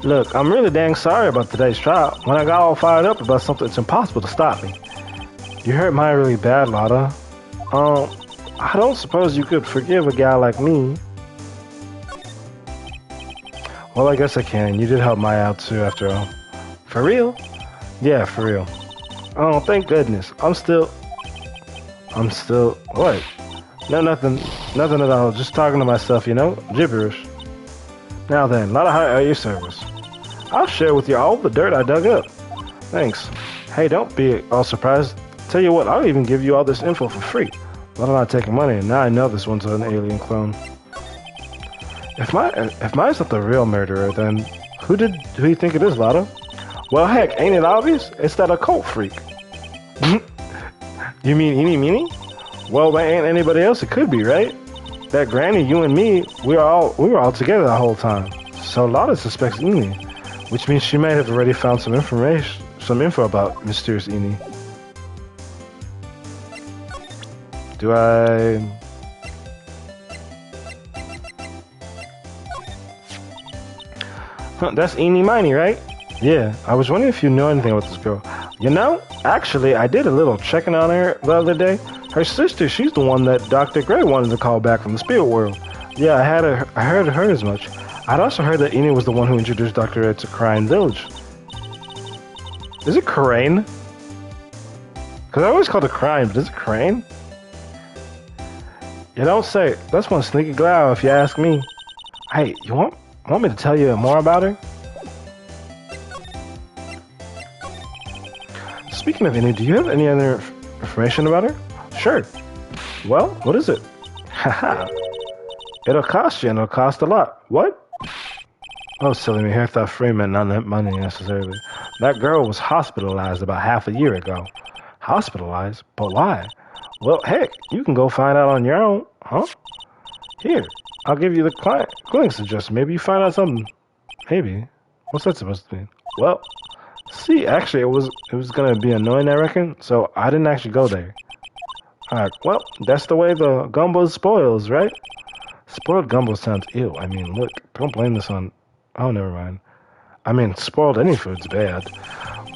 Look, I'm really dang sorry about today's trial. When I got all fired up about something, it's impossible to stop me. You hurt mine really bad, Lotta. I don't suppose you could forgive a guy like me. Well, I guess I can. You did help Maya out too, after all. For real? Yeah, for real. Oh, thank goodness. I'm still... What? No, nothing at all. Just talking to myself, you know? Gibberish. Now then, Lotta High at your service. I'll share with you all the dirt I dug up. Thanks. Hey, don't be all surprised. Tell you what, I'll even give you all this info for free. Lotta not taking money, and now I know this one's an alien clone. If mine's not the real murderer, then who do you think it is, Lotta? Well, heck, ain't it obvious? It's that occult freak. You mean Eeny Meeny? Well, there ain't anybody else it could be, right? That granny, you and me, we were all together the whole time. So Lotta suspects Eeny, which means she might have already found some info about mysterious Eeny. Do I... Huh, that's Eeny Miny, right? Yeah, I was wondering if you know anything about this girl. You know, actually, I did a little checking on her the other day. Her sister, she's the one that Dr. Gray wanted to call back from the spirit world. Yeah, I heard her as much. I'd also heard that Eeny was the one who introduced Dr. Ed to Crane Village. Is it Crane? Because I always called it Crane, but is it Crane? You don't say. That's one sneaky glow if you ask me. Hey, you want me to tell you more about her? Speaking of Eeny, do you have any other information about her? Sure. Well, what is it? Haha. It'll cost you, and it'll cost a lot. What? Oh, silly me. Here thought free meant not that money necessarily. That girl was hospitalized about half a year ago. Hospitalized? But why? Well, heck, you can go find out on your own. Huh? Here, I'll give you the clinic suggestion. Maybe you find out something. Maybe. What's that supposed to mean? Well, See, actually, it was gonna be annoying, I reckon. So I didn't actually go there. Alright, well, that's the way the gumbo spoils, right? Spoiled gumbo sounds ill. I mean, look, don't blame this on. Oh, never mind. I mean, spoiled any food's bad.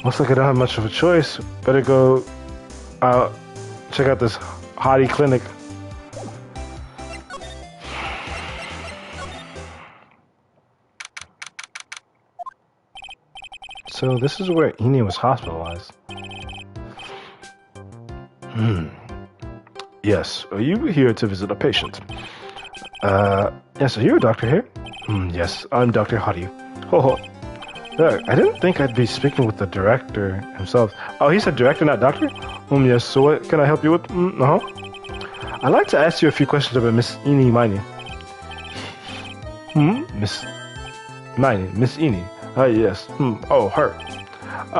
Looks like I don't have much of a choice. Better go check out this hottie clinic. So this is where Ine was hospitalized. Yes, are you here to visit a patient? Yes, are you a doctor here? Yes, I'm Dr. Hottie. Ho ho. Look, I didn't think I'd be speaking with the director himself. Oh, he said director, not doctor? Yes, so what can I help you with? I'd like to ask you a few questions about Miss Ine Miney. Miss Miney, Miss Ine. Yes. Oh, her.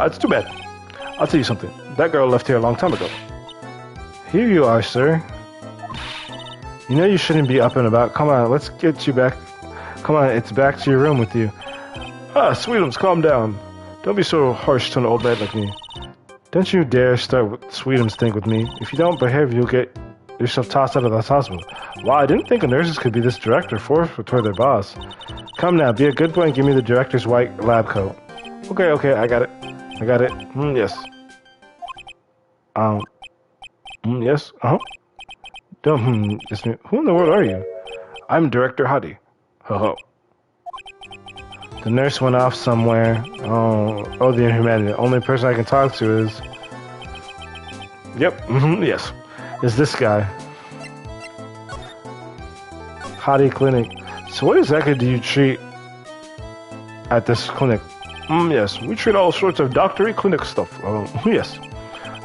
It's too bad. I'll tell you something. That girl left here a long time ago. Here you are, sir. You know you shouldn't be up and about. Come on, let's get you back. Come on, it's back to your room with you. Sweetums, calm down. Don't be so harsh to an old man like me. Don't you dare start with Sweetums thing with me. If you don't behave, you'll get yourself tossed out of this hospital. Wow, I didn't think nurses could be this director forceful toward their boss. Come now, be a good boy and give me the director's white lab coat. Okay, I got it. Yes. Yes, Don't, yes, who in the world are you? I'm Director Hottie. Ho ho. The nurse went off somewhere. Oh, the inhumanity. The only person I can talk to is... Yep, yes. Is this guy. Hottie Clinic. So what exactly do you treat at this clinic? Yes, we treat all sorts of doctory clinic stuff. Yes.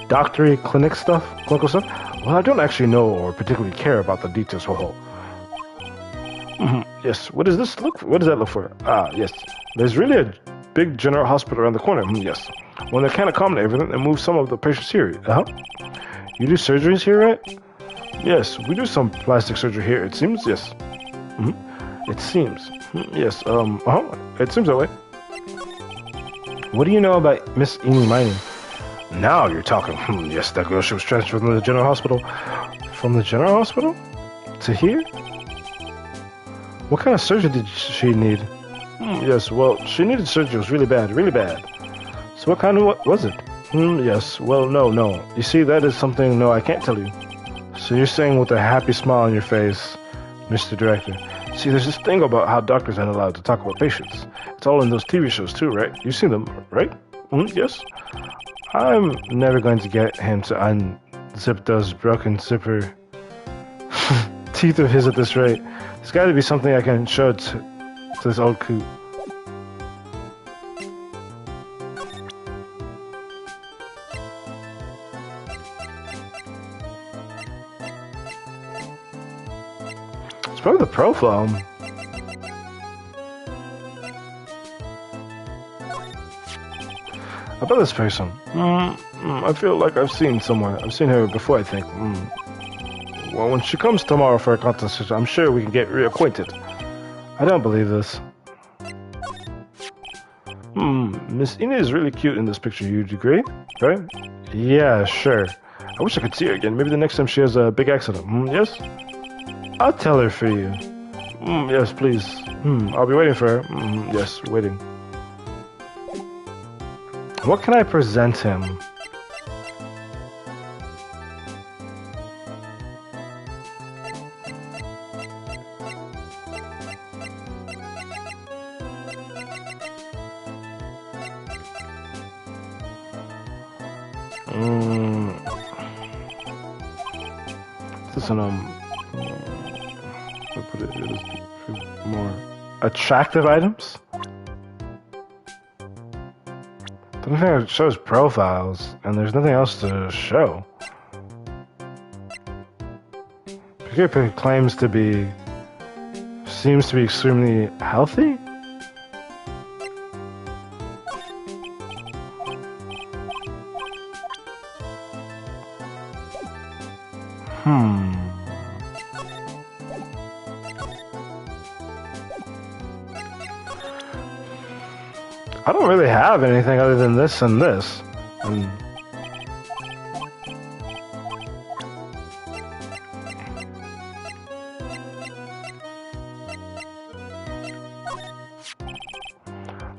Doctory clinic stuff? Clinical stuff? Well, I don't actually know or particularly care about the details. Ho ho. Yes. What does that look for? Yes. There's really a big general hospital around the corner. Yes. When they can't accommodate everything, they move some of the patients here. You do surgeries here, right? Yes. We do some plastic surgery here, it seems. Yes. It seems. Yes. It seems that way. What do you know about Miss Ine Mining? Now you're talking. Yes, that girl, she was transferred from the general hospital. From the general hospital? To here? What kind of surgery did she need? Yes, well, she needed surgery. It was really bad, really bad. So what kind of what was it? Yes, well, no. You see, that is something, no, I can't tell you. So you're saying with a happy smile on your face, Mr. Director. See, there's this thing about how doctors aren't allowed to talk about patients. It's all in those TV shows too, right? You've seen them, right? Yes. I'm never going to get him to unzip those broken zipper teeth of his at this rate. There's got to be something I can show to this old coot. It's probably the profile. About this person. I feel like I've seen somewhere. I've seen her before, I think. Well, when she comes tomorrow for a consultation, I'm sure we can get reacquainted. I don't believe this. Miss Ina is really cute in this picture. You'd agree? Right? Yeah, sure. I wish I could see her again. Maybe the next time she has a big accident. Yes? I'll tell her for you. Yes, please. I'll be waiting for her. Yes, waiting. What can I present him? Listen, put it as more attractive items. I don't think it shows profiles, and there's nothing else to show. Picture claims to be, seems to be extremely healthy. I don't really have anything other than this and this. And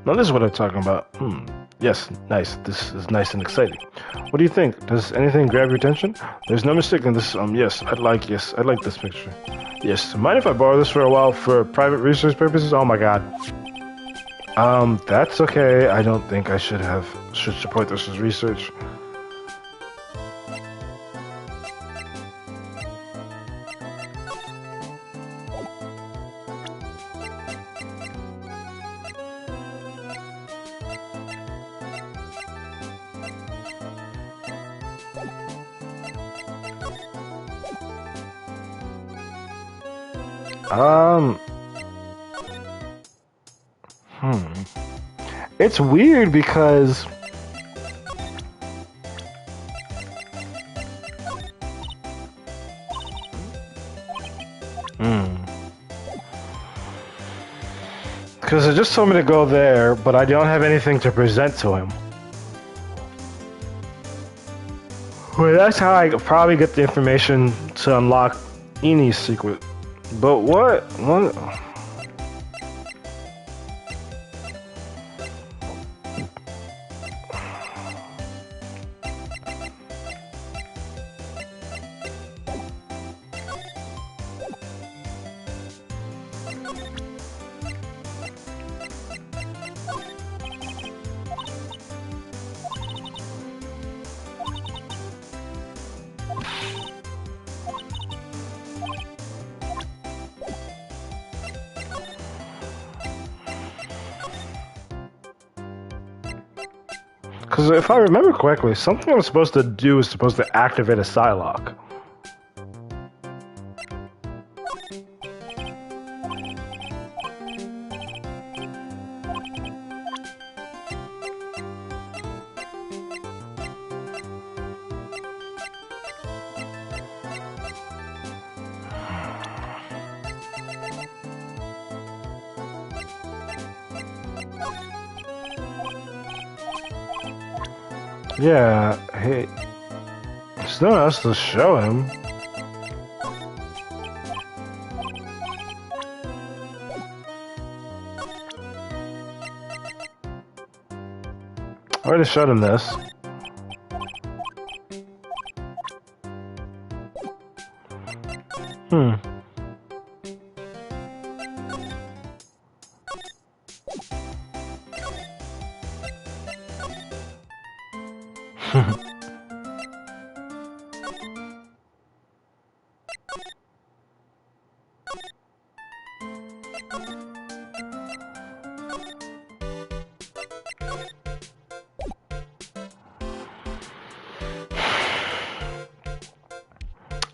now this is what I'm talking about. Yes, nice. This is nice and exciting. What do you think? Does anything grab your attention? There's no mistaking this. Yes, I'd like this picture. Yes. Mind if I borrow this for a while for private research purposes? Oh my god. That's okay. I don't think I should support this as research. It's weird because it just told me to go there, but I don't have anything to present to him. Well, that's how I probably get the information to unlock Eni's secret. But what? Because if I remember correctly, something I'm supposed to do is supposed to activate a Psylocke. Yeah, hey, there's no one else to show him. I already showed him this.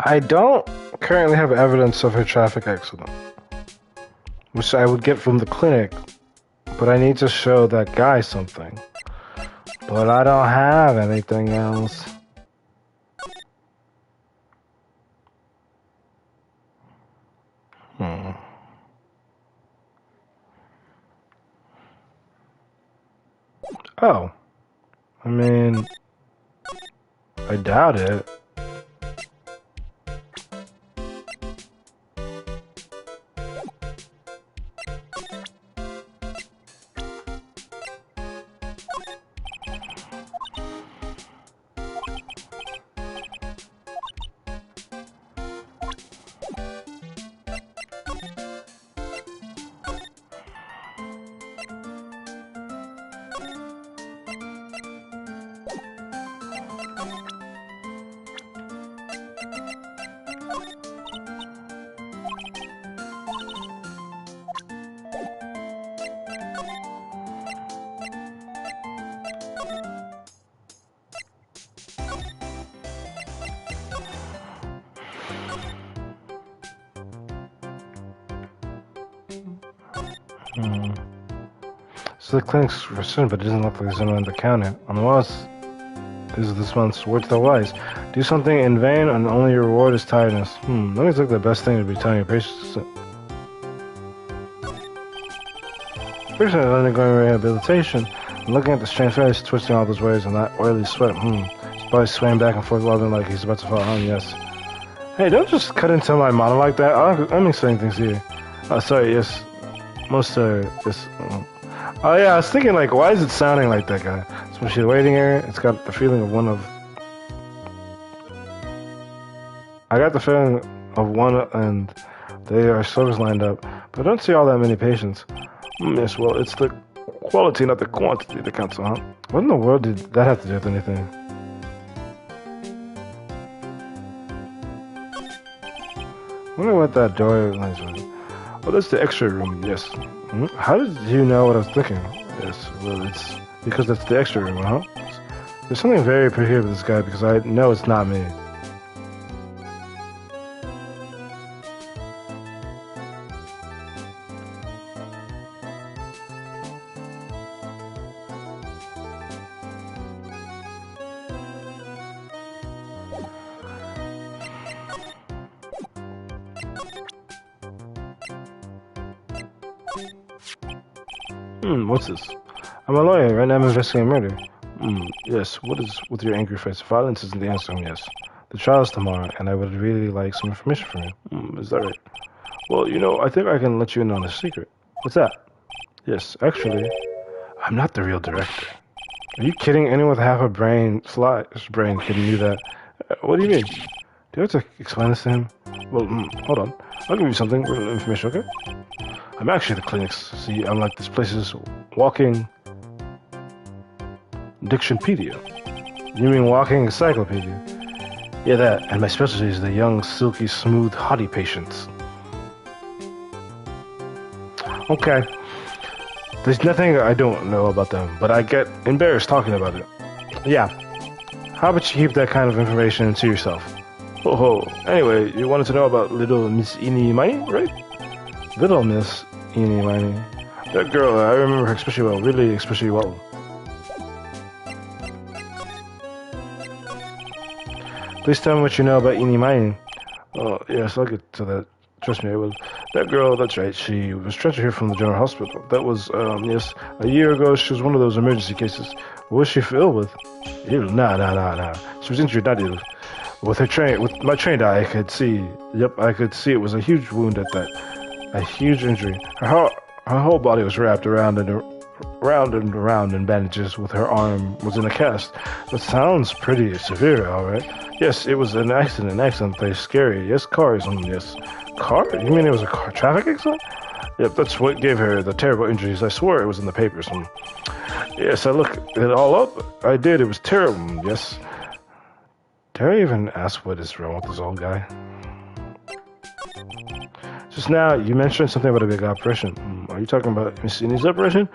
I don't currently have evidence of her traffic accident, which I would get from the clinic, but I need to show that guy something. But I don't have anything else. Oh. I mean, I doubt it. So the clinic's resumed, but it doesn't look like there's anyone on the counter. On the walls, this month's words that wise. Do something in vain, and only your reward is tiredness. That looks like the best thing to be telling your patients. Person is undergoing rehabilitation. Looking at the strange face, twisting all those waves and that oily sweat. His body swaying back and forth, wobbling like he's about to fall. Yes. Hey, don't just cut into my monologue like that. I'm explaining things here. Sorry, yes. Most, yes. Oh, yeah, I was thinking, like, why is it sounding like that guy? Especially the waiting area, it's got the feeling of one of... I got the feeling of one, and they are soldiers lined up, but I don't see all that many patients. Yes, well, it's the quality, not the quantity that counts, huh? What in the world did that have to do with anything? I wonder what that door is. Oh, that's the X-ray room, yes. How did you know what I was thinking? Yes, well, it's because that's the X-ray room, huh? There's something very peculiar with this guy because I know it's not me. What's this? I'm a lawyer, right now I'm investigating murder. Yes, what is with your angry face? Violence isn't the answer, yes. The trial's tomorrow, and I would really like some information from you. Is that right? Well, you know, I think I can let you in on a secret. What's that? Yes, actually, I'm not the real director. Are you kidding? Anyone with half a brain, brain can do that. What do you mean? Do you have to explain this to him? Well, hold on. I'll give you something, information, okay? I'm actually the clinic's. See, I'm like this place's walking dictionpedia. You mean walking encyclopedia? Yeah, that. And my specialty is the young, silky, smooth, haughty patients. Okay. There's nothing I don't know about them, but I get embarrassed talking about it. Yeah. How about you keep that kind of information to yourself? Oh, anyway, you wanted to know about little Miss Eenie Miney, right? Little Miss Eenie Miney. That girl, I remember her especially well, really especially well. Please tell me what you know about Eenie Miney. Oh, yes, I'll get to that. Trust me, I will. That girl, that's right, she was transferred here from the general hospital. That was, yes, a year ago, she was one of those emergency cases. What was she ill with? Ill? Nah. She was injured, not ill. With my trained eye, I could see. Yep, I could see it was a huge wound at that. A huge injury. Her whole body was wrapped around and around in bandages, with her arm was in a cast. That sounds pretty severe, alright. Yes, it was an accident place, scary. Yes, cars, yes. Car? You mean it was a traffic accident? Yep, that's what gave her the terrible injuries. I swore it was in the papers. Yes, I looked it all up. I did, it was terrible, yes. Did I even ask what is wrong with this old guy? Just now, you mentioned something about a big operation. Are you talking about Miss Enie's operation?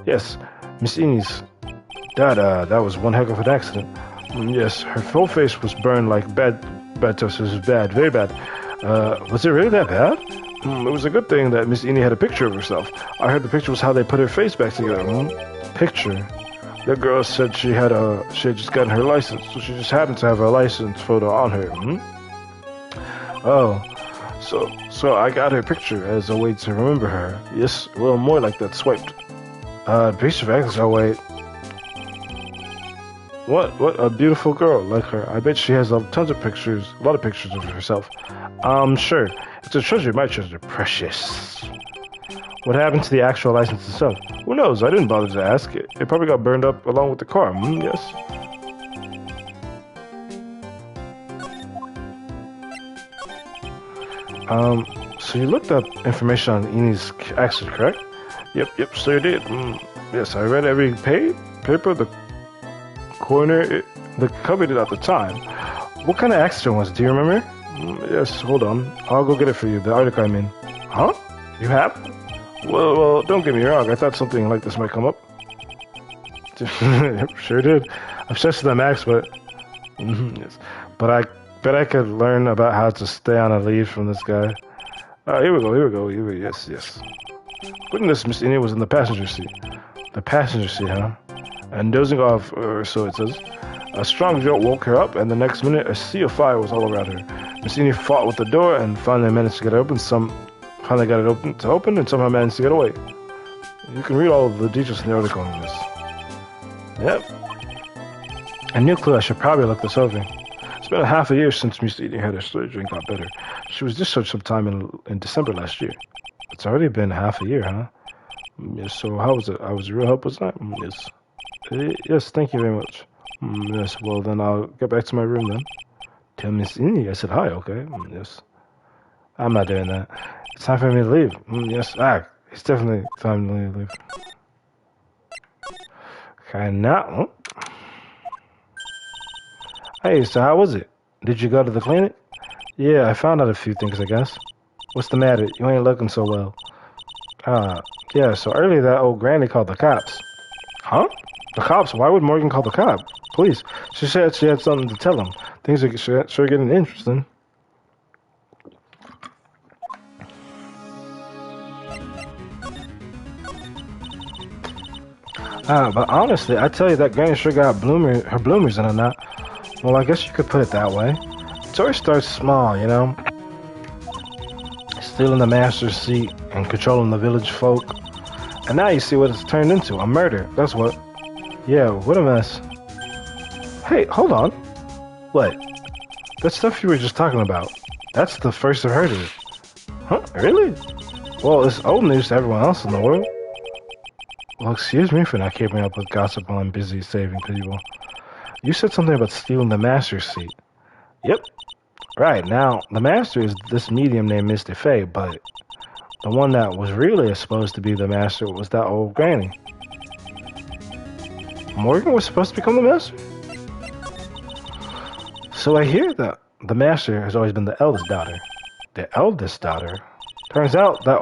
Yes, Miss Enie's. That was one heck of an accident. Yes, her full face was burned like bad toast. It was bad, very bad. Was it really that bad? It was a good thing that Miss Eenie had a picture of herself. I heard the picture was how they put her face back together. Picture? That girl said she had just gotten her license, so she just happened to have a license photo on her. Oh, so I got her picture as a way to remember her. Yes, well, more like that swiped. Piece of X, oh wait. What a beautiful girl like her. I bet she has tons of pictures, a lot of pictures of herself. Sure. It's a treasure, my treasure. Precious. What happened to the actual license itself? Who knows? I didn't bother to ask. It probably got burned up along with the car. Yes. So you looked up information on Enie's accident, correct? Yep, so you did. Yes, I read every paper the coroner covered it at the time. What kind of accident was it? Do you remember? Yes, hold on. I'll go get it for you. The article I'm in. Huh? You have? Well, don't get me wrong. I thought something like this might come up. Sure did. I'm stressed to the max, but... yes. But I bet I could learn about how to stay on a lead from this guy. Here we go. Yes. Witness Miss Eenie was in the passenger seat. The passenger seat, huh? And dozing off, or so it says. A strong jolt woke her up, and the next minute, a sea of fire was all around her. Miss Eenie fought with the door and finally managed to get it open. Finally got it open, and somehow managed to get away. You can read all of the details in the article on this. Yep. A new clue. I should probably look this over. It's been a half a year since Miss Edie had her surgery and got better. She was discharged sometime in December last year. It's already been half a year, huh? Yes, so how was it? I was a real help, was I? Yes. Yes, thank you very much. Yes, well then I'll get back to my room then. Tell Miss Edie I said hi, okay? Yes. I'm not doing that. It's time for me to leave. Yes, it's definitely time to leave. Okay, now... Hey, so how was it? Did you go to the clinic? Yeah, I found out a few things, I guess. What's the matter? You ain't looking so well. Yeah, so earlier that old granny called the cops. Huh? The cops? Why would Morgan call the cop? Police. She said she had something to tell them. Things are sure getting interesting. But honestly, I tell you that granny sure got her bloomers in or not. Well, I guess you could put it that way. The story starts small, you know? Stealing the master's seat and controlling the village folk. And now you see what it's turned into, a murder. That's what. Yeah, what a mess. Hey, hold on. What? That stuff you were just talking about. That's the first I've heard of it. Huh? Really? Well, it's old news to everyone else in the world. Well, excuse me for not keeping up with gossip while I'm busy saving people. You said something about stealing the master's seat. Yep. Right, now, the master is this medium named Mr. Fay, but the one that was really supposed to be the master was that old granny. Morgan was supposed to become the master? So I hear that the master has always been the eldest daughter. The eldest daughter? Turns out that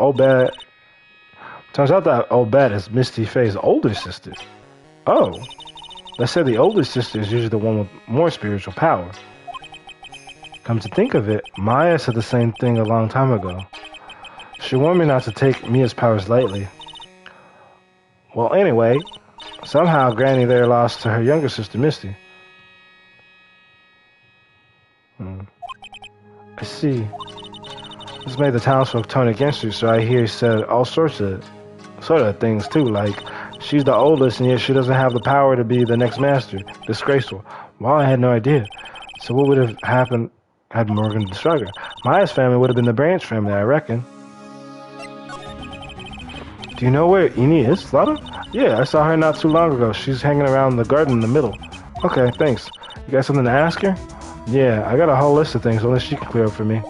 old bat is Misty Fay's older sister. Oh. They said the older sister is usually the one with more spiritual power. Come to think of it, Maya said the same thing a long time ago. She warned me not to take Mia's powers lightly. Well, anyway, somehow Granny there lost to her younger sister, Misty. I see. This made the townsfolk turn against her, so I hear he said all sorts of things too, like she's the oldest and yet she doesn't have the power to be the next master. Disgraceful. Well, I had no idea. So what would have happened had Morgan destroyed her? Maya's family would have been the Branch family, I reckon. Do you know where Ini is, Lotto? Yeah, I saw her not too long ago. She's hanging around the garden in the middle. Okay, thanks. You got something to ask her? Yeah, I got a whole list of things, only she can clear up for me.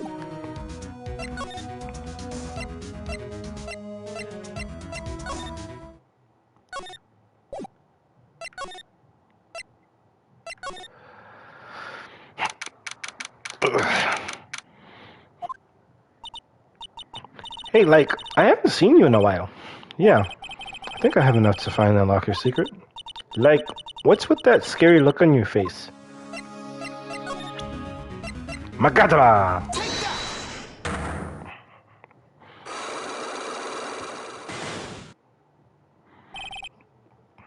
Hey, I haven't seen you in a while. Yeah, I think I have enough to find and unlock your secret. What's with that scary look on your face? Magadra!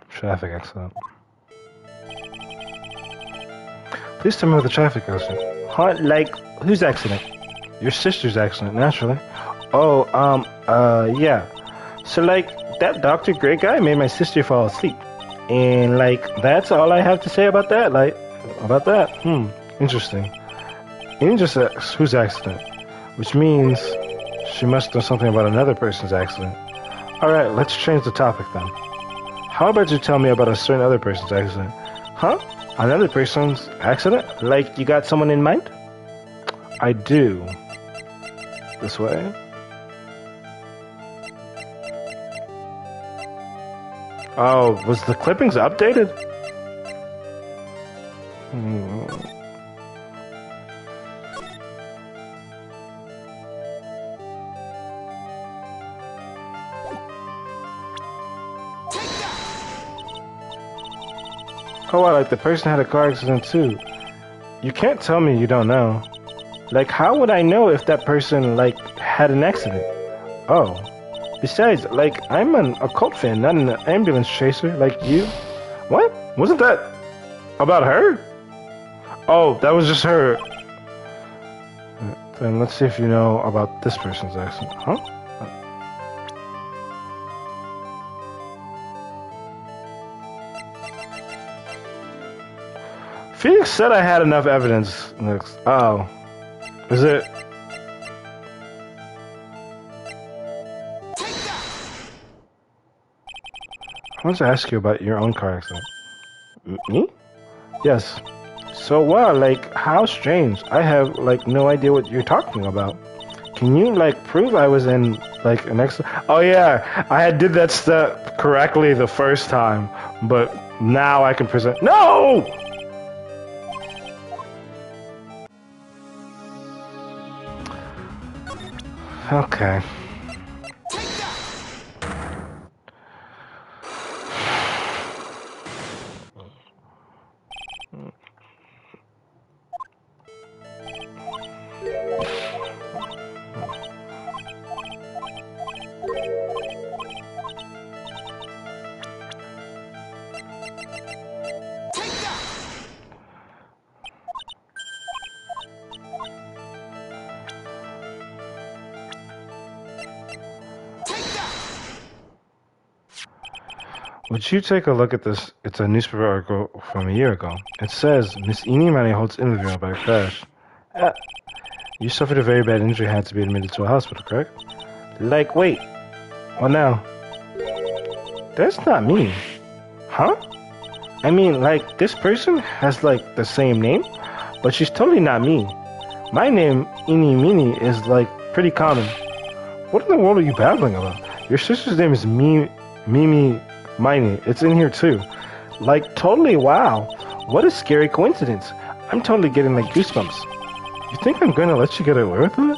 Traffic accident. Please tell me about the traffic accident. Huh? Whose accident? Your sister's accident, naturally. Oh, yeah. So, that Dr. Grey guy made my sister fall asleep. And, that's all I have to say about that. About that. Interesting. And just whose accident? Which means she must have done something about another person's accident. Alright, let's change the topic then. How about you tell me about a certain other person's accident? Huh? Another person's accident? You got someone in mind? I do. This way? Oh, was the clippings updated? Oh, wow, the person had a car accident too. You can't tell me you don't know. How would I know if that person, had an accident? Oh. Besides, I'm an occult fan, not an ambulance chaser like you. What? Wasn't that about her? Oh, that was just her. Then let's see if you know about this person's accident. Huh? Felix said I had enough evidence. Oh. Is it? I want to ask you about your own car accident. Me? Yes. So wow, like, how strange. I have, like, no idea what you're talking about. Can you, like, prove I was in, like, an accident? Oh yeah, I did that step correctly the first time, but now I can present. No! Okay. Would you take a look at this? It's a newspaper article from a year ago. It says Miss Eenie Manny holds interview about a crash. You suffered a very bad injury and had to be admitted to a hospital, correct? Like, wait. What now? That's not me. Huh? I mean, like, this person has, like, the same name, but she's totally not me. My name, Eenie Meenie, is, like, pretty common. What in the world are you babbling about? Your sister's name is Mimi Miney. It's in here too. Like, totally, wow. What a scary coincidence. I'm totally getting, like, goosebumps. You think I'm gonna let you get away with it?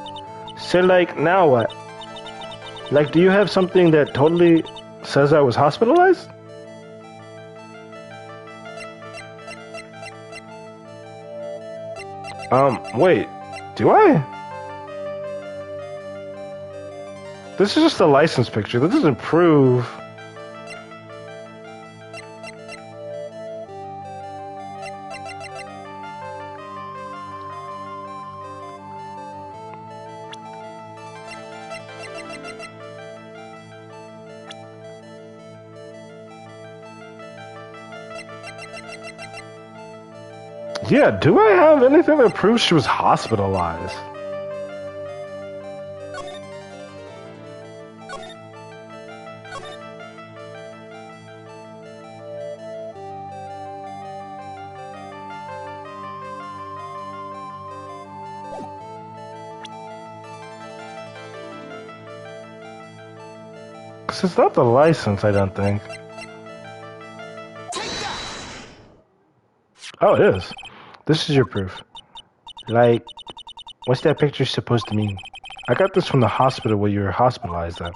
So, like, now what? Like, do you have something that totally says I was hospitalized? Wait. Do I? This is just a license picture. That doesn't prove... Yeah, do I have anything that proves she was hospitalized? Because it's not the license, I don't think. Oh, it is. This is your proof. Like, what's that picture supposed to mean? I got this from the hospital where you were hospitalized at.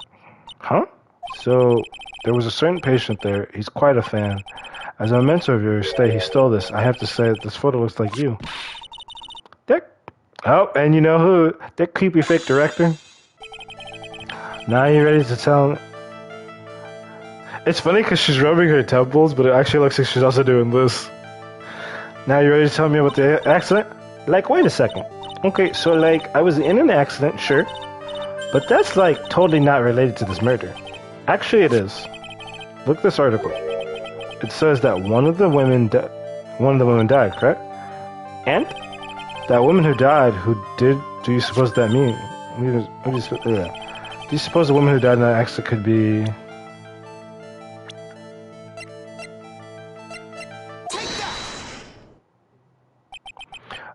Huh? So, there was a certain patient there. He's quite a fan. As a memento of your stay, he stole this. I have to say that this photo looks like you. Oh, and you know who? That creepy fake director? Now you ready to tell him? It's funny because she's rubbing her temples, but it actually looks like she's also doing this. Now you ready to tell me about the accident? Like, wait a second. Okay, so, like, I was in an accident, sure. But that's, like, totally not related to this murder. Actually, it is. Look at this article. It says that one of the women died, correct? And that woman who died, do you suppose that mean? Do you suppose the woman who died in that accident could be...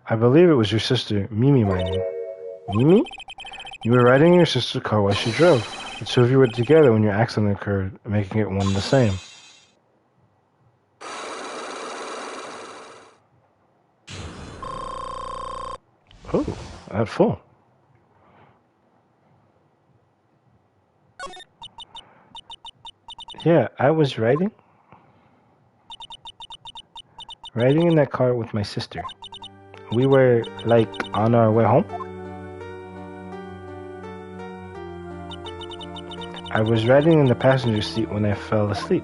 I believe it was your sister, Mimi Miney. Mimi? You were riding in your sister's car while she drove. The two of you were together when your accident occurred, making it one and the same. Oh, at full. Yeah, I was riding in that car with my sister. We were, like, on our way home. I was riding in the passenger seat when I fell asleep.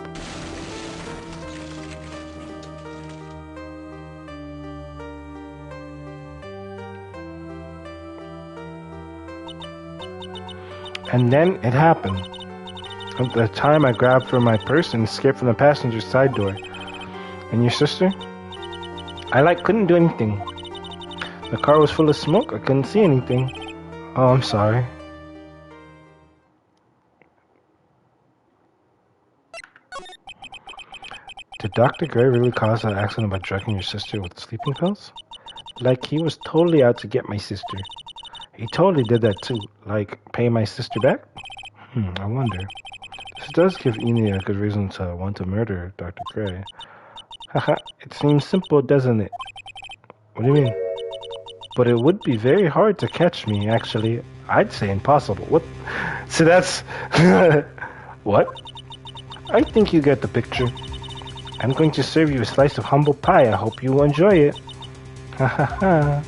And then it happened. At the time, I grabbed for my purse and escaped from the passenger side door. And your sister? couldn't do anything. The car was full of smoke. I couldn't see anything. Oh, I'm sorry. Did Dr. Gray really cause that accident by drugging your sister with sleeping pills? Like, he was totally out to get my sister. He totally did that too. Like, pay my sister back? I wonder. This does give Enya a good reason to want to murder Dr. Gray. Haha, it seems simple, doesn't it? What do you mean? But it would be very hard to catch me, actually. I'd say impossible. What? So that's... What? I think you get the picture. I'm going to serve you a slice of humble pie. I hope you enjoy it. Ha ha ha.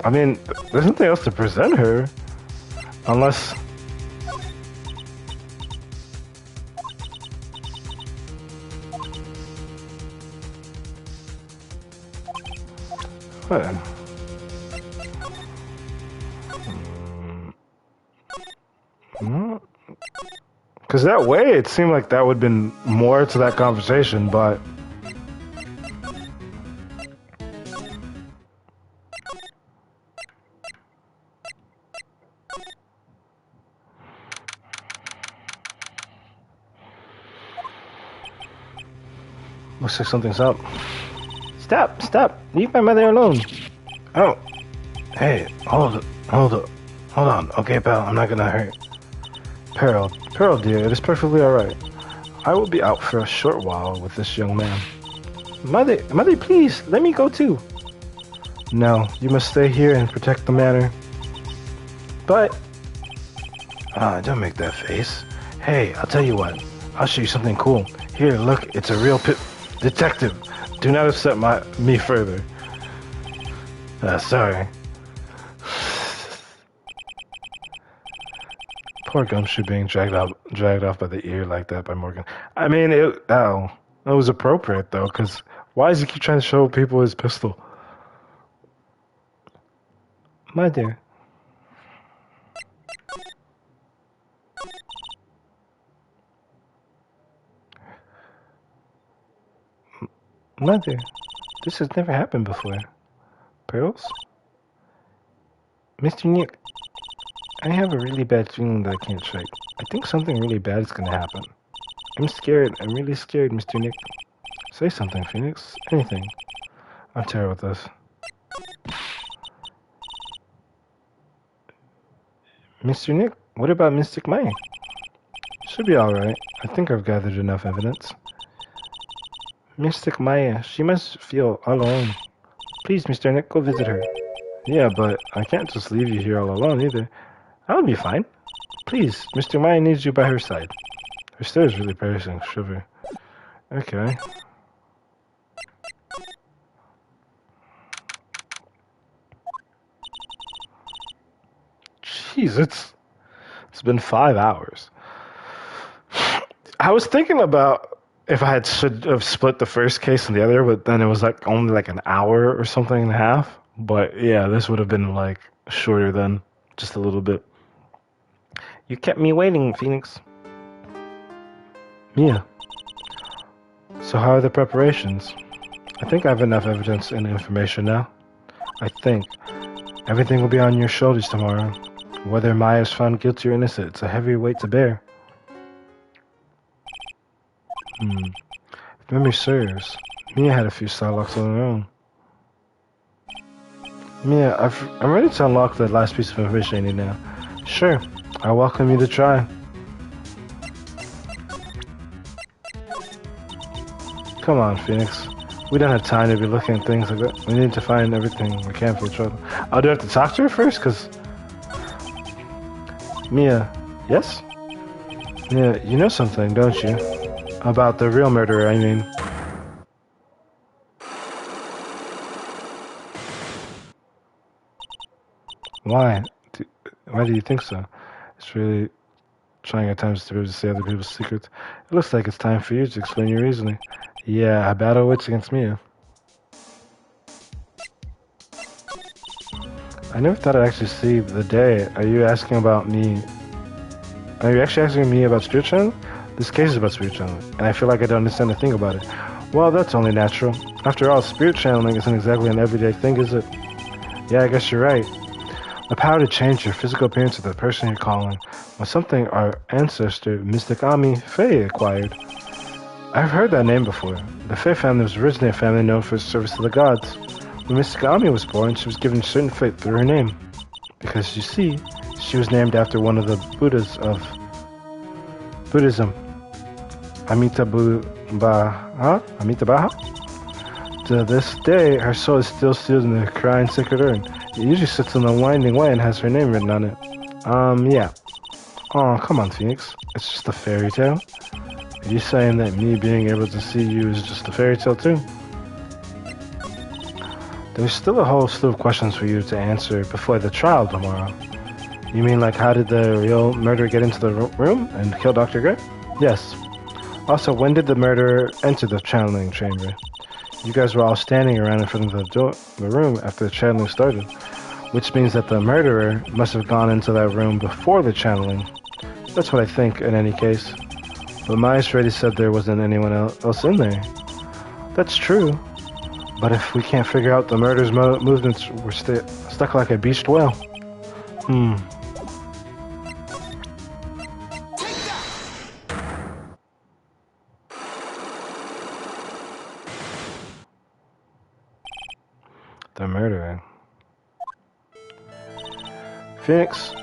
I mean, there's nothing else to present her. Unless... What? Because that way, it seemed like that would have been more to that conversation, but... Looks like something's up. Stop! Leave my mother alone! Oh! Hey, hold on. Okay, pal, I'm not gonna hurt. Pearl dear, it is perfectly alright. I will be out for a short while with this young man. Mother, please, let me go too. No, you must stay here and protect the manor. But... don't make that face. Hey, I'll tell you what. I'll show you something cool. Here, look, it's a real detective. Do not upset me further. Sorry. Poor Gumshoe being dragged off by the ear like that by Morgan. I mean, it was appropriate though, because why does he keep trying to show people his pistol? My dear. Mother, this has never happened before. Pearls? Mr. Nick, I have a really bad feeling that I can't shake. I think something really bad is gonna happen. I'm scared. I'm really scared, Mr. Nick. Say something, Phoenix. Anything. I'm terrible with this. Mr. Nick, what about Mystic May? Should be alright. I think I've gathered enough evidence. Mystic Maya, she must feel alone. Please, Mr. Nick, go visit her. Yeah, but I can't just leave you here all alone either. I'll be fine. Please, Mr. Maya needs you by her side. Her stare is really piercing, shiver. Okay. Jeez, it's been 5 hours. I was thinking about if I should have split the first case and the other, but then it was like only like an hour or something and a half. But yeah, this would have been like shorter than just a little bit. You kept me waiting, Phoenix. Mia. So how are the preparations? I think I have enough evidence and information now. I think. Everything will be on your shoulders tomorrow. Whether Maya is found guilty or innocent, it's a heavy weight to bear. If memory serves, Mia had a few Psylocks on her own. Mia, I'm ready to unlock the last piece of information I need now. Sure, I welcome you to try. Come on, Phoenix. We don't have time to be looking at things like that. We need to find everything we can for each other. Oh, do I have to talk to her first? Because... Mia, yes? Mia, you know something, don't you? About the real murderer, I mean. Why? Why do you think so? It's really trying at times to be able to say other people's secrets. It looks like it's time for you to explain your reasoning. Yeah, I battle wits against Mia. I never thought I'd actually see the day. Are you asking about me? Are you actually asking me about Spirit Channel? This case is about spirit channeling, and I feel like I don't understand a thing about it. Well, that's only natural. After all, spirit channeling isn't exactly an everyday thing, is it? Yeah, I guess you're right. The power to change your physical appearance of the person you're calling was something our ancestor, Mystic Ami Faye, acquired. I've heard that name before. The Faye family was originally a family known for its service to the gods. When Mystic Ami was born, she was given certain fate through her name. Because, you see, she was named after one of the Buddhas of Buddhism, Amitabha? To this day, her soul is still sealed in the crying sacred urn. It usually sits in a winding way and has her name written on it. Yeah. Oh, come on, Phoenix. It's just a fairy tale. Are you saying that me being able to see you is just a fairy tale too? There's still a whole slew of questions for you to answer before the trial tomorrow. You mean like how did the real murderer get into the room and kill Dr. Gray? Yes. Also, when did the murderer enter the channeling chamber? You guys were all standing around in front of the room after the channeling started, which means that the murderer must have gone into that room before the channeling. That's what I think in any case. But Maya's already said there wasn't anyone else in there. That's true. But if we can't figure out the murderer's movements, we're stuck like a beached whale. The murderer. Phoenix,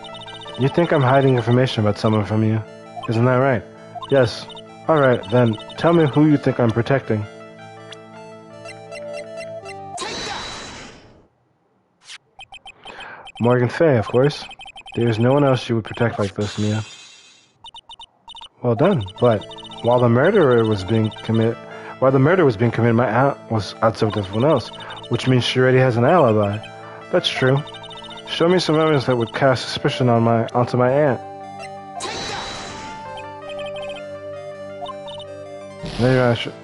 you think I'm hiding information about someone from you? Isn't that right? Yes. Alright, then tell me who you think I'm protecting. Morgan Fay, of course. There's no one else you would protect like this, Mia. Well done. But while the murder was being committed, my aunt was outside of everyone else, which means she already has an alibi. That's true. Show me some evidence that would cast suspicion onto my aunt. Maybe I should.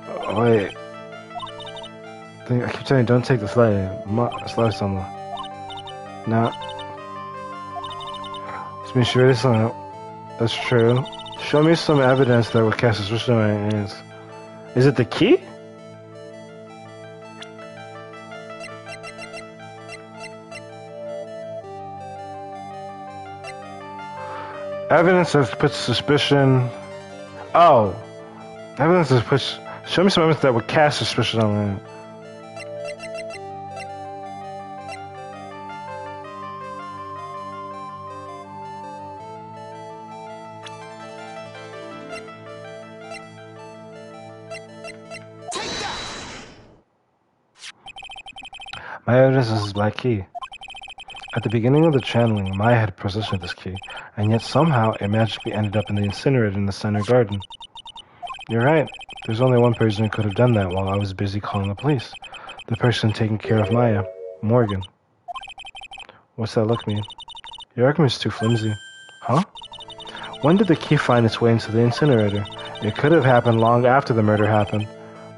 Oh, wait. I keep telling you, don't take the slide somewhere. No. This means she already saw it. That's true. Show me some evidence that would cast suspicion on my aunt. Is it the key? Evidence that puts suspicion. Oh. Evidence that puts. Show me some evidence that would cast suspicion on my aunt. My evidence is this black key. At the beginning of the channeling, Maya had possession of this key, and yet somehow it magically ended up in the incinerator in the center garden. You're right. There's only one person who could have done that while I was busy calling the police. The person taking care of Maya, Morgan. What's that look mean? Your argument's too flimsy. Huh? When did the key find its way into the incinerator? It could have happened long after the murder happened.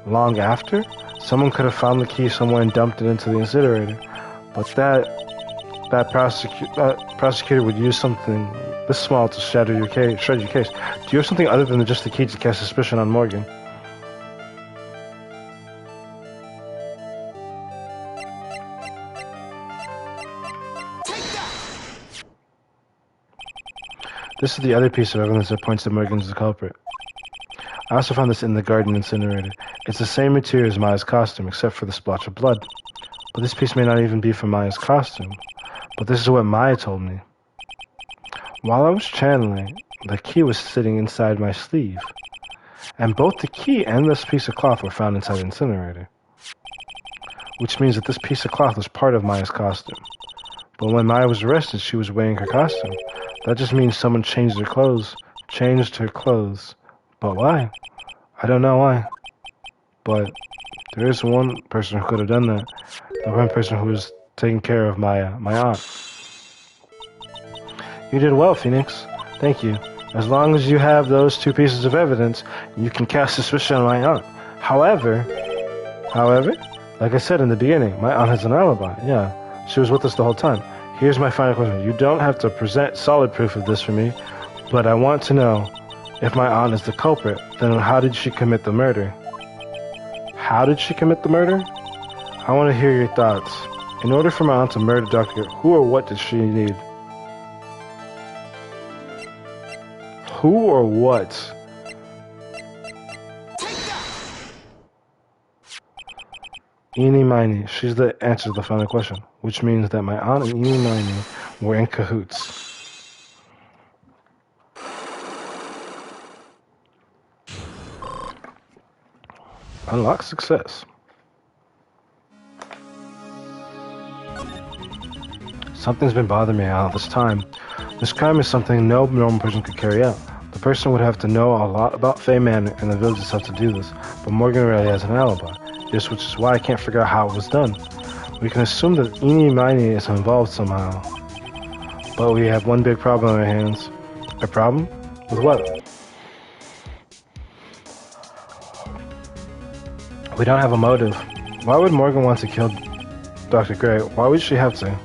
Long after? Someone could have found the key somewhere and dumped it into the incinerator. But that prosecutor would use something this small to shred your case. Do you have something other than just the key to cast suspicion on Morgan? This is the other piece of evidence that points to Morgan as the culprit. I also found this in the garden incinerator. It's the same material as Maya's costume, except for the splotch of blood. But this piece may not even be from Maya's costume. But this is what Maya told me. While I was channeling, the key was sitting inside my sleeve. And both the key and this piece of cloth were found inside the incinerator. Which means that this piece of cloth was part of Maya's costume. But when Maya was arrested, she was wearing her costume. That just means someone changed her clothes. But why? I don't know why. But there is one person who could have done that. The one person who was taking care of my aunt. You did well, Phoenix. Thank you. As long as you have those two pieces of evidence, you can cast suspicion on my aunt. However, like I said in the beginning, my aunt has an alibi. Yeah, she was with us the whole time. Here's my final question. You don't have to present solid proof of this for me, But I want to know, if my aunt is the culprit, then how did she commit the murder? How did she commit the murder? I want to hear your thoughts. In order for my aunt to murder Doctor, who or what did she need? Who or what? Eeny Miny. She's the answer to the final question, which means that my aunt and Eeny Miny were in cahoots. Unlock success. Something's been bothering me all this time. This crime is something no normal person could carry out. The person would have to know a lot about Fey Manor and the village itself to do this, but Morgan really has an alibi. This, which is why I can't figure out how it was done. We can assume that Eeny Miny is involved somehow. But we have one big problem on our hands. A problem? With what? We don't have a motive. Why would Morgan want to kill Dr. Gray? Why would she have to?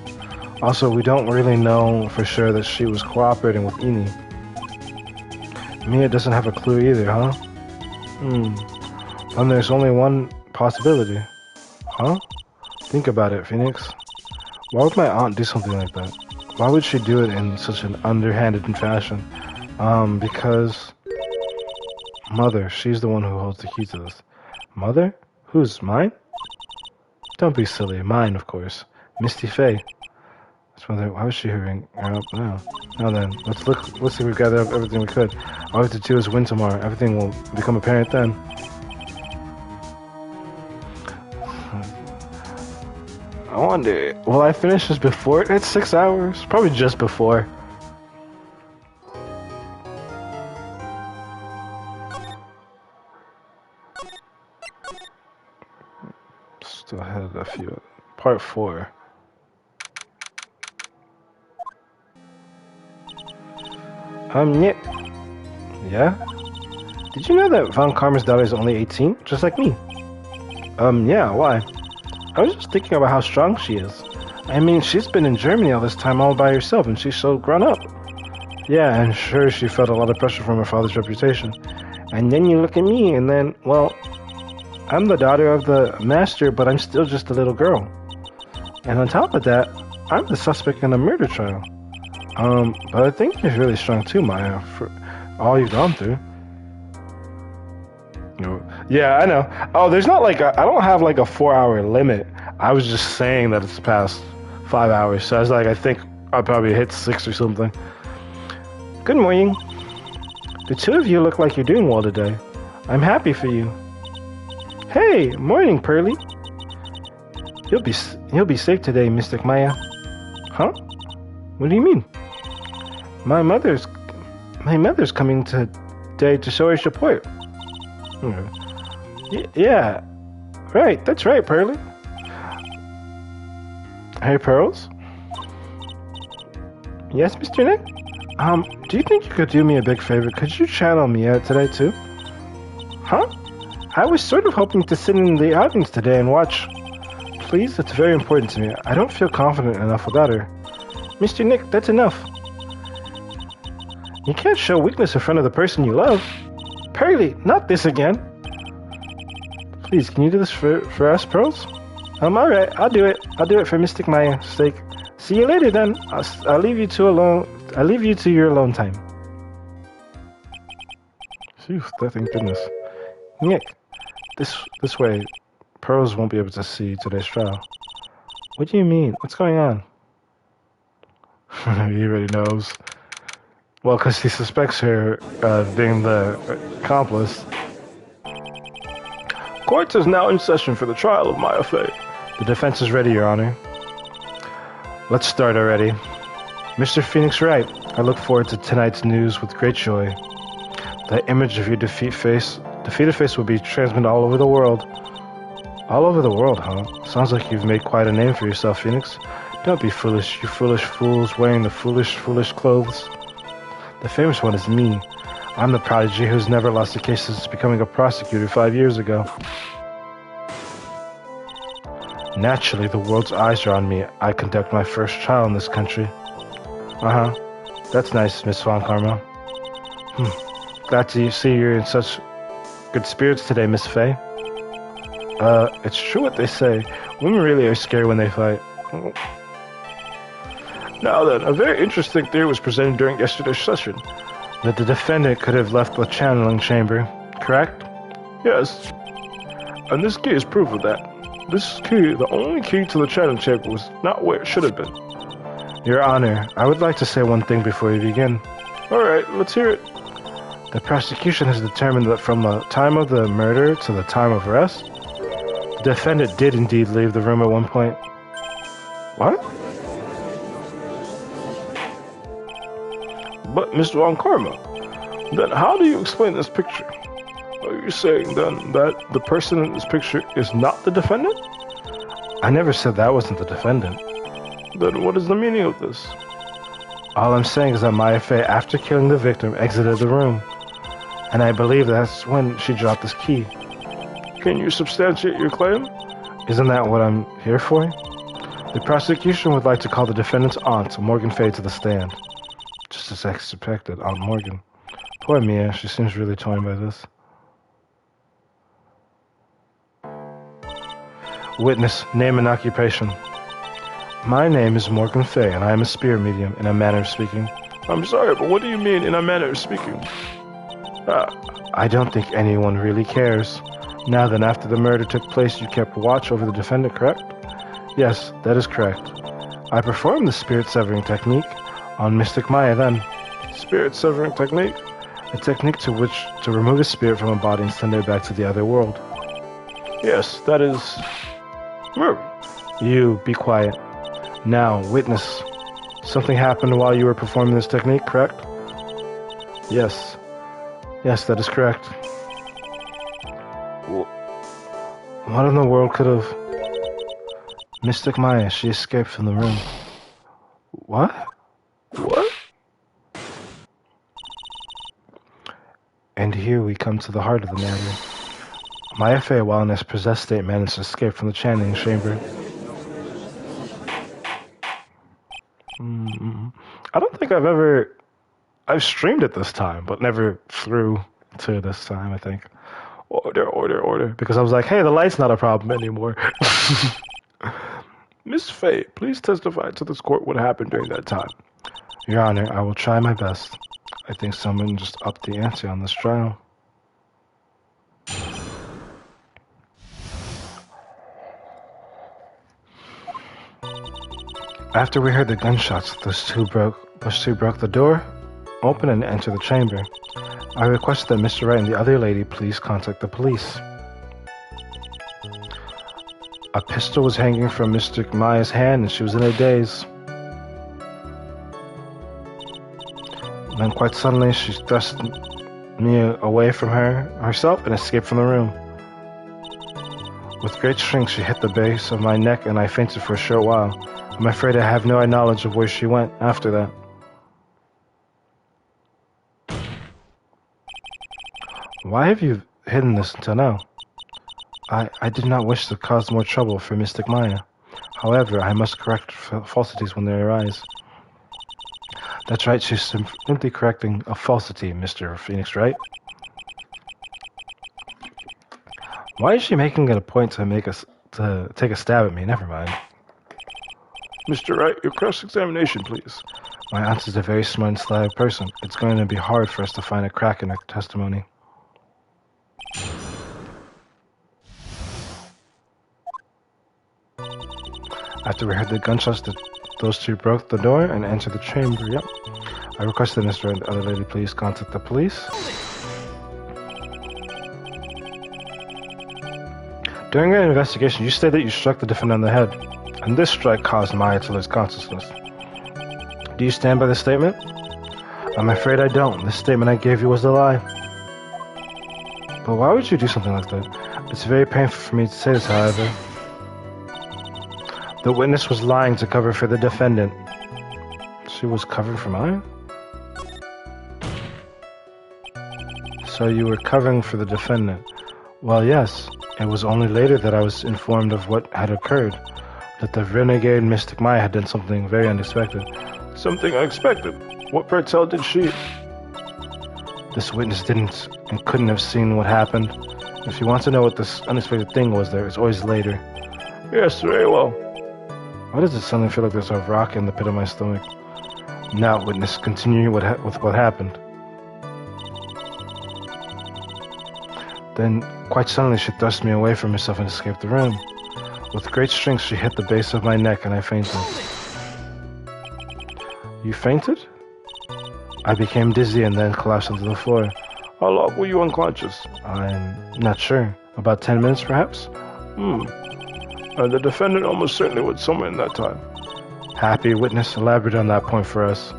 Also, we don't really know for sure that she was cooperating with Eeny. Mia doesn't have a clue either, huh? And there's only one possibility. Huh? Think about it, Phoenix. Why would my aunt do something like that? Why would she do it in such an underhanded fashion? Because... Mother, she's the one who holds the key to this. Mother? Who's, mine? Don't be silly. Mine, of course. Misty Faye. That's mother. Why was she hurrying her up now? Now then, let's see if we've gathered up everything we could. All we have to do is win tomorrow. Everything will become apparent then. I wonder, will I finish this before? It's 6 hours. Probably just before. Still had a few. Part 4. Nick. Yeah? Did you know that Von Karma's daughter is only 18? Just like me. Yeah, why? I was just thinking about how strong she is. I mean, she's been in Germany all this time all by herself, and she's so grown up. Yeah, and sure, she felt a lot of pressure from her father's reputation. And then you look at me, and then, well, I'm the daughter of the master, but I'm still just a little girl. And on top of that, I'm the suspect in a murder trial. But I think you're really strong too, Maya, for all you've gone through. Yeah, I know. Oh, there's not like I don't have like a 4-hour limit. I was just saying that it's past 5 hours. So I was like, I think I'll probably hit 6 or something. Good morning. The two of you look like you're doing well today. I'm happy for you. Hey, morning, Pearly. You'll be safe today, Mystic Maya. Huh? What do you mean? My mother's coming today to show her support. Yeah, right. That's right, Pearly. Hey, Pearls. Yes, Mr. Nick. Do you think you could do me a big favor? Could you channel me out today too? Huh? I was sort of hoping to sit in the audience today and watch. Please, it's very important to me. I don't feel confident enough without her. Mr. Nick, that's enough. You can't show weakness in front of the person you love. Pearly, not this again. Please, can you do this for us, Pearls? Alright, I'll do it. I'll do it for Mystic Maya's sake. See you later then. I'll leave you to your alone time. Phew, thank goodness. Nick, this way. Pearls won't be able to see today's trial. What do you mean? What's going on? He already knows. Well, because he suspects her being the accomplice. Court is now in session for the trial of Maya Fey. The defense is ready, Your Honor. Let's start already. Mr. Phoenix Wright, I look forward to tonight's news with great joy. The image of your defeated face will be transmitted all over the world. All over the world, huh? Sounds like you've made quite a name for yourself, Phoenix. Don't be foolish, you foolish fools wearing the foolish clothes. The famous one is me. I'm the prodigy who's never lost a case since becoming a prosecutor 5 years ago. Naturally, the world's eyes are on me. I conduct my first trial in this country. That's nice, Miss Von Karma. Glad to see you're in such good spirits today, Miss Faye. It's true what they say. Women really are scary when they fight. Now then, a very interesting theory was presented during yesterday's session. That the defendant could have left the channeling chamber, correct? Yes. And this key is proof of that. This key, the only key to the channeling chamber, was not where it should have been. Your Honor, I would like to say one thing before we begin. Alright, let's hear it. The prosecution has determined that from the time of the murder to the time of arrest, the defendant did indeed leave the room at one point. What? But, Mr. Von Karma, then how do you explain this picture? Are you saying, then, that the person in this picture is not the defendant? I never said that wasn't the defendant. Then what is the meaning of this? All I'm saying is that Maya Fey, after killing the victim, exited the room. And I believe that's when she dropped this key. Can you substantiate your claim? Isn't that what I'm here for? The prosecution would like to call the defendant's aunt, Morgan Fey, to the stand. Just as I expected, Aunt Morgan. Poor Mia, she seems really torn by this. Witness, name and occupation. My name is Morgan Fey, and I am a spirit medium, in a manner of speaking. I'm sorry, but what do you mean, in a manner of speaking? I don't think anyone really cares. Now then, after the murder took place, you kept watch over the defendant, correct? Yes, that is correct. I performed the spirit severing technique on Mystic Maya then. Spirit severing technique? A technique to which to remove a spirit from a body and send it back to the other world. Yes, that is... You, be quiet. Now, witness. Something happened while you were performing this technique, correct? Yes. Yes, that is correct. What in the world could have... Mystic Maya, she escaped from the room. What? What? And here we come to the heart of the matter. Maya Fey, while in this possessed state, managed to escape from the channeling chamber. I don't think I've streamed it this time, but never through to this time, I think. Order. Because I was like, hey, the light's not a problem anymore. Miss Fey, please testify to this court what happened during that time. Your Honor, I will try my best. I think someone just upped the ante on this trial. After we heard the gunshots, those two broke the door open and entered the chamber. I requested that Mr. Wright and the other lady please contact the police. A pistol was hanging from Mr. Maya's hand and she was in a daze. Then quite suddenly she thrust me away from herself and escaped from the room. With great strength she hit the base of my neck and I fainted for a short while. I'm afraid I have no knowledge of where she went after that. Why have you hidden this until now? I did not wish to cause more trouble for Mystic Maya. However, I must correct falsities when they arise. That's right, she's simply correcting a falsity, Mr. Phoenix, right? Why is she making it a point to take a stab at me? Never mind. Mr. Wright, your cross-examination, please. My aunt is a very smart and sly person. It's going to be hard for us to find a crack in her testimony. After we heard the gunshots, those two broke the door and entered the chamber. Yep. I requested Mr. and the other lady please contact the police. During our investigation, you stated that you struck the defendant on the head, and this strike caused Maya to lose consciousness. Do you stand by this statement? I'm afraid I don't. This statement I gave you was a lie. But why would you do something like that? It's very painful for me to say this, however. The witness was lying to cover for the defendant. She was covering for Maya? So you were covering for the defendant. Well, yes. It was only later that I was informed of what had occurred. That the renegade Mystic Maya had done something very unexpected. Something unexpected? What pray tell did she? This witness didn't and couldn't have seen what happened. If you want to know what this unexpected thing was there, it's always later. Yes, very well. Why does it suddenly feel like there's a rock in the pit of my stomach? Now, witness, continue with what happened. Then, quite suddenly, she thrust me away from herself and escaped the room. With great strength, she hit the base of my neck and I fainted. You fainted? I became dizzy and then collapsed onto the floor. How long were you unconscious? I'm not sure. About 10 minutes, perhaps? And the defendant almost certainly was somewhere in that time. Happy witness, elaborate on that point for us.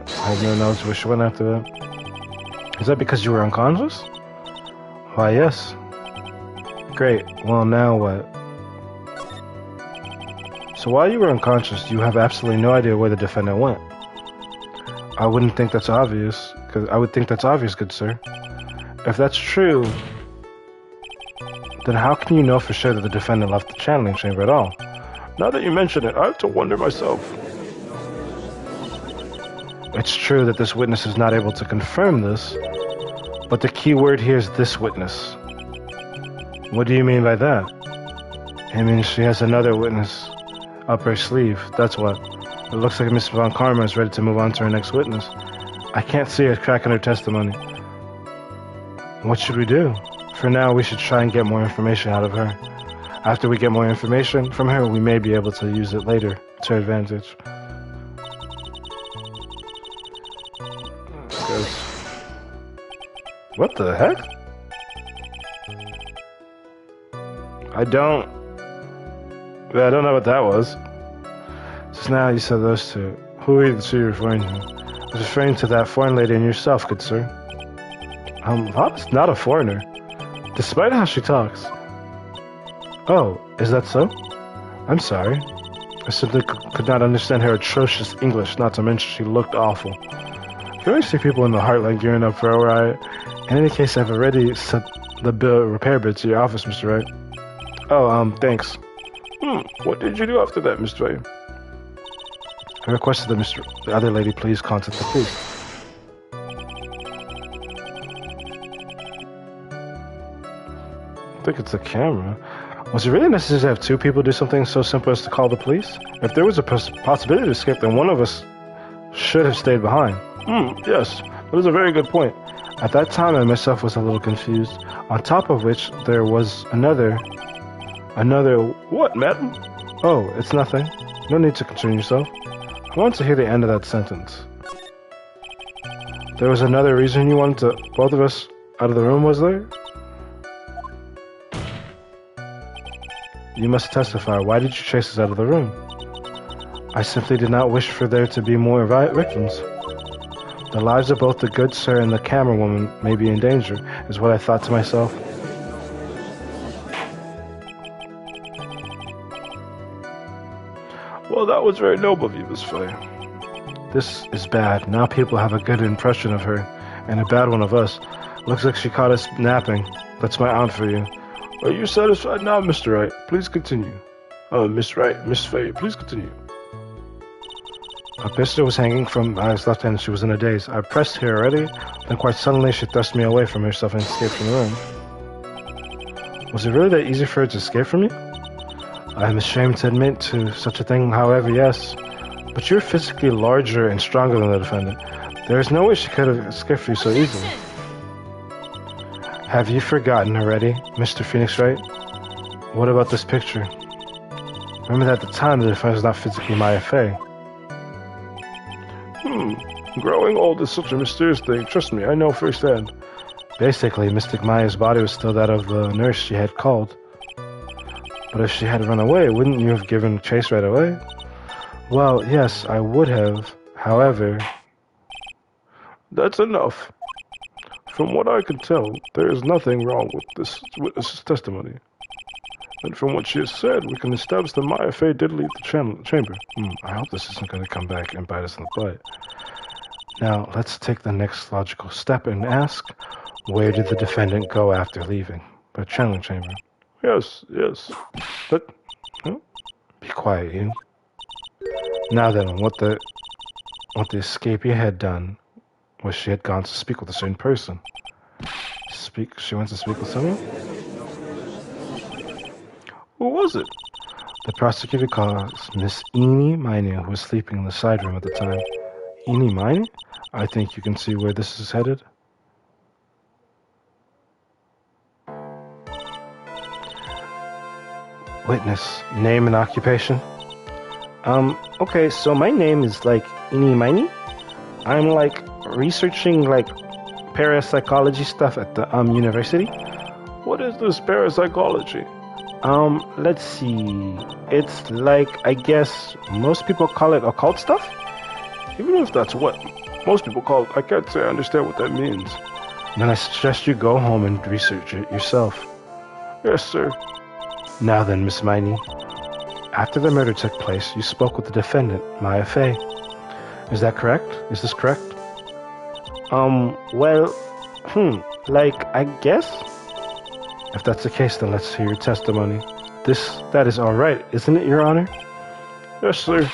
I have no knowledge where she went after that. Is that because you were unconscious? Why, yes. Great. Well, now what? So while you were unconscious, you have absolutely no idea where the defendant went. I wouldn't think that's obvious, I would think that's obvious, good sir. If that's true, then how can you know for sure that the defendant left the channeling chamber at all? Now that you mention it, I have to wonder myself. It's true that this witness is not able to confirm this, but the key word here is this witness. What do you mean by that? I mean, she has another witness up her sleeve, that's what. It looks like Miss Von Karma is ready to move on to her next witness. I can't see a crack in her testimony. What should we do? For now, we should try and get more information out of her. After we get more information from her, we may be able to use it later to our advantage. Because... what the heck? I don't know what that was. Just now you said those two. Who are the two you're referring to? I was referring to that foreign lady and yourself, good sir. Bob's not a foreigner, despite how she talks. Oh, is that so? I'm sorry. I simply could not understand her atrocious English, not to mention she looked awful. You always see people in the heartland gearing up for a riot. In any case, I've already sent the repair bid to your office, Mr. Wright. Oh, thanks. What did you do after that, Mr. Wright? I requested that the other lady please contact the police. I think it's the camera. Was it really necessary to have two people do something so simple as to call the police? If there was a possibility to escape, then one of us should have stayed behind. Yes, that is a very good point. At that time, I myself was a little confused. On top of which, there was another... What, madam? Oh, it's nothing. No need to concern yourself. I want to hear the end of that sentence. There was another reason you wanted both of us out of the room, was there? You must testify. Why did you chase us out of the room? I simply did not wish for there to be more victims. The lives of both the good sir and the camera woman may be in danger, is what I thought to myself. Well, that was very noble of you, Miss Fay. This is bad. Now people have a good impression of her, and a bad one of us. Looks like she caught us napping. That's my aunt for you. Are you satisfied now, Mr. Wright? Please continue. Miss Wright, Miss Fay, please continue. A pistol was hanging from my left hand and she was in a daze. I pressed her already, then quite suddenly she thrust me away from herself and escaped from the room. Was it really that easy for her to escape from me? I am ashamed to admit to such a thing, however, yes. But you're physically larger and stronger than the defendant. There is no way she could have escaped you so easily. Have you forgotten already, Mr. Phoenix Wright? What about this picture? Remember that at the time the defendant was not physically Maya Fey. Growing old is such a mysterious thing. Trust me, I know firsthand. Basically, Mystic Maya's body was still that of the nurse she had called. But if she had run away, wouldn't you have given chase right away? Well, yes, I would have. However... That's enough. From what I can tell, there is nothing wrong with this witness's testimony. And from what she has said, we can establish that Maya Fey did leave the chamber. I hope this isn't going to come back and bite us in the butt. Now, let's take the next logical step and ask, where did the defendant go after leaving the channeling chamber? Yes. But... Be quiet, you. Now then, what what the escapee had done was she had gone to speak with a certain person. She went to speak with someone? Who was it? The prosecutor calls Miss Eenie Minor, who was sleeping in the side room at the time. Eenie Minor? I think you can see where this is headed. Witness, name and occupation? Okay, so my name is like Eenie Miney. I'm like researching like parapsychology stuff at the university. What is this parapsychology? Let's see. It's like, I guess most people call it occult stuff? Even if that's what most people call it, I can't say I understand what that means. Then I suggest you go home and research it yourself. Yes, sir. Now then, Miss Miney. After the murder took place, you spoke with the defendant, Maya Fey. Is that correct? Is this correct? Well, like, I guess? If that's the case, then let's hear your testimony. That is all right, isn't it, Your Honor? Yes, sir.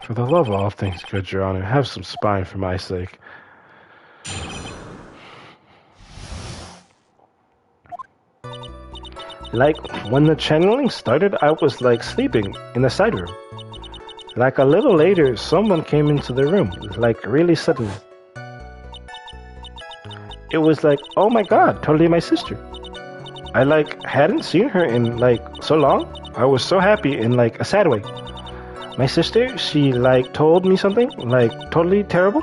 For the love of all things good, Your Honor, have some spine for my sake. Like, when the channeling started, I was, like, sleeping in the side room. Like, a little later, someone came into the room, like, really suddenly. It was like, oh my god, totally my sister. I, like, hadn't seen her in, like, so long. I was so happy in, like, a sad way. My sister, she, like, told me something, like, totally terrible.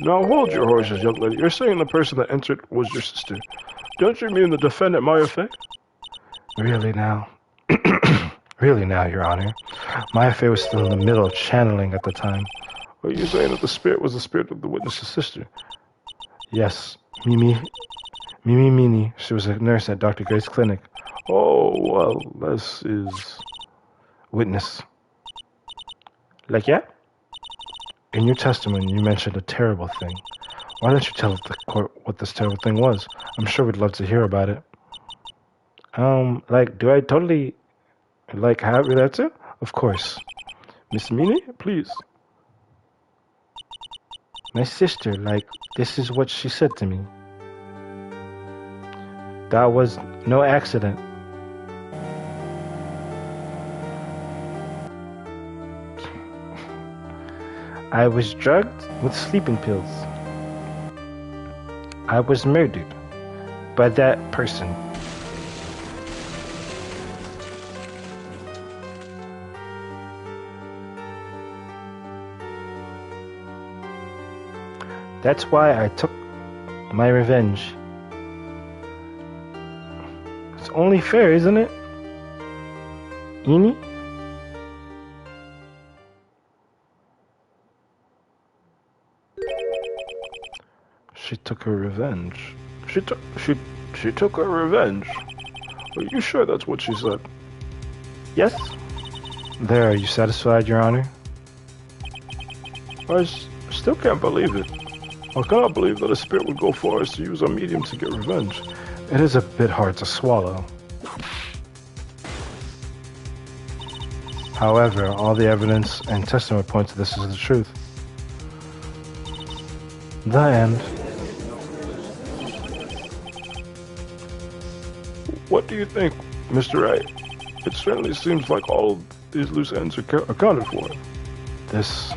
Now hold your horses, young lady. You're saying the person that entered was your sister. Don't you mean the defendant, Maya Fey? Really now? Really now, Your Honor. Maya Fey was still in the middle of channeling at the time. Are you saying that the spirit was the spirit of the witness's sister? Yes, Mimi Mini. She was a nurse at Dr. Gray's clinic. Oh, well, this is... Witness. Like, yeah? In your testimony, you mentioned a terrible thing. Why don't you tell the court what this terrible thing was? I'm sure we'd love to hear about it. Like, do I totally, like, have it answer? Of course. Miss Mini, please. My sister, like, this is what she said to me. That was no accident. I was drugged with sleeping pills. I was murdered by that person. That's why I took my revenge. It's only fair, isn't it? Eenie? She took her revenge. She took her revenge. Are you sure that's what she said? Yes. There, are you satisfied, Your Honor? I still can't believe it. I cannot believe that a spirit would go far as to use a medium to get revenge. It is a bit hard to swallow. However, all the evidence and testimony point to this as the truth. The end. What do you think, Mr. Wright? It certainly seems like all these loose ends are accounted for. This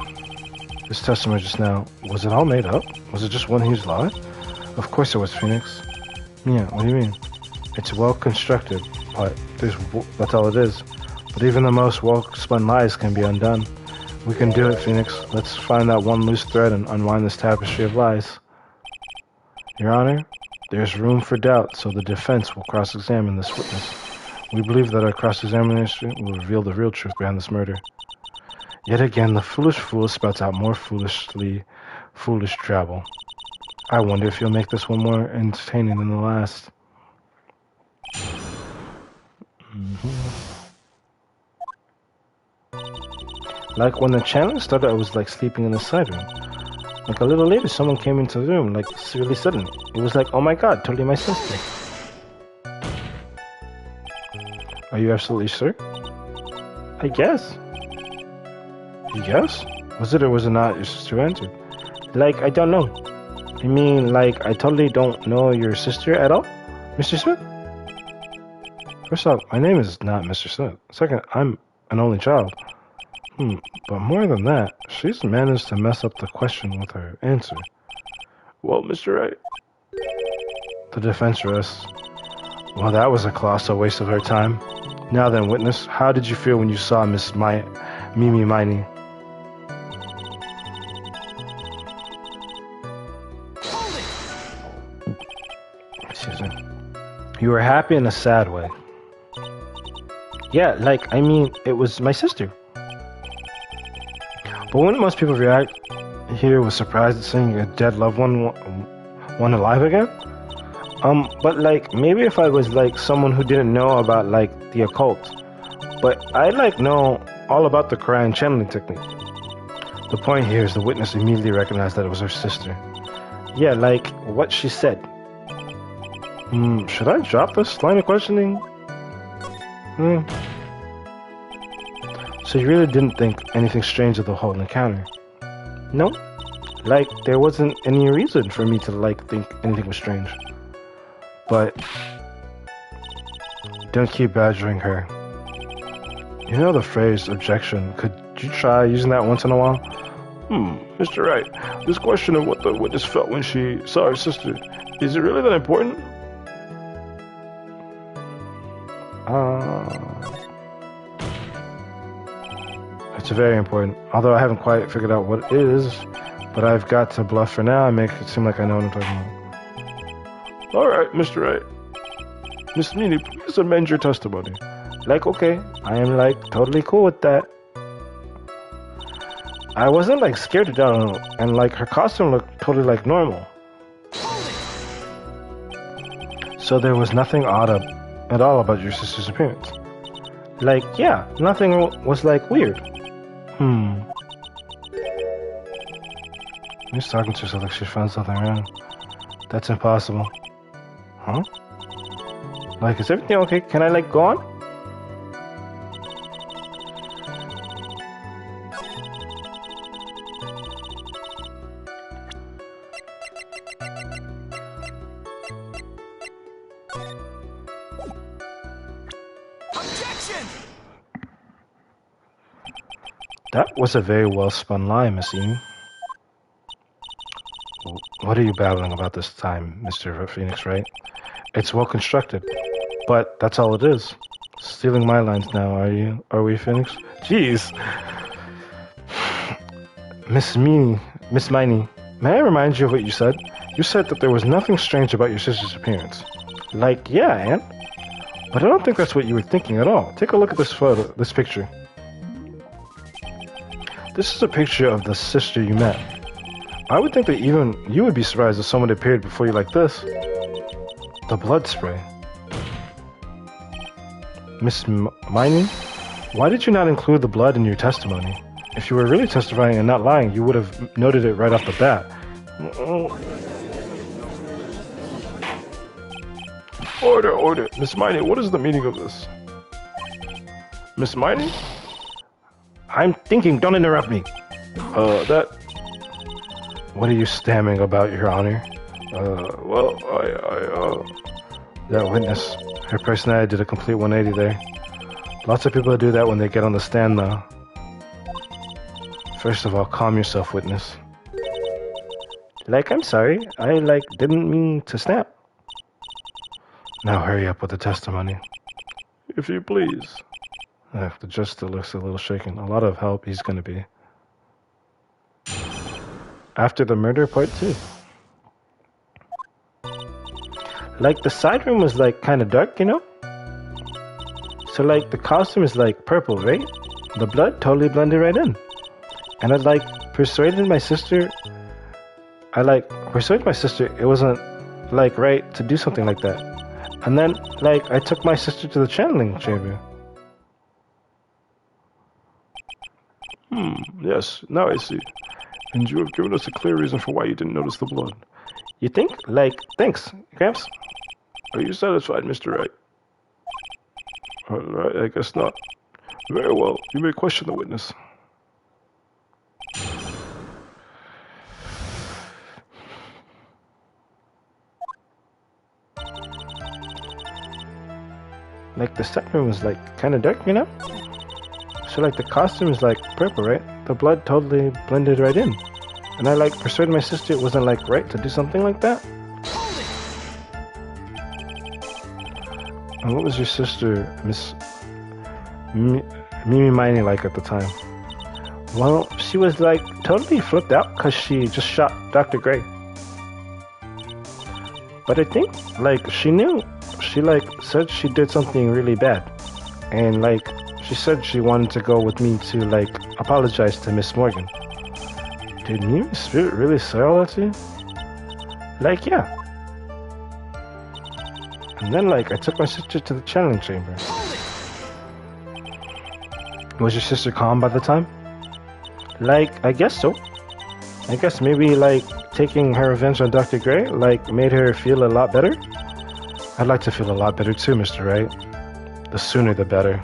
testimony just now, was it all made up? Was it just one huge lie? Of course it was, Phoenix. Yeah, what do you mean? It's well constructed, but that's all it is. But even the most well-spun lies can be undone. We can do it, Phoenix. Let's find that one loose thread and unwind this tapestry of lies. Your Honor, there's room for doubt, so the defense will cross-examine this witness. We believe that our cross-examination will reveal the real truth behind this murder. Yet again, the foolish fool spouts out more foolish drabble. I wonder if you'll make this one more entertaining than the last. Like, when the challenge started, I was, like, sleeping in the side room. Like, a little later, someone came into the room, like, really suddenly. It was like, oh my god, totally my sister. Are you absolutely sure? I guess. You guess? Was it or was it not your sister who answered? Like, I don't know. I mean, like, I totally don't know your sister at all? Mr. Smith? First off, my name is not Mr. Smith. Second, I'm an only child. But more than that, she's managed to mess up the question with her answer. Well, Mr. Wright. The defense rests. Well, that was a colossal waste of her time. Now then, witness, how did you feel when you saw Mimi Miney? Excuse me. You were happy in a sad way. Yeah, like, I mean, it was my sister. But wouldn't most people react here with surprise at seeing a dead loved one alive again? But like, maybe if I was like someone who didn't know about like the occult, but I like know all about the Quran channeling technique. The point here is the witness immediately recognized that it was her sister. Yeah, like what she said. Should I drop this line of questioning? So you really didn't think anything strange of the whole encounter? No? Like, there wasn't any reason for me to, like, think anything was strange. But don't keep badgering her. You know the phrase objection. Could you try using that once in a while? Mr. Wright, this question of what the witness felt when she saw her sister, is it really that important? It's very important. Although I haven't quite figured out what it is, but I've got to bluff for now and make it seem like I know what I'm talking about. Alright, Mr. Wright. Miss Meany, please amend your testimony. Like, okay, I am like totally cool with that. I wasn't like scared to death, and like her costume looked totally like normal. So there was nothing odd at all about your sister's appearance. Like, yeah, nothing was like weird. She's talking to herself like she found something wrong. That's impossible. Huh? Like, is everything okay? Can I like go on? Objection! That was a very well spun lie, Miss Amy. What are you babbling about this time, Mr. Phoenix, right? It's well constructed, but that's all it is. Stealing my lines now, are you? Are we, Phoenix? Jeez. Miss Miney, may I remind you of what you said? You said that there was nothing strange about your sister's appearance. Like, yeah, Aunt. But I don't think that's what you were thinking at all. Take a look at this photo, this picture. This is a picture of the sister you met. I would think that even you would be surprised if someone appeared before you like this. The blood spray. Miss Miney, why did you not include the blood in your testimony? If you were really testifying and not lying, you would have noted it right off the bat. Order. Miss Miney, what is the meaning of this? Miss Miney? I'm thinking, don't interrupt me. What are you stammering about, Your Honor? That witness, her personality did a complete 180 there. Lots of people do that when they get on the stand, though. First of all, calm yourself, witness. Like, I'm sorry. I, didn't mean to snap. Now hurry up with the testimony. If you please. The judge still looks a little shaken. A lot of help he's gonna be. After the murder, part 2. Like, the side room was, kind of dark, you know? So, the costume is, purple, right? The blood totally blended right in. And I, persuaded my sister... persuaded my sister it wasn't, right to do something like that. And then, I took my sister to the channeling chamber. Yes, now I see. And you have given us a clear reason for why you didn't notice the blood. You think? Thanks, Gramps. Are you satisfied, Mr. Wright? Alright, I guess not. Very well. You may question the witness. Like, the set room is, like, kind of dark, you know? So, like, the costume is, like, purple, right? The blood totally blended right in. And I, like, persuaded my sister it wasn't, like, right to do something like that. And what was your sister, Miss Mimi Miney, like at the time? Well, she was, like, totally flipped out because she just shot Dr. Gray. But I think, like, she knew. She, like, said she did something really bad. And, like, she said she wanted to go with me to, like, apologize to Miss Morgan. Did Mimi's spirit really say all that to you? Like, yeah. And then, like, I took my sister to the channeling chamber. Was your sister calm by the time? Like, I guess so. I guess maybe, like, taking her revenge on Dr. Gray, like, made her feel a lot better? I'd like to feel a lot better too, Mr. Wright. The sooner the better.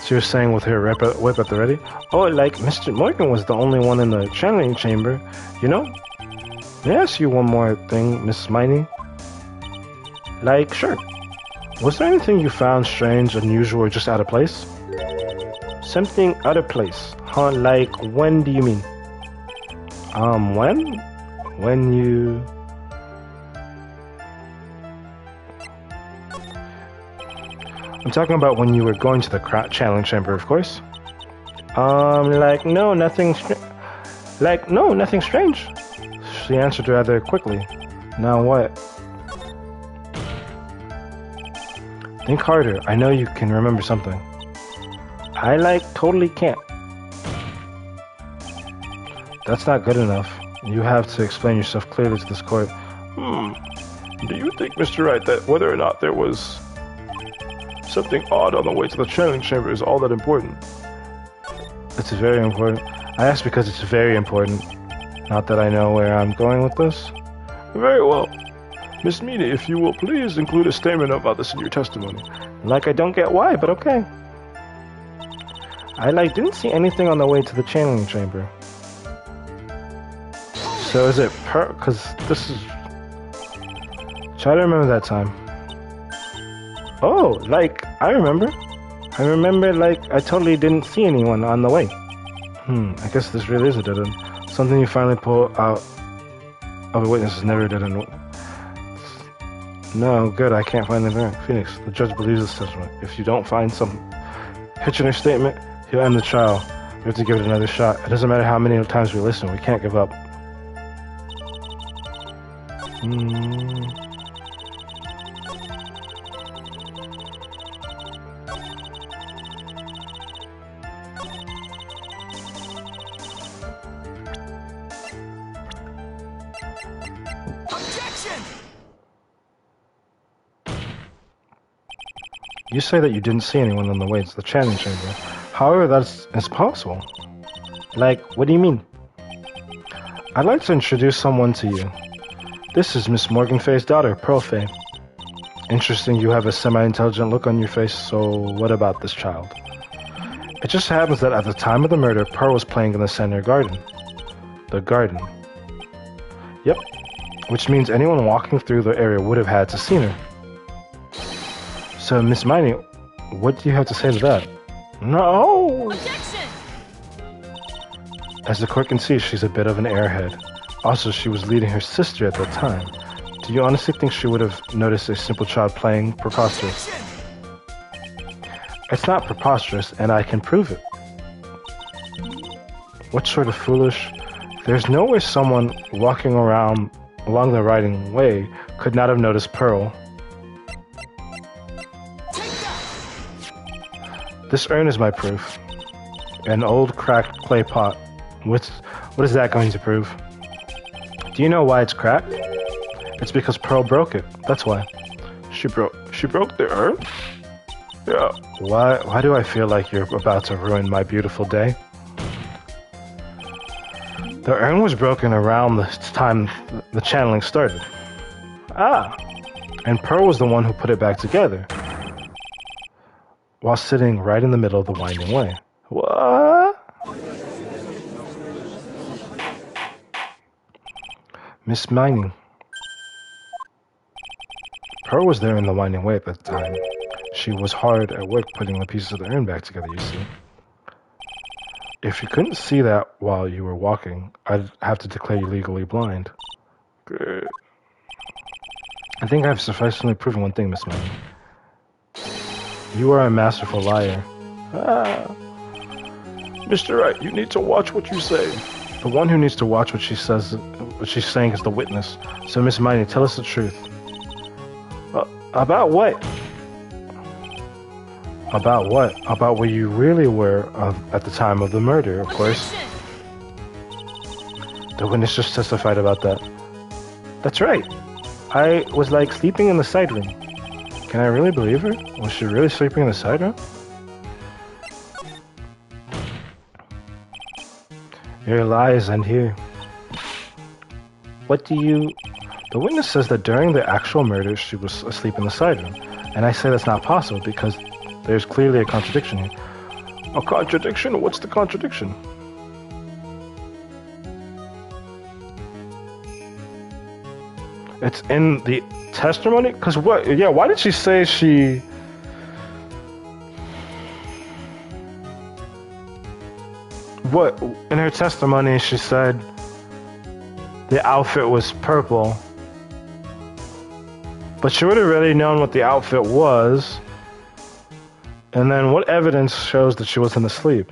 So you're saying with her whip at the ready? Oh, like, Mr. Morgan was the only one in the channeling chamber, you know? May I ask you one more thing, Miss Miney? Like, sure. Was there anything you found strange, unusual, or just out of place? Something out of place? Huh, like, when do you mean? When? When you... I'm talking about when you were going to the channeling chamber, of course. Like, no, nothing strange. She answered rather quickly. Now what? Think harder. I know you can remember something. I, like, totally can't. That's not good enough. You have to explain yourself clearly to this court. Do you think, Mr. Wright, that whether or not there was something odd on the way to the channeling chamber is all that important? It's very important. I ask because it's very important. Not that I know where I'm going with this. Very well. Miss Mina, if you will please include a statement about this in your testimony. Like, I don't get why, but okay. I, like, didn't see anything on the way to the channeling chamber. So is it because this is... Try to remember that time. Oh, like, I remember. Like, I totally didn't see anyone on the way. I guess this really is a dead end. Something you finally pull out of a witness is never a dead end. No, good, I can't find anything. Phoenix, the judge believes this testimony. If you don't find some hitch in her statement, he'll end the trial. We have to give it another shot. It doesn't matter how many times we listen, we can't give up. Objection! You say that you didn't see anyone on the way to the channeling chamber. However, that's possible. Like, what do you mean? I'd like to introduce someone to you. This is Miss Morgan Fay's daughter, Pearl Fay. Interesting you have a semi-intelligent look on your face, so what about this child? It just happens that at the time of the murder, Pearl was playing in the center garden. The garden. Yep. Which means anyone walking through the area would have had to seen her. So, Miss Miney, what do you have to say to that? No! Objection! As the court can see, she's a bit of an airhead. Also, she was leading her sister at the time. Do you honestly think she would have noticed a simple child playing preposterous? Objection! It's not preposterous, and I can prove it. What sort of foolish? There's no way someone walking around along the riding way could not have noticed Pearl. Take that! This urn is my proof. An old cracked clay pot. What is that going to prove? Do you know why it's cracked? It's because Pearl broke it. That's why. She broke the urn? Yeah. Why do I feel like you're about to ruin my beautiful day? The urn was broken around the time the channeling started. Ah. And Pearl was the one who put it back together. while sitting right in the middle of the winding way. What? Miss Mining. Pearl was there in the winding way at the time. She was hard at work putting the pieces of the urn back together, you see. If you couldn't see that while you were walking, I'd have to declare you legally blind. Good. I think I've sufficiently proven one thing, Miss Mining. You are a masterful liar. Mr. Wright, you need to watch what you say. The one who needs to watch what she says, what she's saying is the witness. So, Miss Mining, tell us the truth. About what? About what? About where you really were at the time of the murder, of course. The witness just testified about that. That's right. I was like sleeping in the side room. Can I really believe her? Was she really sleeping in the side room? Your lies end here. What do you... The witness says that during the actual murder, she was asleep in the side room. And I say that's not possible because there's clearly a contradiction here. A contradiction? What's the contradiction? It's in the testimony? Because what? Yeah, why did she say she... What? In her testimony, she said the outfit was purple. But she would have already known what the outfit was. And then what evidence shows that she wasn't asleep?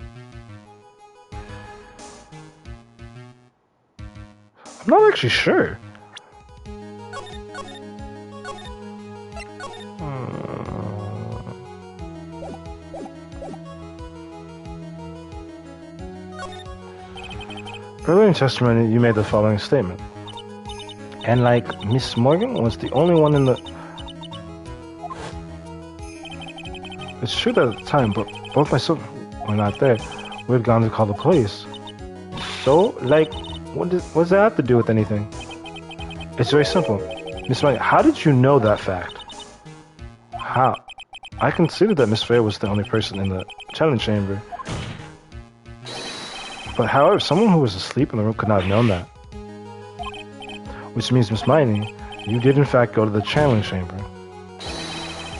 I'm not actually sure. Earlier in testimony, you made the following statement. And like Miss Morgan was the only one in the... It's true that at the time, but both myself were not there. We had gone to call the police. So, like, what does that have to do with anything? It's very simple. Miss Morgan, how did you know that fact? How? I considered that Miss Fair was the only person in the challenge chamber. But however, someone who was asleep in the room could not have known that. Which means, Miss Mining, you did in fact go to the challenge chamber.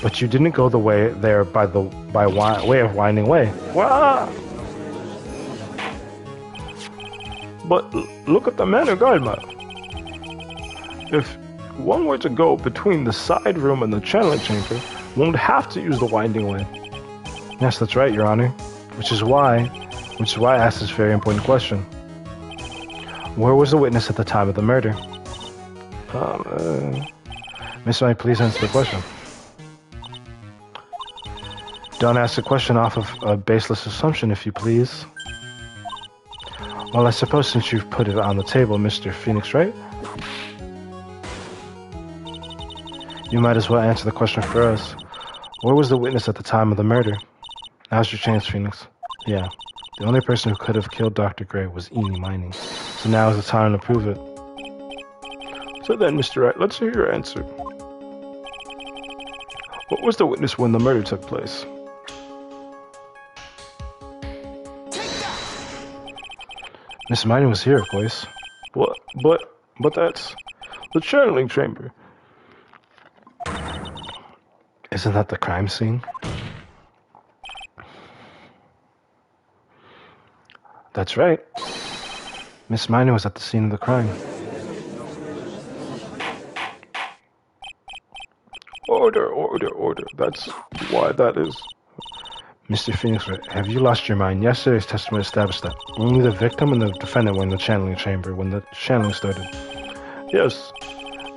But you didn't go the way there by way of winding way. Wah! But look at the manor guide map. If one were to go between the side room and the challenge chamber, one would have to use the winding way. Yes, that's right, Your Honor. Which is why I asked this very important question. Where was the witness at the time of the murder? Miss Mining, please answer the question. Don't ask the question off of a baseless assumption, if you please. Well, I suppose since you've put it on the table, Mr. Phoenix, right? You might as well answer the question for us. Where was the witness at the time of the murder? Now's your chance, Phoenix. Yeah. The only person who could have killed Dr. Gray was Eni Mining. So now is the time to prove it. So then, Mr. Wright, let's hear your answer. What was the witness when the murder took place? Miss Mining was here, of course. What? But that's the channeling chamber. Isn't that the crime scene? That's right. Miss Mining was at the scene of the crime. Order. That's why that is. Mr. Phoenix, have you lost your mind? Yesterday's testimony established that only the victim and the defendant were in the channeling chamber when the channeling started. Yes,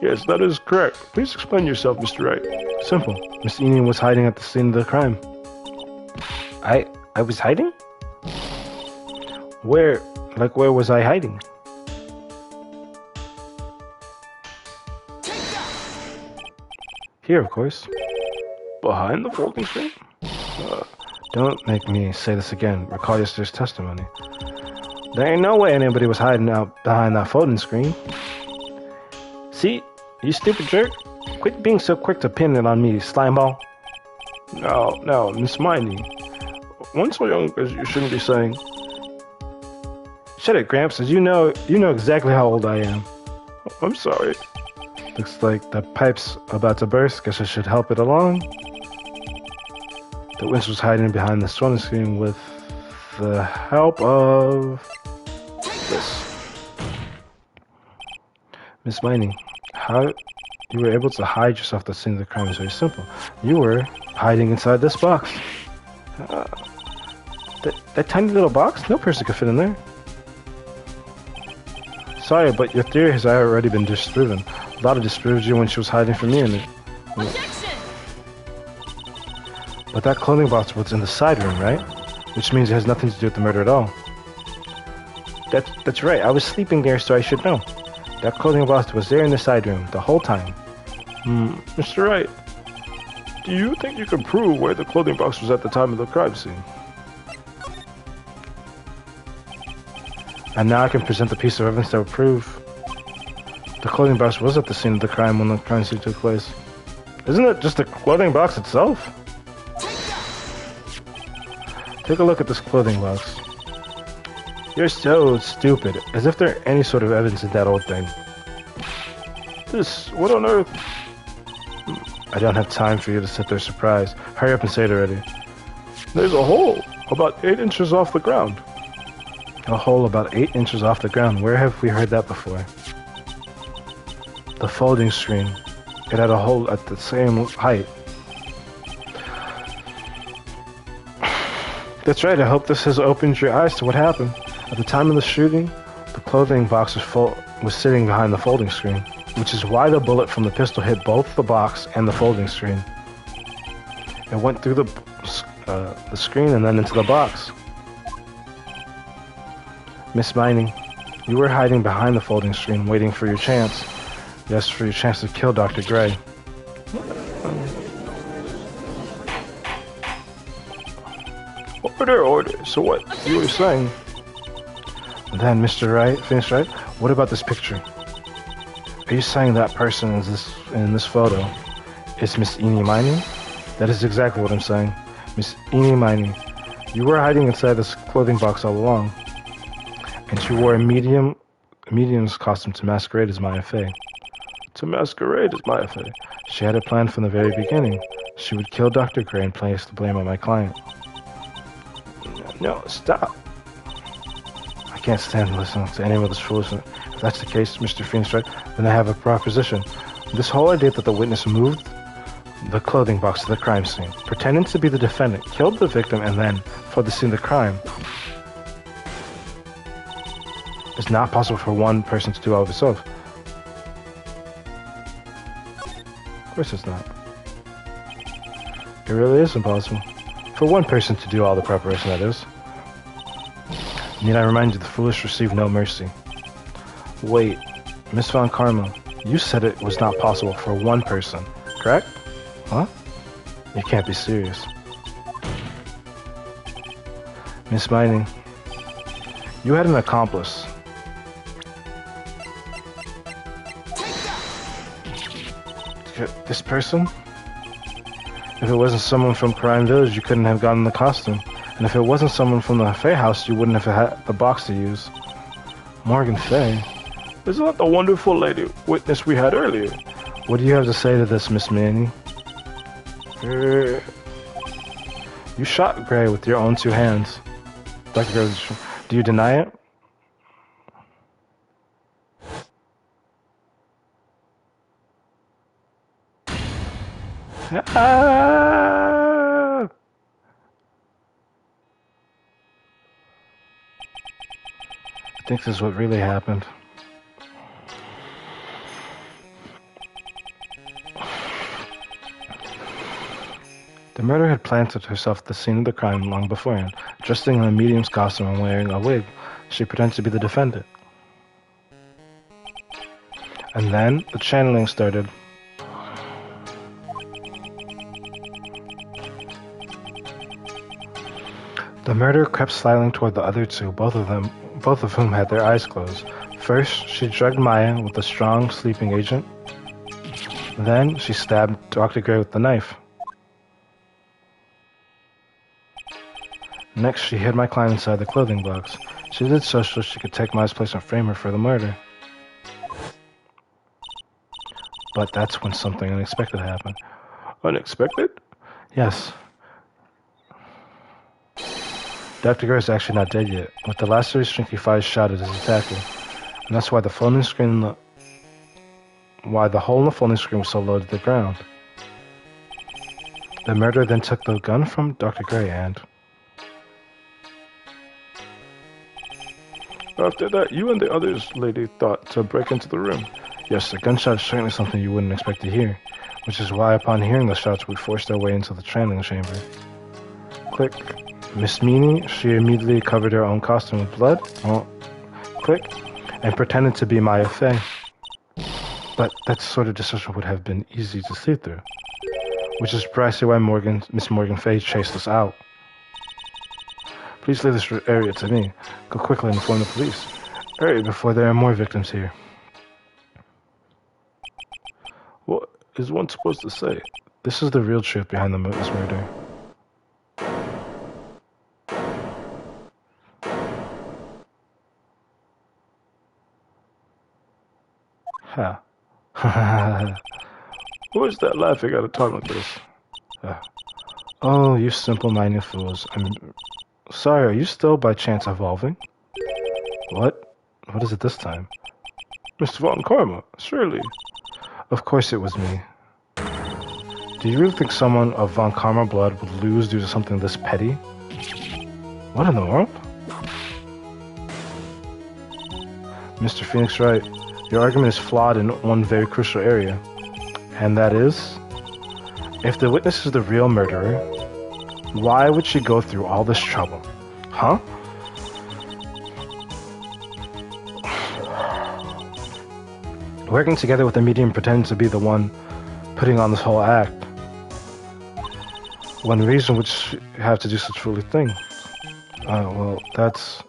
that is correct. Please explain yourself, Mr. Wright. Simple. Miss Eni was hiding at the scene of the crime. I was hiding? Where was I hiding? Here, of course. Behind the folding screen? Don't make me say this again. Recall yesterday's testimony. There ain't no way anybody was hiding out behind that folding screen. See, you stupid jerk. Quit being so quick to pin it on me, slimeball. Now, Miss Miney. One so young as you shouldn't be saying. Shut it, Gramps, as you know exactly how old I am. I'm sorry. Looks like the pipe's about to burst. Guess I should help it along. The winch was hiding behind the swelling screen with the help of this. Miss Miney, how you were able to hide yourself at the scene of the crime is very simple. You were hiding inside this box. That tiny little box? No person could fit in there. Sorry, but your theory has already been disproven. Lada disproved you when she was hiding from me in it. Objection! But that clothing box was in the side room, right? Which means it has nothing to do with the murder at all. That's right, I was sleeping there, so I should know. That clothing box was there in the side room, the whole time. Mr. Wright, do you think you can prove where the clothing box was at the time of the crime scene? And now I can present the piece of evidence that would prove the clothing box was at the scene of the crime when the crime scene took place. Isn't it just the clothing box itself? Take a look at this clothing box. You're so stupid, as if there any sort of evidence in that old thing. What on earth? I don't have time for you to sit there surprised. Hurry up and say it already. There's a hole about 8 inches off the ground. A hole about 8 inches off the ground. Where have we heard that before? The folding screen. It had a hole at the same height. That's right, I hope this has opened your eyes to what happened. At the time of the shooting, the clothing box was sitting behind the folding screen, which is why the bullet from the pistol hit both the box and the folding screen. It went through the screen and then into the box. Miss Mining, you were hiding behind the folding screen, waiting for your chance. Yes, for your chance to kill Dr. Gray. Order. So what? You were saying? And then, Mr. Wright, finished right? What about this picture? Are you saying that person in this photo is Miss Eenie Miney? That is exactly what I'm saying. Miss Eenie Miney, you were hiding inside this clothing box all along. And she wore a medium's costume to masquerade as Maya Fey. To masquerade as Maya Fey? She had a plan from the very beginning. She would kill Dr. Gray and place the blame on my client. No, stop. I can't stand listening to any of this foolishness. If that's the case, Mr. Phoenix, right, then I have a proposition. This whole idea that the witness moved the clothing box to the crime scene, pretending to be the defendant, killed the victim, and then fled the scene of the crime, it's not possible for one person to do all of itself. Of course it's not. It really is impossible. For one person to do all the preparation, that is. Need I remind you, the foolish receive no mercy. Wait, Miss Von Karma, you said it was not possible for one person, correct? Huh? You can't be serious. Miss Mining, you had an accomplice. This person? If it wasn't someone from Crime Village, you couldn't have gotten the costume. And if it wasn't someone from the Fey house, you wouldn't have had the box to use. Morgan Fey? Isn't that the wonderful lady witness we had earlier? What do you have to say to this, Miss Manny? You shot Gray with your own 2 hands. Dr. Gray, do you deny it? I think this is what really happened. The murderer had planted herself at the scene of the crime long beforehand, dressed in a medium's costume and wearing a wig. She pretended to be the defendant. And then the channeling started. The murderer crept slyly toward the other two, both of whom had their eyes closed. First, she drugged Maya with a strong sleeping agent. Then, she stabbed Dr. Gray with the knife. Next, she hid my client inside the clothing box. She did so she could take my place and frame her for the murder. But that's when something unexpected happened. Unexpected? Yes. Dr. Gray is actually not dead yet. With the last 3 strings he fired shot at his attacker. And that's why the hole in the folding screen was so low to the ground. The murderer then took the gun from Dr. Gray and... After that, you and the others lady thought to break into the room. Yes, a gunshot is certainly something you wouldn't expect to hear, which is why upon hearing the shots we forced our way into the training chamber. Click. Miss Meany, she immediately covered her own costume with blood. Oh. Click. And pretended to be Maya Fey. But that sort of decision would have been easy to see through. Which is precisely why Miss Morgan Fey chased us out. Please leave this area to me. Go quickly and inform the police. Hurry before there are more victims here. What is one supposed to say? This is the real truth behind this murder. Ha. Who is that laughing at a time like this? Oh, you simple-minded fools. I'm sorry, are you still by chance evolving? What? What is it this time? Mr. Von Karma, surely. Of course it was me. Do you really think someone of Von Karma blood would lose due to something this petty? What in the world? Mr. Phoenix Wright, your argument is flawed in one very crucial area. And that is, if the witness is the real murderer, why would she go through all this trouble? Huh? Working together with a medium pretending to be the one putting on this whole act. One reason would she have to do such foolish thing? Well, that's,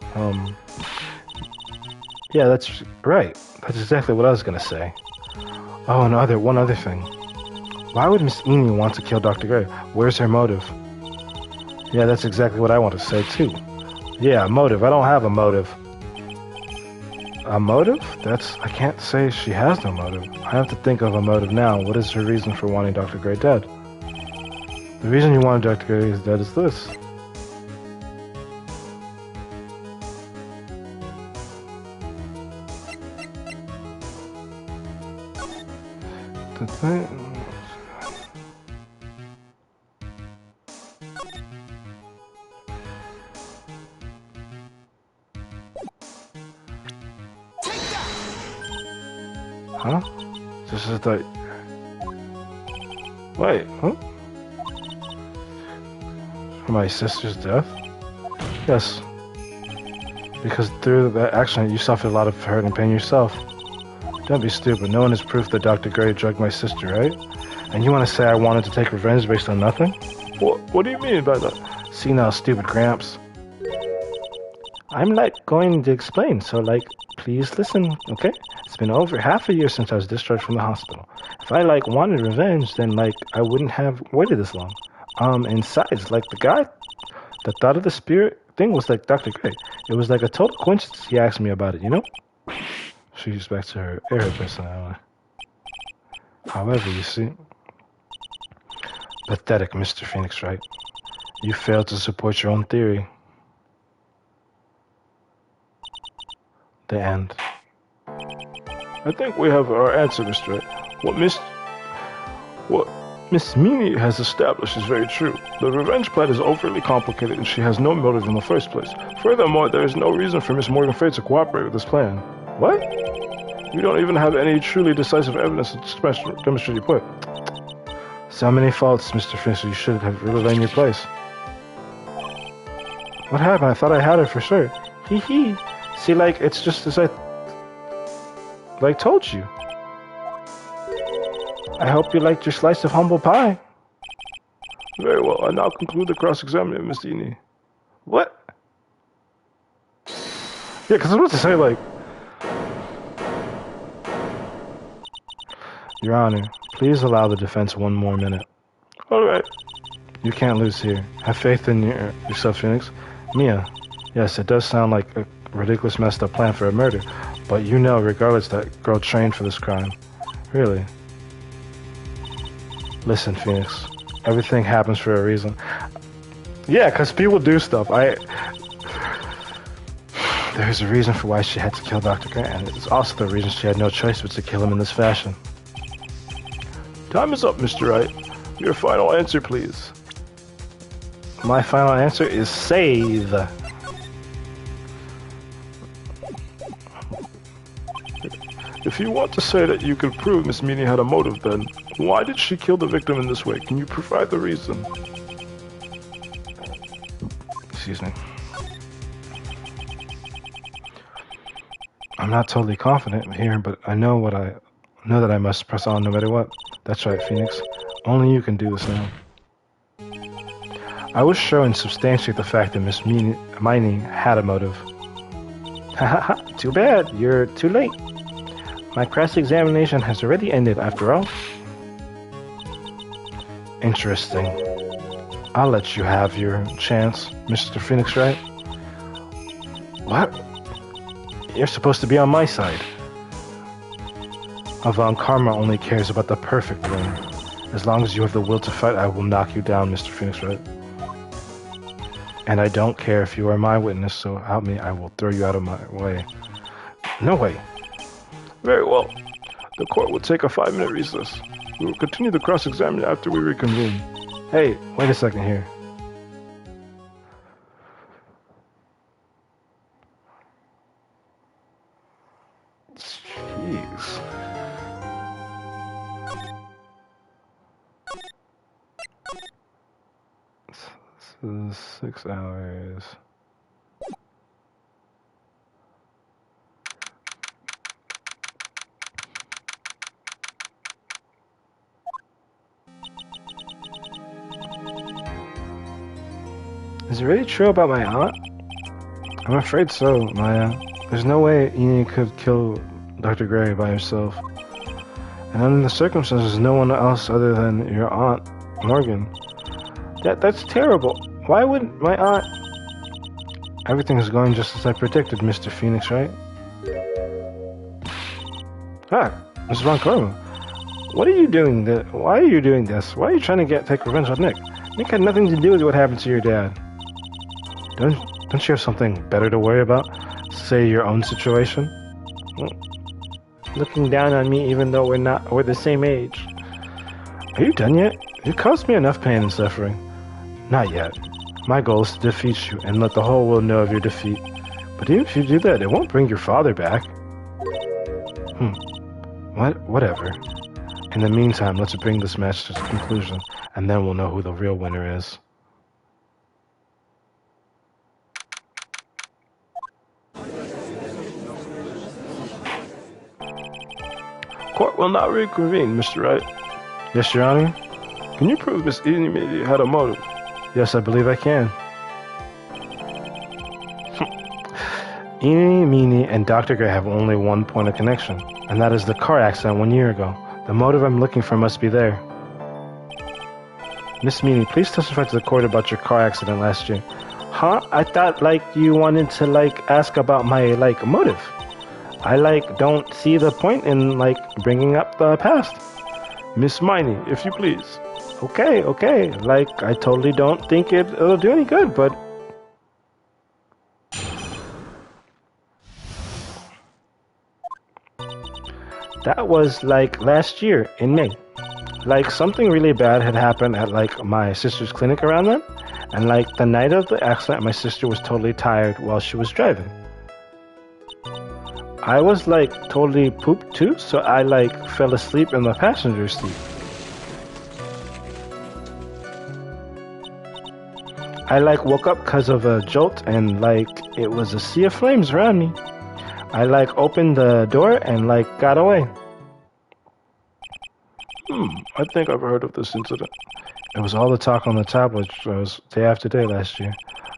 yeah, that's right. That's exactly what I was gonna say. Oh, and one other thing. Why would Miss Eni want to kill Dr. Gray? Where's her motive? Yeah, that's exactly what I want to say, too. Yeah, a motive. I don't have a motive. A motive? I can't say she has no motive. I have to think of a motive now. What is her reason for wanting Dr. Gray dead? The reason you wanted Dr. Gray dead is this. The thing... Huh? This is the... Wait, huh? For my sister's death? Yes. Because through that accident you suffered a lot of hurt and pain yourself. Don't be stupid. No one has proof that Dr. Gray drugged my sister, right? And you want to say I wanted to take revenge based on nothing? What do you mean by that? See now, stupid Gramps. I'm going to explain, so please listen, okay? It's been over half a year since I was discharged from the hospital. If I wanted revenge, then I wouldn't have waited this long. And besides, the guy that thought of the spirit thing was Dr. Gray. It was a total coincidence he asked me about it, you know? She gets back to her air personality. However, you see... Pathetic, Mr. Phoenix Wright. You failed to support your own theory. The end. I think we have our answer, Mr. Wright. What Miss Meany has established is very true. The revenge plot is overly complicated and she has no motive in the first place. Furthermore, there is no reason for Miss Morgan Fay to cooperate with this plan. What? You don't even have any truly decisive evidence to demonstrate your point. So many faults, Mr. Fincher. You should have really learned your place. What happened? I thought I had it for sure. Hee hee. See, it's just as I... told you. I hope you liked your slice of humble pie. Very well. I now conclude the cross-examining, Miss Eni. What? Yeah, because I was about to say, Your Honor, please allow the defense one more minute. All right. You can't lose here. Have faith in yourself, Phoenix. Mia, yes, it does sound like a ridiculous messed up plan for a murder, but you know, regardless, that girl trained for this crime. Really? Listen, Phoenix, everything happens for a reason. Yeah, because people do stuff. There's a reason for why she had to kill Dr. Grant, and it's also the reason she had no choice but to kill him in this fashion. Time is up, Mr. Wright. Your final answer, please. My final answer is save. If you want to say that you can prove Miss Meany had a motive, then why did she kill the victim in this way? Can you provide the reason? Excuse me. I'm not totally confident here, but I know that I must press on no matter what. That's right, Phoenix. Only you can do this now. I will show and substantiate the fact that Miss Miney had a motive. Haha, too bad. You're too late. My cross-examination has already ended, after all. Interesting. I'll let you have your chance, Mr. Phoenix Wright. What? You're supposed to be on my side. Avant Karma only cares about the perfect winner. As long as you have the will to fight, I will knock you down, Mr. Phoenix Wright. And I don't care if you are my witness, so help me, I will throw you out of my way. No way. Very well. The court will take a 5-minute recess. We will continue the cross-examination after we reconvene. Hey, wait a second here. Jeez. This is 6 hours. Is it really true about my aunt? I'm afraid so, Maya. There's no way Enid could kill Dr. Gray by herself. And under the circumstances, no one else other than your aunt, Morgan. That's terrible. Why wouldn't my aunt... Everything is going just as I predicted, Mr. Phoenix, right? Ah, Mrs. Von Karma. What are you doing? Why are you doing this? Why are you trying to take revenge on Nick? Nick had nothing to do with what happened to your dad. Don't you have something better to worry about? Say your own situation? Looking down on me even though we're the same age. Are you done yet? You caused me enough pain and suffering. Not yet. My goal is to defeat you and let the whole world know of your defeat. But even if you do that, it won't bring your father back. Whatever. In the meantime, let's bring this match to its conclusion, and then we'll know who the real winner is. Court will not reconvene, Mr. Wright. Yes, Your Honor? Can you prove Miss Enid had a motive? Yes, I believe I can. Eenie, Meenie, and Dr. Gray have only one point of connection, and that is the car accident 1 year ago. The motive I'm looking for must be there. Miss Meenie, please testify to the court about your car accident last year. Huh? I thought, you wanted to, ask about my, motive. I, don't see the point in, bringing up the past. Miss Miney, if you please. Okay. I totally don't think it'll do any good, but... That was, last year, in May. Something really bad had happened at, my sister's clinic around then. And, the night of the accident, my sister was totally tired while she was driving. I was, totally pooped, too, so I, fell asleep in the passenger seat. I, woke up because of a jolt, and, it was a sea of flames around me. I, opened the door and, got away. I think I've heard of this incident. It was all the talk on the tabloids. It was day after day last year.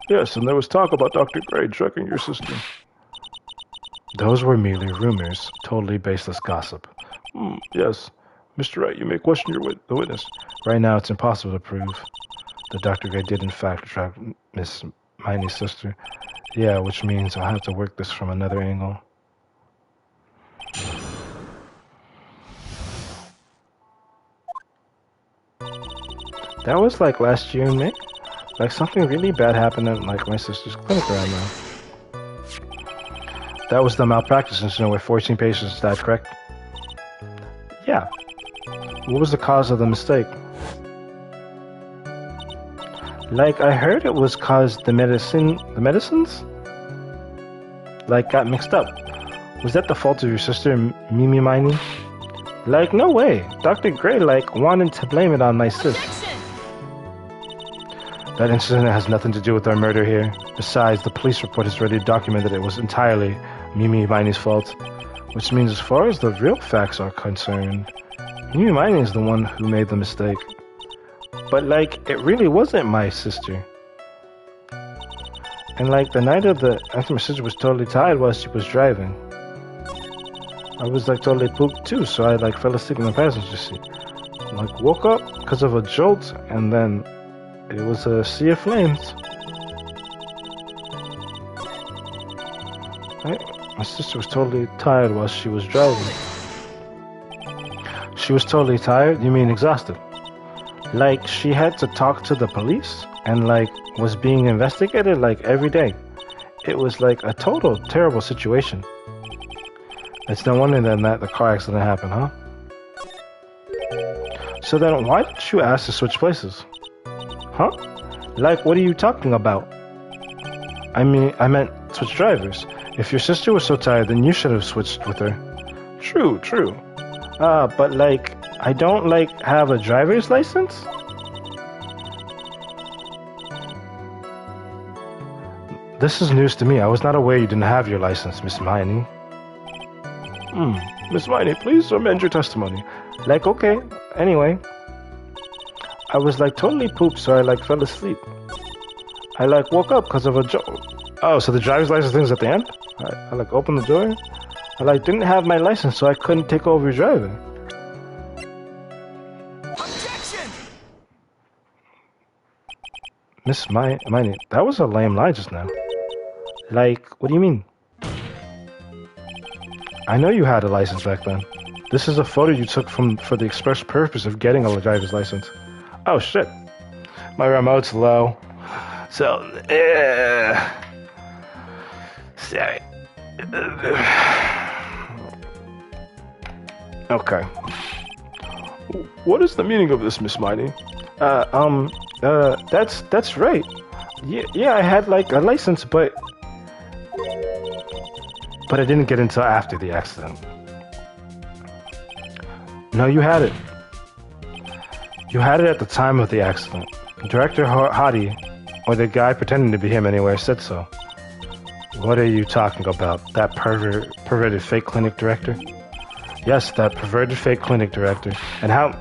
Yes, and there was talk about Dr. Gray drugging your sister. Those were merely rumors, totally baseless gossip. Yes. Mr. Wright, you may question the witness. Right now, it's impossible to prove that Dr. Gray did in fact drug Miss Miney's sister. Yeah, which means I'll have to work this from another angle. That was like last year in May. Like something really bad happened at like my sister's clinic around now. That was the malpractice incident where 14 patients died, correct? Yeah. What was the cause of the mistake? Like I heard it was cause the medicines? Like got mixed up. Was that the fault of your sister, Mimi Miney? Like no way. Dr. Gray like wanted to blame it on my sis. That incident has nothing to do with our murder here. Besides, the police report has already documented it was entirely Mimi Miney's fault. Which means as far as the real facts are concerned, Mimi Miney is the one who made the mistake. But like, it really wasn't my sister. And like, the night after my sister was totally tired while she was driving. I was like totally pooped too, so I like fell asleep in the passenger seat. Like, woke up because of a jolt, and then it was a sea of flames. Right? My sister was totally tired while she was driving. She was totally tired? You mean exhausted? Like, she had to talk to the police and, like, was being investigated, like, every day. It was, like, a total terrible situation. It's no wonder then that the car accident happened, huh? So then, why didn't you ask to switch places? Huh? Like, what are you talking about? I meant switch drivers. If your sister was so tired, then you should have switched with her. True. But like, I don't like have a driver's license? This is news to me. I was not aware you didn't have your license, Miss Miney. Miss Miney, please amend your testimony. Like, okay. Anyway. I was like totally pooped, so I like fell asleep. I like woke up because of a joke. Oh, so the driver's license thing's at the end? I like opened the door. I like didn't have my license, so I couldn't take over driving. Objection! Miss Miney, that was a lame lie just now. Like, what do you mean? I know you had a license back then. This is a photo you took for the express purpose of getting a driver's license. Oh shit. My remote's low. So, sorry. Okay. What is the meaning of this, Miss Miney? That's right. Yeah, I had like a license, but I didn't get until after the accident. No, you had it. You had it at the time of the accident. Director Hottie, or the guy pretending to be him anyway, said so. What are you talking about? That perverted fake clinic director? Yes, that perverted fake clinic director. And how...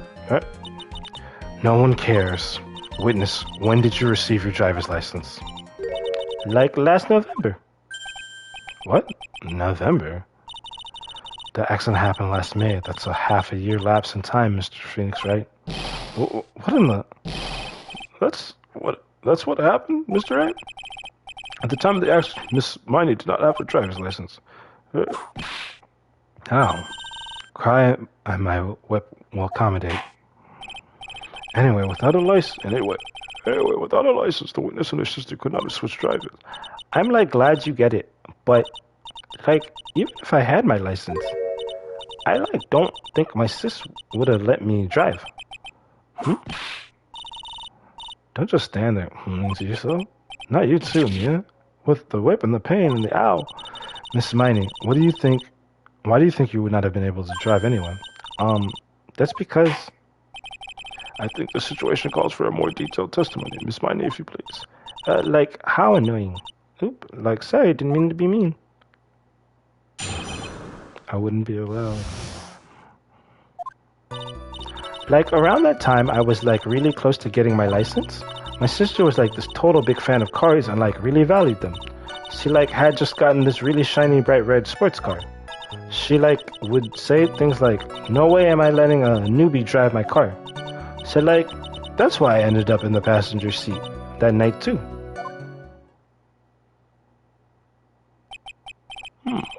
No one cares. Witness, when did you receive your driver's license? Like last November. What? November? The accident happened last May. That's a half a year lapse in time, Mr. Phoenix, right? What in the... That's what happened, Mr. Wright? At the time of the accident, Miss Miney did not have a driver's license. How? Cry and my whip will accommodate. Anyway, without a license, the witness and her sister could not have switched drivers. I'm like glad you get it, but like even if I had my license, I like don't think my sis would have let me drive. Don't just stand there to yourself. Not you too, Mia. With the whip and the pain and the ow. Miss Miney, what do you think? Why do you think you would not have been able to drive anyway? That's because I think the situation calls for a more detailed testimony. Miss Miney, if you please. Like, how annoying. Oop, like, sorry, didn't mean to be mean. I wouldn't be allowed. Like, around that time, I was, like, really close to getting my license. My sister was, like, this total big fan of cars and, like, really valued them. She, like, had just gotten this really shiny, bright red sports car. She, like, would say things like, no way am I letting a newbie drive my car. So, like, that's why I ended up in the passenger seat that night, too.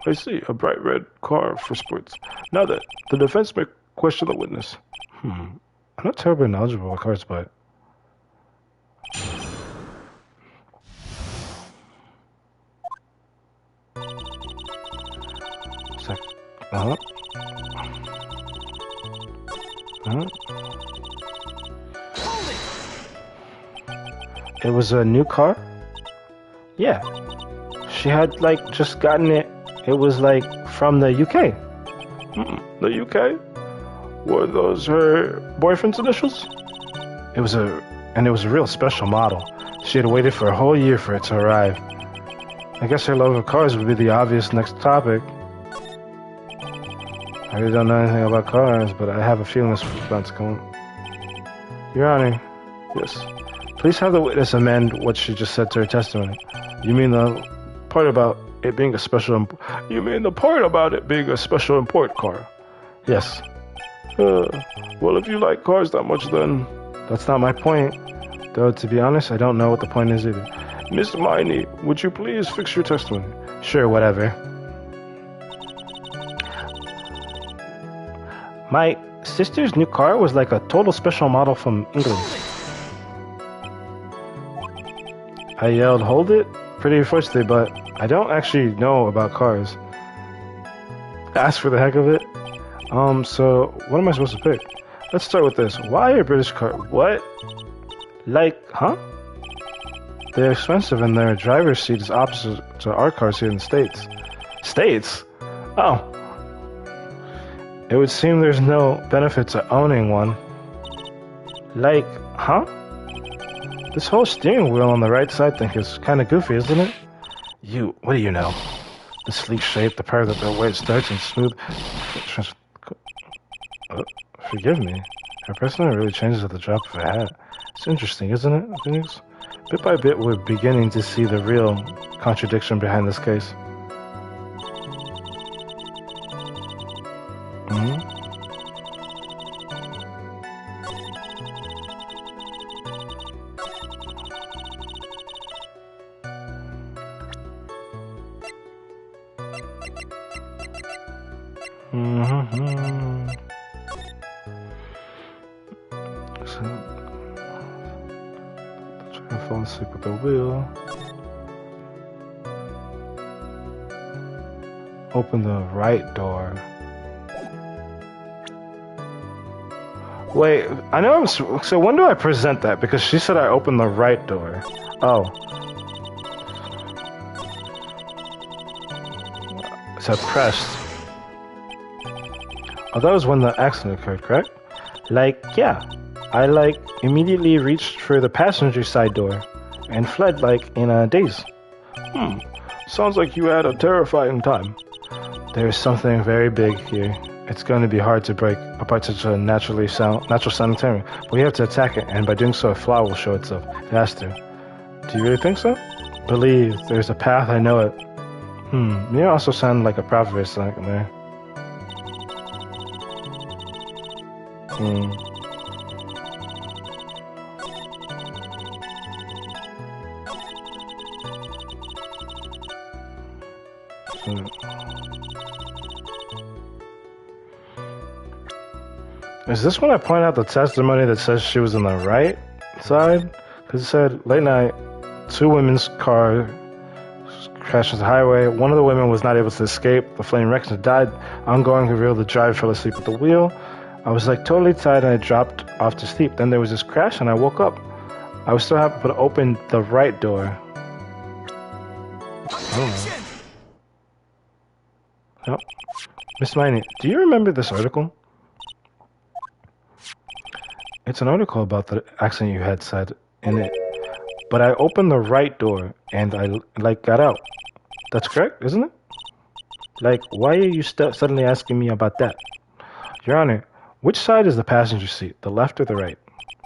I see. A bright red car for sports. Now that the defense may question the witness. I'm not terribly knowledgeable about cars, but... Sec. Uh-huh. Uh-huh. Hold it! It was a new car? Yeah. She had, like, just gotten it. It was, like, from the UK. The UK? Were those her boyfriend's initials? It was a real special model. She had waited for a whole year for it to arrive. I guess her love of cars would be the obvious next topic. I really don't know anything about cars, but I have a feeling this is about to come up. Your Honor. Yes. Please have the witness amend what she just said to her testimony. You mean the part about it being a special... You mean the part about it being a special import car? Yes. Well, if you like cars that much, then... That's not my point. Though, to be honest, I don't know what the point is either. Miss Miney, would you please fix your testimony? Sure, whatever. My sister's new car was like a total special model from England. I yelled, hold it? Pretty forcefully, but I don't actually know about cars. Ask for the heck of it. So what am I supposed to pick? Let's start with this. Why a British car? What? Like, huh? They're expensive and their driver's seat is opposite to our cars here in the States. States? Oh. It would seem there's no benefit to owning one. Like, huh? This whole steering wheel on the right side thing is kind of goofy, isn't it? What do you know? The sleek shape, the power that the way it starts and smooth... forgive me. Her persona really changes at the drop of a hat. It's interesting, isn't it, Phoenix? Bit by bit, we're beginning to see the real contradiction behind this case. Fall asleep with the wheel. Open the right door. Wait, I know so when do I present that? Because she said I opened the right door. Oh. It said pressed. Oh, that was when the accident occurred, correct? Like, yeah. I, immediately reached for the passenger side door and fled, in a daze. Sounds like you had a terrifying time. There's something very big here. It's going to be hard to break apart such a natural sounding terror, but we have to attack it, and by doing so, a flaw will show itself. It has to. Do you really think so? Believe, there's a path, I know it. You also sound like a prophet there. Is this when I point out the testimony that says she was on the right side? Because it said, late night, 2 women's car crashed into the highway. One of the women was not able to escape. The flaming wreckage died. Ongoing revealed the driver fell asleep at the wheel. I was totally tired and I dropped off to sleep. Then there was this crash and I woke up. I was still happy to open the right door. Oh. Oh. Miss Miney, do you remember this article? It's an article about the accident you had said in it. But I opened the right door and I got out. That's correct, isn't it? Why are you suddenly asking me about that? Your Honor, which side is the passenger seat, the left or the right?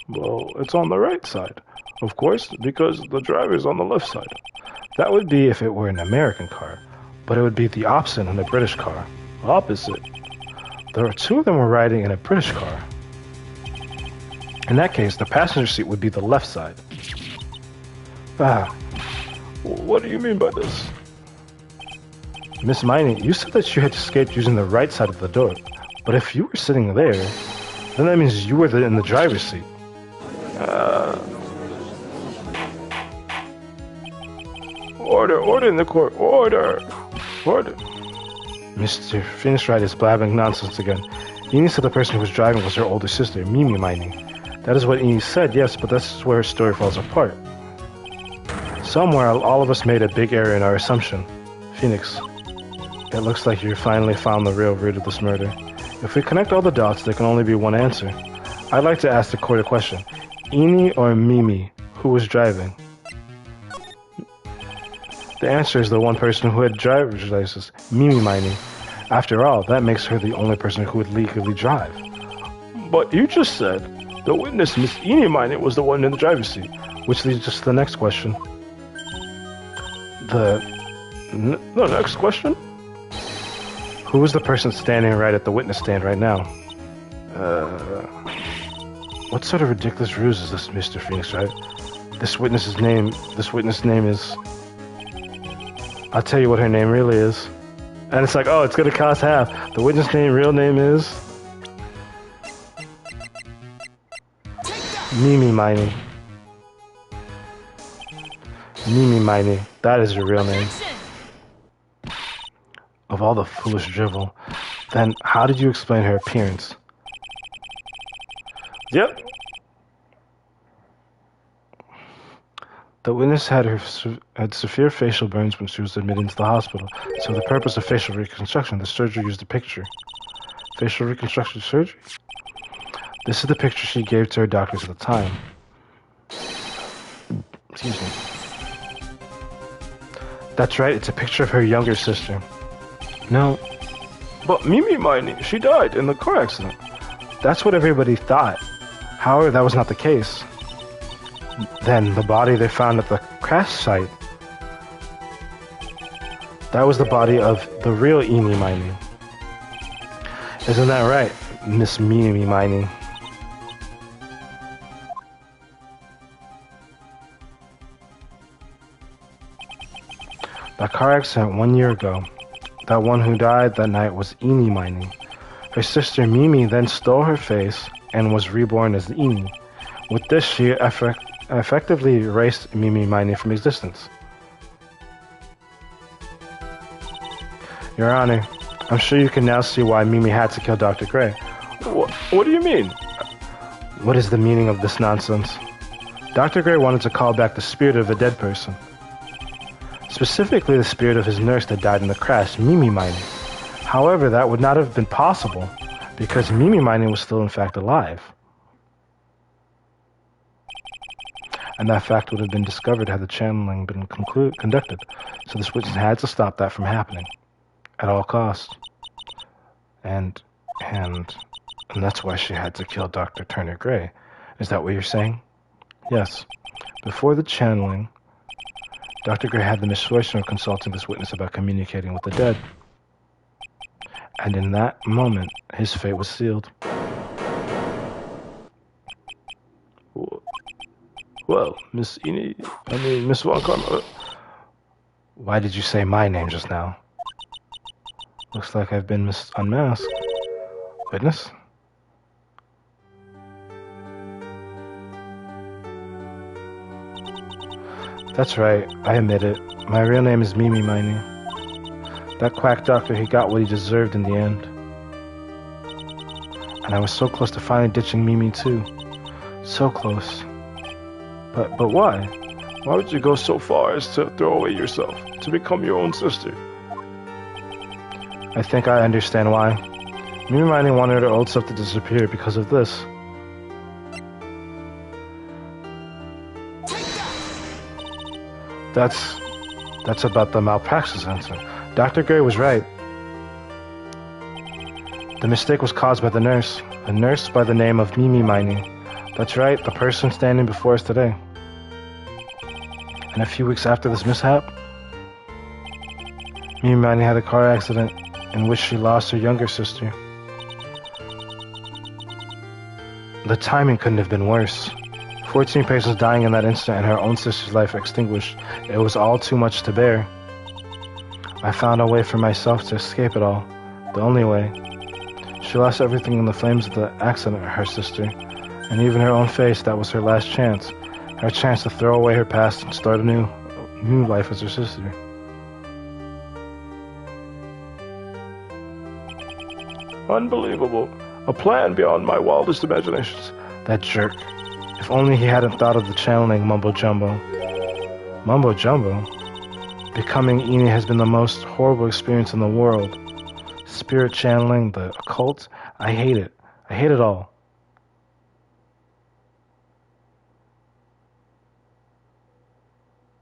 Well, it's on the right side. Of course, because the driver's on the left side. That would be if it were an American car, but it would be the opposite in a British car. Opposite? There are 2 of them were riding in a British car. In that case, the passenger seat would be the left side. What do you mean by this? Miss Miney, you said that you had escaped using the right side of the door. But if you were sitting there, then that means you were in the driver's seat. Order in the court. Order. Mr. Phoenix Wright is blabbing nonsense again. Eni said the person who was driving was her older sister, Mimi Miney. That is what Eni said, yes, but that's where her story falls apart. Somewhere, all of us made a big error in our assumption. Phoenix, it looks like you finally found the real root of this murder. If we connect all the dots, there can only be one answer. I'd like to ask the court a question. Eni or Mimi, who was driving? The answer is the one person who had driver's license, Mimi Miney. After all, that makes her the only person who would legally drive. But you just said the witness, Miss Eni Miney, was the one in the driver's seat, which leads us to the next question. The next question? Who was the person standing right at the witness stand right now? What sort of ridiculous ruse is this, Mr. Phoenix, right? This witness name is... I'll tell you what her name really is. And it's like, oh, it's gonna cost half. The witness real name is... Mimi Miney. Mimi Miney. That is her real name. Of all the foolish drivel, then how did you explain her appearance? Yep. The witness had severe facial burns when she was admitted into the hospital. So for the purpose of facial reconstruction, the surgeon used a picture. Facial reconstruction surgery? This is the picture she gave to her doctors at the time. Excuse me. That's right, it's a picture of her younger sister. No. But Mimi Miney, she died in the car accident. That's what everybody thought. However, that was not the case. Then, the body they found at the crash site, that was the body of the real Eni Miney. Isn't that right, Miss Mimi Miney? That car accident 1 year ago, that one who died that night was Eni Miney. Her sister Mimi then stole her face and was reborn as Eni. With this, she effectively erased Mimi Miney from existence. Your Honor, I'm sure you can now see why Mimi had to kill Dr. Gray. What do you mean? What is the meaning of this nonsense? Dr. Gray wanted to call back the spirit of a dead person. Specifically the spirit of his nurse that died in the crash, Mimi Miney. However, that would not have been possible because Mimi Miney was still in fact alive. And that fact would have been discovered had the channeling been conducted. So this witness had to stop that from happening at all costs. And that's why she had to kill Dr. Turner Gray. Is that what you're saying? Yes. Before the channeling, Dr. Gray had the misfortune of consulting this witness about communicating with the dead. And in that moment, his fate was sealed. Well, Miss Von Karma. Why did you say my name just now? Looks like I've been unmasked. Witness? That's right, I admit it. My real name is Mimi Miney. That quack doctor, he got what he deserved in the end. And I was so close to finally ditching Mimi too. So close. But why? Why would you go so far as to throw away yourself, to become your own sister? I think I understand why. Mimi Miney wanted her old self to disappear because of this. That's about the malpractice incident. Dr. Gray was right. The mistake was caused by the nurse. A nurse by the name of Mimi Miney. That's right, the person standing before us today. And a few weeks after this mishap, Mimi Miney had a car accident in which she lost her younger sister. The timing couldn't have been worse. 14 patients dying in that instant and her own sister's life extinguished. It was all too much to bear. I found a way for myself to escape it all. The only way. She lost everything in the flames of the accident, her sister. And even her own face, that was her last chance. Her chance to throw away her past and start a new life as her sister. Unbelievable. A plan beyond my wildest imaginations. That jerk. If only he hadn't thought of the channeling mumbo-jumbo. Mumbo-jumbo? Becoming Eni has been the most horrible experience in the world. Spirit channeling, the occult, I hate it. I hate it all.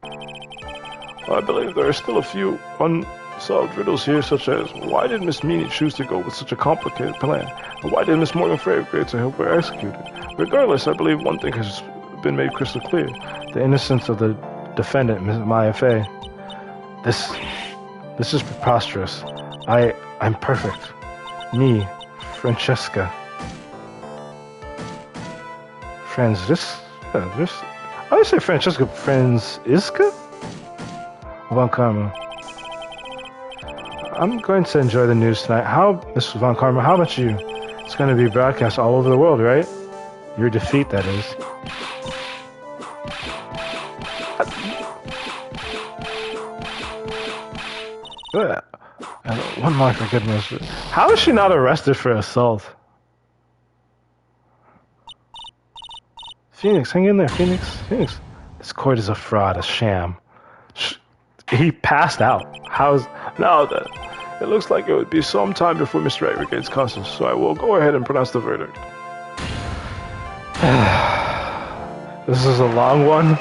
I believe there are still a few unsolved riddles here, such as why did Miss Meany choose to go with such a complicated plan? And why did Miss Morgan Frey agree to help her execute it? Regardless, I believe one thing has been made crystal clear. The innocence of the defendant, Miss Maya Fey. This is preposterous. I'm perfect. Me, Francesca. I say Francesca Franziska? Von Karma. I'm going to enjoy the news tonight. Mrs. Von Karma, how about you? It's going to be broadcast all over the world, right? Your defeat, that is. And one more for goodness. How is she not arrested for assault? Phoenix, hang in there, Phoenix. Phoenix. This court is a fraud, a sham. He passed out. Now then, it looks like it would be some time before Mr. Wright regains consciousness, so I will go ahead and pronounce the verdict. This is a long one.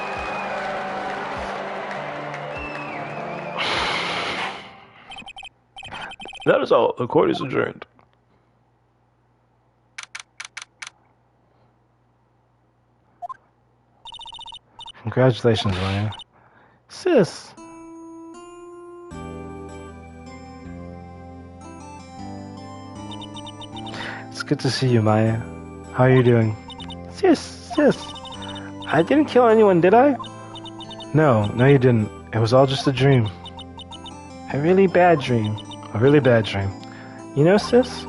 That is all. The court is adjourned. Congratulations, Maya. Sis. It's good to see you, Maya. How are you doing? Sis. I didn't kill anyone, did I? No, you didn't. It was all just a dream. A really bad dream. You know, sis?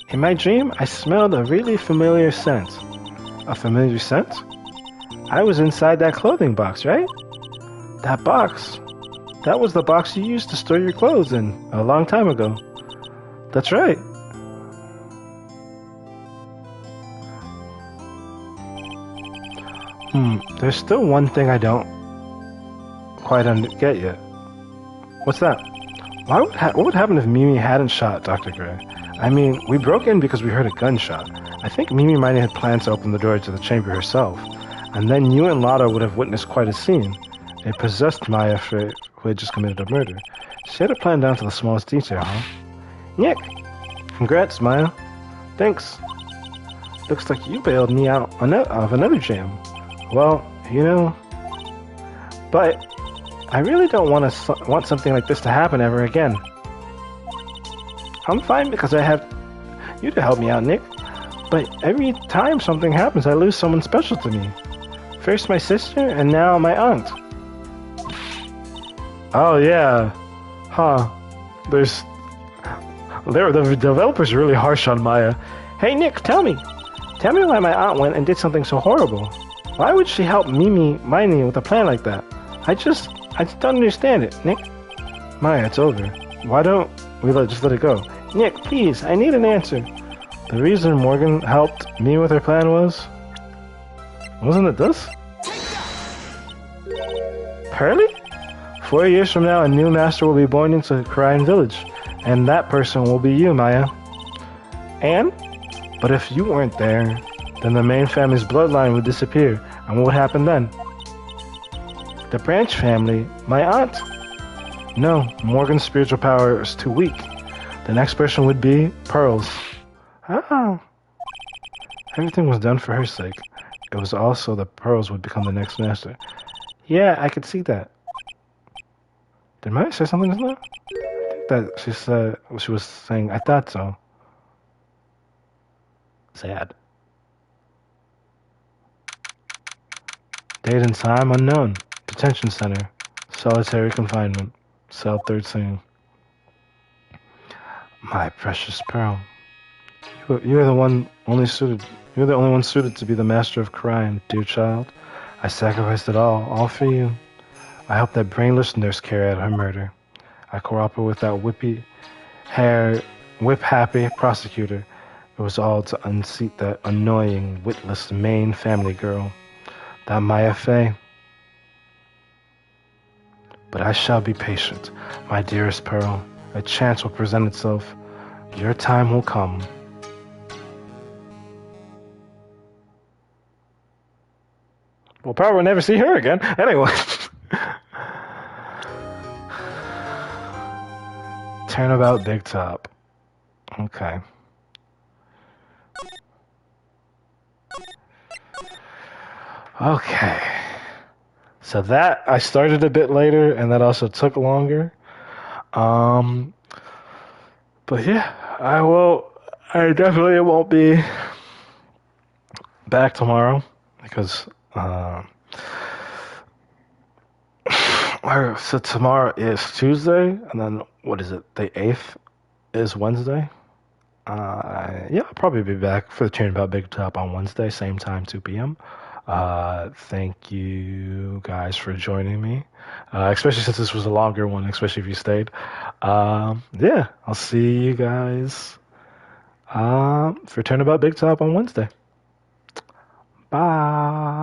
In my dream, I smelled a really familiar scent. A familiar scent? I was inside that clothing box, right? That box? That was the box you used to store your clothes in a long time ago. That's right. There's still one thing I don't quite get yet. What's that? What would happen if Mimi hadn't shot Dr. Gray? I mean, we broke in because we heard a gunshot. I think Mimi might have had plans to open the door to the chamber herself. And then you and Lotta would have witnessed quite a scene. A possessed Maya who had just committed a murder. She had a plan down to the smallest detail, huh? Nick! Congrats, Maya. Thanks. Looks like you bailed me out of another jam. Well, you know... But I really don't want something like this to happen ever again. I'm fine because I have you to help me out, Nick. But every time something happens, I lose someone special to me. First my sister, and now my aunt. Oh, yeah. Huh. The developers are really harsh on Maya. Hey, Nick, tell me. Tell me why my aunt went and did something so horrible. Why would she help Mimi with a plan like that? I just don't understand it, Nick. Maya, it's over. Why don't we just let it go? Nick, please, I need an answer. The reason Morgan helped me with her plan wasn't it this? Pearly? 4 years from now, a new master will be born into Cryan Village, and that person will be you, Maya. But if you weren't there, then the main family's bloodline would disappear, and what would happen then? The Branch family, my aunt. No, Morgan's spiritual power is too weak. The next person would be Pearls. Ah. Everything was done for her sake. It was also that Pearls would become the next master. Yeah, I could see that. Did Maya say something just now? I think that she was saying, I thought so. Sad. Date and time unknown. Detention center. Solitary confinement. Cell 13. My precious Pearl. You're the one only suited. You're the only one suited to be the master of crime, dear child. I sacrificed it all for you. I helped that brainless nurse carry out her murder. I cooperated with that whip-happy prosecutor. It was all to unseat that annoying, witless Maine family girl, that Maya Fey. But I shall be patient, my dearest Pearl. A chance will present itself. Your time will come. We'll probably never see her again. Anyway. Turnabout Big Top. Okay. Okay. So that I started a bit later, and that also took longer. But yeah, I will. I definitely won't be back tomorrow because. So tomorrow is Tuesday, and then what is it? The 8th is Wednesday. Yeah, I'll probably be back for the Turnabout Big Top on Wednesday, same time, 2 p.m. Thank you guys for joining me, especially since this was a longer one, especially if you stayed. Yeah, I'll see you guys for Turnabout Big Top on Wednesday. Bye.